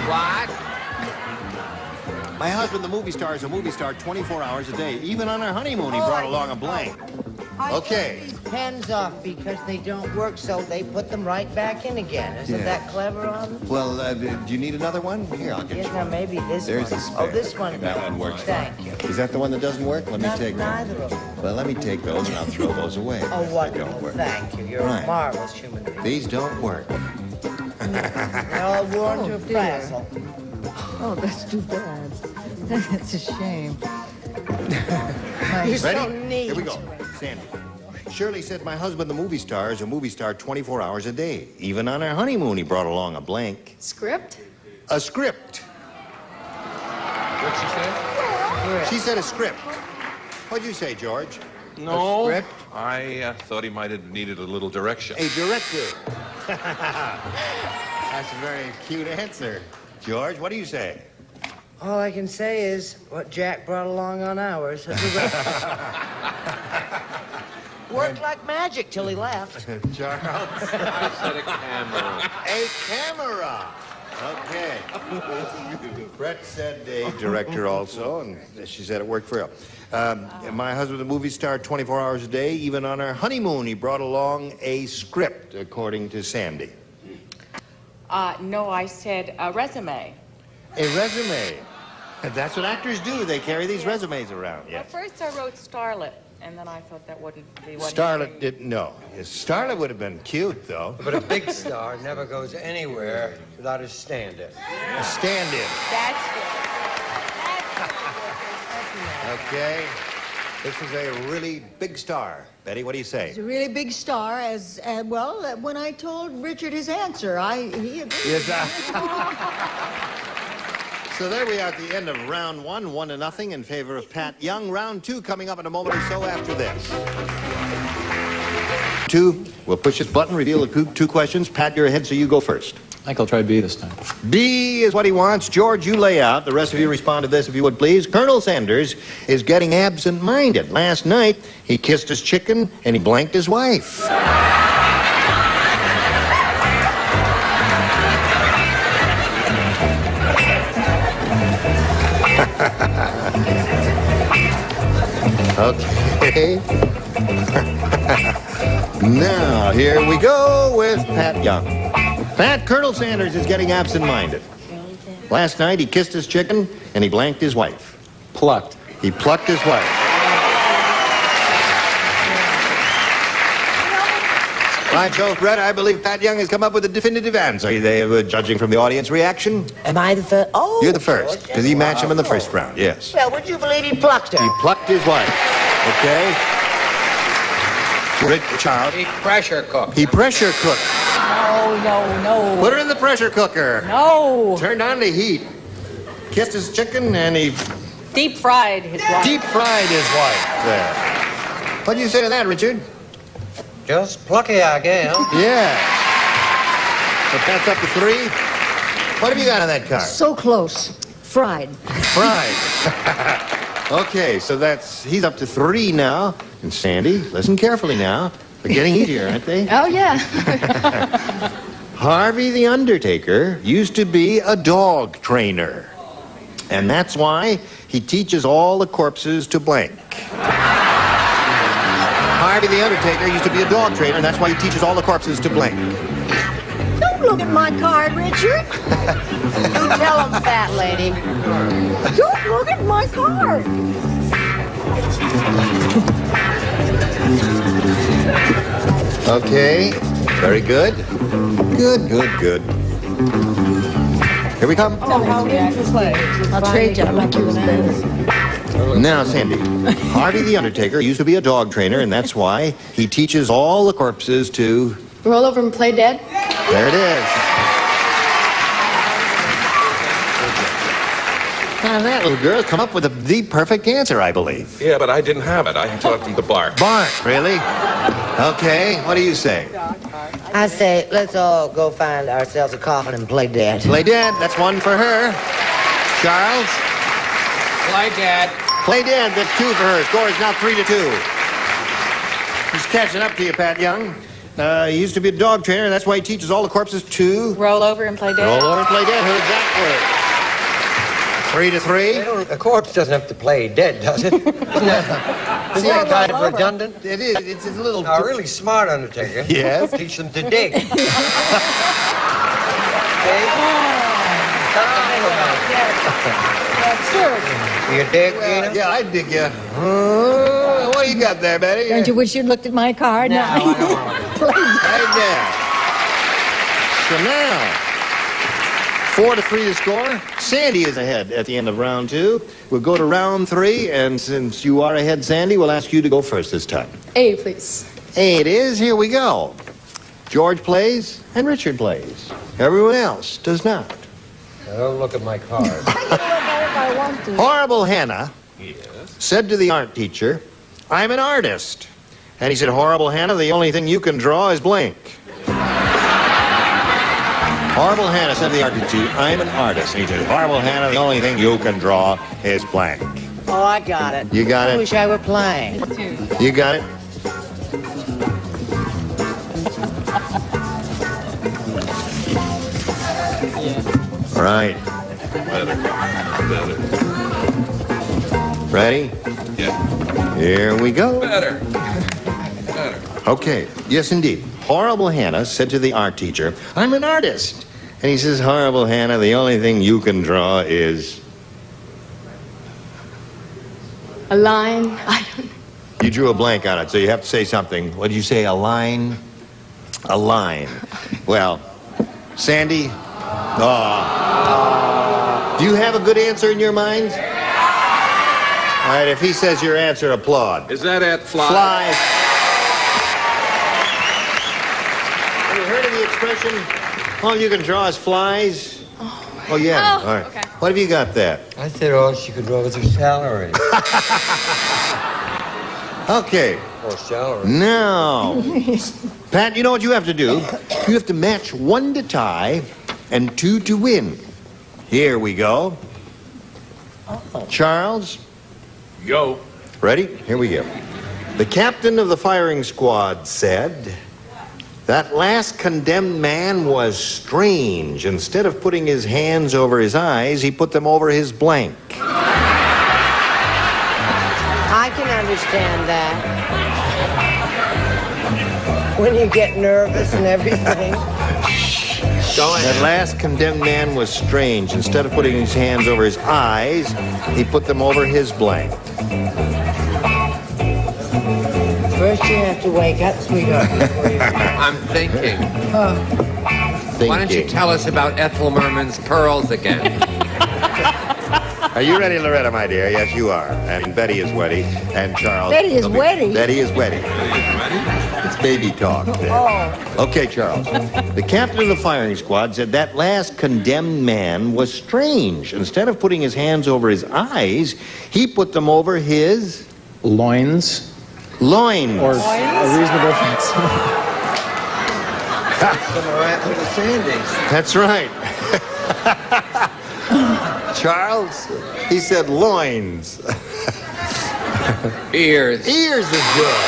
What? My husband, the movie star, is a movie star 24 hours a day. Even on our honeymoon, he brought along a blank. Okay. These pens off because they don't work, so they put them right back in again. Isn't that clever on them? Well, do you need another one? Here, I'll get Yes, you now one. maybe this There's one. the spare. Oh, this one. That one works. Thank you. Is that the one that doesn't work? Let me take Neither them. of them. Well, let me take those and I'll throw those away. Oh, They wonderful. don't work. Thank you. You're Right. a marvelous human being. These don't work. They're all worn to a frazzle. Oh, that's too bad. That's a shame. You're Ready? so neat. Here we go. Sandy. Shirley said, my husband, the movie star, is a movie star 24 hours a day. Even on our honeymoon, he brought along a blank. Script? A script. What'd she say? She said a script. What'd you say, George? No. A script? I thought he might have needed a little direction. A director. That's a very cute answer. George, what do you say? All I can say is what Jack brought along on ours. Worked like magic till he left. Charles? I said a camera. A camera. Okay. Brett said a director also, and she said it worked for her. My husband, a movie star 24 hours a day. Even on our honeymoon, he brought along a script, according to Sandy. No, I said a resume. A resume. That's what actors do. They carry these resumes around. Well, Yes. first I wrote Starlet, and then I thought that wouldn't be what Starlet didn't know. Starlet would have been cute, though. But a big star never goes anywhere without a stand-in. A stand-in. That's Okay. This is a really big star. Betty, what do you say? He's a really big star, when I told Richard his answer, he agreed. Yes, So there we are at the end of round one, 1-0 in favor of Pat Young. Round two coming up in a moment or so after this. Two, we'll push this button, reveal the two questions. Pat, you're ahead, so you go first. I think I'll try B this time. B is what he wants. George, you lay out. The rest of you respond to this, if you would, please. Colonel Sanders is getting absent-minded. Last night, he kissed his chicken and he blanked his wife. Okay. Now, here we go with Pat Young. Pat, Colonel Sanders is getting absent-minded. Last night, he kissed his chicken, and he blanked his wife. Plucked. He plucked his wife. All right, so, Brett, I believe Pat Young has come up with a definitive answer. They were judging from the audience reaction. Am I the first? Oh. You're the first, because he matched him in the first round, yes. Well, would you believe he plucked her? He plucked his wife. Okay? Child. He pressure cooked. He pressure cooked. No. Put her in the pressure cooker. No. Turned on the heat. Kissed his chicken and he Deep fried his wife. deep fried his wife. There. What do you say to that, Richard? Just plucky, I guess. Yeah. So that's up to 3. What have you got on that card? So close. Fried. Fried. Okay, so he's up to 3 now. And Sandy, listen carefully now. They're getting easier, aren't they? Oh, yeah. Harvey the Undertaker used to be a dog trainer. And that's why he teaches all the corpses to blank. Harvey the Undertaker used to be a dog trainer, and that's why he teaches all the corpses to blank. Don't look at my card, Richard. You tell him, fat lady. Don't look at my card. Okay, very good. Good. Here we come. Oh, how interesting. I'll trade you. I like yours better. Now, Sandy, Harvey the Undertaker used to be a dog trainer, and that's why he teaches all the corpses to... Roll over and play dead? There it is. Now, that little girl's come up with the perfect answer, I believe. Yeah, but I didn't have it. I taught him to bark. Bark, really? Okay, what do you say? I say, let's all go find ourselves a coffin and play dead. Play dead, that's 1 for her. Charles? Play dead. Play dead, that's 2 for her. Score is now 3-2. He's catching up to you, Pat Young. He used to be a dog trainer. That's why he teaches all the corpses to... Roll over and play dead. Roll over and play dead. Heard that word. 3-3. A corpse doesn't have to play dead, does it? Isn't that kind of redundant? It is. It's a little... A really smart undertaker. Yes. Teach them to dig. You dig, Gina? Yeah, I dig you. What do you got there, Betty? Don't you wish you'd looked at my card? No, I don't want to. Right there. So now, 4-3 to score. Sandy is ahead at the end of round 2. We'll go to round 3, and since you are ahead, Sandy, we'll ask you to go first this time. A, please. A it is. Here we go. George plays, and Richard plays. Everyone else does not. Now, don't look at my card. Horrible Hannah said to the art teacher, I'm an artist. And he said, Horrible Hannah, the only thing you can draw is blank. Horrible Hannah said to the art teacher, I'm an artist. And he said, Horrible Hannah, the only thing you can draw is blank. Oh, I got it. You got it? I wish I were playing. You got it? Right. Better. Ready? Yeah. Here we go. Better. Okay. Yes, indeed. Horrible Hannah said to the art teacher, I'm an artist. And he says, Horrible Hannah, the only thing you can draw is... A line. I don't know. You drew a blank on it, so you have to say something. What did you say, a line? A line. Well, Sandy... Do you have a good answer in your mind? All right, if he says your answer, applaud. Is that at fly? Fly. Have you heard of the expression, all you can draw is flies? Oh yeah. Oh, all right. okay. What have you got there? I said all she could draw was her salary. Okay. Or salary. Now, Pat, you know what you have to do? You have to match 1 to tie and 2 to win. Here we go. Charles? Yo. Ready? Here we go. The captain of the firing squad said, that last condemned man was strange. Instead of putting his hands over his eyes, he put them over his blank. I can understand that. When you get nervous and everything. That last condemned man was strange. Instead of putting his hands over his eyes, he put them over his blank. First you have to wake up, sweetheart. I'm thinking. Why don't you tell us about Ethel Merman's pearls again? Are you ready, Loretta, my dear? Yes, you are. And Betty is ready. And Charles... Betty is ready? Betty is ready. It's baby talk. Oh. Okay, Charles. The captain of the firing squad said that last condemned man was strange. Instead of putting his hands over his eyes, he put them over his... Loins. Loins. Or a reasonable fence. That's right. Charles, he said loins. Ears. Ears is good.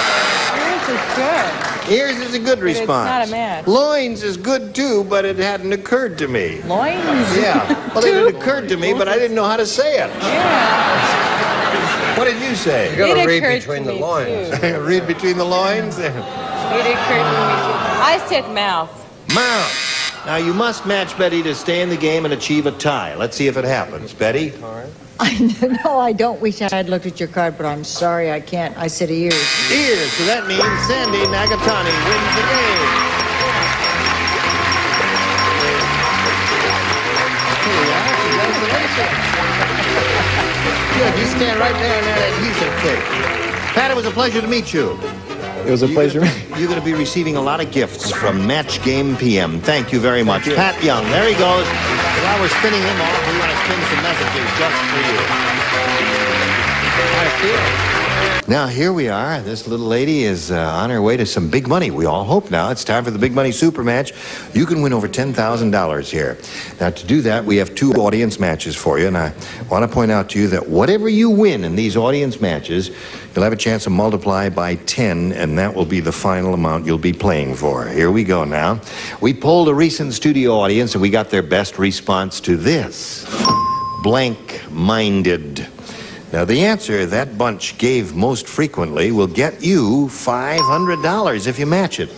Yours is good. Ears is a good But response. it's not a match. Loins is good too, but it hadn't occurred to me. Loins? Yeah. Well, it had occurred to me, but I didn't know how to say it. Yeah. What did you say? You gotta read between the loins. Read between the loins? It occurred to me too. I said mouth. Mouth. Now, you must match Betty to stay in the game and achieve a tie. Let's see if it happens. Betty? No, I don't wish I had looked at your card, but I'm sorry I can't. I said ears. Ears. So that means Sandy Nagatani wins the game. Good. You stand right there on that adhesive tape. Pat, it was a pleasure to meet you. It was a pleasure. You're going to be receiving a lot of gifts from Match Game PM. Thank you very much. Pat Young, there he goes. While we're spinning him off, we want to spin some messages just for you. How do you feel? Now, here we are. This little lady is on her way to some big money. We all hope now. It's time for the big money super match. You can win over $10,000 here. Now, to do that, we have 2 audience matches for you. And I want to point out to you that whatever you win in these audience matches, you'll have a chance to multiply by 10, and that will be the final amount you'll be playing for. Here we go now. We polled a recent studio audience, and we got their best response to this. Blank-minded. Now, the answer that bunch gave most frequently will get you $500 if you match it.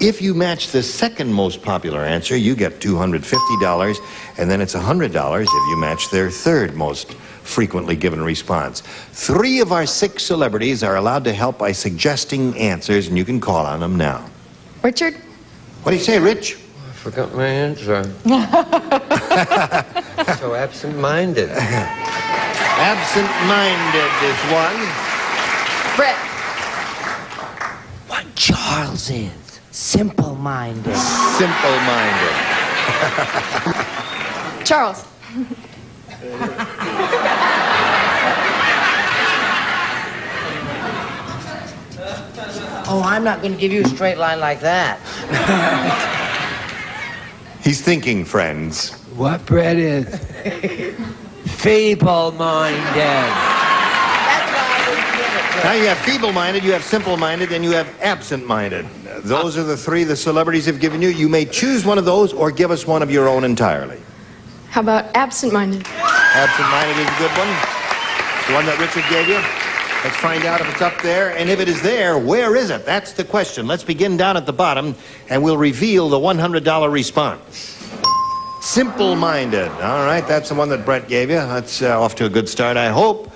If you match the second most popular answer, you get $250, and then it's $100 if you match their third most frequently given response. 3 of our 6 celebrities are allowed to help by suggesting answers, and you can call on them now. Richard? What do you say, Rich? I forgot my answer. So absent-minded. Absent-minded is one. Brett? What Charles is. Simple-minded. Simple-minded. Charles? Oh, I'm not going to give you a straight line like that. He's thinking, friends. What Brett is? Feeble-minded. Now you have feeble-minded, you have simple-minded, and you have absent-minded. Those are the 3 the celebrities have given you. You may choose one of those or give us one of your own entirely. How about absent-minded? Absent-minded is a good one. The one that Richard gave you. Let's find out if it's up there. And if it is there, where is it? That's the question. Let's begin down at the bottom, and we'll reveal the $100 response. Simple-minded. All right, that's the one that Brett gave you. That's off to a good start, I hope.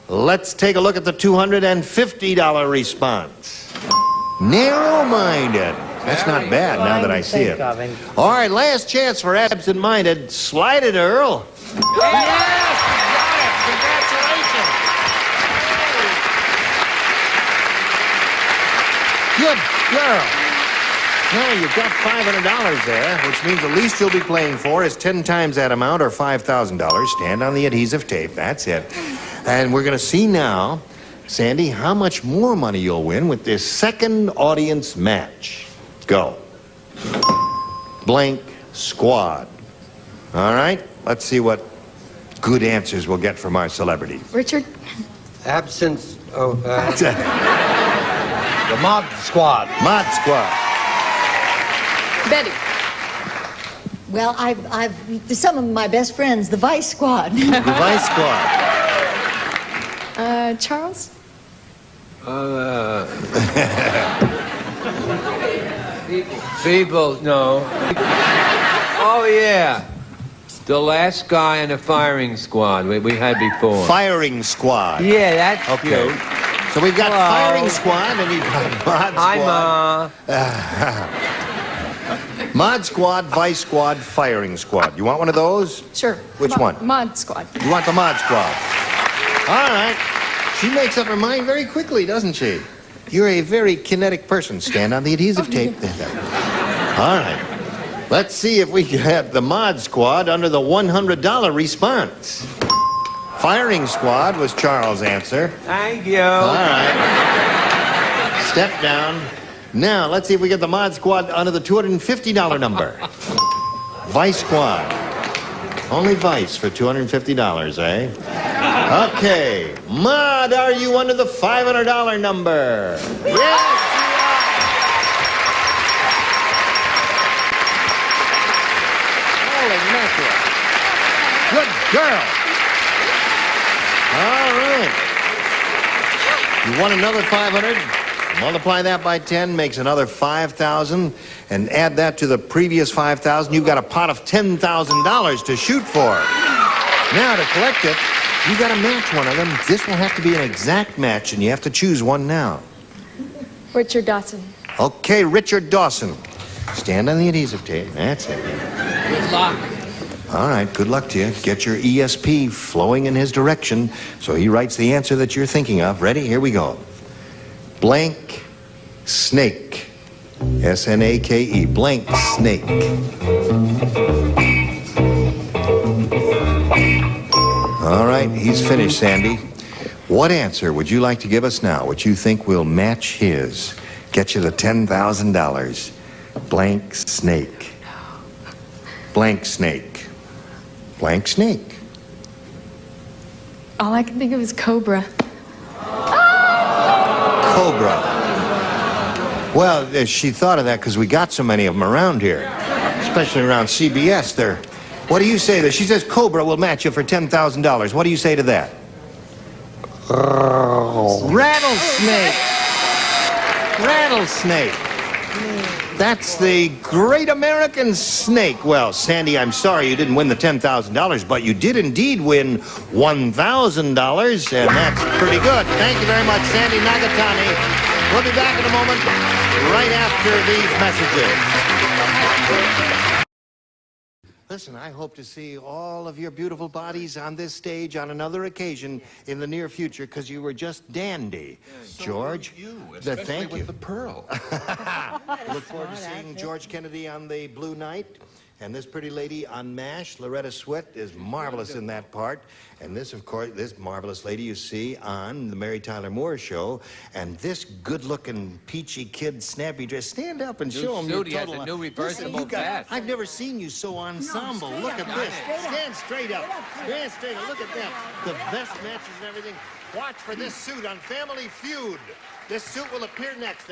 Let's take a look at the $250 response. Narrow-minded. That's not bad now that I see it. All right, last chance for absent-minded. Slide it, Earl. Yes! Congratulations! Good girl. Now, you've got $500 there, which means the least you'll be playing for is 10 times that amount, or $5,000. Stand on the adhesive tape. That's it. And we're going to see now, Sandy, how much more money you'll win with this second audience match. Go. Blank squad. All right? Let's see what good answers we'll get from our celebrity. Richard? Absence. Oh, The Mod Squad. Mod Squad. Betty? Well, I've some of my best friends, the Vice Squad. The Vice Squad. Charles? Feeble, no. Oh, yeah. The last guy in the firing squad we had before. Firing squad. Yeah, that's okay. cute. So we've got Hello. firing squad and you've got mod squad. Hi, Ma. Mod squad, vice squad, firing squad. You want one of those? Sure. Which one? Mod Squad. You want the mod squad? All right. She makes up her mind very quickly, doesn't she? You're a very kinetic person. Stand on the adhesive tape. All right. Let's see if we can have the mod squad under the $100 response. Firing squad was Charles' answer. Thank you. All right. Step down. Now, let's see if we get the mod squad under the $250 number. Vice squad. Only Vice for $250, eh? Okay. Mod, are you under the $500 number? Yes, you are. Holy mackerel. Good girl. All right. You won another 500. Multiply that by 10, makes another 5,000, and add that to the previous 5,000. You've got a pot of $10,000 to shoot for. Now, to collect it, you've got to match one of them. This will have to be an exact match, and you have to choose one now. Richard Dawson. Okay, Richard Dawson. Stand on the adhesive tape. That's it. Good luck. All right, good luck to you. Get your ESP flowing in his direction so he writes the answer that you're thinking of. Ready? Here we go. Blank snake. S-N-A-K-E. Blank snake. All right, he's finished, Sandy. What answer would you like to give us now, which you think will match his? Get you the $10,000. Blank snake. Blank snake. Blank snake. All I can think of is cobra. Cobra. Well, she thought of that because we got so many of them around here, especially around CBS. What do you say to that? She says cobra will match you for $10,000. What do you say to that? Rattlesnake. Rattlesnake. That's the great American snake. Well, Sandy, I'm sorry you didn't win the $10,000, but you did indeed win $1,000, and that's pretty good. Thank you very much, Sandy Nagatani. We'll be back in a moment, right after these messages. Listen, I hope to see all of your beautiful bodies on this stage on another occasion in the near future, because you were just dandy. So George, thank you. With the pearl. Look forward to seeing George Kennedy on The Blue Knight, and this pretty lady on MASH, Loretta Swit, is marvelous in that part. And this, of course, this marvelous lady you see on the Mary Tyler Moore Show, and this good-looking, peachy kid, snappy dress. Stand up and show them your total. Has a new reversible vest. I've never seen you so ensemble. No, look at this. Stand straight up. Stand straight up. Look at them. The vest matches and everything. Watch for this suit on Family Feud. This suit will appear next.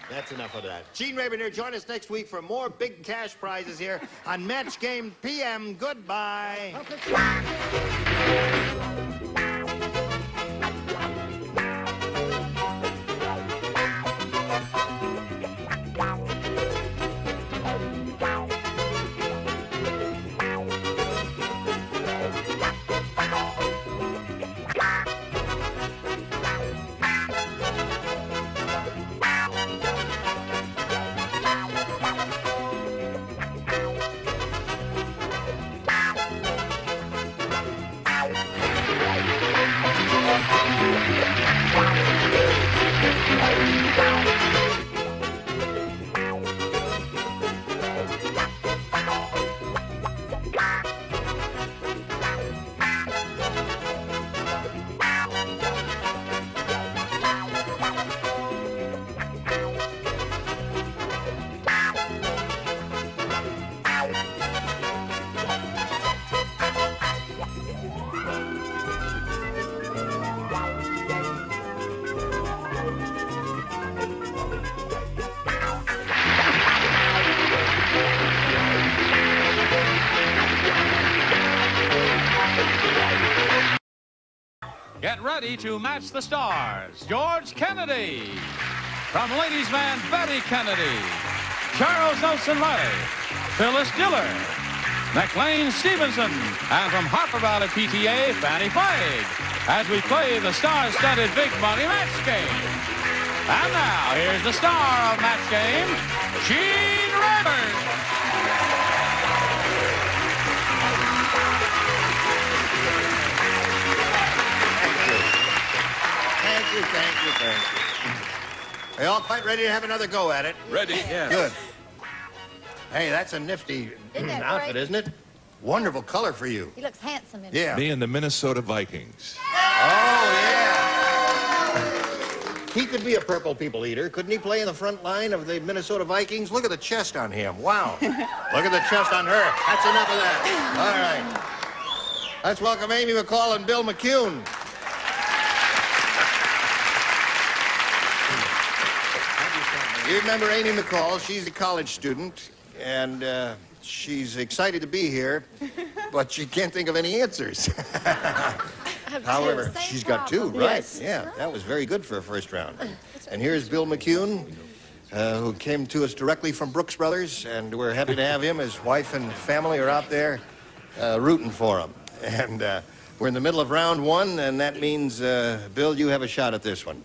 That's enough of that. Gene Rayburn here. Join us next week for more big cash prizes here on Match Game PM. Goodbye. Get ready to match the stars. George Kennedy. From Ladies' Man, Betty Kennedy. Charles Nelson Riley. Phyllis Diller. McLean Stevenson. And from Harper Valley PTA, Fannie Flagg. As we play the star-studded big money match game. And now, here's the star of match game, Gene Rayburn. Thank you. Are you all quite ready to have another go at it? Ready? Yeah. Good. Hey, that's a nifty outfit, isn't it? Wonderful color for you. He looks handsome in it. Yeah. Me and the Minnesota Vikings. Oh, yeah. He could be a purple people eater. Couldn't he play in the front line of the Minnesota Vikings? Look at the chest on him. Wow. Look at the chest on her. That's enough of that. All right. Let's welcome Amy McCall and Bill McCune. You remember Amy McCall? She's a college student, and she's excited to be here, but she can't think of any answers. However, she's got two, right? Yes. Yeah, that was very good for a first round. And here's Bill McCune, who came to us directly from Brooks Brothers, and we're happy to have him. His wife and family are out there rooting for him. And we're in the middle of round one, and that means, Bill, you have a shot at this one.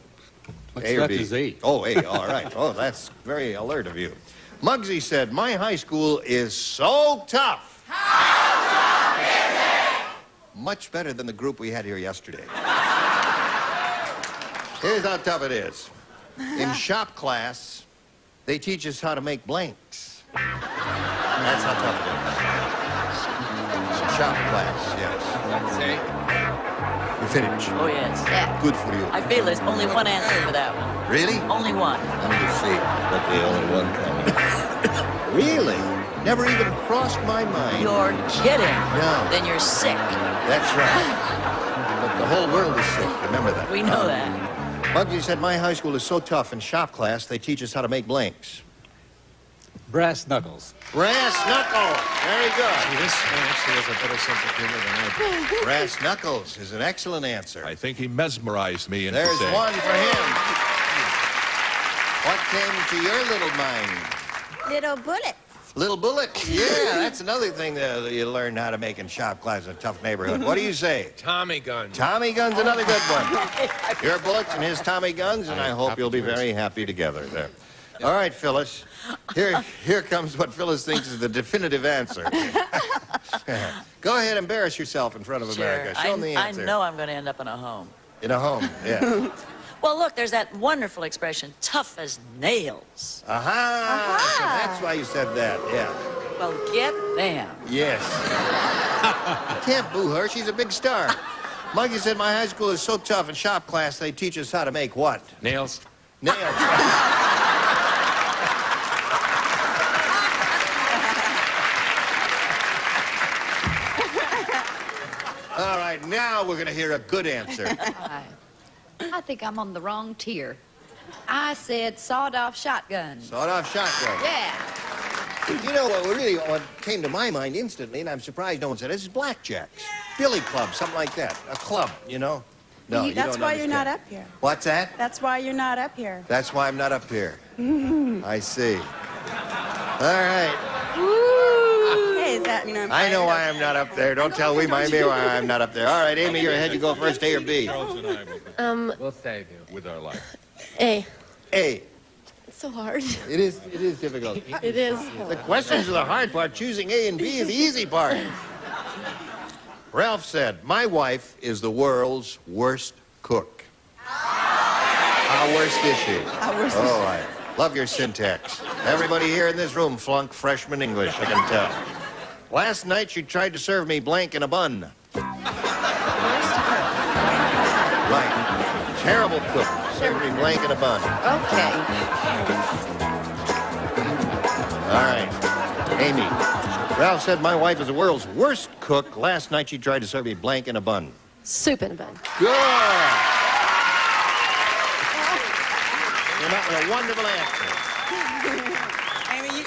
A or B? Is A. Oh, A, all right. Oh, that's very alert of you. Muggsy said, my high school is so tough. How tough is it? Much better than the group we had here yesterday. Here's how tough it is. In shop class, they teach us how to make blanks. That's how tough it is. Shop class, yes. See? You finished? Oh, yes. Yeah. Good for you. I feel there's only one answer for that one. Really? Only one. Let me just see what the only one coming. Really? Never even crossed my mind. You're kidding. No. Then you're sick. That's right. But the whole world is sick. Remember that. We know that. Bugsy said, my high school is so tough in shop class, they teach us how to make blanks. Brass knuckles. Brass knuckles. Very good. This actually has a better sense of humor than I do. Brass knuckles is an excellent answer. I think he mesmerized me into There's saying. one for him. What came to your little mind? Little bullet. Little bullet. Yeah, that's another thing that you learn how to make in shop class in a tough neighborhood. What do you say? Tommy gun. Tommy gun's another good one. Your bullets and his Tommy guns, and I hope you'll be very happy together there. All right, Phyllis. Here comes what Phyllis thinks is the definitive answer. Go ahead, embarrass yourself in front of America. Show them the answer. I know I'm going to end up in a home. In a home, yeah. Well, look, there's that wonderful expression, tough as nails. Aha! So that's why you said that, yeah. Well, get them. Yes. You can't boo her. She's a big star. Monkey said, my high school is so tough in shop class, they teach us how to make what? Nails. Nails. All right, now we're going to hear a good answer. I think I'm on the wrong tier. I said sawed-off shotgun. Sawed-off shotgun. Yeah. You know what came to my mind instantly, and I'm surprised no one said it, is blackjacks. Billy club, something like that. A club, you know? No, you That's don't why understand. you're not up here. What's that? That's why you're not up here. That's why I'm not up here. I see. All right. Hey, is that, I know why I'm not up there. Don't tell me why I'm not up there. All right, Amy, you're ahead. You go first, A or B? Charles and I will We'll save you. with our life. A. A. It's so hard. It is difficult. It is. The questions are the hard part. Choosing A and B is the easy part. Ralph said, my wife is the world's worst cook. How worst is she? How worst is she? Oh, I love your syntax. Everybody here in this room flunk freshman English, I can tell. Last night she tried to serve me blank in a bun. Right. Terrible cook. Served me blank in a bun. Okay. All right. Amy. Ralph said my wife is the world's worst cook. Last night she tried to serve me blank in a bun. Soup in a bun. Good. Came up with a wonderful answer. Amy,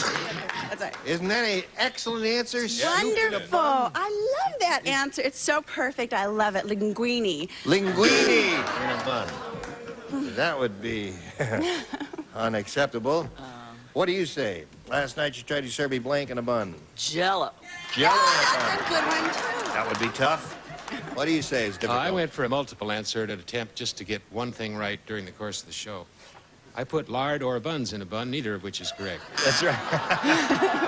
that's right. Isn't that an excellent answer? Wonderful. I love that answer. It's so perfect. I love it. Linguine. Linguine in a bun. That would be unacceptable. What do you say? Last night you tried to serve me blank in a bun. Jello. Jello in a bun. That's a good one, too. That would be tough. What do you say is difficult? I went for a multiple answer in an attempt just to get one thing right during the course of the show. I put lard or buns in a bun, neither of which is correct. That's right.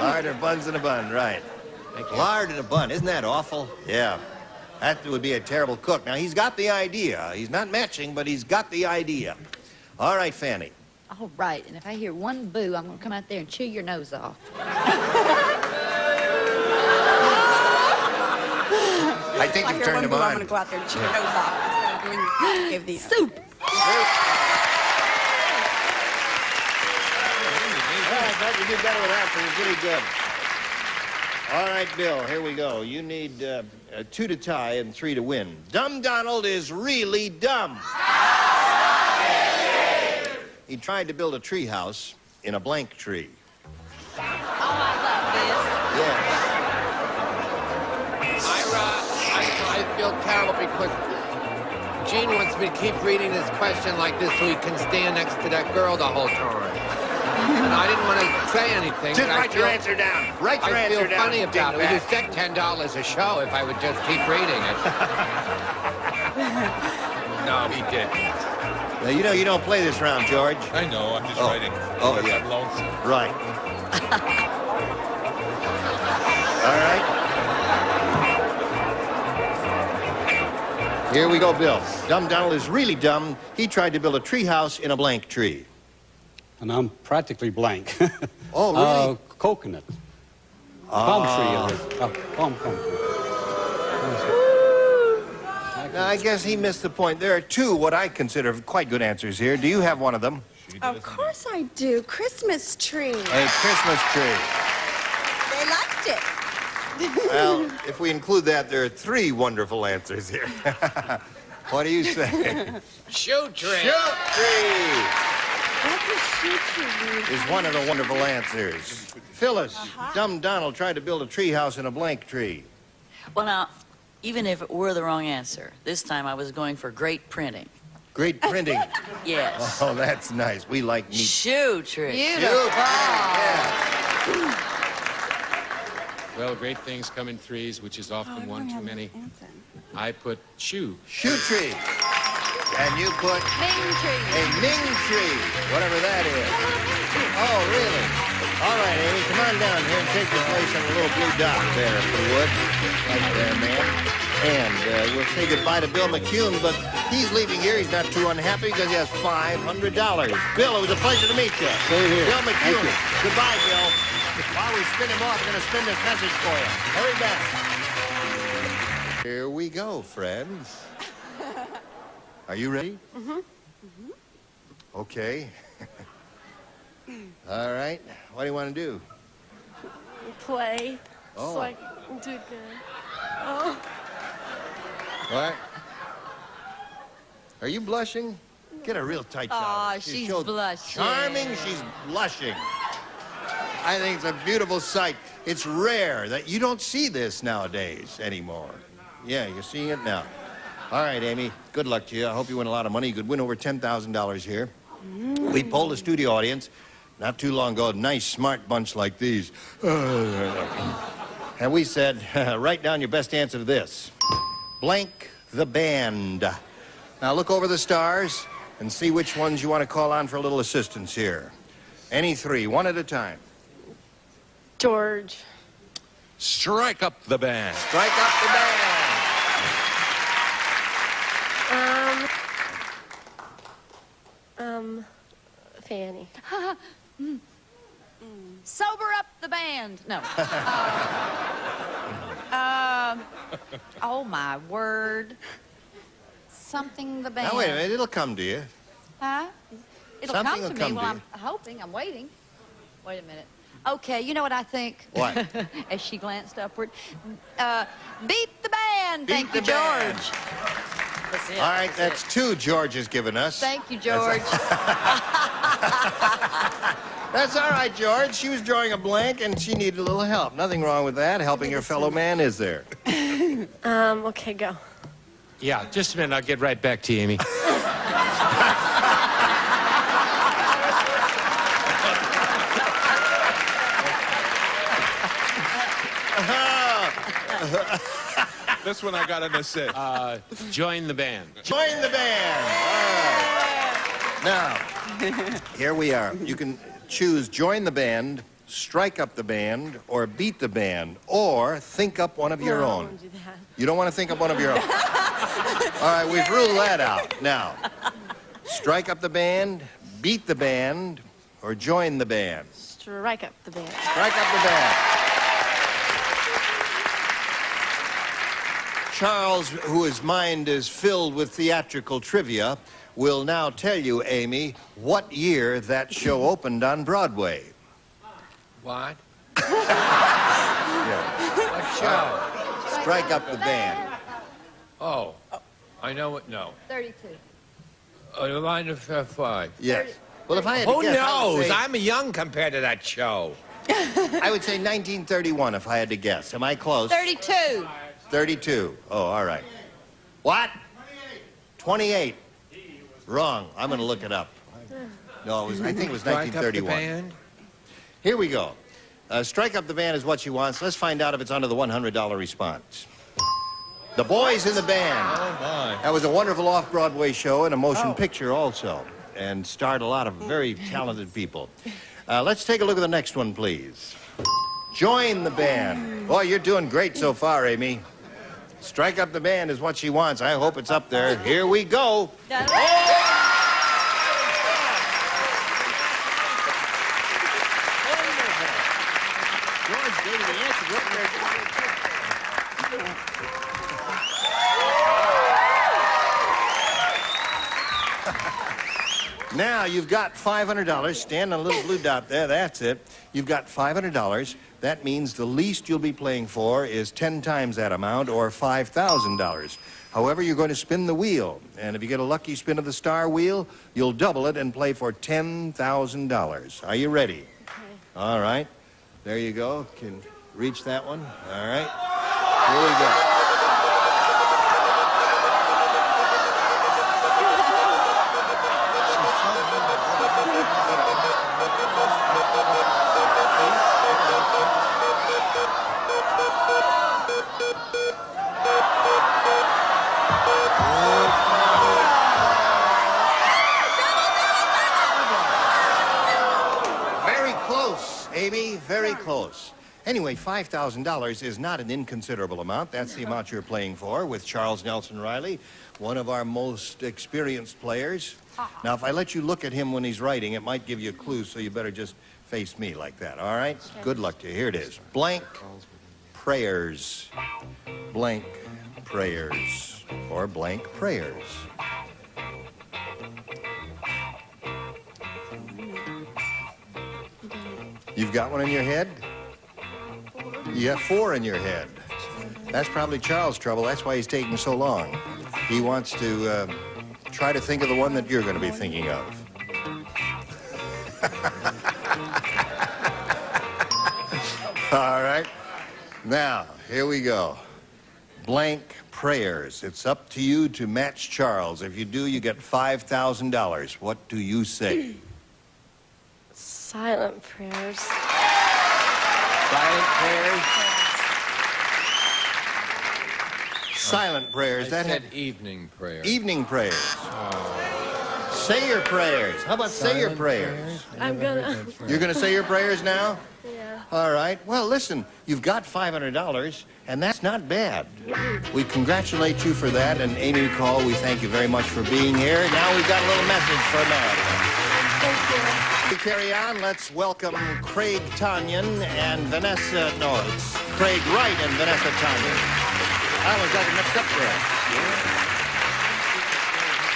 Lard or buns in a bun, right. Lard in a bun, isn't that awful? Yeah. That would be a terrible cook. Now, he's got the idea. He's not matching, but he's got the idea. All right, Fanny. All right, and if I hear one boo, I'm going to come out there and chew your nose off. I think you've turned him on. I'm going to go out there and chew your nose off. Give the soup. I thought you did better with that, but it's really good. All right, Bill, here we go. You need 2 to tie and 3 to win. Dumb Donald is really dumb. He tried to build a tree house in a blank tree. Oh, I love this. I feel terrible because Gene wants me to keep reading this question like this so he can stand next to that girl the whole time. And I didn't want to say anything. Just write your answer down. Write your answer down. I feel funny about it. We just get $10 a show if I would just keep reading it. No, he didn't. Now, you know you don't play this round, George. I know, I'm just writing. Oh, yeah. I'm lonesome. Right. All right. Here we go, Bill. Dumb Donald is really dumb. He tried to build a tree house in a blank tree. And I'm practically blank. Oh, really? Coconut. Palm tree. Palm tree. Now, I guess he missed the point. There are two what I consider quite good answers here. Do you have one of them? Of course I do. Christmas tree. A Christmas tree. They liked it. Well, if we include that, there are three wonderful answers here. What do you say? Shoe tree. Shoe tree What's a shoe tree? is one of the wonderful answers. Phyllis, dumb Donald tried to build a tree house in a blank tree. Well, now, even if it were the wrong answer, this time I was going for great printing. Great printing. Yes. Oh, that's nice. We like neat. Shoe tree. Beautiful. Well, great things come in threes, which is often one too many. I put shoe. Shoe tree. And you put Ming tree. a Ming tree, whatever that is. Oh, really? All right, Amy, come on down here and take your place on the little blue dot there, if you would. Right there, ma'am. And we'll say goodbye to Bill McCune, but he's leaving here. He's not too unhappy because he has $500. Bill, it was a pleasure to meet you. Same here. Bill McCune. Goodbye, Bill. While we spin him off, I'm going to spin this message for you. Hurry back. Here we go, friends. Are you ready? Mm-hmm. Okay. All right. What do you want to do? Play. Oh. So I can do it good. Oh. What? Are you blushing? Get a real tight job. Aw, she's blushing. Charming, she's blushing. I think it's a beautiful sight. It's rare that you don't see this nowadays anymore. Yeah, you're seeing it now. All right, Amy, good luck to you. I hope you win a lot of money. You could win over $10,000 here. We polled the studio audience not too long ago, a nice, smart bunch like these. And we said, write down your best answer to this. Blank the band. Now look over the stars and see which ones you want to call on for a little assistance here. Any three, one at a time. George. Strike up the band. Strike up the band. Fanny. Sober up the band. No. Oh, my word. Something the band. Now, wait a minute. It'll come to you. Huh? It'll Something come will to me. come to Well, you. I'm hoping. I'm waiting. Wait a minute. Okay, you know what I think? What? As she glanced upward. Beat the band. Thank you, the band. George. All right, that's two George has given us. Thank you, George. That's all right, George. She was drawing a blank, and she needed a little help. Nothing wrong with that. Helping your fellow man, is there? Okay, go. Yeah, just a minute. I'll get right back to you, Amy. This one I got an assist. Join the band. Join the band. Now, here we are. You can choose join the band, strike up the band, or beat the band, or think up one of your No, I own. won't do that. You don't want to think up one of your own? All right, we've ruled that out. Now, strike up the band, beat the band, or join the band. Strike up the band. Strike up the band. Charles, whose mind is filled with theatrical trivia, will now tell you, Amy, what year that show opened on Broadway. What? Yeah. What show? Strike up the band. Oh, I know it. No. 32. The line of five. Yes. Well, if I had to Who guess, I would knows? say- I'm young compared to that show. I would say 1931 if I had to guess. Am I close? 32. 32. Oh, all right. What? 28. Wrong. I'm going to look it up. No, I think it was Strike up the 1931. band. Here we go. Strike up the band is what she wants. Let's find out if it's under the $100 response. The Boys in the Band. Oh, my. That was a wonderful off-Broadway show and a motion picture also, and starred a lot of very talented people. Let's take a look at the next one, please. Join the band. Boy, you're doing great so far, Amy. Strike up the band is what she wants. I hope it's up there. Here we go. George gave me the answer. Now, you've got $500. Stand on a little blue dot there. That's it. You've got $500. That means the least you'll be playing for is 10 times that amount, or $5,000. However, you're going to spin the wheel. And if you get a lucky spin of the star wheel, you'll double it and play for $10,000. Are you ready? Okay. All right. There you go. Can reach that one. All right. Here we go. Amy, very close. Anyway, $5,000 is not an inconsiderable amount. That's the amount you're playing for with Charles Nelson Riley, one of our most experienced players. Now, if I let you look at him when he's writing, it might give you a clue, so you better just face me like that, all right? Okay. Good luck to you. Here it is. Blank prayers. Blank prayers. Or blank prayers. You've got one in your head? You have 4 in your head. That's probably Charles' trouble. That's why he's taking so long. He wants to try to think of the one that you're going to be thinking of. All right. Now, here we go. Blank prayers. It's up to you to match Charles. If you do, you get $5,000. What do you say? Silent prayers. Silent prayers? Silent prayers. I said evening prayers. Evening prayers. Say your prayers. How about say your prayers? I'm gonna. You're gonna say your prayers now? Yeah. All right. Well, listen, you've got $500, and that's not bad. We congratulate you for that, and Amy Call, we thank you very much for being here. Now we've got a little message for America. Thank you. To carry on, let's welcome Craig Tanyan and Vanessa. No, it's Craig Wright and Vanessa Tanyan. I almost got it mixed up there.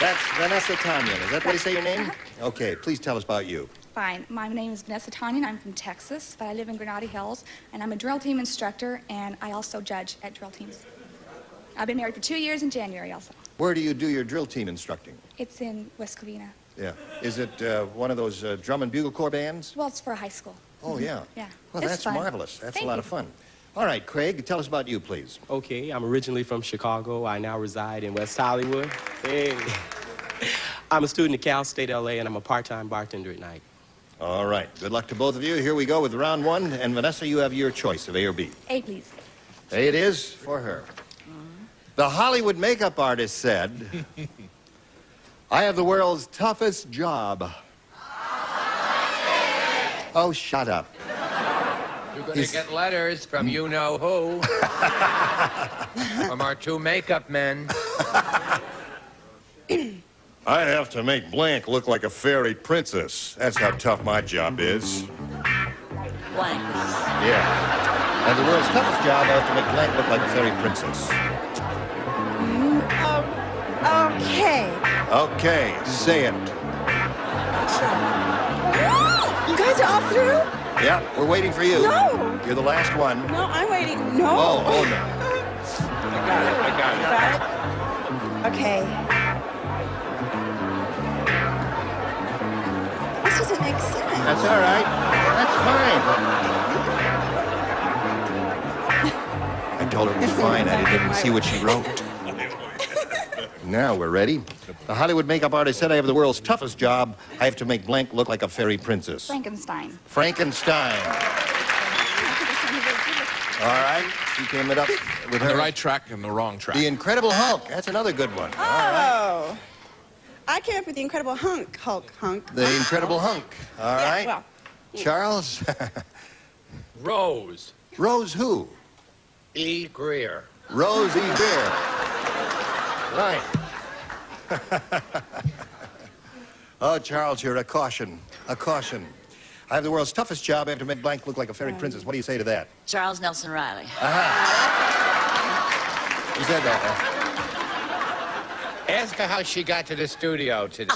That's Vanessa Tanyan. Is that what you say your name? Okay, please tell us about you. Fine. My name is Vanessa Tanyan. I'm from Texas, but I live in Granada Hills, and I'm a drill team instructor, and I also judge at drill teams. I've been married for 2 years in January also. Where do you do your drill team instructing? It's in West Covina. Yeah. Is it one of those drum and bugle corps bands? Well, it's for high school. Oh, yeah. Yeah. Well, It's that's fun. marvelous. That's Thank a lot you. of fun. All right, Craig, tell us about you, please. Okay, I'm originally from Chicago. I now reside in West Hollywood. Hey. I'm a student at Cal State LA, and I'm a part-time bartender at night. All right. Good luck to both of you. Here we go with round 1. And Vanessa, you have your choice of A or B. A, please. A it is for her. The Hollywood makeup artist said, I have the world's toughest job. Oh, shut up. You're going to get letters from you-know-who. From our 2 makeup men. I have to make blank look like a fairy princess. That's how tough my job is. Blank. Yeah. And the world's toughest job, I have to make blank look like a fairy princess. Okay. Okay, say it. You guys are all through? Yeah, we're waiting for you. No. You're the last one. No, I'm waiting. No. Oh, no. I got it. Got it? Okay. This doesn't make sense. That's all right. That's fine. I told her it was fine. I didn't even see what she wrote. Now we're ready. The Hollywood makeup artist said I have the world's toughest job. I have to make blank look like a fairy princess. Frankenstein. Frankenstein. All right. She came it up with her. The right track and the wrong track. The Incredible Hulk. That's another good one. Oh. All right. I came up with the Incredible Hulk. The Incredible Hunk. All right. Well. Charles? Rose. Rose who? E. Greer. Rose E. Greer. Right. Oh, Charles, you're a caution. A caution. I have the world's toughest job. I have to make blank look like a fairy princess. What do you say to that? Charles Nelson Riley. You said that, huh? Ask her how she got to the studio today.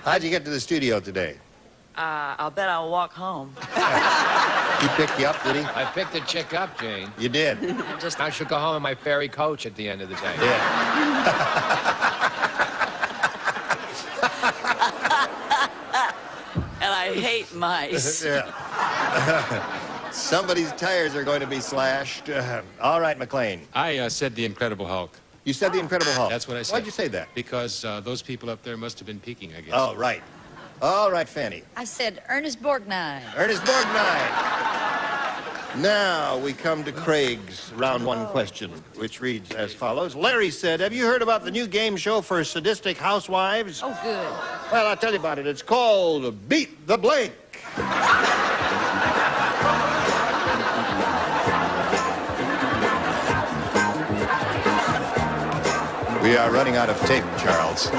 How'd you get to the studio today? I'll bet I'll walk home. He picked you up, did he? I picked a chick up, Jane. You did? I should go home in my ferry coach at the end of the day. And I hate mice. Yeah. Somebody's tires are going to be slashed. All right, McLean. I said the Incredible Hulk. You said the Incredible Hulk. That's what I said. Why'd you say that? Because those people up there must have been peeking, I guess. Oh, right. All right, Fanny. I said Ernest Borgnine. Ernest Borgnine. Now we come to Craig's round one question, which reads as follows. Larry said, have you heard about the new game show for sadistic housewives? Oh, good. Well, I'll tell you about it. It's called Beat the Blank. We are running out of tape, Charles.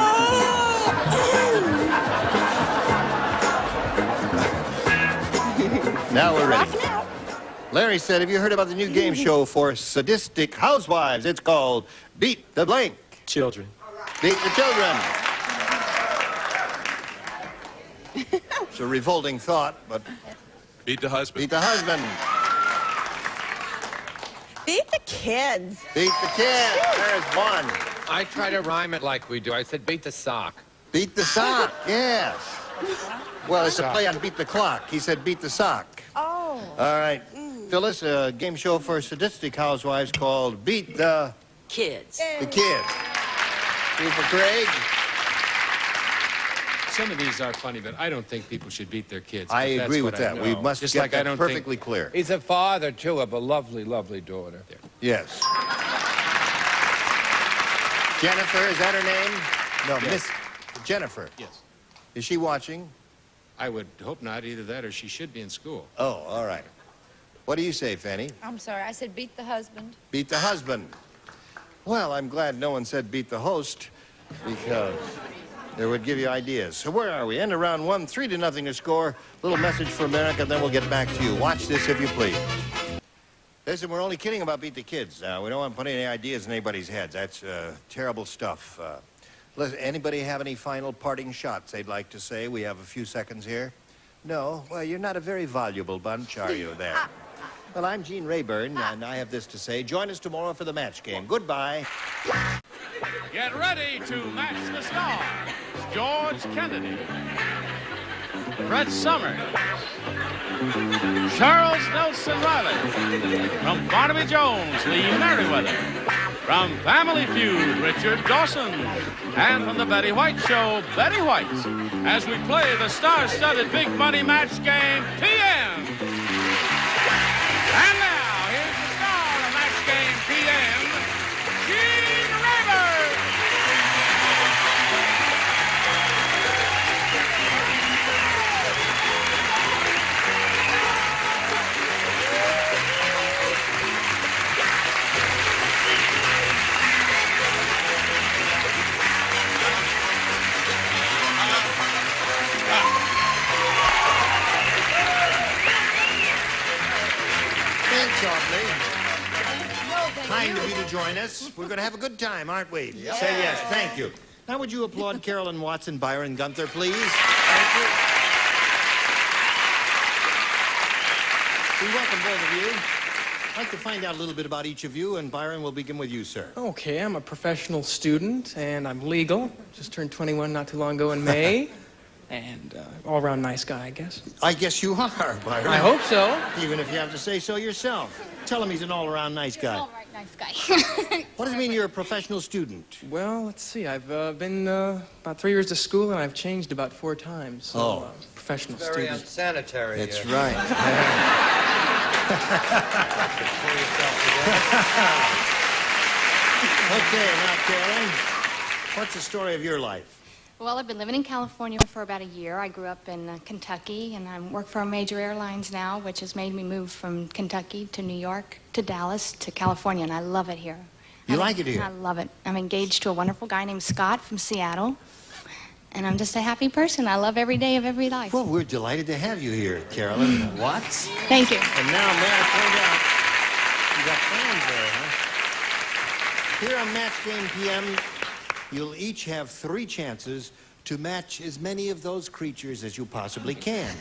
Now we're ready. Larry said, have you heard about the new game show for sadistic housewives? It's called Beat the Blank. Children. Beat the children. It's a revolting thought, but... Beat the husband. Beat the husband. Beat the kids. Beat the kids. There's one. I try to rhyme it like we do. I said beat the sock. Beat the sock, yes. Well, it's a play on beat the clock. He said beat the sock. Oh. All right. Phyllis, a game show for sadistic housewives called Beat the... Kids. The Kids. Two for Craig. Some of these are funny, but I don't think people should beat their kids. I But that's agree what with I that. know. We must Just get like I that don't perfectly think... clear. He's a father, too, of a lovely, lovely daughter. Yes. Jennifer, is that her name? No, Yes. Miss Jennifer. Yes. Is she watching? I would hope not. Either that or she should be in school. Oh, all right. What do you say, Fanny? I'm sorry. I said beat the husband. Beat the husband. Well, I'm glad no one said beat the host, because it would give you ideas. So where are we? End of round one, 3-0 to score. Little message for America, then we'll get back to you. Watch this if you please. Listen, we're only kidding about Beat the Kids. We don't want to put any ideas in anybody's heads. That's terrible stuff. Listen, anybody have any final parting shots they'd like to say? We have a few seconds here. No? Well, you're not a very voluble bunch, are you, there? Well, I'm Gene Rayburn, and I have this to say. Join us tomorrow for the match game. Goodbye. Get ready to match the stars. George Kennedy, Brett Summers, Charles Nelson Riley, from Barnaby Jones, Lee Merriweather, from Family Feud, Richard Dawson, and from the Betty White Show, Betty White, as we play the star-studded Big Money Match Game, PM. And now, here's the star of Match Game PM, Gene Rayburn. Thanks, awfully. Kind of you to join us. We're going to have a good time, aren't we? Yes. Say yes. Thank you. Now, would you applaud Carolyn Watson, Byron Gunther, please? Thank you. We welcome both of you. I'd like to find out a little bit about each of you, and Byron, we'll begin with you, sir. Okay, I'm a professional student, and I'm legal. Just turned 21 not too long ago in May. And all-around nice guy, I guess. I guess you are, Byron. I hope so. Even if you have to say so yourself. Tell him he's an all-around nice guy. All-right, nice guy. What does it mean you're a professional student? Well, let's see. I've been about 3 years to school, and I've changed about 4 times. So, professional Very student. unsanitary. That's right. Okay, now, Carolyn, what's the story of your life? Well, I've been living in California for about a year. I grew up in Kentucky, and I work for major airlines now, which has made me move from Kentucky to New York to Dallas to California, and I love it here. You like it here? I love it. I'm engaged to a wonderful guy named Scott from Seattle, and I'm just a happy person. I love every day of every life. Well, we're delighted to have you here, Carolyn Watts. Thank you. And now, may I point out, you got fans there, huh? Here on Match Game PM, you'll each have 3 chances to match as many of those creatures as you possibly can.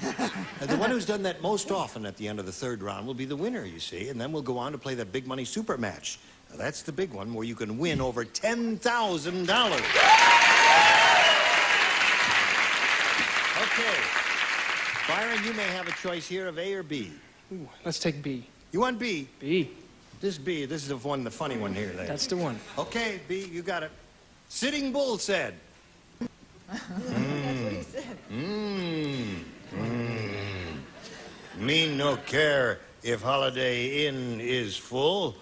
The one who's done that most often at the end of the third round will be the winner, you see, and then we'll go on to play that big money super match. Now, that's the big one where you can win over $10,000. Okay. Byron, you may have a choice here of A or B. Ooh, let's take B. You want B? B. This B. This is the one, the funny one here. That's the one. Okay, B, you got it. Sitting Bull said. That's what he said. Me no care if Holiday Inn is full.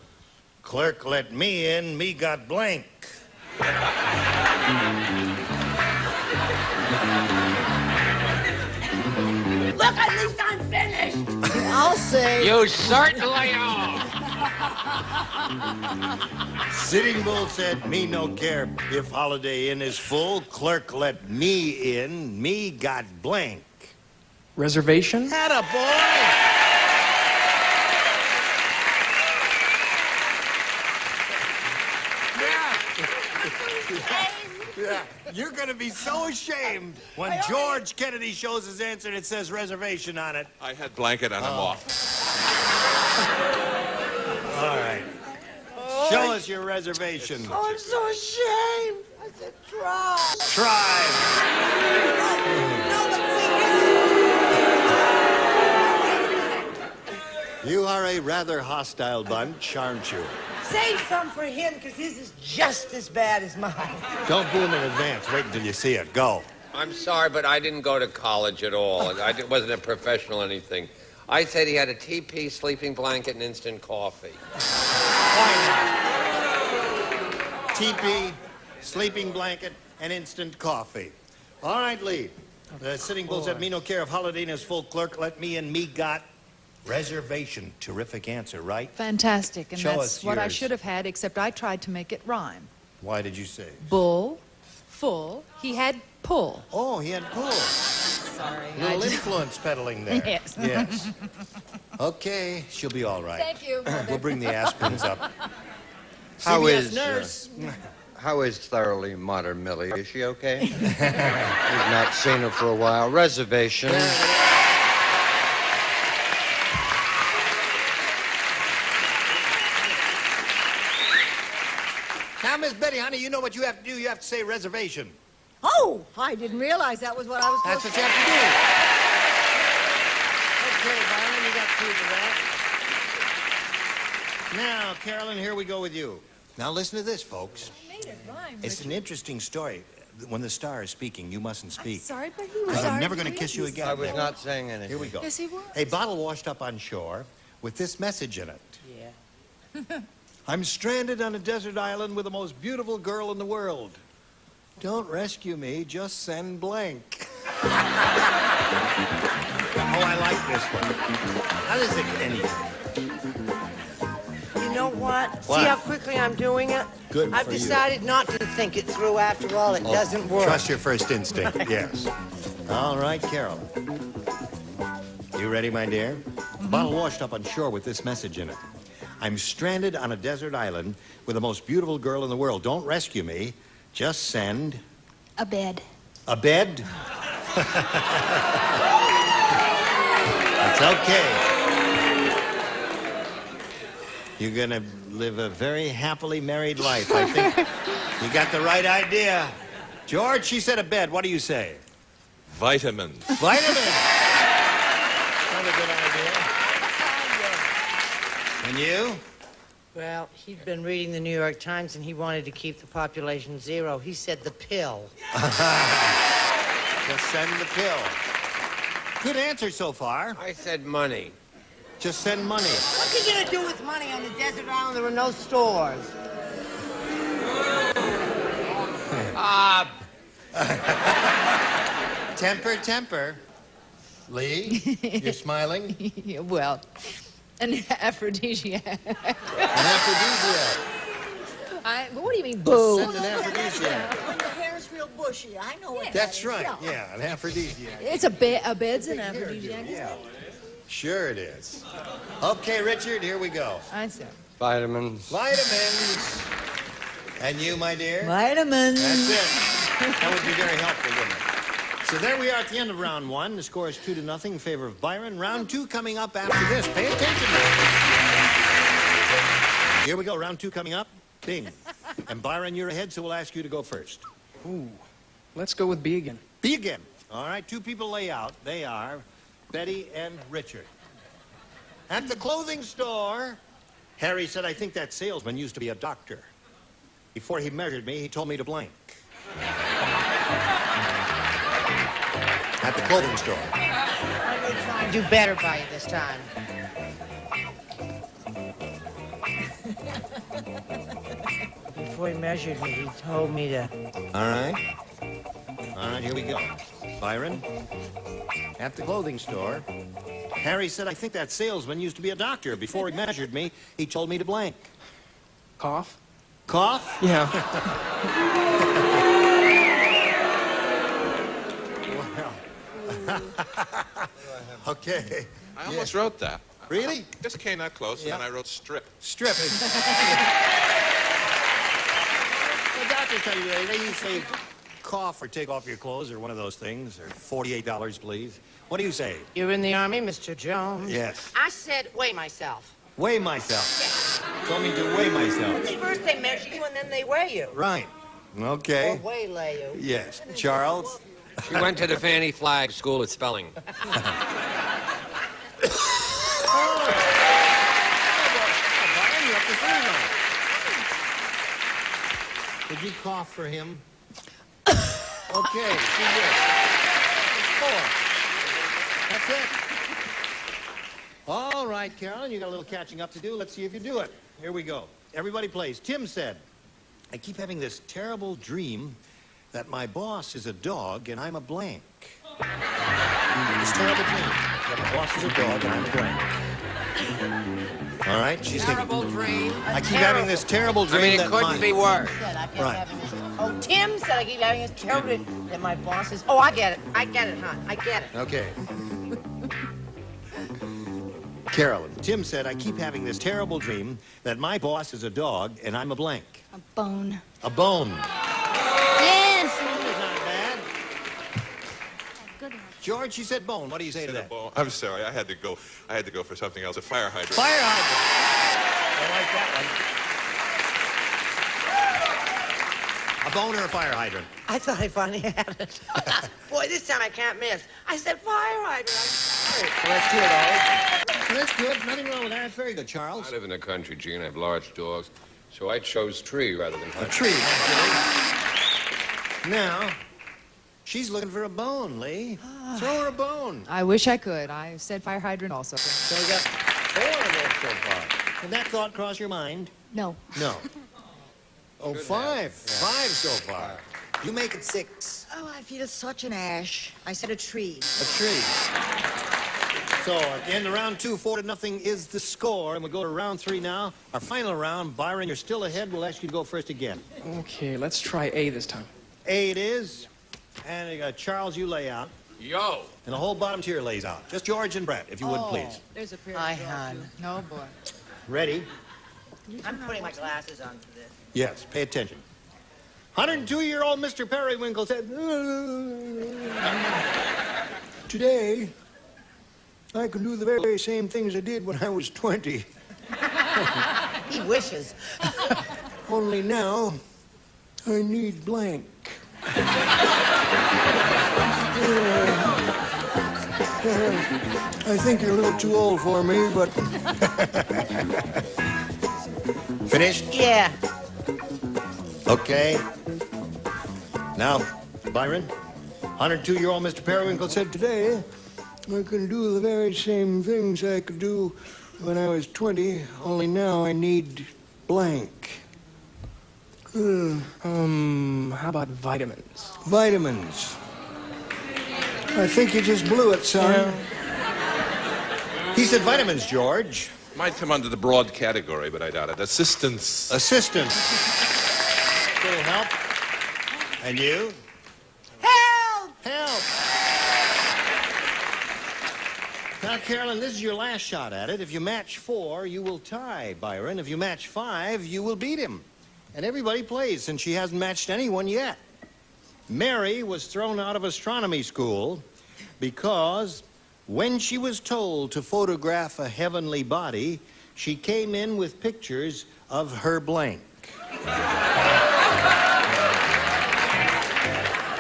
Clerk let me in, me got blank. Look, at least I'm finished. I'll say. You certainly are. Sitting Bull said, me no care if Holiday Inn is full. Clerk let me in, me got blank. Reservation? Atta boy! Yeah, you're going to be so ashamed when George Kennedy shows his answer and it says reservation on it. I had blanket and I'm off. All right. Show us your reservation. Oh, I'm so ashamed. I said try. Try. You are a rather hostile bunch, aren't you? Save some for him, because his is just as bad as mine. Don't boo him in advance. Wait until you see it. Go. I'm sorry, but I didn't go to college at all. I wasn't a professional or anything. I said he had a TP, sleeping blanket, and instant coffee. TP, sleeping blanket, and instant coffee. All right, Lee. The Sitting Bull said, me no care if Holiday Inn is full. Clerk let me in, me got reservation. Terrific answer, right? Fantastic, and Show that's us what I yours. should have had, except I tried to make it rhyme. Why did you say? Bull, full, he had pull. Oh, he had pull. Sorry. A little influence peddling there. Yes. Yes. Okay, she'll be all right. Thank you. We'll bring the aspirins up. How CBS is, nurse. How is thoroughly modern Millie? Is she okay? We've not seen her for a while. Reservation. Now, Miss Betty, honey, you know what you have to do. You have to say reservation. Oh, I didn't realize that was what I was That's supposed what you have to do. Okay, Byron, you got proof of that. Now, Carolyn, here we go with you. Now, listen to this, folks. I made it rhyme. It's an interesting story. When the star is speaking, you mustn't speak. Sorry, but he was Because I'm already never going to kiss you again. I was not saying anything. Here we go. Yes, he was. A bottle washed up on shore with this message in it. Yeah. I'm stranded on a desert island with the most beautiful girl in the world. Don't rescue me, just send blank. Oh, I like this one. How does it anything? You know what? What? See how quickly I'm doing it? Good I've for you. decided not to think it through after all. It doesn't work. Trust your first instinct, yes. All right, Carol. You ready, my dear? Bottle washed up on shore with this message in it. I'm stranded on a desert island with the most beautiful girl in the world. Don't rescue me. Just send... A bed. A bed? It's okay. You're gonna live a very happily married life. I think you got the right idea. George, she said a bed. What do you say? Vitamins. Vitamins. Not a good idea. And you? Well, he'd been reading the New York Times and he wanted to keep the population zero. He said the pill. Just send the pill. Good answer so far. I said money. Just send money. What's he gonna do with money on the desert island? There were no stores. Temper, temper. Lee, you're smiling? Well, an aphrodisiac. An aphrodisiac. What do you mean, boo? Send an aphrodisiac. When the hair's real bushy, I know what That's that is. right, yeah, an aphrodisiac. It's a bed's an aphrodisiac. Yeah, sure it is. Okay, Richard, here we go. I see. Vitamins. Vitamins. And you, my dear? Vitamins. That's it. That would be very helpful, wouldn't it? So there we are at the end of round one. The score is 2-0 in favor of Byron. Round two coming up after this. Pay attention now. Here we go. Round two coming up. Bing. And Byron, you're ahead, so we'll ask you to go first. Ooh, let's go with B again. B again. All right, two people lay out. They are Betty and Richard. At the clothing store, Harry said, I think that salesman used to be a doctor. Before he measured me, he told me to blank. At the clothing store. I'm going to try and do better by you this time. Before he measured me, he told me to... All right. All right, here we go. Byron, at the clothing store, Harry said, I think that salesman used to be a doctor. Before he measured me, he told me to blank. Cough? Cough? Yeah. Okay. I almost wrote that. Really? Just came that close, and then I wrote strip. Strip. The doctor tell you, they say cough or take off your clothes or one of those things, or $48, please. What do you say? You're in the Army, Mr. Jones? Yes. I said weigh myself. Weigh myself. Yes. Told me to weigh myself. First they measure you and then they weigh you. Right. Okay. Or waylay you. Yes. Charles? She went to the Fanny Flagg School of Spelling. Did you cough for him? Okay, she did. 4. That's it. All right, Carolyn, you got a little catching up to do. Let's see if you do it. Here we go. Everybody plays. Tim said, I keep having this terrible dream that my boss is a dog and I'm a blank. This terrible dream that my boss is a dog and I'm a blank. All right, she's Terrible thinking. dream. I keep having this terrible dream. I mean, it that couldn't be worse. Right. Oh, Tim said I keep having this terrible dream that my boss is... Oh, I get it. I get it, hon. I get it. Okay. Carolyn, Tim said, I keep having this terrible dream that my boss is a dog and I'm a blank. A bone. A bone. Yes. Bone is not bad. George, you said bone. What do you say to that? I'm sorry, I had to go for something else. A fire hydrant. Fire hydrant. I like that one. A bone or a fire hydrant? I thought I finally had it. Boy, this time I can't miss. I said fire hydrant. I'm sorry. Well, that's good, all. That's good. Nothing wrong with that. Very good, Charles. I live in the country, Gene. I have large dogs. So I chose tree rather than a tree. Now, she's looking for a bone, Lee. Throw her a bone. I wish I could. I said fire hydrant also. So we got 4 of those so far. Did that thought cross your mind? No. No. Oh, 5. 5 so far. You make it 6. Oh, I feel such an ash. I said a tree. A tree. So at the end of round 2, 4-0 is the score, and we'll go to round 3 now. Our final round. Byron, you're still ahead. We'll ask you to go first again. Okay, let's try A this time. A it is. And Charles, you lay out. Yo. And the whole bottom tier lays out. Just George and Brett, if you would, please. There's a pair Hi, of hon. No, boy. Ready? I'm putting my glasses on for this. Yes, pay attention. 102-year-old Mr. Periwinkle said, today, I can do the very same things I did when I was 20. He wishes. Only now, I need blank. I think you're a little too old for me, but... Finished? Yeah. Okay. Now, Byron, 102-year-old Mr. Periwinkle said, today, I can do the very same things I could do when I was 20, only now I need blank. How about vitamins? Vitamins. I think you just blew it, son. Yeah. He said vitamins, George. Might come under the broad category, but I doubt it. Assistance. Assistance. Little help. And you? Help! Help! Now, Carolyn, this is your last shot at it. If you match 4, you will tie Byron. If you match 5, you will beat him. And everybody plays, since she hasn't matched anyone yet. Mary was thrown out of astronomy school because when she was told to photograph a heavenly body, she came in with pictures of her blank.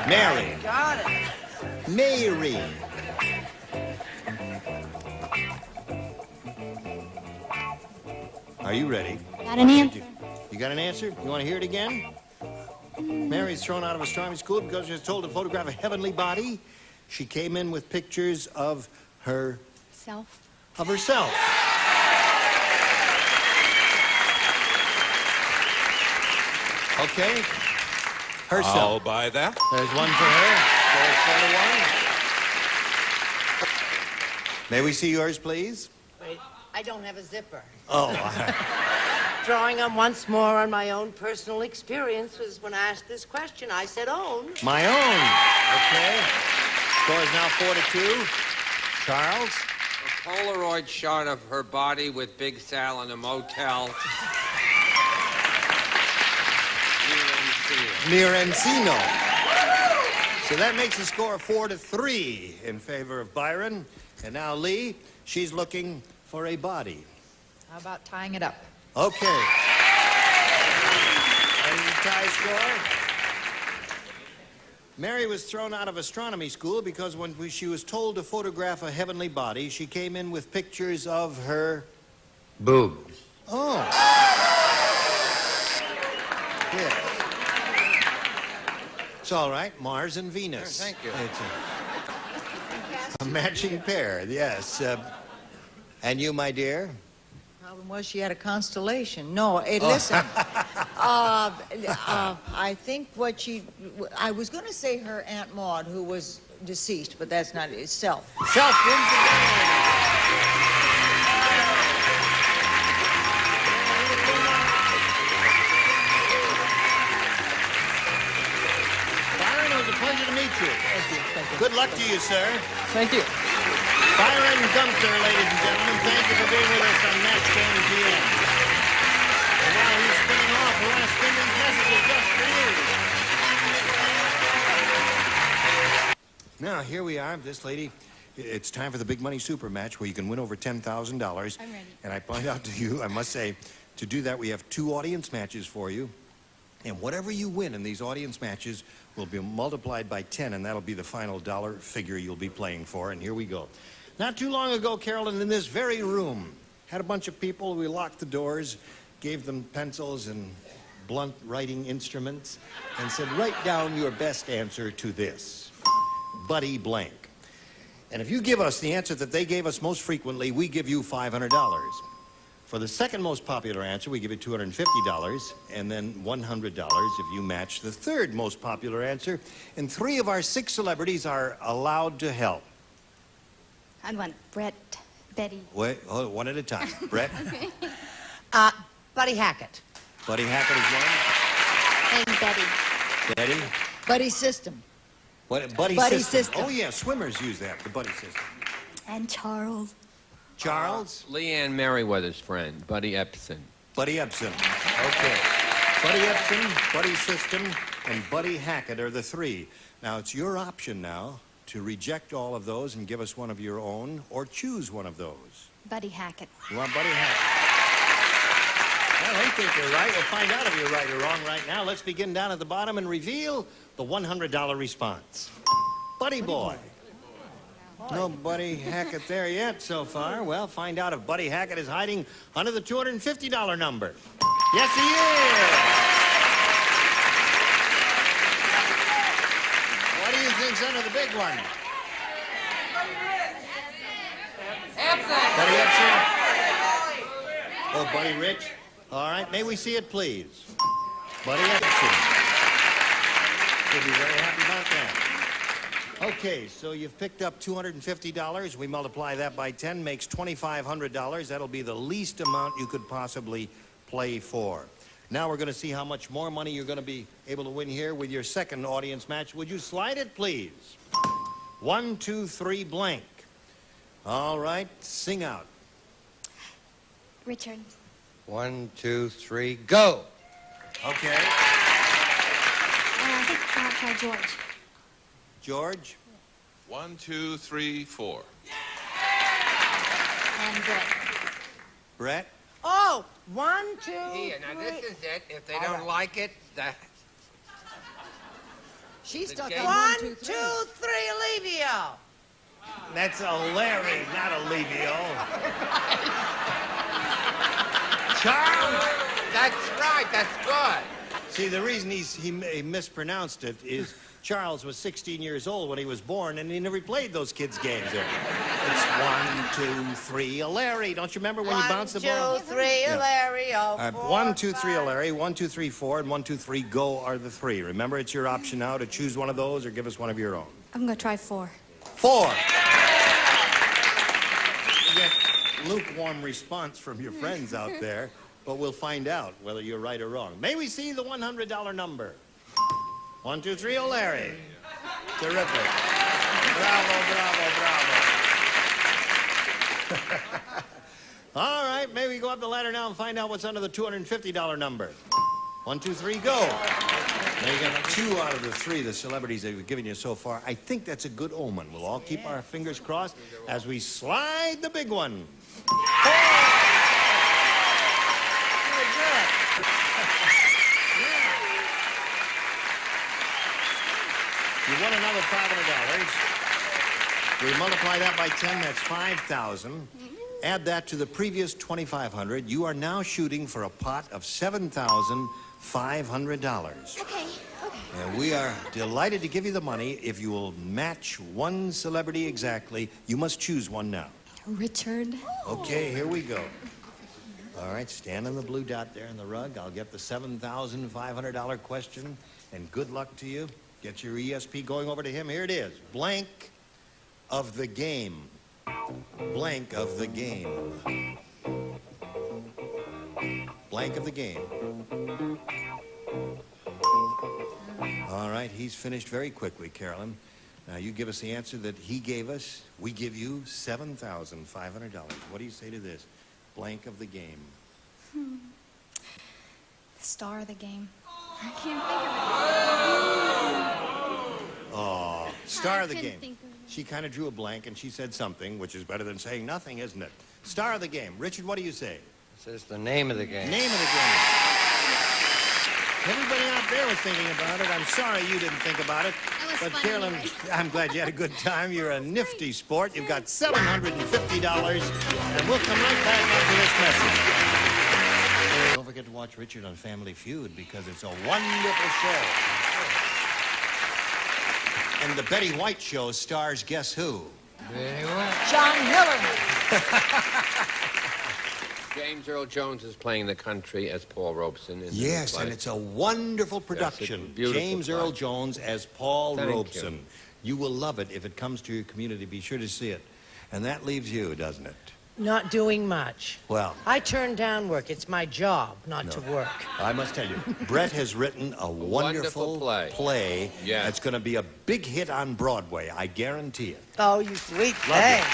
Mary. Got it. Mary. Are you ready? Got an answer? You got an answer? You want to hear it again? Mary's thrown out of astronomy school because she was told to photograph a heavenly body. She came in with pictures of Self. of herself. Okay. Herself. I'll buy that. There's one for her. There's 4 to 1. May we see yours, please? Wait, I don't have a zipper. Oh. Drawing on once more on my own personal experiences when asked this question, I said own. My own. Okay. Score is now 4 to 2. Charles? A Polaroid shot of her body with Big Sal in a motel. Near Encino. So that makes the score 4 to 3 in favor of Byron. And now Lee, she's looking for a body. How about tying it up? Okay. That is the tie score. Mary was thrown out of astronomy school because when she was told to photograph a heavenly body, she came in with pictures of her boobs. Oh. Yeah. It's all right. Mars and Venus. Sure, thank you. It's a matching pair, yes. And you, my dear? Problem was she had a constellation. No, listen. I think I was going to say her Aunt Maud, who was deceased, but that's not it. Self. Self wins the game. Byron, it was a pleasure to meet you. Thank you. Good luck to you, sir. Thank you. Byron Gunther, ladies and gentlemen, thank you for being with us on Match Game PM. And while he's spinning off, we want to spin these messages just for you. Now, here we are, this lady. It's time for the big money super match where you can win over $10,000. I'm ready. And I point out to you, I must say, to do that, we have 2 audience matches for you. And whatever you win in these audience matches will be multiplied by 10, and that'll be the final dollar figure you'll be playing for. And here we go. Not too long ago, Carolyn, in this very room, had a bunch of people. We locked the doors, gave them pencils and blunt writing instruments, and said, write down your best answer to this. Buddy blank. And if you give us the answer that they gave us most frequently, we give you $500. For the second most popular answer, we give you $250, and then $100 if you match the third most popular answer. And 3 of our 6 celebrities are allowed to help. I'd want Brett, Betty. Wait, one at a time. Brett? Okay. Buddy Hackett. Buddy Hackett is And Betty. one. Betty? Buddy system. What? Buddy system. Oh, yeah, swimmers use that, the buddy system. And Charles. Charles? Leanne Merriweather's friend, Buddy Epson. Buddy Epson. Okay. Buddy Epson, Buddy System, and Buddy Hackett are the 3. Now, it's your option now to reject all of those and give us one of your own, or choose one of those. Buddy Hackett. You want Buddy Hackett? Well, I think you're right. We'll find out if you're right or wrong right now. Let's begin down at the bottom and reveal the $100 response. Buddy Boy. No Buddy Hackett there yet so far. Well, find out if Buddy Hackett is hiding under the $250 number. Yes, he is! What do you think's under the big one? Buddy Epson? Oh, Buddy Rich? All right, may we see it, please? Buddy Epson. We'll be very happy about that. Okay, so you've picked up $250. We multiply that by 10, makes $2,500. That'll be the least amount you could possibly play for. Now we're going to see how much more money you're going to be able to win here with your second audience match. Would you slide it, please? 1, 2, 3, blank. All right, sing out. Richard. 1, 2, 3, go. Okay. I think I'll try George. George? 1, 2, 3, 4. And Brett. Brett? Oh, 1, 2, Here, now three. this is it. If they don't like it, that... She's stuck game- on 1, 1, 2, 3. 2, 3, Alivio. That's a Larry, not a Levio. Charles! That's right, that's good. See, the reason he mispronounced it is Charles was 16 years old when he was born, and he never played those kids' games there. It's 1, 2, 3, a Larry. Don't you remember when you bounced the ball? 1, 2, 3, Larry. All right, 1, 2, 3, a Larry. 1, 2, 3, 4, and 1, 2, 3, go are the three. Remember, it's your option now to choose one of those or give us one of your own. I'm going to try 4. 4. You get lukewarm response from your friends out there, but we'll find out whether you're right or wrong. May we see the $100 number? 1, 2, 3, O'Larry. Terrific. Bravo, bravo, bravo. All right, may we go up the ladder now and find out what's under the $250 number? 1, 2, 3, go. Now you got 2 out of the 3 the celebrities they've given you so far. I think that's a good omen. We'll all keep our fingers crossed as we slide the big one. 4. You won another $500. We multiply that by 10, that's 5,000. Add that to the previous 2,500. You are now shooting for a pot of $7,500. Okay. And we are delighted to give you the money if you will match one celebrity exactly. You must choose one now. Richard. Okay, here we go. All right, stand on the blue dot there on the rug. I'll get the $7,500 question, and good luck to you. Get your ESP going over to him. Here it is. Blank of the game. Blank of the game. Blank of the game. All right, he's finished very quickly, Carolyn. Now, you give us the answer that he gave us. We give you $7,500. What do you say to this? Blank of the game. The star of the game. I can't think of it. Oh, star I of the couldn't game. think of it. She kind of drew a blank, and she said something, which is better than saying nothing, isn't it? Star of the game. Richard, what do you say? It says the name of the game. Name of the game. Everybody out there was thinking about it. I'm sorry you didn't think about it. But Carolyn, I'm glad you had a good time. You're a nifty sport. You've got $750, and we'll come right back after this message. Don't forget to watch Richard on Family Feud because it's a wonderful show. And the Betty White show stars guess who? John Miller. James Earl Jones is playing the country as Paul Robeson. In Yes, and it's a wonderful production. James Earl Jones as Paul Robeson. You will love it if it comes to your community. Be sure to see it. And that leaves you, doesn't it? Not doing much. Well, I turn down work. It's my job not to work. I must tell you, Brett has written a wonderful play that's going to be a big hit on Broadway. I guarantee it. Oh, you sweet Love thing. you.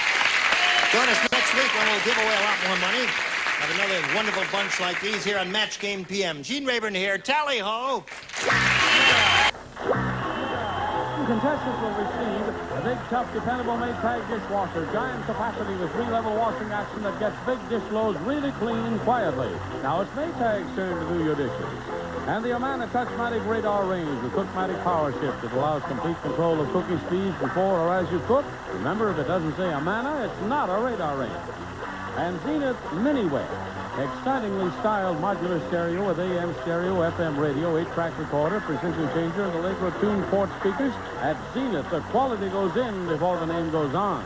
Join us next week when we'll give away a lot more money. Have another wonderful bunch like these here on Match Game PM. Gene Rayburn here. Tally ho! Contestants will receive a big, tough, dependable Maytag dishwasher. Giant capacity with 3-level washing action that gets big dish loads really clean quietly. Now it's Maytag's turn to do your dishes. And the Amana Touchmatic Radar Range with Cookmatic Power Shift that allows complete control of cooking speeds before or as you cook. Remember, if it doesn't say Amana, it's not a radar range. And Zenith Miniway, excitingly styled modular stereo with AM stereo, FM radio, 8-track recorder, precision changer, and Allegro tuned port speakers. At Zenith, the quality goes in before the name goes on.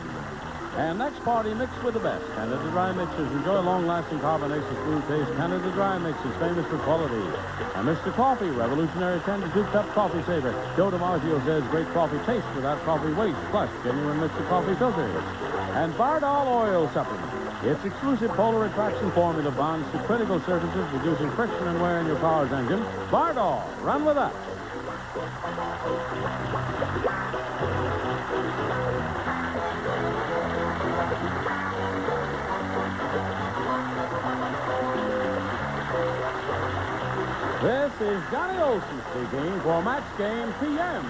And next party mixed with the best. Canada Dry Mixers. Enjoy long-lasting carbonation smooth taste. Canada Dry Mixers, famous for quality. And Mr. Coffee, revolutionary 10-to-2-cup coffee saver. Joe DiMaggio says great coffee tastes without coffee waste. Plus, genuine Mr. Coffee filters. And Bardol Oil Supplement. Its exclusive polar attraction formula bonds to critical surfaces, reducing friction and wear in your car's engine. Bardol, run with us. This is Johnny Olson speaking for Match Game PM,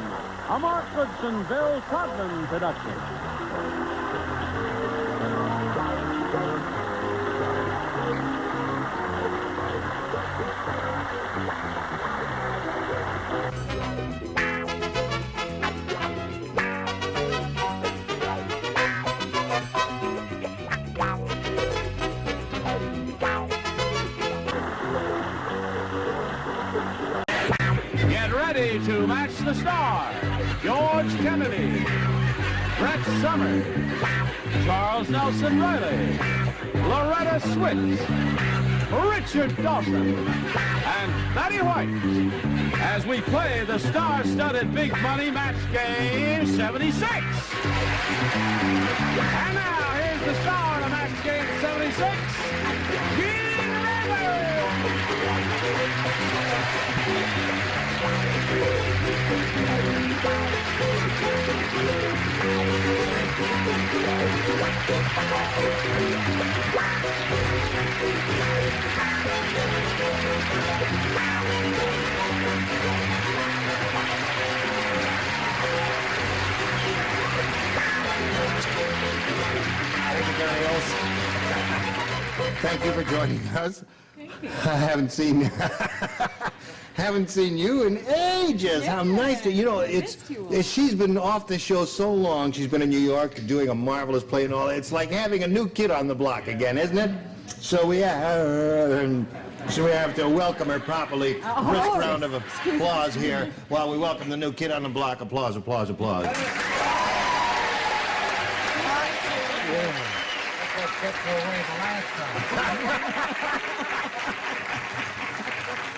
a Mark Goodson, Bill Todman production. Get ready to match the star. George Kennedy, Brett Summers, Charles Nelson Riley, Loretta Switz, Richard Dawson, and Betty White as we play the star-studded big money match game 76. And now here's the star of match game 76, Gene Raymer. Thank you for joining us. I haven't seen you in ages. How nice to, you know, she's been off the show so long. She's been in New York doing a marvelous play and all. It's like having a new kid on the block again, isn't it? So we have to welcome her properly. Brisk round of applause here while we welcome the new kid on the block. Applause, applause, applause.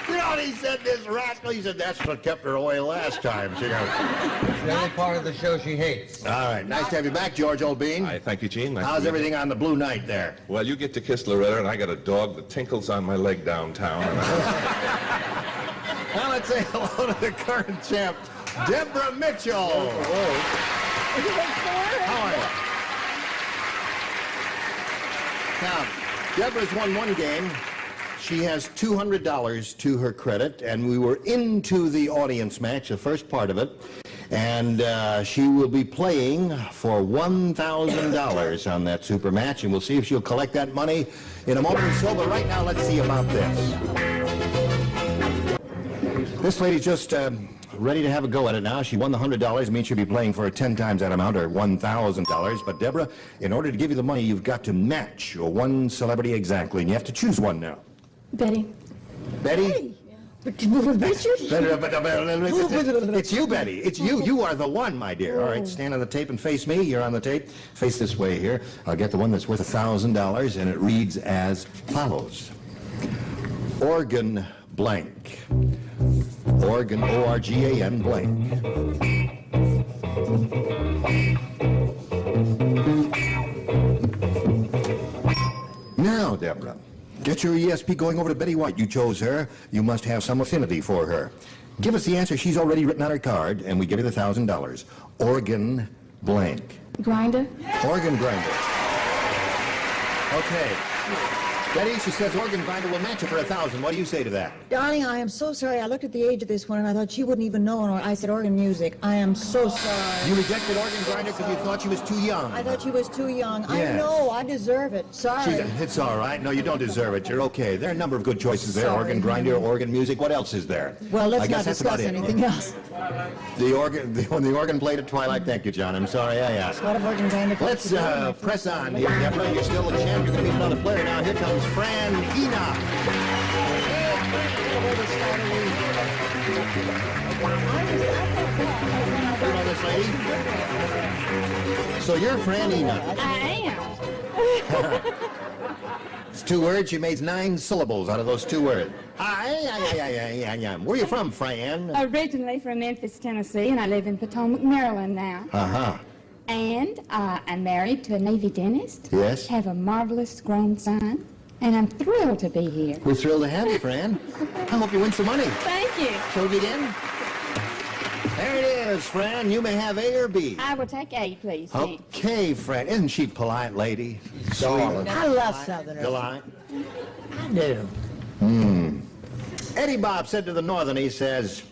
You know what he said, this rascal? He said, that's what kept her away last time. You know. The only part of the show she hates. All right, nice to have you back, George Old Bean. Hi, thank you, Gene. Nice How's everything on the Blue Night there? Well, you get to kiss Loretta, and I got a dog that tinkles on my leg downtown. Now let's say hello to the current champ, Deborah Mitchell. Whoa. How are you? Now, Deborah's won one game. She has $200 to her credit, and we were into the audience match, the first part of it, and she will be playing for $1,000 on that super match, and we'll see if she'll collect that money in a moment or so, but right now let's see about this. This lady's just ready to have a go at it now. She won the $100. It means she'll be playing for 10 times that amount, or $1,000. But Deborah, in order to give you the money, you've got to match your one celebrity exactly, and you have to choose one now. Betty. Betty? It's you, Betty. It's you. You are the one, my dear. All right, stand on the tape and face me. You're on the tape. Face this way here. I'll get the one that's worth $1,000, and it reads as follows. Organ blank. Organ, O-R-G-A-N blank. Now, Deborah, get your ESP going over to Betty White. You chose her. You must have some affinity for her. Give us the answer she's already written on her card, and we give you the $1,000. Organ blank. Grinder. Organ grinder. Okay. Betty, she says organ grinder will match her for $1,000. What do you say to that? Darling, I am so sorry. I looked at the age of this one and I thought she wouldn't even know. Or I said organ music. I am so sorry. You rejected organ grinder because you thought she was too young. I thought she was too young. Yes. I know. I deserve it. Sorry. It's all right. No, you don't deserve it. You're okay. There are a number of good choices there. Sorry. Organ grinder, organ music. What else is there? Well, let's not that's about discuss it. anything else. The organ played at Twilight. Thank you, John. I'm sorry I asked. What of organ grinder? Let's press on here, Deborah. You're still the champ. You're going to meet another player now. Here comes Fran Enoch. You know this lady? So you're Fran Enoch. I am. It's 2 words. She made 9 syllables out of those 2 words. Where are you from, Fran? Originally from Memphis, Tennessee, and I live in Potomac, Maryland now. Uh-huh. And I'm married to a Navy dentist. Yes. Have a marvelous grown son. And I'm thrilled to be here. We're thrilled to have you, Fran. I hope you win some money. Thank you. Shall we begin? There it is, Fran. You may have A or B. I will take A, please. Okay, Fran. Isn't she a polite lady? Sweet. I love Southerners. Polite? I do. Eddie Bob said to the Northern, he says,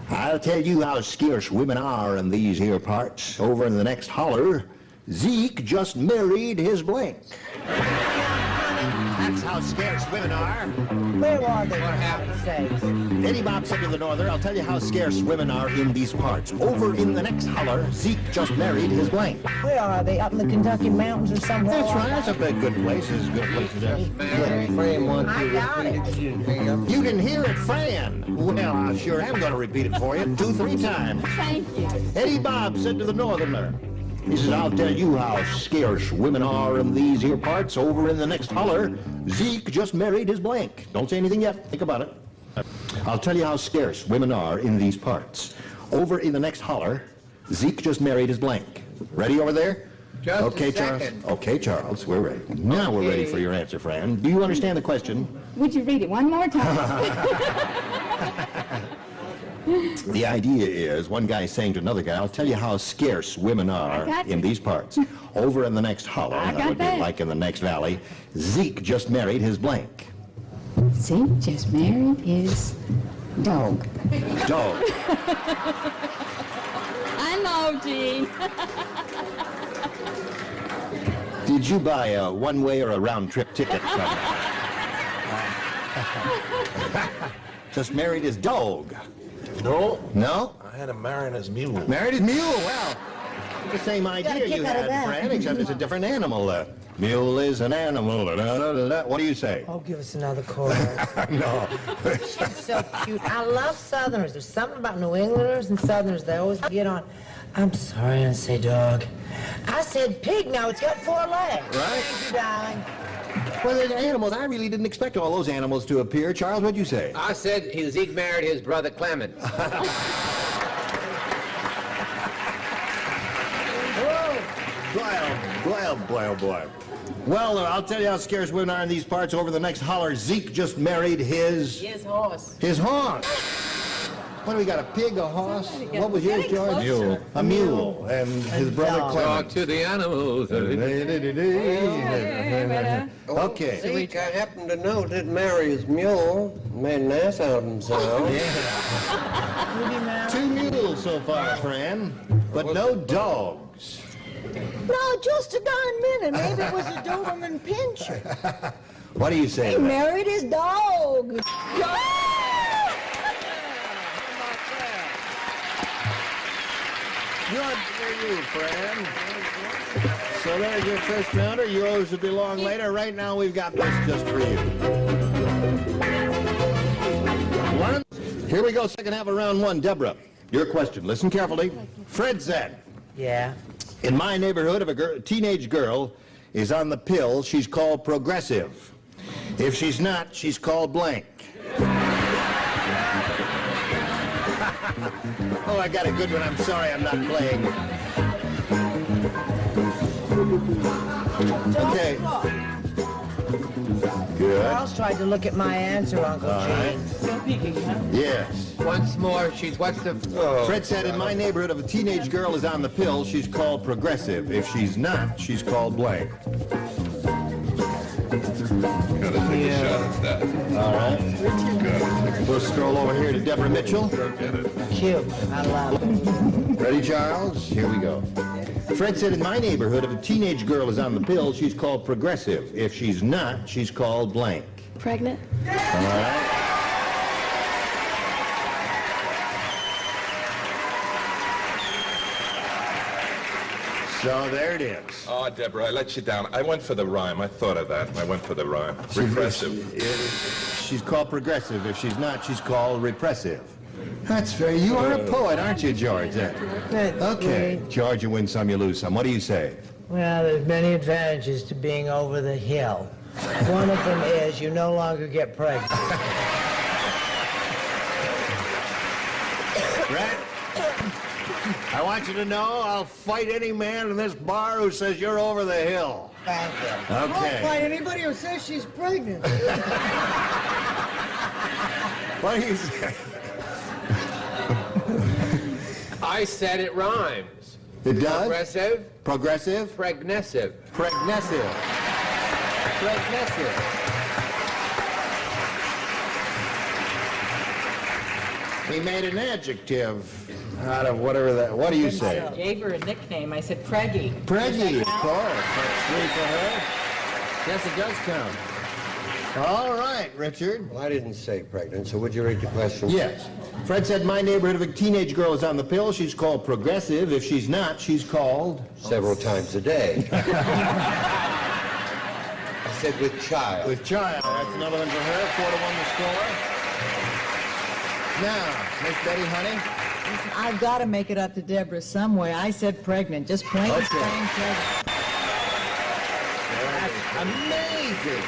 I'll tell you how scarce women are in these here parts. Over in the next holler, Zeke just married his blank. That's how scarce women are. Where are they? What happened? Eddie Bob said to the Norther, I'll tell you how scarce women are in these parts. Over in the next holler, Zeke just married his blank. Where are they? Up in the Kentucky mountains or somewhere? That's right. That's a big, good place. It's a good place to do. Fran wants you to got repeat it. You didn't hear it, Fran. Well, I sure am going to repeat it for you 2-3 times. Thank you. Eddie Bob said to the Northerner, he says, I'll tell you how scarce women are in these here parts. Over in the next holler, Zeke just married his blank. Don't say anything yet. Think about it. I'll tell you how scarce women are in these parts. Over in the next holler, Zeke just married his blank. Ready over there? Just okay, a second. Charles. Okay, Charles, we're ready. Now we're ready for your answer, Fran. Do you understand the question? Would you read it one more time? The idea is, one guy is saying to another guy, I'll tell you how scarce women are in these parts. Over in the next holler, that would be like in the next valley, Zeke just married his blank. Zeke just married his dog. Dog. I know, Gene. Did you buy a one-way or a round-trip ticket from Just married his dog. No. No? I had him marrying his mule. Married his mule? Well, the same idea you had, Fran, except it's a different animal. Mule is an animal. What do you say? Oh, give us another chorus. No. She's so cute. I love Southerners. There's something about New Englanders and Southerners. They always get on. I'm sorry, I didn't say dog. I said pig. Now it's got 4 legs. Right. Thank you, darling. Well, the animals, I really didn't expect all those animals to appear. Charles, what'd you say? I said Zeke married his brother Clement. Boy. Well, I'll tell you how scarce women are in these parts. Over the next holler, Zeke just married his horse. His horse. What do we got, a pig, a horse? What was yours, George? Mule. A mule. And his brother Clement. Talk to the animals. Okay. Zeke, I happen to know, didn't marry his mule. Made an ass out of himself. Yeah. 2 mules so far, Fran, but no dogs. No, just a darn minute. Maybe it was a Doberman Pinscher. What do you say? He married his dog. Good for you, Fran. So there's your first rounder. Yours will belong later. Right now, we've got this just for you. Here we go, second half of round 1. Deborah, your question. Listen carefully. Fred said, Yeah. in my neighborhood, if a teenage girl is on the pill, she's called progressive. If she's not, she's called blank. Oh, I got a good one. I'm sorry I'm not playing. Okay. Good. Charles tried to look at my answer, Uncle Gene. Yes. Once more, what's the... Fred said, in my neighborhood, if a teenage girl is on the pill, she's called progressive. If she's not, she's called blank. Gotta take a shot at that. All right. We'll scroll over here to Deborah Mitchell. Cute. I love it. Ready, Charles? Here we go. Fred said, in my neighborhood, if a teenage girl is on the pill, she's called progressive. If she's not, she's called blank. Pregnant? All right. So there it is. Oh, Deborah, I let you down. I went for the rhyme. I thought of that. I went for the rhyme. Repressive. She's called progressive. If she's not, she's called repressive. That's fair. You are a poet, aren't you, George? Okay. George, you win some, you lose some. What do you say? Well, there's many advantages to being over the hill. One of them is you no longer get pregnant. Brett, I want you to know I'll fight any man in this bar who says you're over the hill. Thank you. I won't Okay. fight anybody who says she's pregnant. What do you say? I said it rhymes. It does? Progressive. Progressive? Pregnessive. Pregnessive. Pregnessive. He made an adjective out of whatever that. What do you say? I gave her a nickname. I said Preggy. Preggy, of course. That's 3 for her. Yes, it does count. All right, Richard. Well, I didn't say pregnant, so would you read the question? Yes. Fred said, my neighborhood, if a teenage girl is on the pill, she's called progressive. If she's not, she's called... Several times a day. I said with child. With child. That's another one for her. 4-1 the score. Now, Miss Betty, honey. Listen, I've got to make it up to Deborah some way. I said pregnant. Just plain plain pregnant. Amazing.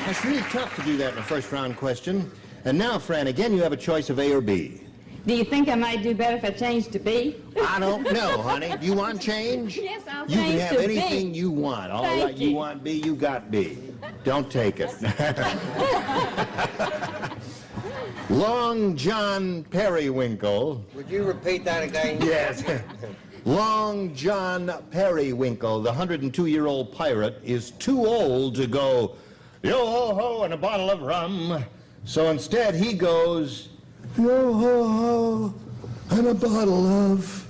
It's really tough to do that in a first round question. And now, Fran, again, you have a choice of A or B. Do you think I might do better if I changed to B? I don't know, honey. Do you want change? Yes, I'll You change can have to anything B. you want. All Thank right, you want B, you got B. Don't take it. Long John Periwinkle. Would you repeat that again? Yes. Long John Periwinkle, the 102-year-old pirate, is too old to go yo-ho-ho and a bottle of rum. So instead he goes yo-ho-ho and a bottle of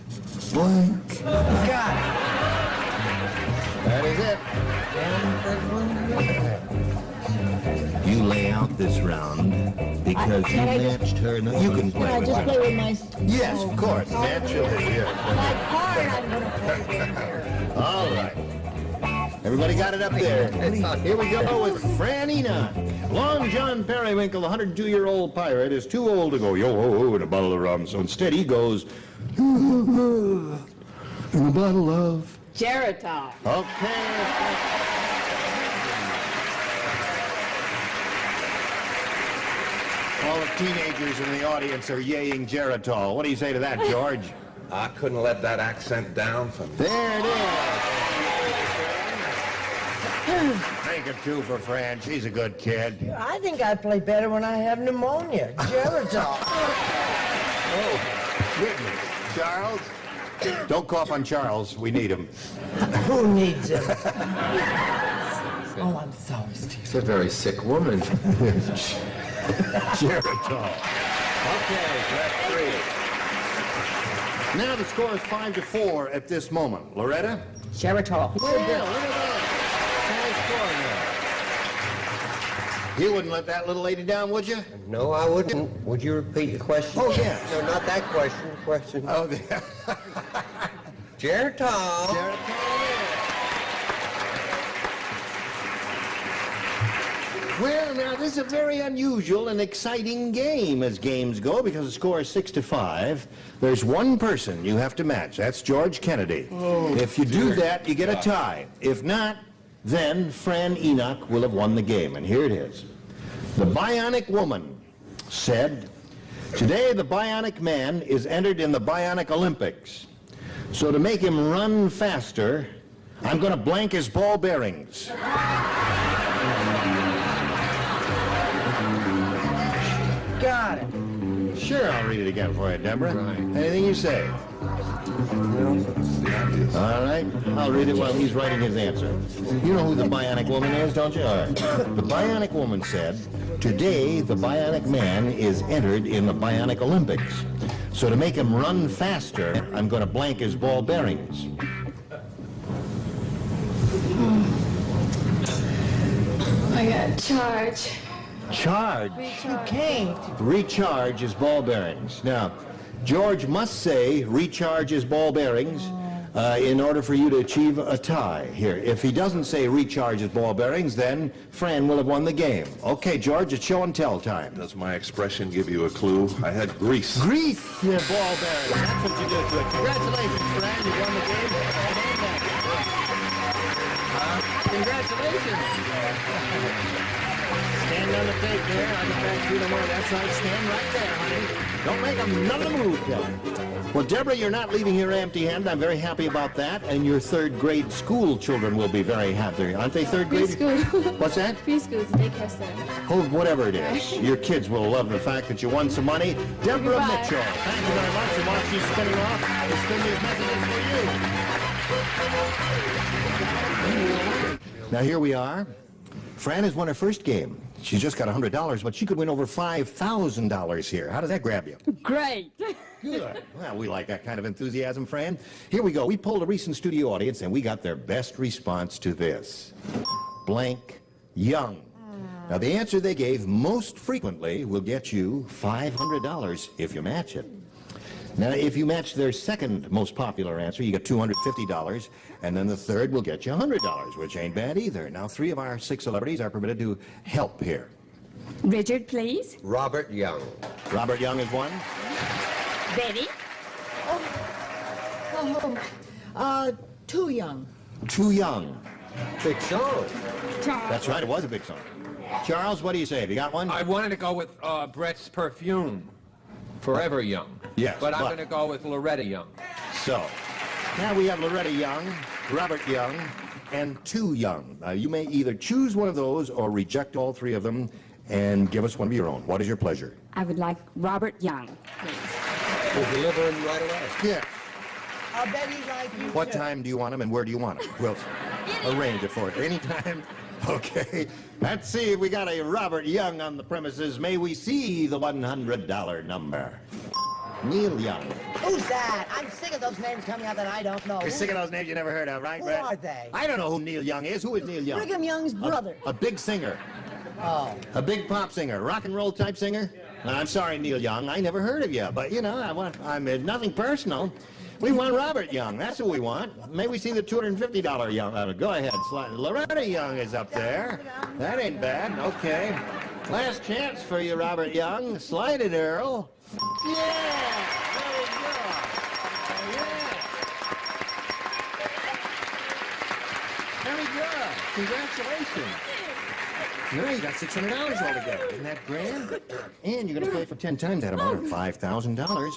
blank. Got it. That is it. You lay out this round because you matched her. No, you can play Can I with just her. play with my... Yes, of course. Naturally, yes. My card, I'm going to play with here. All right. Everybody got it up there. Here we go with Fran Enoch. Long John Periwinkle, the 102-year-old pirate, is too old to go yo-ho-ho in a bottle of rum. So instead he goes in a bottle of... Geritol. Okay. All the teenagers in the audience are yaying Geritol. What do you say to that, George? I couldn't let that accent down for me. There it is. Make it 2 for Fran. She's a good kid. I think I play better when I have pneumonia. Geritol. Oh, Whitney. Charles? Don't cough on Charles. We need him. Who needs him? Oh, I'm sorry, Steve. She's a very sick woman. Geritol. Okay, that's 3. Now the score is 5-4 at this moment. Loretta? Geritol. Yeah, look at that. High score now. You wouldn't let that little lady down, would you? No, I wouldn't. Would you repeat the question? Oh, yes. No, not that question. The question. Oh, Geritol. Well, now, this is a very unusual and exciting game as games go because the score is 6-5. There's one person you have to match. That's George Kennedy. Oh, if you do that, you get a tie. If not, then Fran Enoch will have won the game. And here it is. The Bionic Woman said, today the Bionic Man is entered in the Bionic Olympics. So to make him run faster, I'm going to blank his ball bearings. Got it. Sure, I'll read it again for you, Deborah. Anything you say. All right, I'll read it while he's writing his answer. You know who the Bionic Woman is, don't you? All right. The Bionic Woman said, today the Bionic Man is entered in the Bionic Olympics. So to make him run faster, I'm going to blank his ball bearings. I got charge. Charge. You can't. Recharge his ball bearings. Now, George must say recharge his ball bearings in order for you to achieve a tie here. If he doesn't say recharge his ball bearings, then Fran will have won the game. Okay, George, it's show and tell time. Does my expression give you a clue? I had grease. Grease your ball bearings. That's what you do to it. Congratulations, Fran. You won the game. Congratulations. Stand on the tape there. I can back you no more. That's right. Stand right there, honey. Don't make another move, Kelly. Well, Deborah, you're not leaving here empty-handed. I'm very happy about that. And your third grade school children will be very happy. Aren't they third grade? Preschool. What's that? Preschool, daycare center. Oh, whatever it is. Your kids will love the fact that you won some money. Deborah Goodbye. Mitchell, thank you very much. And while she's spinning off, this thing is messages for you. Now, here we are. Fran has won her first game. She's just got $100, but she could win over $5,000 here. How does that grab you? Great. Good. Well, we like that kind of enthusiasm, Fran. Here we go. We polled a recent studio audience, and we got their best response to this. Blank Young. Now, the answer they gave most frequently will get you $500 if you match it. Now, if you match their second most popular answer, you get $250, and then the third will get you $100, which ain't bad either. Now, 3 of our 6 celebrities are permitted to help here. Richard, please. Robert Young. Robert Young is one. Betty. Too young. Too Young. Big song. Charles. That's right, it was a big song. Charles, what do you say? Have you got one? I wanted to go with Brett's Perfume. Forever Young. Yes, But I'm going to go with Loretta Young. So, now we have Loretta Young, Robert Young, and Too Young. You may either choose one of those or reject all 3 of them and give us one of your own. What is your pleasure? I would like Robert Young, please. We'll deliver him right away. Yeah. I'll bet he's like you What too. time do you want him and where do you want him? We'll arrange it for it. Anytime? Okay. Let's see if we got a Robert Young on the premises. May we see the $100 number? Neil Young. Who's that? I'm sick of those names coming out that I don't know. You're sick of those names you never heard of, right, Who Brett? are they? I don't know who Neil Young is. Who is Neil Young? Brigham Young's brother. A big singer. Oh. A big pop singer. Rock and roll type singer? I'm sorry, Neil Young. I never heard of you. But, you know, I'm nothing personal. We want Robert Young. That's what we want. May we see the $250 Young? Go ahead. Slide. Loretta Young is up there. That ain't bad. Okay. Last chance for you, Robert Young. Slide it, Earl. Yeah! Very good. Yeah. Very good. Congratulations. Now you got $600 altogether. Isn't that grand? And you're going to play for 10 times that amount, $5,000.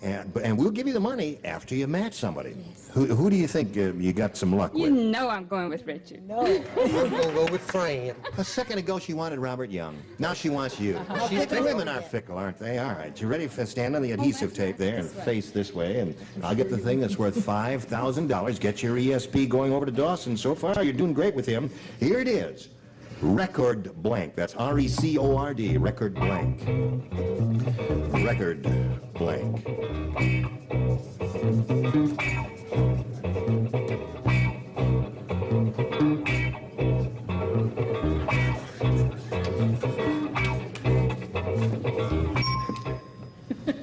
And we'll give you the money after you match somebody. Yes. Who do you think you got some luck You with? know I'm going with Richard. No. We'll go with Fran. A second ago she wanted Robert Young. Now she wants you. The women are fickle, aren't they? All right. You ready to stand on the adhesive tape there and face this way? And I'll get the thing that's worth $5,000. Get your ESP going over to Dawson. So far, you're doing great with him. Here it is. Record blank. That's R-E-C-O-R-D. Record blank. Record blank.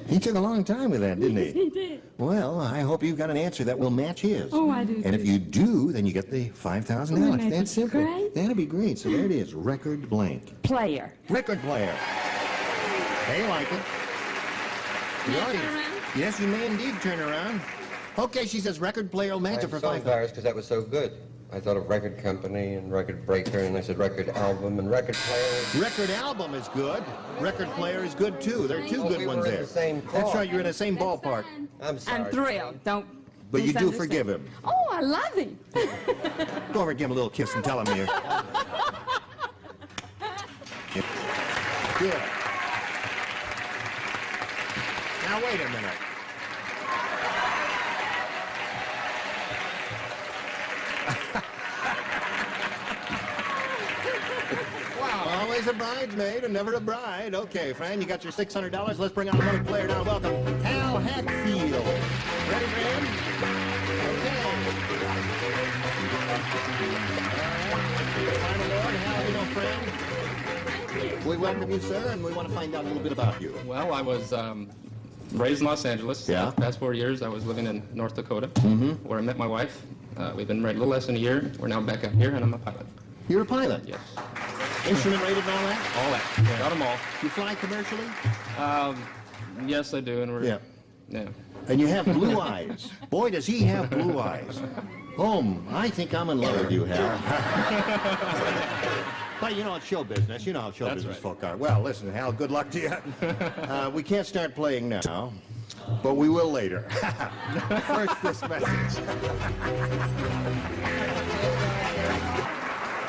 He took a long time with that, didn't he? Yes, he did. Well, I hope you've got an answer that will match his. Oh, I do. And if you do, then you get the $5,000. Oh, That's simple. great. That'd be great. So there it is. Record blank. Player. Record player. They like it. The audience. Yes, you may indeed turn around. Okay, she says record player will match it for I'm so $5,000. embarrassed because that was so good. I thought of record company and record breaker, and I said record album and record player. Record album is good. Record player is good too. There are 2 good we ones were in there. the same That's car. right. You're in the same ballpark. I'm sorry. I'm thrilled. Don't. But you do misunderstand. forgive him. Oh, I love him. Go over and give him a little kiss and tell him here. Good. Now wait a minute. Wow. Always a bridesmaid and never a bride. Okay, Fran, you got your $600. Let's bring out another player now. Welcome, Hal Hatfield. Ready, Fran? Okay. Final Lord, Hal, you know Fran? We welcome you, sir, and we want to find out a little bit about you. Well, I was raised in Los Angeles. Yeah. The past 4 years, I was living in North Dakota, where I met my wife. We've been married a little less than a year. We're now back up here, and I'm a pilot. You're a pilot? Yes. Instrument rated and all that? All that. Got them all. You fly commercially? Yes, I do, and we're... Yeah. Yeah. And you have blue eyes. Boy, does he have blue eyes. I think I'm in love with you, Hal. But you know, it's show business. You know how show That's business right. folk are. Well, listen, Hal, good luck to you. We can't start playing now, but we will later. First, this message.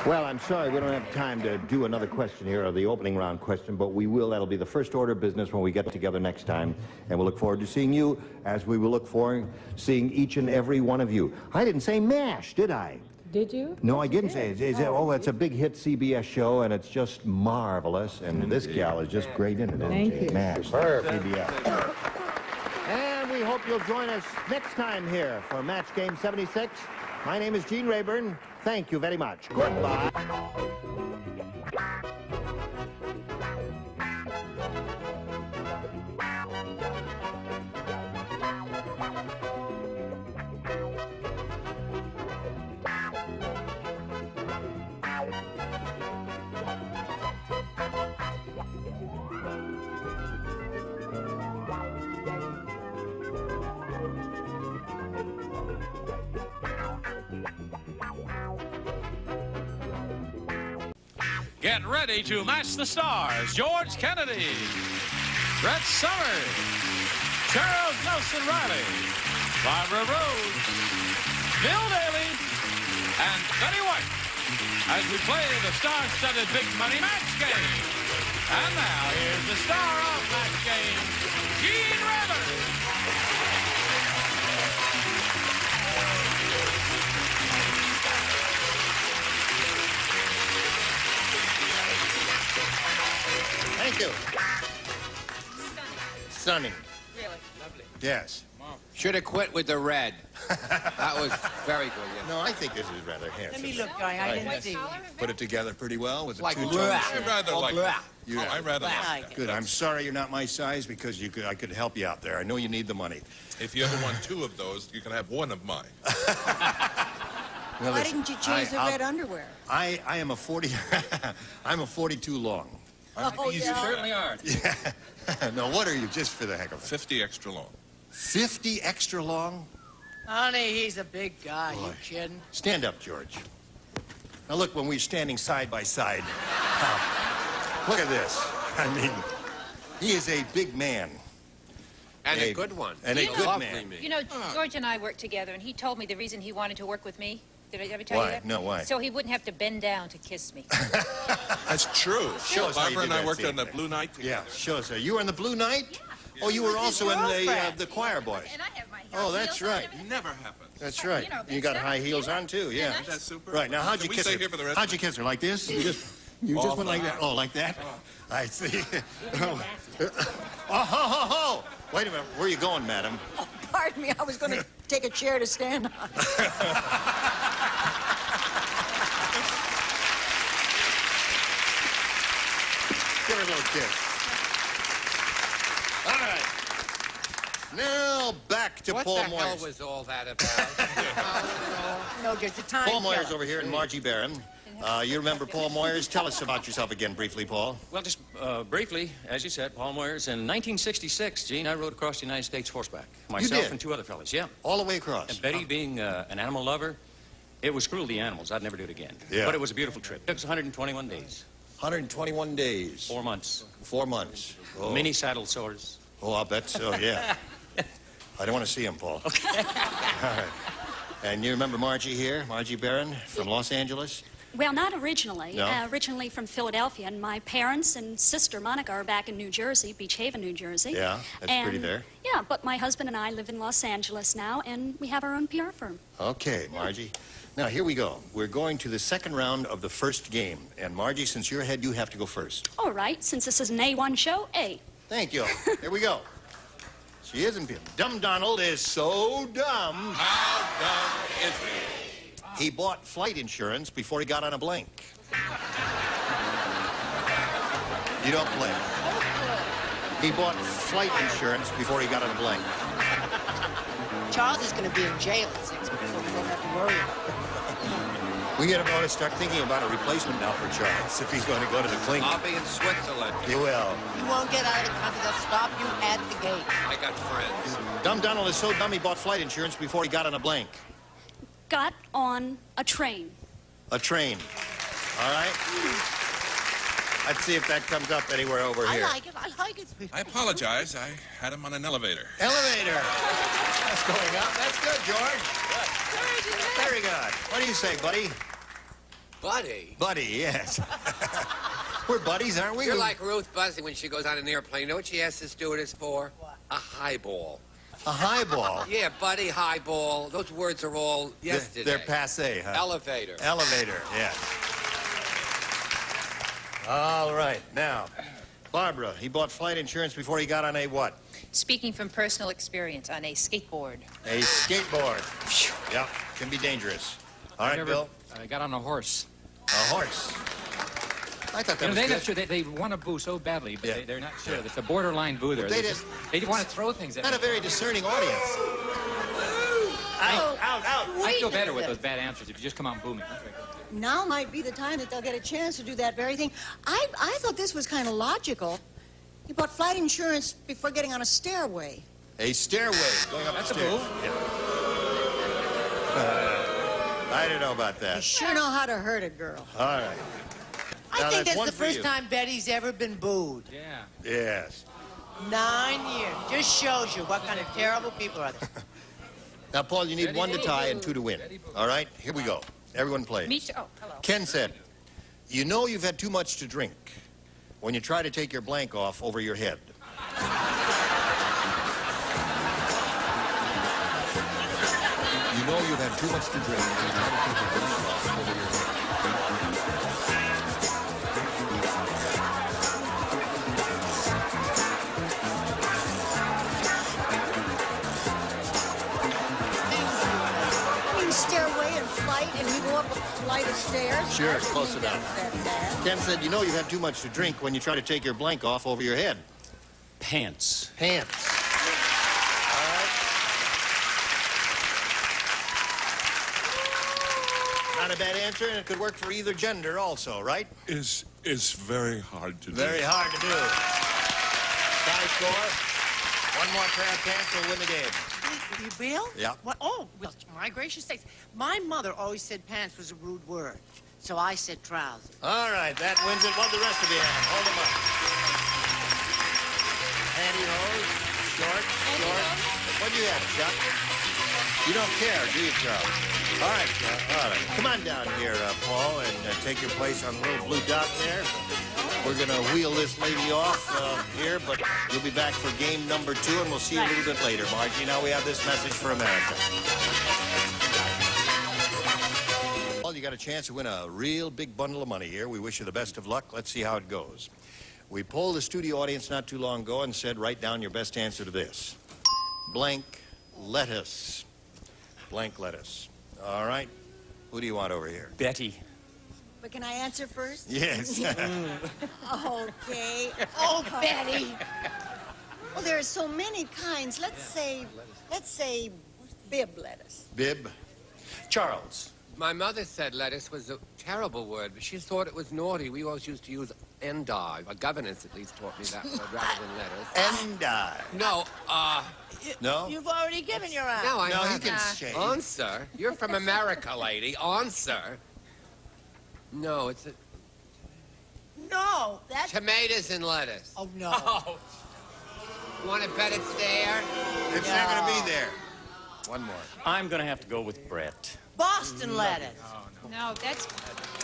Well, I'm sorry, we don't have time to do another question here, or the opening round question, but we will. That'll be the first order of business when we get together next time, and we'll look forward to seeing you, as we will look forward to seeing each and every one of you. I didn't say MASH, did I? Did you? No, I didn't say it. Oh, it's a big hit CBS show, and it's just marvelous. And this gal is just great in it, isn't she? Man, CBS. And we hope you'll join us next time here for Match Game 76. My name is Gene Rayburn. Thank you very much. Goodbye. Get ready to match the stars. George Kennedy, Brett Summers, Charles Nelson Riley, Barbara Rose, Bill Daly, and Betty White as we play the star-studded big money match game. And now here's the star of match game, Gene Rayburn. Thank you. Stunning. Really? Lovely. Yes. Should have quit with the red. That was very good. Yeah. No, I think this is rather handsome. Let me look, guy. I didn't see. Put it together pretty well with the Like two-tone. blah. I rather like that. You I rather like that. Good. I'm sorry you're not my size because I could help you out there. I know you need the money. If you ever want two of those, you can have one of mine. Now, Why listen, didn't you choose the red underwear? I am a 40. I'm a 42 long. Oh, You yeah. certainly are. Yeah. No, what are you, just for the heck of it? 50 extra long. 50 extra long? Honey, he's a big guy. You kidding? Stand up, George. Now look, when we're standing side by side, look at this. I mean, he is a big man. And a good one. And a good lovely man. me. You know, George and I worked together, and he told me the reason he wanted to work with me. Did I ever tell you Why? that? No, why? So he wouldn't have to bend down to kiss me. That's true. Show us how you Barbara did and I that worked scene. on the Blue Night together. Yeah, show us. You were in the Blue Night? Oh, you were also in the choir boys. And I have my Oh, that's right. Never happened. That's right. You got high heels on too. Yeah. Isn't that super? Right now, how'd you Can we kiss stay her? here for the rest How'd of you kiss her? Like this? You just went like that. Oh, like that? I see. Oh. Wait a minute. Where are you going, madam? Oh, pardon me. I was going to take a chair to stand on. Give her a little kiss. All right. Now back to What Paul the hell Moyers. was all that about? No, just the time. Paul Moyers killer. over here and Margie Barron. You remember Paul Moyers? Tell us about yourself again briefly, Paul. Well, just briefly, as you said, Paul Moyers. In 1966, Gene, I rode across the United States horseback. Myself did? and two other fellas, yeah. All the way across. And Betty, being an animal lover, it was cruel to the animals. I'd never do it again. Yeah. But it was a beautiful trip. It took us 121 days. 121 days. 4 months. 4 months. Oh. Mini saddle sores. Oh, I'll bet so, yeah. I don't want to see him, Paul. Okay. All right. And you remember Margie here? Margie Barron from Los Angeles? Well, not originally. No? Originally from Philadelphia, and my parents and sister Monica are back in New Jersey, Beach Haven, New Jersey. Yeah, that's pretty there. Yeah, but my husband and I live in Los Angeles now, and we have our own PR firm. Okay, Margie. Now, here we go. We're going to the second round of the first game. And Margie, since you're ahead, you have to go first. All right, since this is an A1 show, A. Thank you. Here we go. She isn't. Dumb Donald is so dumb. How dumb is he? He bought flight insurance before he got on a blank. You don't play. He bought flight insurance before he got on a blank. Charles is going to be in jail at 6 before we don't have to worry about it. We got to start thinking about a replacement now for Charles if he's going to go to the clink. I'll be in Switzerland. He will. You won't get out of the country. They'll stop you at the gate. I got friends. Dumb Donald is so dumb he bought flight insurance before he got on a blank. Got on a train. A train. All right? Let's see if that comes up anywhere over here. I like it. I apologize. I had him on an elevator. Elevator. That's going up. That's good, George. Very good. What do you say, buddy? Buddy? Buddy, yes. We're buddies, aren't we? You're like Ruth Buzzy when she goes on an airplane. You know what she asks the stewardess for? What? A highball. A highball? Yeah, buddy, highball. Those words are all yesterday. They're passé, huh? Elevator. Elevator, yes. All right, now, Barbara, he bought flight insurance before he got on a what? Speaking from personal experience, on a skateboard. A skateboard. Yeah, can be dangerous. All right, Bill. I got on a horse. A horse. I thought that was they're good. not sure. They want to boo so badly, but Yeah. they're not sure. It's a borderline boo there. They They want to throw things at Not me. a very discerning audience. Out, out, out. I feel better with those bad answers if you just come out and boo me. That's very good. Now might be the time that they'll get a chance to do that very thing. I thought this was kind of logical. He bought flight insurance before getting on a stairway. A stairway going up That's the a stairs. move. Yeah. I don't know about You that. sure know how to hurt a girl. All right. I Now, think that's that's one the for first you. time Betty's ever been booed. Yeah. Yes. 9 years. Just shows you what kind of terrible people are there. Now, Paul, you need 1 to tie and 2 to win. All right? Here we go. Everyone plays. Me too. Oh, hello. Ken said, you know you've had too much to drink when you try to take your blank off over your head. You know you've had too much to drink when you try to take your blank off over your head. I mean, stairway and flight, and you go up a flight of stairs. Sure, I didn't close think enough. that was that bad. Ken said, you know you've had too much to drink when you try to take your blank off over your head. Pants. Pants. Not a bad answer, and it could work for either gender also, right? Is very hard to do. Very hard to do. Tie score. One more pair of pants will win the game. You Bill? Yeah. What? Oh, well, my gracious sakes. My mother always said pants was a rude word. So I said trousers. All right, that wins it. What the rest of you have? Hold them up. Pantyhose, short. What do you have, Chuck? You don't care, do you, Charles? All right, all right. Come on down here, Paul, and take your place on the little blue dot there. We're going to wheel this lady off here, but you'll be back for game number 2, and we'll see you a little bit later, Margie. Now we have this message for America. Well, you got a chance to win a real big bundle of money here. We wish you the best of luck. Let's see how it goes. We polled the studio audience not too long ago and said, write down your best answer to this. Blank lettuce. Blank lettuce. All right. Who do you want over here? Betty. But can I answer first? Yes. Okay. Oh, Betty. Well, there are so many kinds. Let's say bib lettuce. Bib. Charles. My mother said lettuce was a terrible word, but she thought it was naughty. We always used to use endive. A governess at least taught me that word rather than lettuce. Endive. No, No? You've already given your answer. No, I No, you haven't. can change. Answer? You're from America, lady. Answer? No, it's a... No, that's... Tomatoes and lettuce. Oh, no. Want to bet it's there? It's not going to be there. One more. I'm going to have to go with Brett. Boston lettuce. No, that's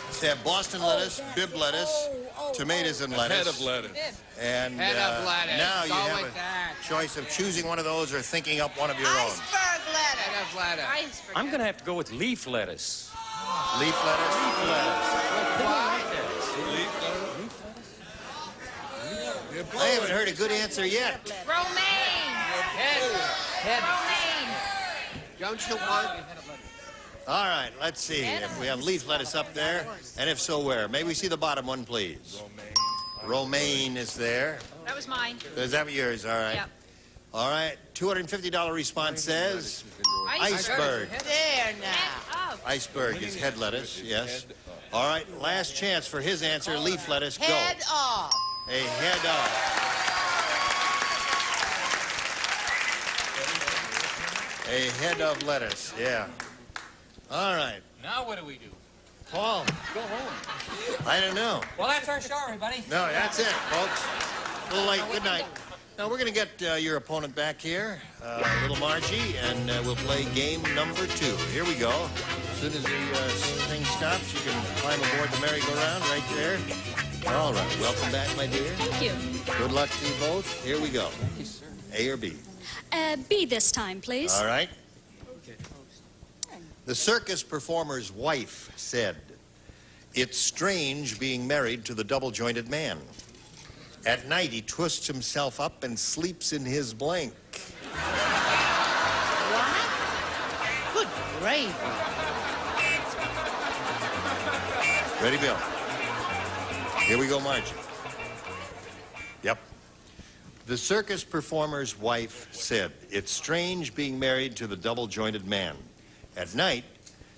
Let's have Boston lettuce, bib lettuce, tomatoes and lettuce. Head of lettuce. And Head of lettuce. now you Go have with a that. choice of choosing one of those or thinking up one of your own. Iceberg lettuce. Head of lettuce. iceberg. I'm going to have to go with leaf lettuce. Leaf lettuce? Leaf lettuce. I haven't heard a good answer yet. Romaine. Head. Romaine. Don't you want... All right, let's see if we have leaf lettuce up there, and if so, where? May we see the bottom one, please? Romaine is there. That was mine. Is that yours? All right. Yep. All right, $250 response says iceberg. There now. Oh. Iceberg is head lettuce, yes. All right, last chance for his answer, leaf lettuce, go. Head off. A head of. A head of lettuce, yeah. All right. Now what do we do? Paul, Go home. I don't know. Well, that's our show, everybody. No, that's it, folks. A little late. Good night. Now, we're going to get your opponent back here, little Margie, and we'll play game number 2. Here we go. As soon as the thing stops, you can climb aboard the merry-go-round right there. All right. Welcome back, my dear. Thank you. Good luck to you both. Here we go. A or B? B this time, please. All right. The circus performer's wife said, "It's strange being married to the double-jointed man. At night, he twists himself up and sleeps in his blank." What? Good gravy. Ready, Bill? Here we go, Margie. Yep. The circus performer's wife said, "It's strange being married to the double-jointed man. At night,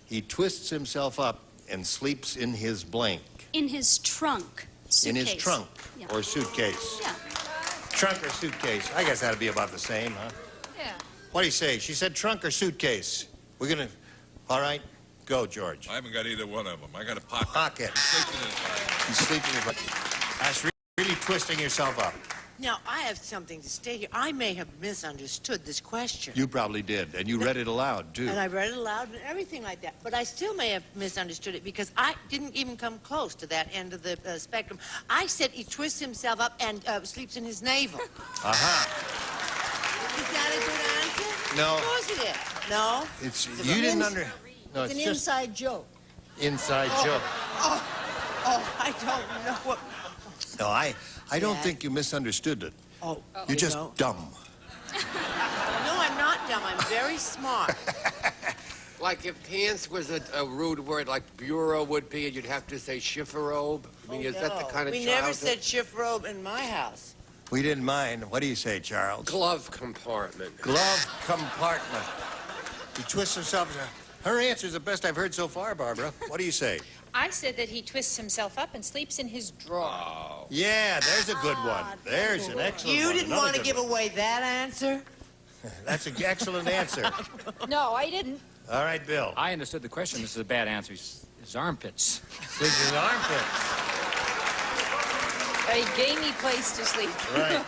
he twists himself up and sleeps in his blank." In his trunk. Suitcase. In his trunk or suitcase. Yeah. Trunk or suitcase. I guess that'd be about the same, huh? Yeah. What do you say? She said trunk or suitcase. We're gonna... All right. Go, George. I haven't got either one of them. I got a pocket. Pocket. He's sleeping in his blank. That's really twisting yourself up. Now, I have something to state here. I may have misunderstood this question. You probably did, and you read it aloud, too. And I read it aloud and everything like that. But I still may have misunderstood it because I didn't even come close to that end of the spectrum. I said he twists himself up and sleeps in his navel. Aha. Is that a good answer? No. Of course it is. No? It's you didn't under... No, It's it's an just inside joke. inside joke. Oh, I don't know what... No, I don't Yeah. think you misunderstood it. Oh, You're just no. dumb. No, I'm not dumb. I'm very smart. Like if pants was a rude word, like bureau would be, you'd have to say chifforobe. I mean, is that the kind of We childhood? never said chiffrobe in my house. We didn't mind. What do you say, Charles? Glove compartment. Glove compartment. He twists himself. Her answer's the best I've heard so far, Barbara. What do you say? I said that he twists himself up and sleeps in his drawer. Yeah, there's a good one. There's an excellent You one. didn't Another want to good give one. away that answer? That's an excellent answer. No, I didn't. All right, Bill. I understood the question. This is a bad answer. His armpits. Sleeps in his armpits. A gamey place to sleep. Right.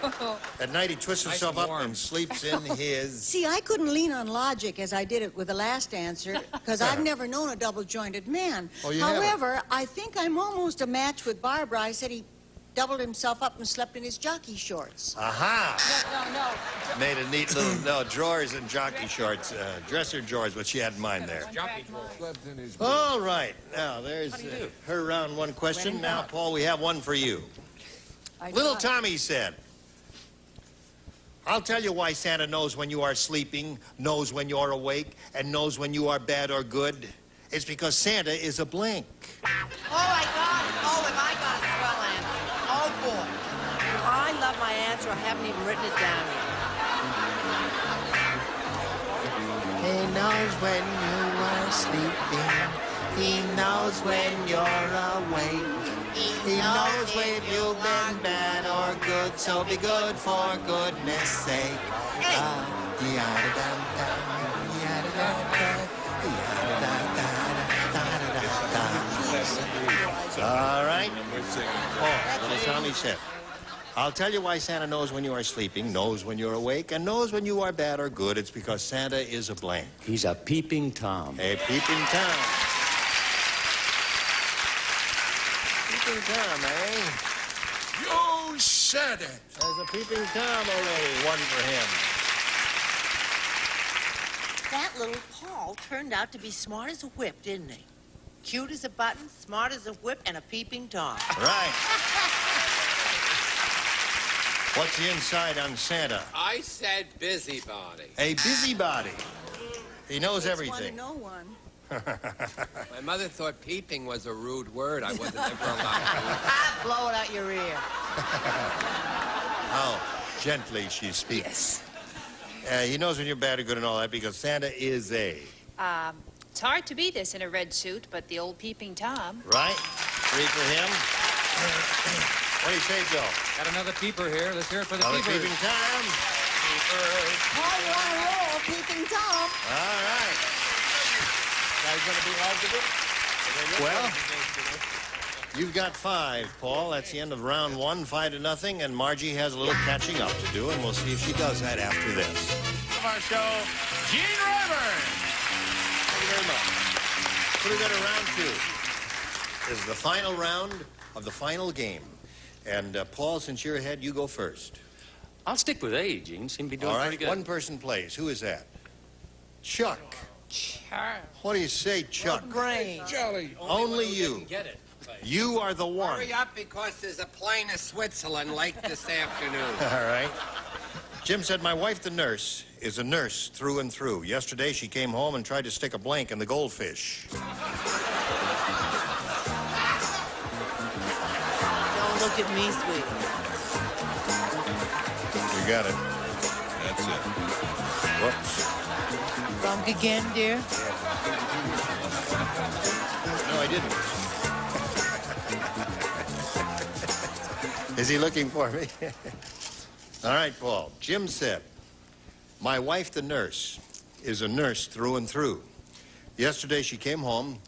At night, he twists Nice himself and up warm. and sleeps in his... See, I couldn't lean on logic as I did it with the last answer because I've never known a double-jointed man. Oh, you haven't? However, I think I'm almost a match with Barbara. I said he doubled himself up and slept in his jockey shorts. Aha! No. Made a neat little, drawers and jockey shorts, dresser drawers, what she had in mind there. Jockey. All right, now there's her round one question. Now, Paul, we have one for you. Little Tommy said, "I'll tell you why Santa knows when you are sleeping, knows when you're awake, and knows when you are bad or good. It's because Santa is a blank." Oh, I got it. Oh, have I got a swell answer? Oh, boy. I love my answer. I haven't even written it down yet. He knows when you are sleeping. He knows when you're awake. He knows when you've been bad or good, so be good for goodness sake. All right. Oh, little Tommy said, "I'll tell you why Santa knows when you are sleeping, knows when you're awake, and knows when you are bad or good. It's because Santa is a blank." He's a peeping Tom. A peeping Tom. Peeping Tom, eh? You said it. There's a peeping Tom already. One for him. That little Paul turned out to be smart as a whip, didn't he? Cute as a button, smart as a whip, and a peeping Tom. Right. What's the inside on Santa? I said busybody. A busybody. He knows It's everything. One to know one. My mother thought peeping was a rude word. I wasn't ever allowed Blow it out your ear. How gently she speaks. Yes. He knows when you're bad or good and all that because Santa is a... It's hard to be this in a red suit, but the old peeping Tom. Right? Three for him. What do you say, Bill? Got another peeper here. Let's hear it for the Another peepers. peeping Tom. Paul, you're on a roll, peeping Tom. All right. Guys gonna be hard to do? Well, you've got 5, Paul. That's the end of round 1, 5-0, and Margie has a little catching up to do, and we'll see if she does that after this. Of our show, Gene Rayburn. Thank you very much. So we go to round 2. This is the final round of the final game. And, Paul, since you're ahead, you go first. I'll stick with A, Gene. Seem to be doing All pretty right, good. one person plays. Who is that? Chuck. Charles. What do you say, Chuck? Brain. Jelly. Only you. Get it. You are the one. Hurry up, because there's a plane to Switzerland late this afternoon. All right. Jim said, my wife, the nurse, is a nurse through and through. Yesterday, she came home and tried to stick a blank in the goldfish. Don't look at me, sweetie. You got it. That's it. Whoops. Drunk again, dear? No, I didn't. Is he looking for me? All right, Paul. Jim said, my wife, the nurse, is a nurse through and through. Yesterday, she came home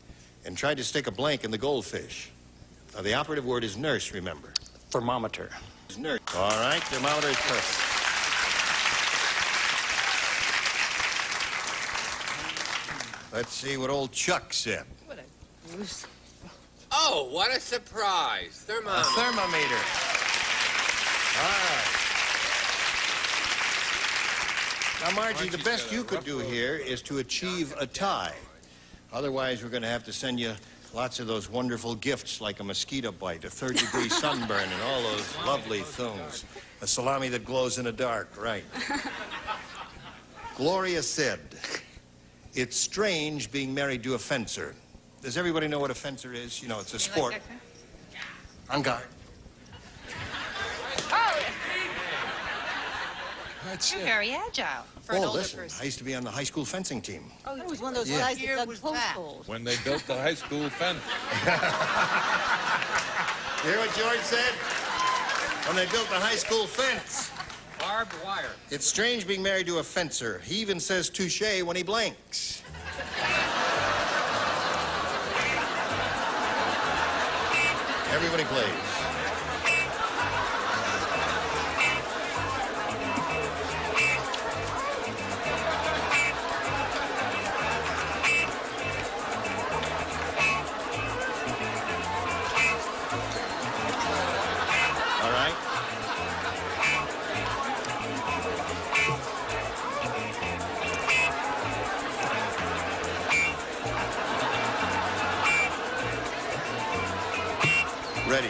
and tried to stick a blank in the goldfish. Now, the operative word is nurse, remember. Thermometer. It's nurse. All right, thermometer is perfect. Let's see what old Chuck said. What a goose. Oh, what a surprise. A thermometer. All right. Now, Margie, the best you could do here is to achieve a tie. Otherwise, we're going to have to send you lots of those wonderful gifts like a mosquito bite, a third-degree sunburn, and all those lovely things. A salami that glows in the dark, right. Gloria said, it's strange being married to a fencer. Does everybody know what a fencer is? You know, it's a sport. On guard. You're very agile for an older Listen, person. I used to be on the high school fencing team. Oh, he was one of those Yeah. guys that dug post holes. When they built the high school fence. You hear what George said? When they built the high school fence. Barbed wire. It's strange being married to a fencer. He even says touche when he blinks. Everybody plays. All right. Ready.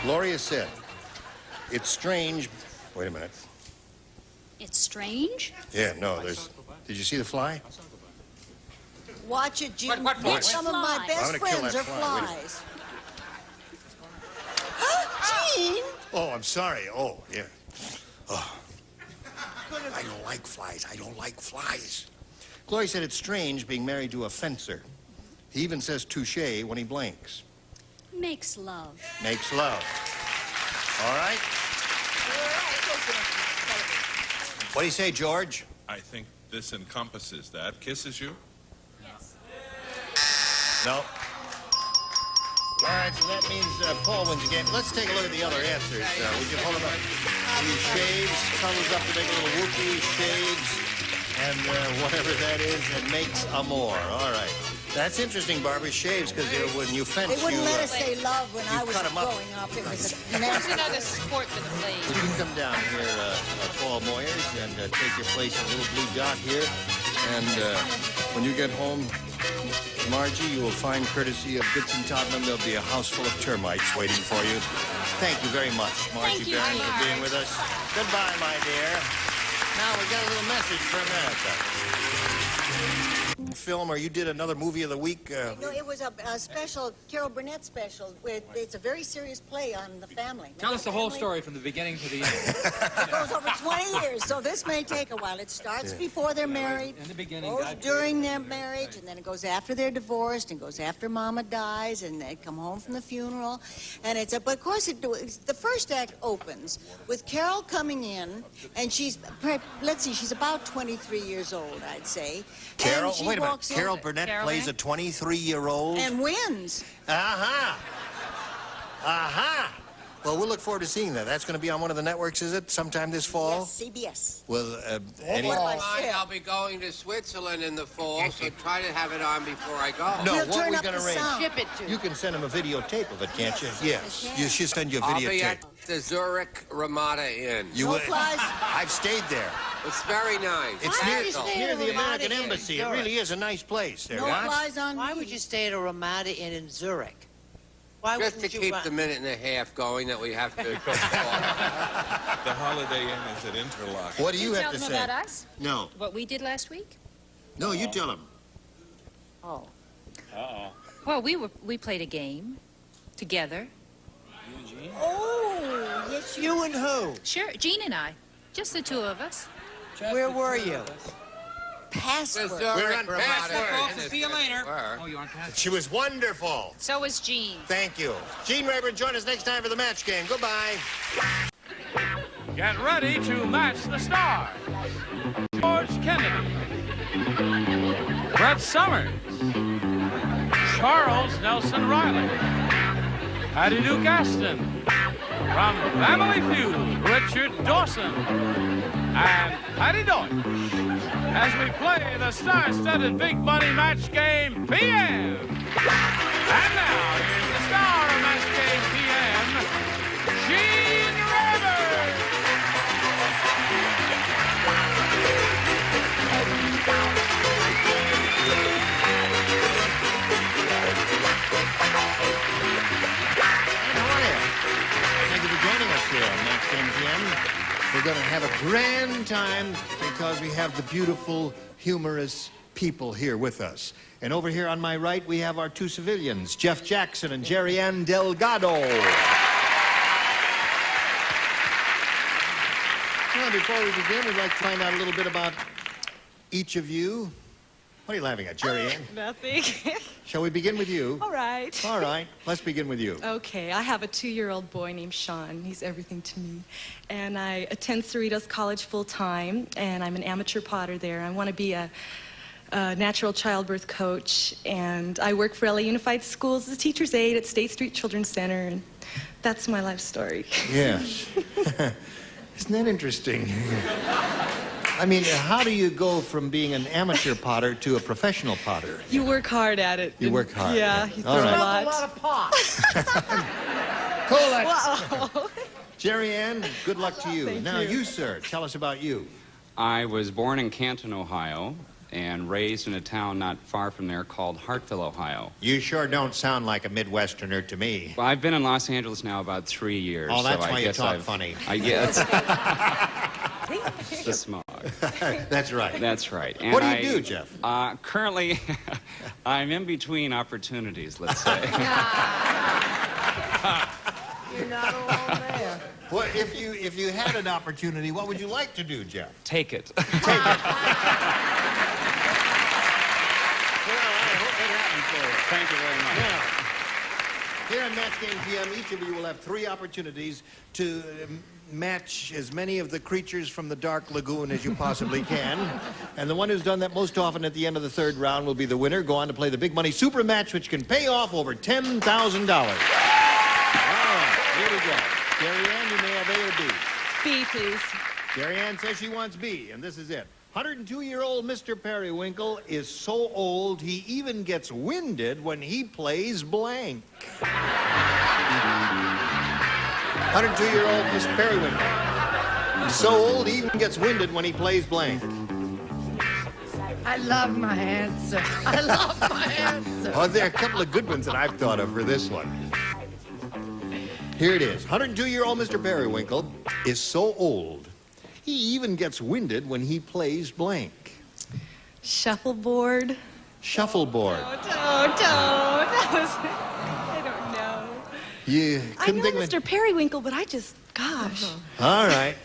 Gloria said, it's strange. Wait a minute. It's strange. Yeah, no, there's... Did you see the fly? Watch it, Jim. What fly? Some of my Fly? best I'm gonna kill friends that are fly. Wait a flies. Gene! Oh, I'm sorry. Oh, yeah. Oh. I don't like flies. I don't like flies. Gloria said it's strange being married to a fencer. He even says touche when he blinks. Makes love. Makes love. All right? What do you say, George? I think this encompasses that. Kisses you? No. All right, so that means Paul wins the game. Let's take a look at the other answers. Would you hold them up? He shaves, cuddles up to make a little whoopee, shaves, and whatever that is, and makes amor. All right. That's interesting, Barbara. Shaves, because when you fence, They wouldn't you, let us say love when I was cut 'em up. growing up. It was a There's nasty. another sport to the play. You can come down here, Paul Moyers, and take your place in a little blue dot here. And when you get home, Margie, you will find, courtesy of Goodson Tottenham, there'll be a house full of termites waiting for you. Thank you very much, Margie Thank you, Barron, for dear. being with us. Goodbye, my dear. Now, we got a little message for America. Film, or you did another movie of the week? No, it was a special, Carol Burnett special. It's a very serious play on the family. Tell us the whole Family. story from the beginning to the end. It goes over 20 years, so this may take a while. It starts before they're married, In the beginning, goes God during their marriage, and then it goes after they're divorced, and goes after Mama dies, and they come home from the funeral. And but of course, the first act opens with Carol coming in, and she's, let's see, she's about 23 years old, I'd say. Carol, And she wait a minute. walks in Carol Burnett plays a 23-year-old? and wins. Uh-huh. Uh-huh. Well, we'll look forward to seeing that. That's going to be on one of the networks, is it? Sometime this fall? Yes, CBS. Well, I'll be going to Switzerland in the fall, so try to have it on before I go. No, We'll what turn are we up going to the arrange? sound. Ship it to You can send him a videotape of it, can't you? Yes. She'll send you a I'll be videotape. at the Zurich Ramada Inn. You No would? flies? I've stayed there. It's very nice. It's Why near, would you stay near at a the Ramada American Inn in Embassy. It Zurich? really is a nice place there. No What? flies on Why me. would you stay at a Ramada Inn in Zurich? Why Just to wouldn't you keep run- the minute and a half going that we have to. The Holiday Inn is at Interlochen. What do you have tell to them say? about us? No. What we did last week? No, you tell him. Oh. Well, we played a game together. Oh, yes, you and who? Sure, Gene and I. Just the two of us. Where were you? Password. We're on Password. See you later. Where? Oh, you aren't passing. She was wonderful. So was Gene. Thank you. Gene Rayburn, join us next time for the match game. Goodbye. Get ready to match the stars. George Kennedy, Brett Summers, Charles Nelson Riley, Patty Duke Aston, from Family Feud, Richard Dawson, and Patty Deutsch, as we play the star-studded Big Money Match Game PM. And now, here's the star of Match Game PM, Gene Rayburn. Thank you for joining us here on Match Game PM. We're going to have a grand time because we have the beautiful, humorous people here with us. And over here on my right, we have our two civilians, Jeff Jackson and Jerry Ann Delgado. Well, before we begin, we'd like to find out a little bit about each of you. What are you laughing at, Jerry Ann? Nothing. Shall we begin with you? All right. All right, let's begin with you. Okay, I have a 2-year-old boy named Sean. He's everything to me. And I attend Cerritos College full-time, and I'm an amateur potter there. I want to be a natural childbirth coach, and I work for LA Unified Schools as a teacher's aide at State Street Children's Center, and that's my life story. Yes. Isn't that interesting? I mean, how do you go from being an amateur potter to a professional potter? You work hard at it. You work hard. Yeah, you throw All right. a lot. A lot of pots. Hold it. Wow. Jerry Ann, good luck to you. Thank Now, you. you, sir, tell us about you. I was born in Canton, Ohio, and raised in a town not far from there called Hartville, Ohio. You sure don't sound like a Midwesterner to me. Well, I've been in Los Angeles now about 3 years. Oh, that's so why I you guess talk funny. I guess. The smog. That's right. That's right. And What do you do, Jeff? Currently, I'm in between opportunities, let's say. You're not alone there. Well, if you had an opportunity, what would you like to do, Jeff? Take it. Take it. Well, I hope it happens for you. Thank you very much. Now, here on Match Game PM, each of you will have 3 opportunities to match as many of the creatures from the Dark Lagoon as you possibly can. And the one who's done that most often at the end of the 3rd round will be the winner. Go on to play the Big Money Super Match, which can pay off over $10,000. All right, here we go. Jerry Ann, you may have A or B. B, please. Jerry Ann says she wants B, and this is it. 102-year-old Mr. Periwinkle is so old he even gets winded when he plays blank. 102-year-old Mr. Periwinkle. He's so old he even gets winded when he plays blank. I love my answer. I love my answer. Oh, there are a couple of good ones that I've thought of for this one. Here it is. 102-year-old Mr. Periwinkle is so old he even gets winded when he plays blank. Shuffleboard. Shuffleboard. Oh, don't. That was... I don't know. You I couldn't know think of it. Mr. Periwinkle, but I just... Gosh. All right.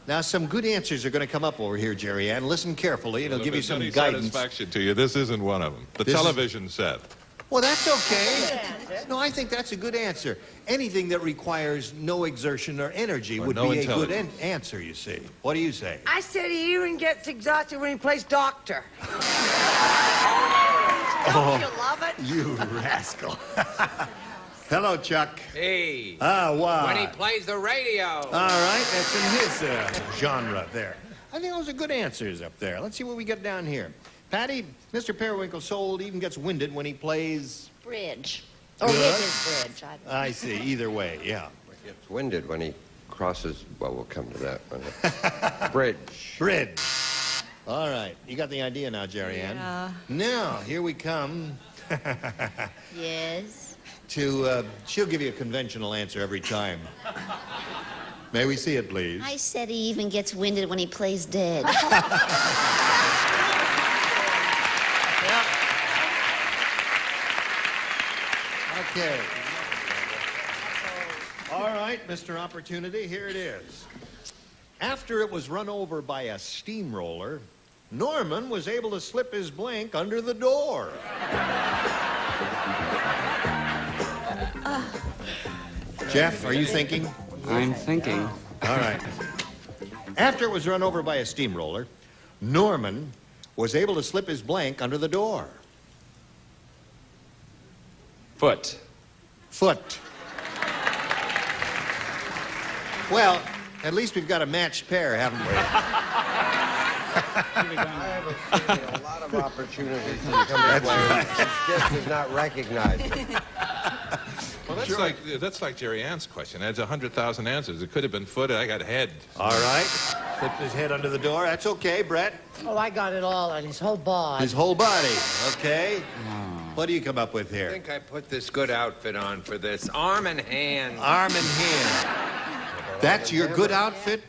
Now, some good answers are going to come up over here, Jerry Ann. Listen carefully, and it'll give you some Any guidance. satisfaction to you, this isn't one of them. The This is- television set. Well, that's okay. No, I think that's a good answer. Anything that requires no exertion or energy Or would no be a good intelligence. answer, you see. What do you say? I said he even gets exhausted when he plays doctor. Don't you love it? You rascal. Hello, Chuck. Hey. Ah, wow. When he plays the radio. All right, that's in his genre there. I think those are good answers up there. Let's see what we get down here. Patty, Mr. Periwinkle Soul even gets winded when he plays... Bridge. Or with his bridge. I see. Either way, yeah. He gets winded when he crosses... Well, we'll come to that. Bridge. Bridge. All right. You got the idea now, Jerry Ann. Yeah. Now, here we come. Yes. She'll give you a conventional answer every time. May we see it, please? I said he even gets winded when he plays dead. Okay. All right, Mr. Opportunity, here it is. After it was run over by a steamroller, Norman was able to slip his blank under the door. Jeff, are you thinking? I'm thinking. All right. After it was run over by a steamroller, Norman was able to slip his blank under the door. Foot. Foot. Well, at least we've got a matched pair, haven't we? I have a lot of opportunities to come this way. Just is not recognized. Well, that's like Jerry Ann's question. That's 100,000 answers. It could have been foot. I got head. All right. Slipped his head under the door. That's okay, Brett. Oh, I got it all on his whole body. His whole body. Okay. What do you come up with I here? think I put this good outfit on for this. Arm and hand. Arm and hand. That's your good outfit?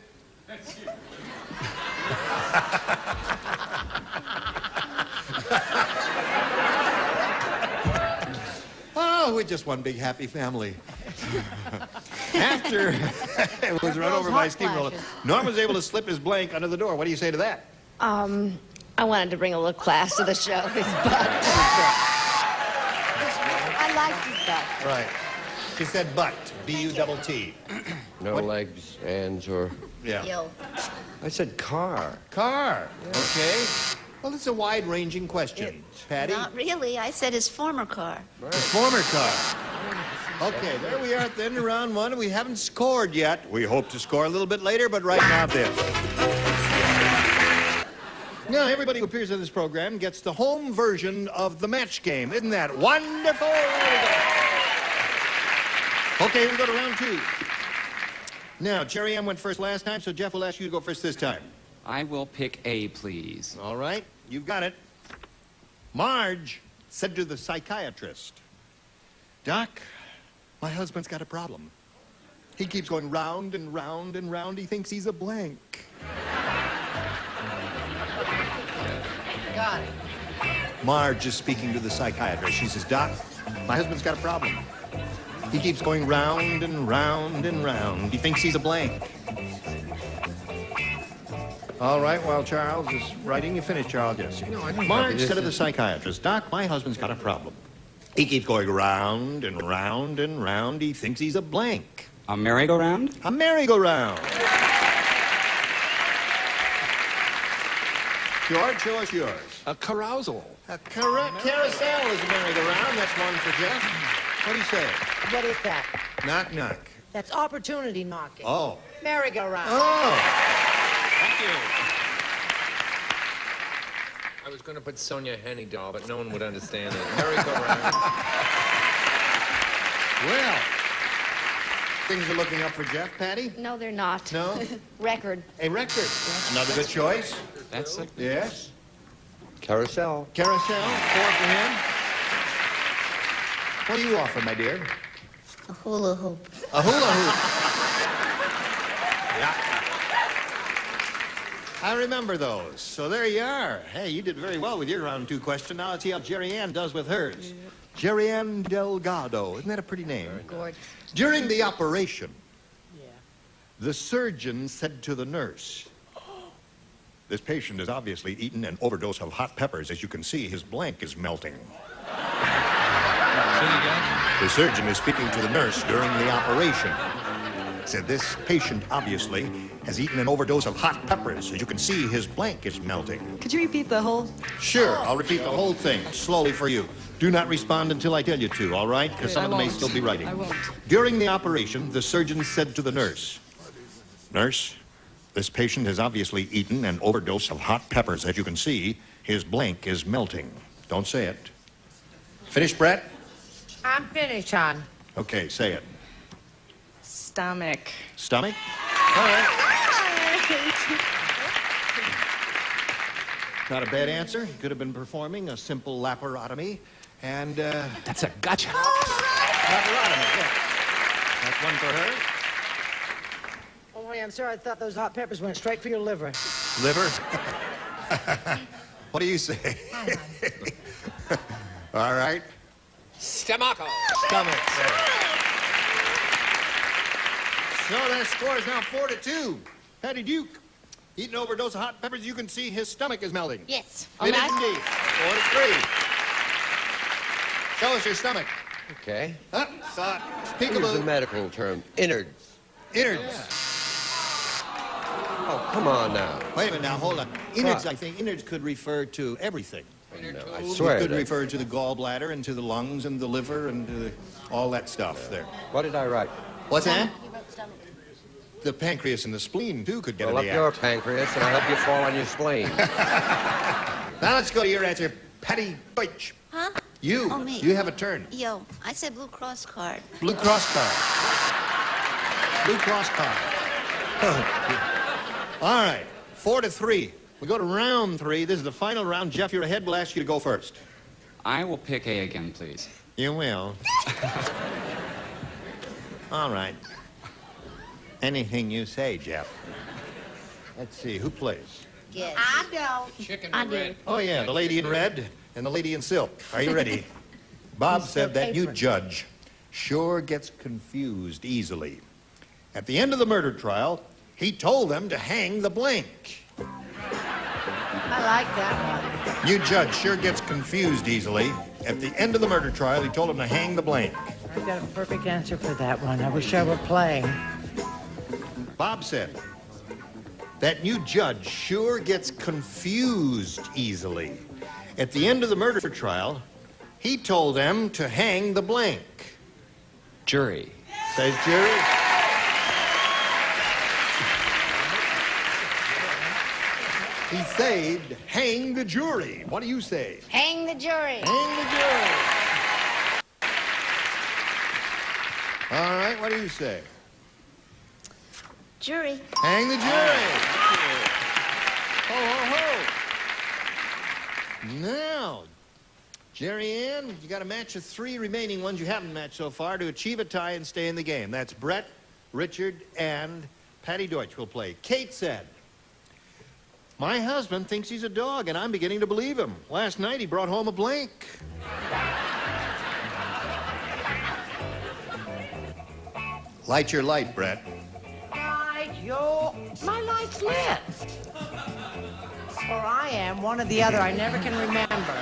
Oh, we're just one big happy family. After it was run over by a steamroller, Norm was able to slip his blank under the door. What do you say to that? I wanted to bring a little class to the show. His butt. I liked his butt. Right. She said butt. B-U-T-T. No legs, hands, or... Yeah. Yo. I said car. Car. Okay. Well, it's a wide-ranging question. Patty? Not really. I said his former car. His former car. Okay, there we are at the end of round one. We haven't scored yet. We hope to score a little bit later, but right now this. Now, everybody who appears in this program gets the home version of the match game. Isn't that wonderful? Okay, we'll go to round two. Now, Jerry Ann went first last time, so Jeff will ask you to go first this time. I will pick A, please. All right, you've got it. Marge said to the psychiatrist, "Doc, my husband's got a problem. He keeps going round and round and round. He thinks he's a blank." Got it. Marge is speaking to the psychiatrist. She says, "Doc, my husband's got a problem. He keeps going round and round and round. He thinks he's a blank." All right, while Charles is writing, you finish, Charles, yes. Marge said to the psychiatrist, "Doc, my husband's got a problem. He keeps going round and round and round. He thinks he's a blank." A merry-go-round? A merry-go-round. George, show us yours. A carousel. A carousel is a merry-go-round. That's one for Jeff. What do you say? What is that? Knock, knock. That's opportunity knocking. Oh. Merry-go-round. Oh. Thank you. I was going to put Sonia Henny doll, but no one would understand it. Merry-go-round. Well, things are looking up for Jeff. Patty? No, they're not. No? Record. A record. Another good choice. That's it. Yes. Carousel. Carousel. 4 for him. What do you offer, my dear? A hula hoop. A hula hoop. Yeah. I remember those. So there you are. Hey, you did very well with your round 2 question. Now let's see how Jerry Ann does with hers. Jerry Ann Delgado. Isn't that a pretty name? Gorgeous. During the operation, the surgeon said to the nurse, "This patient has obviously eaten an overdose of hot peppers. As you can see, his blank is melting." The surgeon is speaking to the nurse during the operation. said this patient obviously has eaten an overdose of hot peppers. As you can see, his blank is melting. Could you repeat the whole? Sure, I'll repeat the whole thing slowly for you. Do not respond until I tell you to, all right? Because some of them may still be writing. I won't. During the operation, the surgeon said to the nurse, "Nurse, this patient has obviously eaten an overdose of hot peppers. As you can see, his blank is melting." Don't say it. Finished, Brett? I'm finished, hon. Okay, say it. Stomach. Stomach? All right. Not a bad answer. He could have been performing a simple laparotomy. And, That's a gotcha. laparotomy, yeah. That's one for her. Oh, I'm sorry. I thought those hot peppers went straight for your liver. Liver? What do you say? All right. Stomacho. Stomach. So that score is now 4-2. Patty Duke. Eating an overdose of hot peppers, you can see his stomach is melting. Yes. It is indeed. 4-3. Show us your stomach. Okay. Speak Use about the medical term. Innards. innards. Oh, come on now. Wait a minute now, hold on. Innards, I think innards could refer to everything. No, I swear. It could refer to the gallbladder and to the lungs and the liver and to all that stuff there. What did I write? What's that? The pancreas and the spleen, too, could get Well, in up the your act. pancreas, and I hope you fall on your spleen. Now let's go to your answer. Patty Deutsch. Huh? You. Oh, me. You have a turn. Yo, I said Blue Cross card. Blue Cross card. Blue Cross card. All right. 4-3. We go to round 3. This is the final round. Jeff, you're ahead. We'll ask you to go first. I will pick A again, please. You will. All right. Anything you say, Jeff. Let's see. Who plays? Yes. I don't. Chicken I in do. red. Oh, yeah. The lady in red and the lady in silk. Are you ready? Bob said that new judge sure gets confused easily. At the end of the murder trial, he told them to hang the blank. I like that one. New judge sure gets confused easily. At the end of the murder trial, he told them to hang the blank. I've got a perfect answer for that one. I wish I were playing. Bob said that new judge sure gets confused easily. At the end of the murder trial, he told them to hang the blank. Jury. Says jury. He said, hang the jury. What do you say? Hang the jury. Hang the jury. All right, what do you say? Jury. Hang the jury. Ho, ho, ho. Now, Jerry Ann, you got to match the 3 remaining ones you haven't matched so far to achieve a tie and stay in the game. That's Brett, Richard, and Patty Deutsch will play. Kate said, "My husband thinks he's a dog, and I'm beginning to believe him. Last night he brought home a blank." Light your light, Brett. My light's lit. Or I am, one or the other. I never can remember.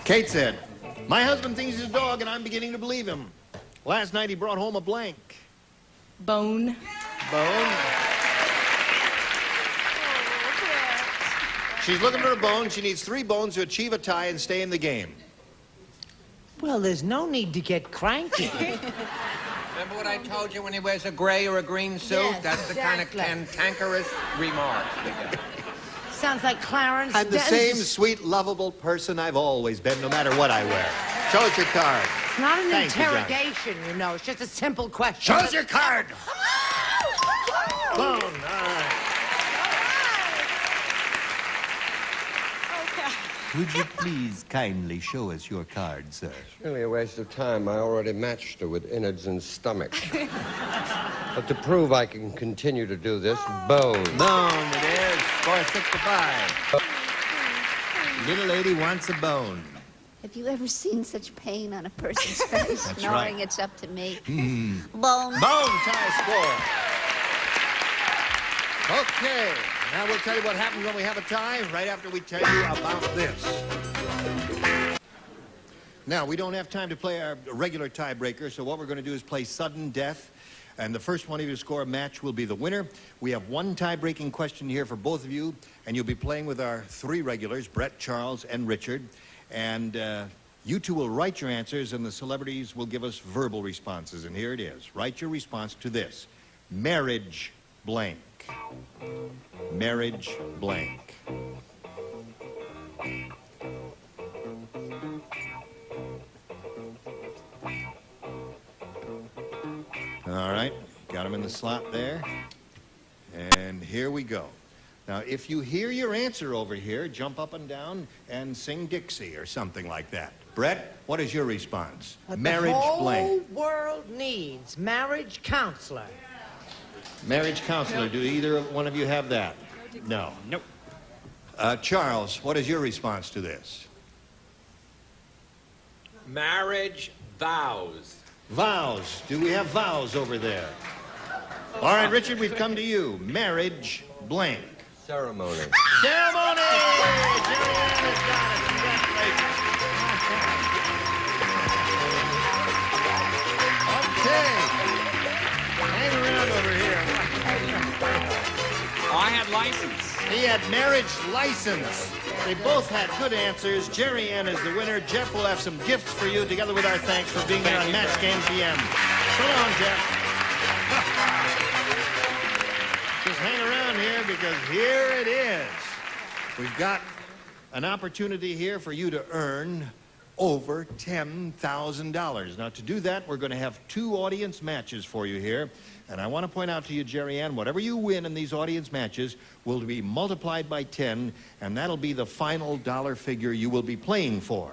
Kate said, "My husband thinks he's a dog, and I'm beginning to believe him. Last night he brought home a blank." Bone. Bone. She's looking for a bone. She needs 3 bones to achieve a tie and stay in the game. Well, there's no need to get cranky. Remember what I told you when he wears a gray or a green suit? Yes, That's the kind of exactly. cantankerous remark. Sounds like Clarence. I'm the Denn's- same sweet, lovable person I've always been, no matter what I wear. Show us your card. It's not an Thank you, John. interrogation, you know. It's just a simple question. Show us your card. Bone. All right. Would you please kindly show us your card, sir? It's really a waste of time. I already matched her with innards and stomach. But to prove I can continue to do this, bone. Bone it is. Score 6-5. Little lady wants a bone. Have you ever seen such pain on a person's face, That's knowing right. it's up to me? Mm. Bone. Bone tie score. Okay. Now we'll tell you what happens when we have a tie right after we tell you about this. Now, we don't have time to play our regular tiebreaker, so what we're going to do is play sudden death. And the first one of you to score a match will be the winner. We have one tie-breaking question here for both of you, and you'll be playing with our three regulars, Brett, Charles, and Richard. And you two will write your answers, and the celebrities will give us verbal responses. And here it is. Write your response to this. Marriage blank. Marriage blank. All right, got them in the slot there. And here we go. Now, if you hear your answer over here, jump up and down and sing Dixie or something like that. Brett, what is your response? Marriage blank. The whole world needs marriage counselor. Marriage counselor. Do either one of you have that? No. Nope. Charles, what is your response to this? Marriage vows. Vows. Do we have vows over there? All right, Richard, we've come to you. Marriage blank. Ceremony. Ceremony! Jerry has got it. Congratulations. Okay. Hang around over here. I had license. He had marriage license. They both had good answers. Jerry Ann is the winner. Jeff will have some gifts for you, together with our thanks for being here on Match Game PM. So long, Jeff. Just hang around here, because here it is. We've got an opportunity here for you to earn over $10,000. Now, to do that, we're going to have two audience matches for you here. And I want to point out to you, Jerry Ann, whatever you win in these audience matches will be multiplied by 10, and that'll be the final dollar figure you will be playing for.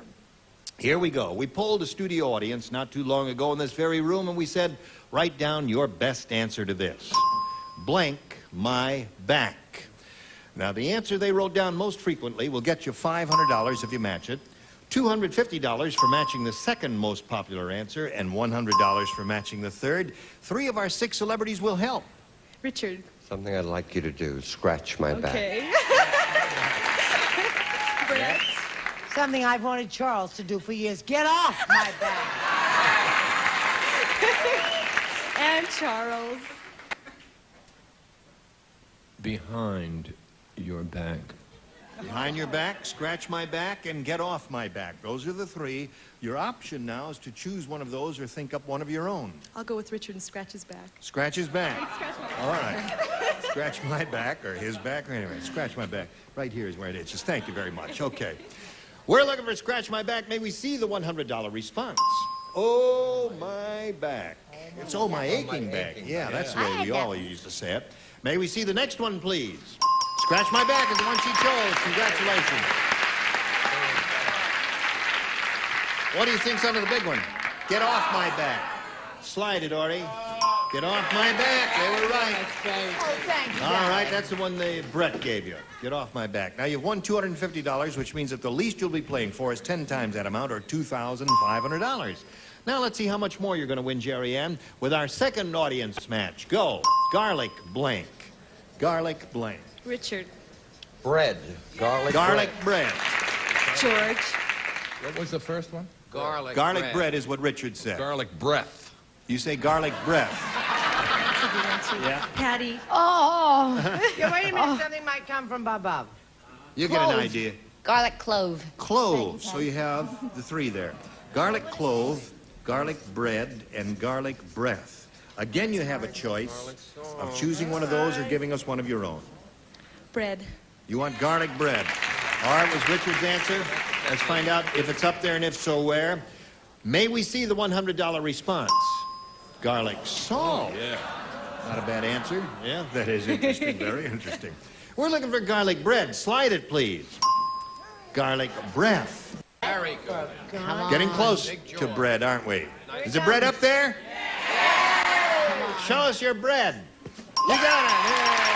Here we go. We polled a studio audience not too long ago in this very room, and we said, write down your best answer to this. Blank my back. Now, the answer they wrote down most frequently will get you $500 if you match it, $250 for matching the second most popular answer, and $100 for matching the third. 3 of our 6 celebrities will help. Richard. Something I'd like you to do, scratch my back. Okay. Brett. Something I've wanted Charles to do for years. Get off my back. And Charles. Behind your back. Behind your back, scratch my back, and get off my back. Those are the 3. Your option now is to choose one of those or think up one of your own. I'll go with Richard and scratch his back. Scratch his back. Scratch my back. All right. Scratch my back, or his back, or anyway, scratch my back. Right here is where it is. Just thank you very much. Okay. We're looking for scratch my back. May we see the $100 response? Oh, my back. It's oh, my aching back. Yeah, that's the way we all used to say it. May we see the next one, please? Scratch my back is the one she chose. Congratulations. What do you think's under the big one? Get off my back. Slide it, Ori. Get off my back. They were right. Oh, thank you. All right, that's the one Brett gave you. Get off my back. Now, you've won $250, which means that the least you'll be playing for is 10 times that amount, or $2,500. Now, let's see how much more you're going to win, Jerry Ann, with our second audience match. Go. Garlic blank. Garlic blank. Richard. Bread. Garlic bread. George. What was the first one? Garlic bread is what Richard said. Garlic breath. You say garlic breath. That's a good one, too. Yeah. Patty. Oh. Yeah, wait a minute. Something might come from above. You get an idea. Garlic clove. Clove. So you have the 3 there. Garlic clove, garlic bread, and garlic breath. Again, you have a choice of choosing one of those or giving us one of your own. Bread. You want garlic bread. All right, was Richard's answer. Let's find out if it's up there, and if so, where. May we see the $100 response? Garlic salt. Yeah. Not a bad answer. Yeah, that is interesting. Very interesting. We're looking for garlic bread. Slide it, please. Garlic breath. Very good. Come on. Getting close to bread, aren't we? Is the bread up there? Show us your bread. You got it. Yeah.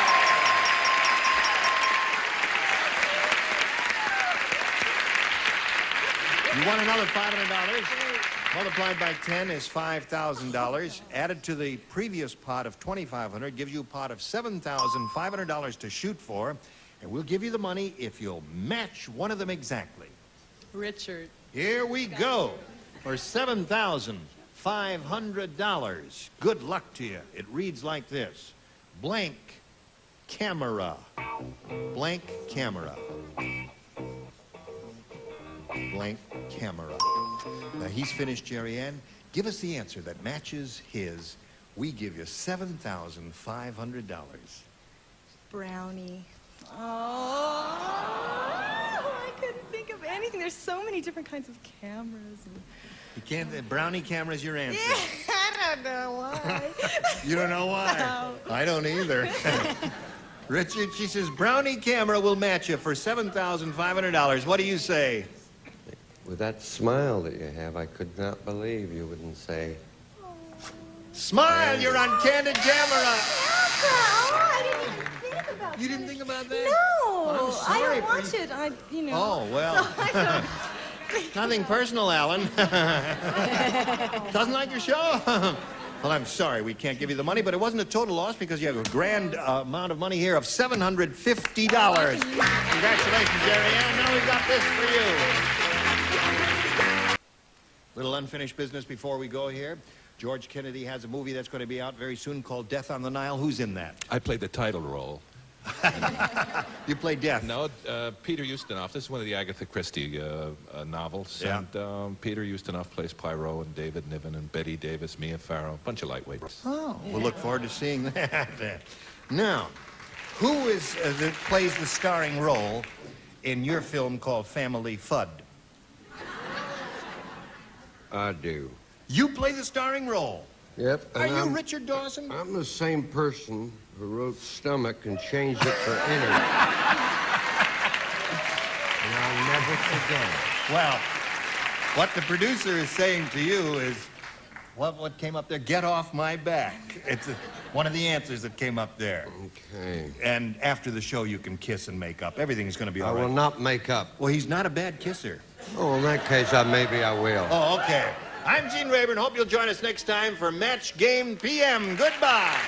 You won another $500. Multiplied by 10 is $5,000. Added to the previous pot of $2,500 gives you a pot of $7,500 to shoot for. And we'll give you the money if you'll match one of them exactly. Richard. Here we go for $7,500. $500. Good luck to you. It reads like this. Blank camera. Blank camera. Blank camera. Now, he's finished, Jerry Ann. Give us the answer that matches his. We give you $7,500. Brownie. Oh, I couldn't think of anything. There's so many different kinds of cameras. You can't. The brownie camera's your answer. Yeah, I don't know why. You don't know why? No. I don't either. Richard, she says brownie camera will match you for $7,500. What do you say? With that smile that you have, I could not believe you wouldn't say. Smile, you're on candid camera. Oh, I didn't even think about You didn't think about that? No, I'm I sorry don't watch it. Oh, well. Nothing personal, Alan. Doesn't like your show? Well, I'm sorry, we can't give you the money, but it wasn't a total loss because you have a grand amount of money here of $750. Congratulations, Jerry Ann. Now we've got this for you. Little unfinished business before we go here. George Kennedy has a movie that's going to be out very soon called Death on the Nile. Who's in that? I played the title role. You play Death? No, Peter Ustinov. This is one of the Agatha Christie novels. Yeah. And Peter Ustinov plays Poirot, and David Niven, and Betty Davis, Mia Farrow. Bunch of lightweights. Oh, we'll look forward to seeing that. Now, who is that plays the starring role in your film called Family Fudd? I do. You play the starring role? Yep. Are you Richard Dawson? I'm the same person who wrote Stomach and changed it for Inner. And I'll never forget it. Well, what the producer is saying to you is, what came up there? Get off my back. It's one of the answers that came up there. Okay. And after the show, you can kiss and make up. Everything's going to be all right. I will not make up. Well, he's not a bad kisser. Oh, in that case, maybe I will. Oh, okay. I'm Gene Rayburn. Hope you'll join us next time for Match Game PM. Goodbye.